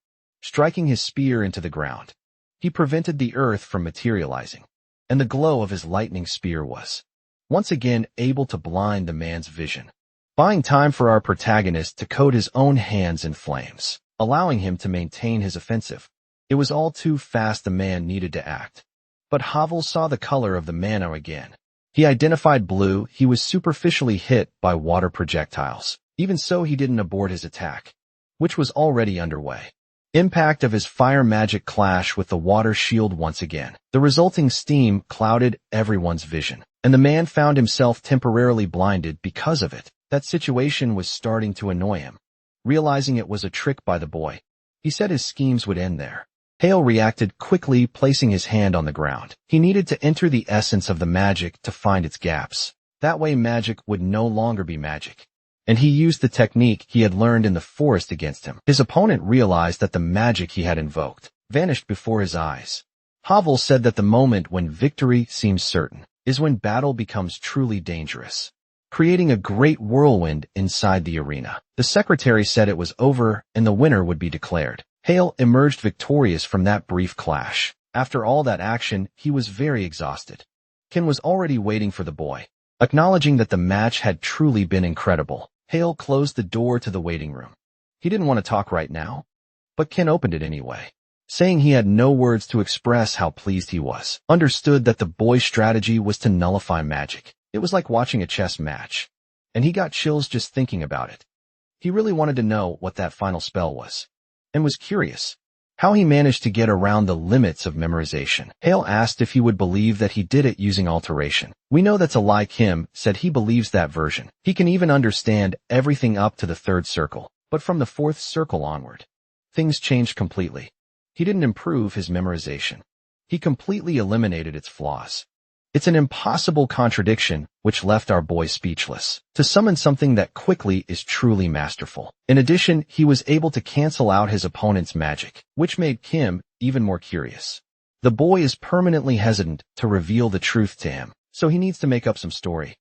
Striking his spear into the ground, he prevented the earth from materializing, and the glow of his lightning spear was once again able to blind the man's vision, buying time for our protagonist to coat his own hands in flames, allowing him to maintain his offensive. It was all too fast. The man needed to act. But Havel saw the color of the mana again. He identified blue. He was superficially hit by water projectiles. Even so, he didn't abort his attack, which was already underway. Impact of his fire magic clash with the water shield once again. The resulting steam clouded everyone's vision, and the man found himself temporarily blinded because of it. That situation was starting to annoy him. Realizing it was a trick by the boy, he said his schemes would end there. Hale reacted quickly, placing his hand on the ground. He needed to enter the essence of the magic to find its gaps. That way magic would no longer be magic. And he used the technique he had learned in the forest against him. His opponent realized that the magic he had invoked vanished before his eyes. Havel said that the moment when victory seems certain is when battle becomes truly dangerous, creating a great whirlwind inside the arena. The secretary said it was over and the winner would be declared. Hale emerged victorious from that brief clash. After all that action, he was very exhausted. Ken was already waiting for the boy. Acknowledging that the match had truly been incredible, Hale closed the door to the waiting room. He didn't want to talk right now, but Ken opened it anyway, saying he had no words to express how pleased he was. Understood that the boy's strategy was to nullify magic. It was like watching a chess match, and he got chills just thinking about it. He really wanted to know what that final spell was, and was curious how he managed to get around the limits of memorization. Hale asked if he would believe that he did it using alteration. We know that's a lie. Kim said he believes that version. He can even understand everything up to the third circle, but from the fourth circle onward, things changed completely. He didn't improve his memorization. He completely eliminated its flaws. It's an impossible contradiction which left our boy speechless. To summon something that quickly is truly masterful. In addition, he was able to cancel out his opponent's magic, which made Kim even more curious. The boy is permanently hesitant to reveal the truth to him, so he needs to make up some story.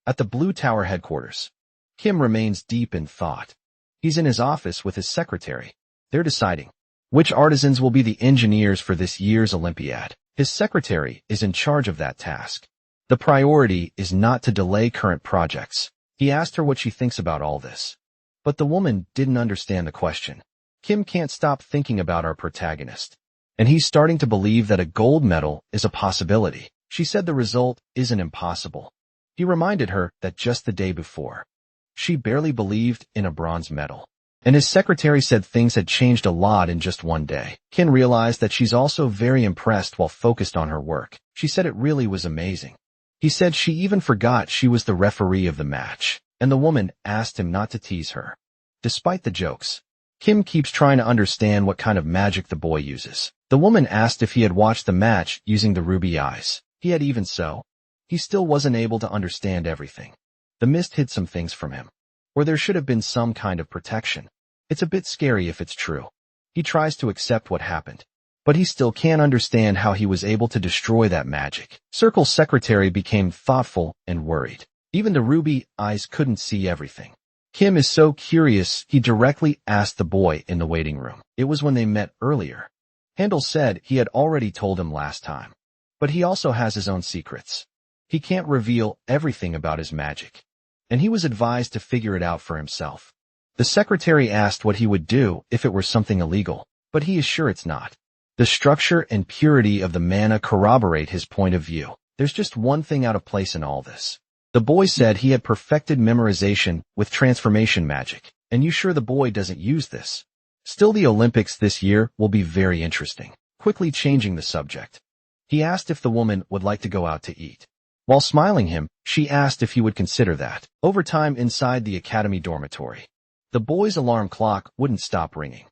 At the Blue Tower headquarters, Kim remains deep in thought. He's in his office with his secretary. They're deciding which artisans will be the engineers for this year's Olympiad. His secretary is in charge of that task. The priority is not to delay current projects. He asked her what she thinks about all this, but the woman didn't understand the question. Kim can't stop thinking about our protagonist, and he's starting to believe that a gold medal is a possibility. She said the result isn't impossible. He reminded her that just the day before, she barely believed in a bronze medal. And his secretary said things had changed a lot in just one day. Ken realized that she's also very impressed while focused on her work. She said it really was amazing. He said she even forgot she was the referee of the match, and the woman asked him not to tease her. Despite the jokes, Kim keeps trying to understand what kind of magic the boy uses. The woman asked if he had watched the match using the ruby eyes. He had. Even so, he still wasn't able to understand everything. The mist hid some things from him, or there should have been some kind of protection. It's a bit scary if it's true. He tries to accept what happened, but he still can't understand how he was able to destroy that magic. Circle's secretary became thoughtful and worried. Even the ruby eyes couldn't see everything. Kim is so curious, he directly asked the boy in the waiting room. It was when they met earlier. Handel said he had already told him last time, but he also has his own secrets. He can't reveal everything about his magic, and he was advised to figure it out for himself. The secretary asked what he would do if it were something illegal, but he is sure it's not. The structure and purity of the mana corroborate his point of view. There's just one thing out of place in all this. The boy said he had perfected memorization with transformation magic, and you sure the boy doesn't use this? Still, the Olympics this year will be very interesting. Quickly changing the subject, he asked if the woman would like to go out to eat. While smiling him, she asked if he would consider that. Overtime inside the academy dormitory, the boy's alarm clock wouldn't stop ringing.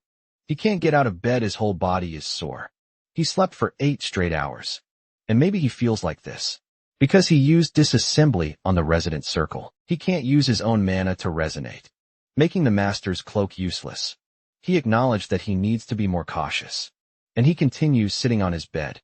He can't get out of bed, his whole body is sore. He slept for 8 straight hours. And maybe he feels like this because he used disassembly on the resident circle. He can't use his own mana to resonate. making the master's cloak useless. He acknowledged that he needs to be more cautious. And he continues sitting on his bed.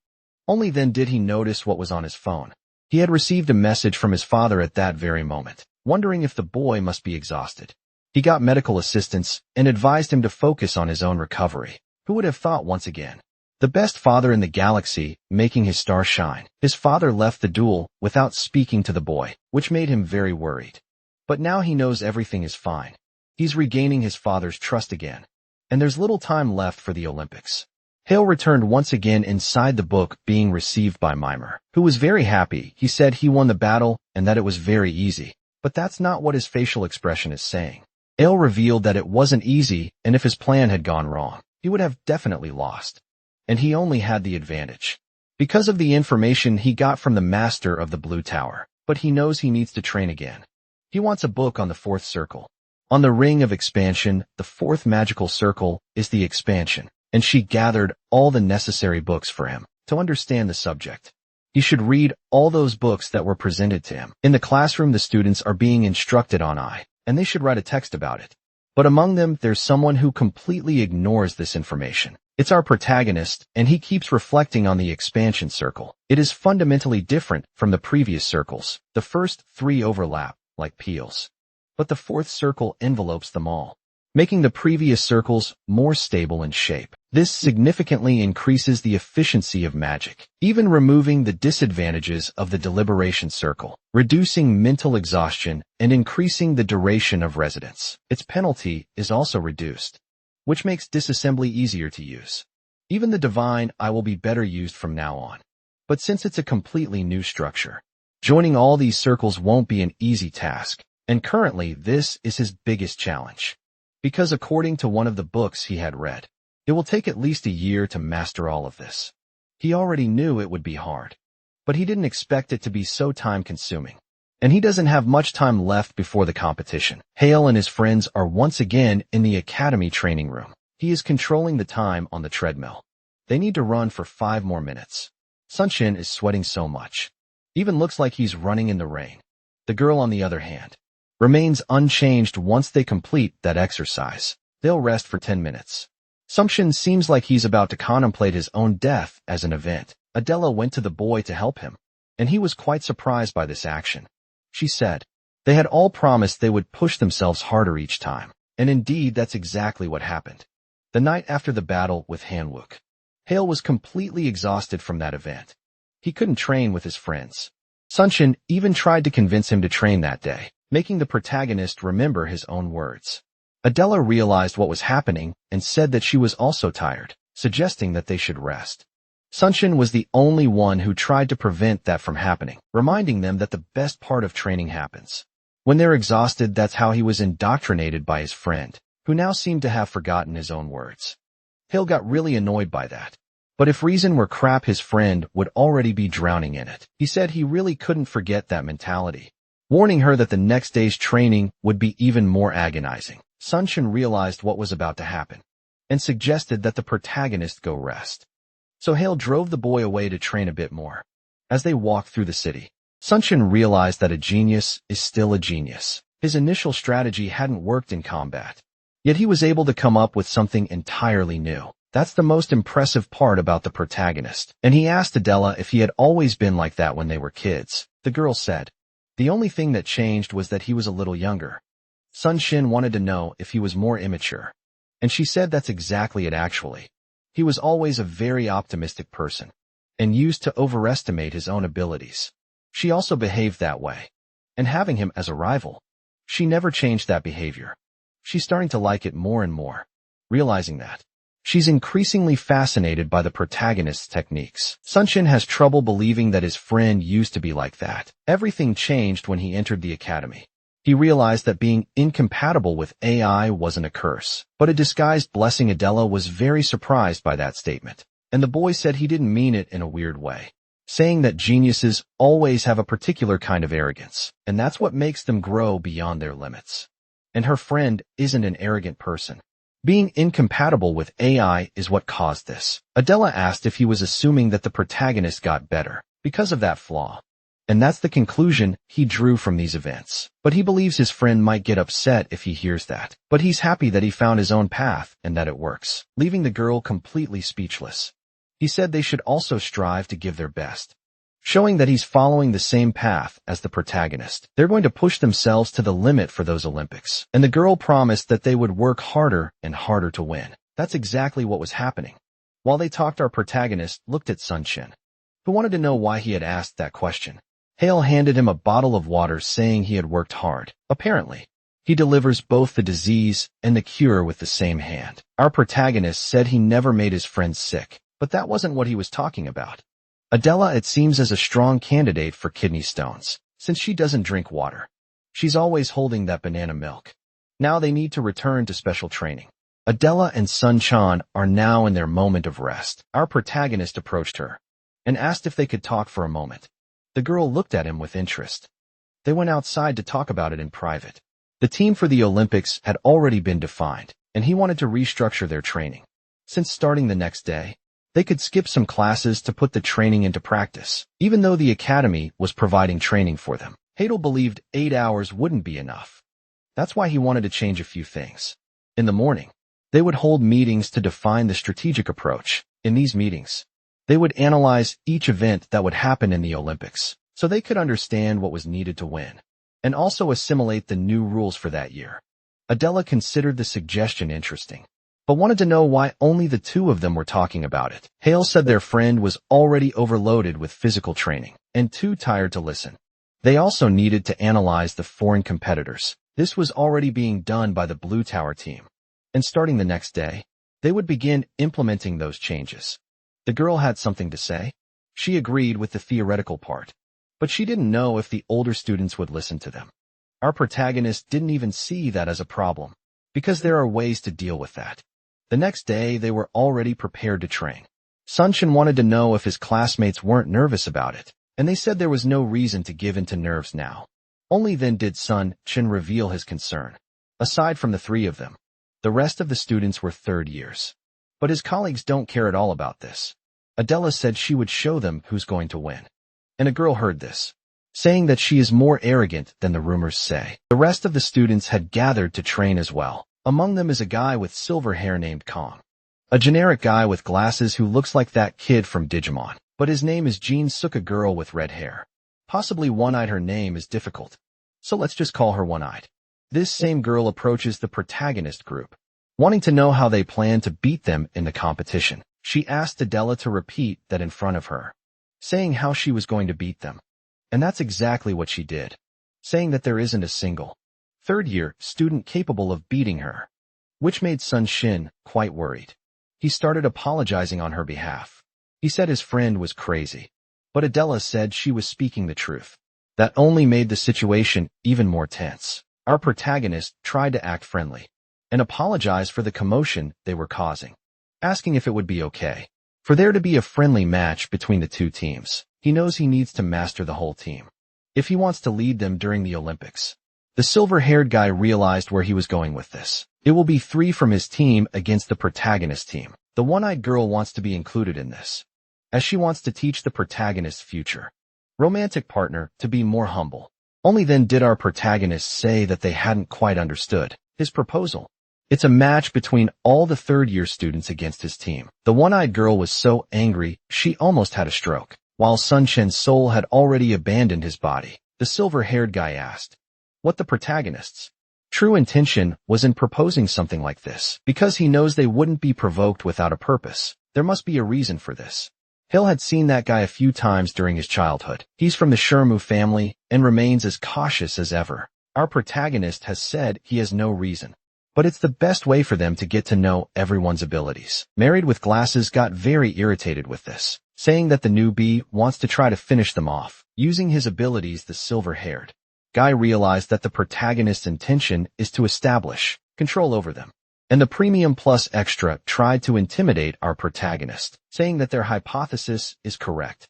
Only then did he notice what was on his phone. He had received a message from his father at that very moment, wondering if the boy must be exhausted. He got medical assistance and advised him to focus on his own recovery. Who would have thought once again? The best father in the galaxy, making his star shine. His father left the duel without speaking to the boy, which made him very worried. But now he knows everything is fine. He's regaining his father's trust again. And there's little time left for the Olympics. Hale returned once again inside the book, being received by Mimer, who was very happy. He said he won the battle and that it was very easy. But that's not what his facial expression is saying. Hale revealed that it wasn't easy, and if his plan had gone wrong, he would have definitely lost. And he only had the advantage because of the information he got from the master of the Blue Tower. But he knows he needs to train again. He wants a book on the fourth circle. On the ring of expansion, the fourth magical circle is the expansion, and she gathered all the necessary books for him to understand the subject. He should read all those books that were presented to him. In the classroom, the students are being instructed on I, and they should write a text about it. But among them, there's someone who completely ignores this information. It's our protagonist, and he keeps reflecting on the expansion circle. It is fundamentally different from the previous circles. The first three overlap, like peels. But the fourth circle envelopes them all, making the previous circles more stable in shape. This significantly increases the efficiency of magic, even removing the disadvantages of the deliberation circle, reducing mental exhaustion, and increasing the duration of residence. Its penalty is also reduced, which makes disassembly easier to use. Even the divine I will be better used from now on. But since it's a completely new structure, joining all these circles won't be an easy task, and currently this is his biggest challenge. Because according to one of the books he had read, it will take at least a year to master all of this. He already knew it would be hard, but he didn't expect it to be so time-consuming. And he doesn't have much time left before the competition. Hale and his friends are once again in the academy training room. He is controlling the time on the treadmill. They need to run for 5 more minutes. Shin is sweating so much. Even looks like he's running in the rain. The girl, on the other hand, remains unchanged once they complete that exercise. They'll rest for 10 minutes. Shin seems like he's about to contemplate his own death as an event. Adela went to the boy to help him, and he was quite surprised by this action. She said they had all promised they would push themselves harder each time, and indeed that's exactly what happened. The night after the battle with Hanwook, Hale was completely exhausted from that event. He couldn't train with his friends. Shin even tried to convince him to train that day, making the protagonist remember his own words. Adela realized what was happening and said that she was also tired, suggesting that they should rest. Shin was the only one who tried to prevent that from happening, reminding them that the best part of training happens when they're exhausted. That's how he was indoctrinated by his friend, who now seemed to have forgotten his own words. Hale got really annoyed by that. But if reason were crap, his friend would already be drowning in it. He said he really couldn't forget that mentality, warning her that the next day's training would be even more agonizing. Shin realized what was about to happen and suggested that the protagonist go rest. So Hale drove the boy away to train a bit more. As they walked through the city, Shin realized that a genius is still a genius. His initial strategy hadn't worked in combat, yet he was able to come up with something entirely new. That's the most impressive part about the protagonist. And he asked Adela if he had always been like that when they were kids. The girl said the only thing that changed was that he was a little younger. Shin wanted to know if he was more immature, and she said that's exactly it actually. He was always a very optimistic person, and used to overestimate his own abilities. She also behaved that way, and having him as a rival, she never changed that behavior. She's starting to like it more and more, realizing that she's increasingly fascinated by the protagonist's techniques. Shin has trouble believing that his friend used to be like that. Everything changed when he entered the academy. He realized that being incompatible with AI wasn't a curse, but a disguised blessing. Adela was very surprised by that statement, and the boy said he didn't mean it in a weird way, saying that geniuses always have a particular kind of arrogance, and that's what makes them grow beyond their limits. And her friend isn't an arrogant person. Being incompatible with AI is what caused this. Adela asked if he was assuming that the protagonist got better because of that flaw. And that's the conclusion he drew from these events. But he believes his friend might get upset if he hears that. But he's happy that he found his own path and that it works, leaving the girl completely speechless. He said they should also strive to give their best, showing that he's following the same path as the protagonist. They're going to push themselves to the limit for those Olympics. And the girl promised that they would work harder and harder to win. That's exactly what was happening. While they talked, our protagonist looked at Shin, who wanted to know why he had asked that question. Hale handed him a bottle of water, saying he had worked hard. Apparently, he delivers both the disease and the cure with the same hand. Our protagonist said he never made his friends sick, but that wasn't what he was talking about. Adela, it seems, is a strong candidate for kidney stones, since she doesn't drink water. She's always holding that banana milk. Now they need to return to special training. Adela and Sun Chan are now in their moment of rest. Our protagonist approached her and asked if they could talk for a moment. The girl looked at him with interest. They went outside to talk about it in private. The team for the Olympics had already been defined, and he wanted to restructure their training. Since starting the next day, they could skip some classes to put the training into practice, even though the academy was providing training for them. Hadel believed 8 hours wouldn't be enough. That's why he wanted to change a few things. In the morning, they would hold meetings to define the strategic approach. In these meetings, they would analyze each event that would happen in the Olympics, so they could understand what was needed to win, and also assimilate the new rules for that year. Adela considered the suggestion interesting, but wanted to know why only the two of them were talking about it. Hale said their friend was already overloaded with physical training and too tired to listen. They also needed to analyze the foreign competitors. This was already being done by the Blue Tower team, and starting the next day, they would begin implementing those changes. The girl had something to say. She agreed with the theoretical part, but she didn't know if the older students would listen to them. Our protagonist didn't even see that as a problem, because there are ways to deal with that. The next day, they were already prepared to train. Shin wanted to know if his classmates weren't nervous about it, and they said there was no reason to give in to nerves now. Only then did Shin reveal his concern. Aside from the three of them, the rest of the students were third years. But his colleagues don't care at all about this. Adela said she would show them who's going to win. And a girl heard this, saying that she is more arrogant than the rumors say. The rest of the students had gathered to train as well. Among them is a guy with silver hair named Kong. A generic guy with glasses who looks like that kid from Digimon. But his name is Jin Suk, a girl with red hair. Possibly one-eyed. Her name is difficult, so let's just call her one-eyed. This same girl approaches the protagonist group, wanting to know how they plan to beat them in the competition. She asked Adela to repeat that in front of her, saying how she was going to beat them. And that's exactly what she did, saying that there isn't a single third-year student capable of beating her, which made Shin quite worried. He started apologizing on her behalf. He said his friend was crazy, but Adela said she was speaking the truth. That only made the situation even more tense. Our protagonist tried to act friendly and apologize for the commotion they were causing, asking if it would be okay for there to be a friendly match between the two teams. He knows he needs to master the whole team if he wants to lead them during the Olympics. The silver-haired guy realized where he was going with this. It will be 3 from his team against the protagonist team. The one-eyed girl wants to be included in this, as she wants to teach the protagonist's future romantic partner to be more humble. Only then did our protagonist say that they hadn't quite understood his proposal. It's a match between all the third-year students against his team. The one-eyed girl was so angry, she almost had a stroke. While Shin's soul had already abandoned his body, the silver-haired guy asked what the protagonist's true intention was in proposing something like this. Because he knows they wouldn't be provoked without a purpose. There must be a reason for this. Hill had seen that guy a few times during his childhood. He's from the Shurmu family and remains as cautious as ever. Our protagonist has said he has no reason, but it's the best way for them to get to know everyone's abilities. Married with glasses got very irritated with this, saying that the newbie wants to try to finish them off. Using his abilities, the silver-haired guy realized that the protagonist's intention is to establish control over them. And the Premium Plus Extra tried to intimidate our protagonist, saying that their hypothesis is correct.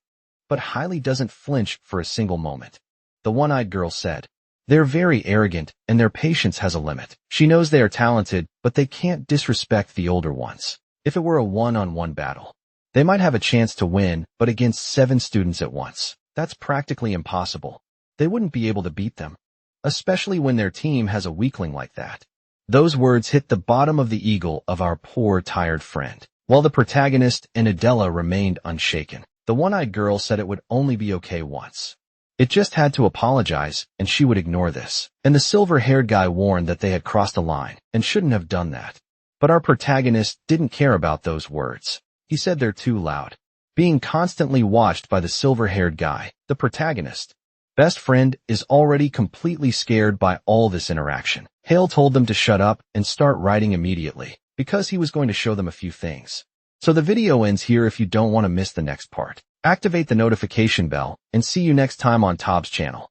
But Hailey doesn't flinch for a single moment. The one-eyed girl said, "They're very arrogant, and their patience has a limit." She knows they are talented, but they can't disrespect the older ones. If it were a one-on-one battle, they might have a chance to win, but against 7 students at once, That's practically impossible. They wouldn't be able to beat them, especially when their team has a weakling like that. Those words hit the bottom of the eagle of our poor, tired friend. While the protagonist and Adela remained unshaken, the one-eyed girl said it would only be okay once. It just had to apologize, and she would ignore this. And the silver-haired guy warned that they had crossed a line and shouldn't have done that. But our protagonist didn't care about those words. He said they're too loud. Being constantly watched by the silver-haired guy, the protagonist, best friend, is already completely scared by all this interaction. Hale told them to shut up and start writing immediately, because he was going to show them a few things. So the video ends here. If you don't want to miss the next part, activate the notification bell, and see you next time on Tob's channel.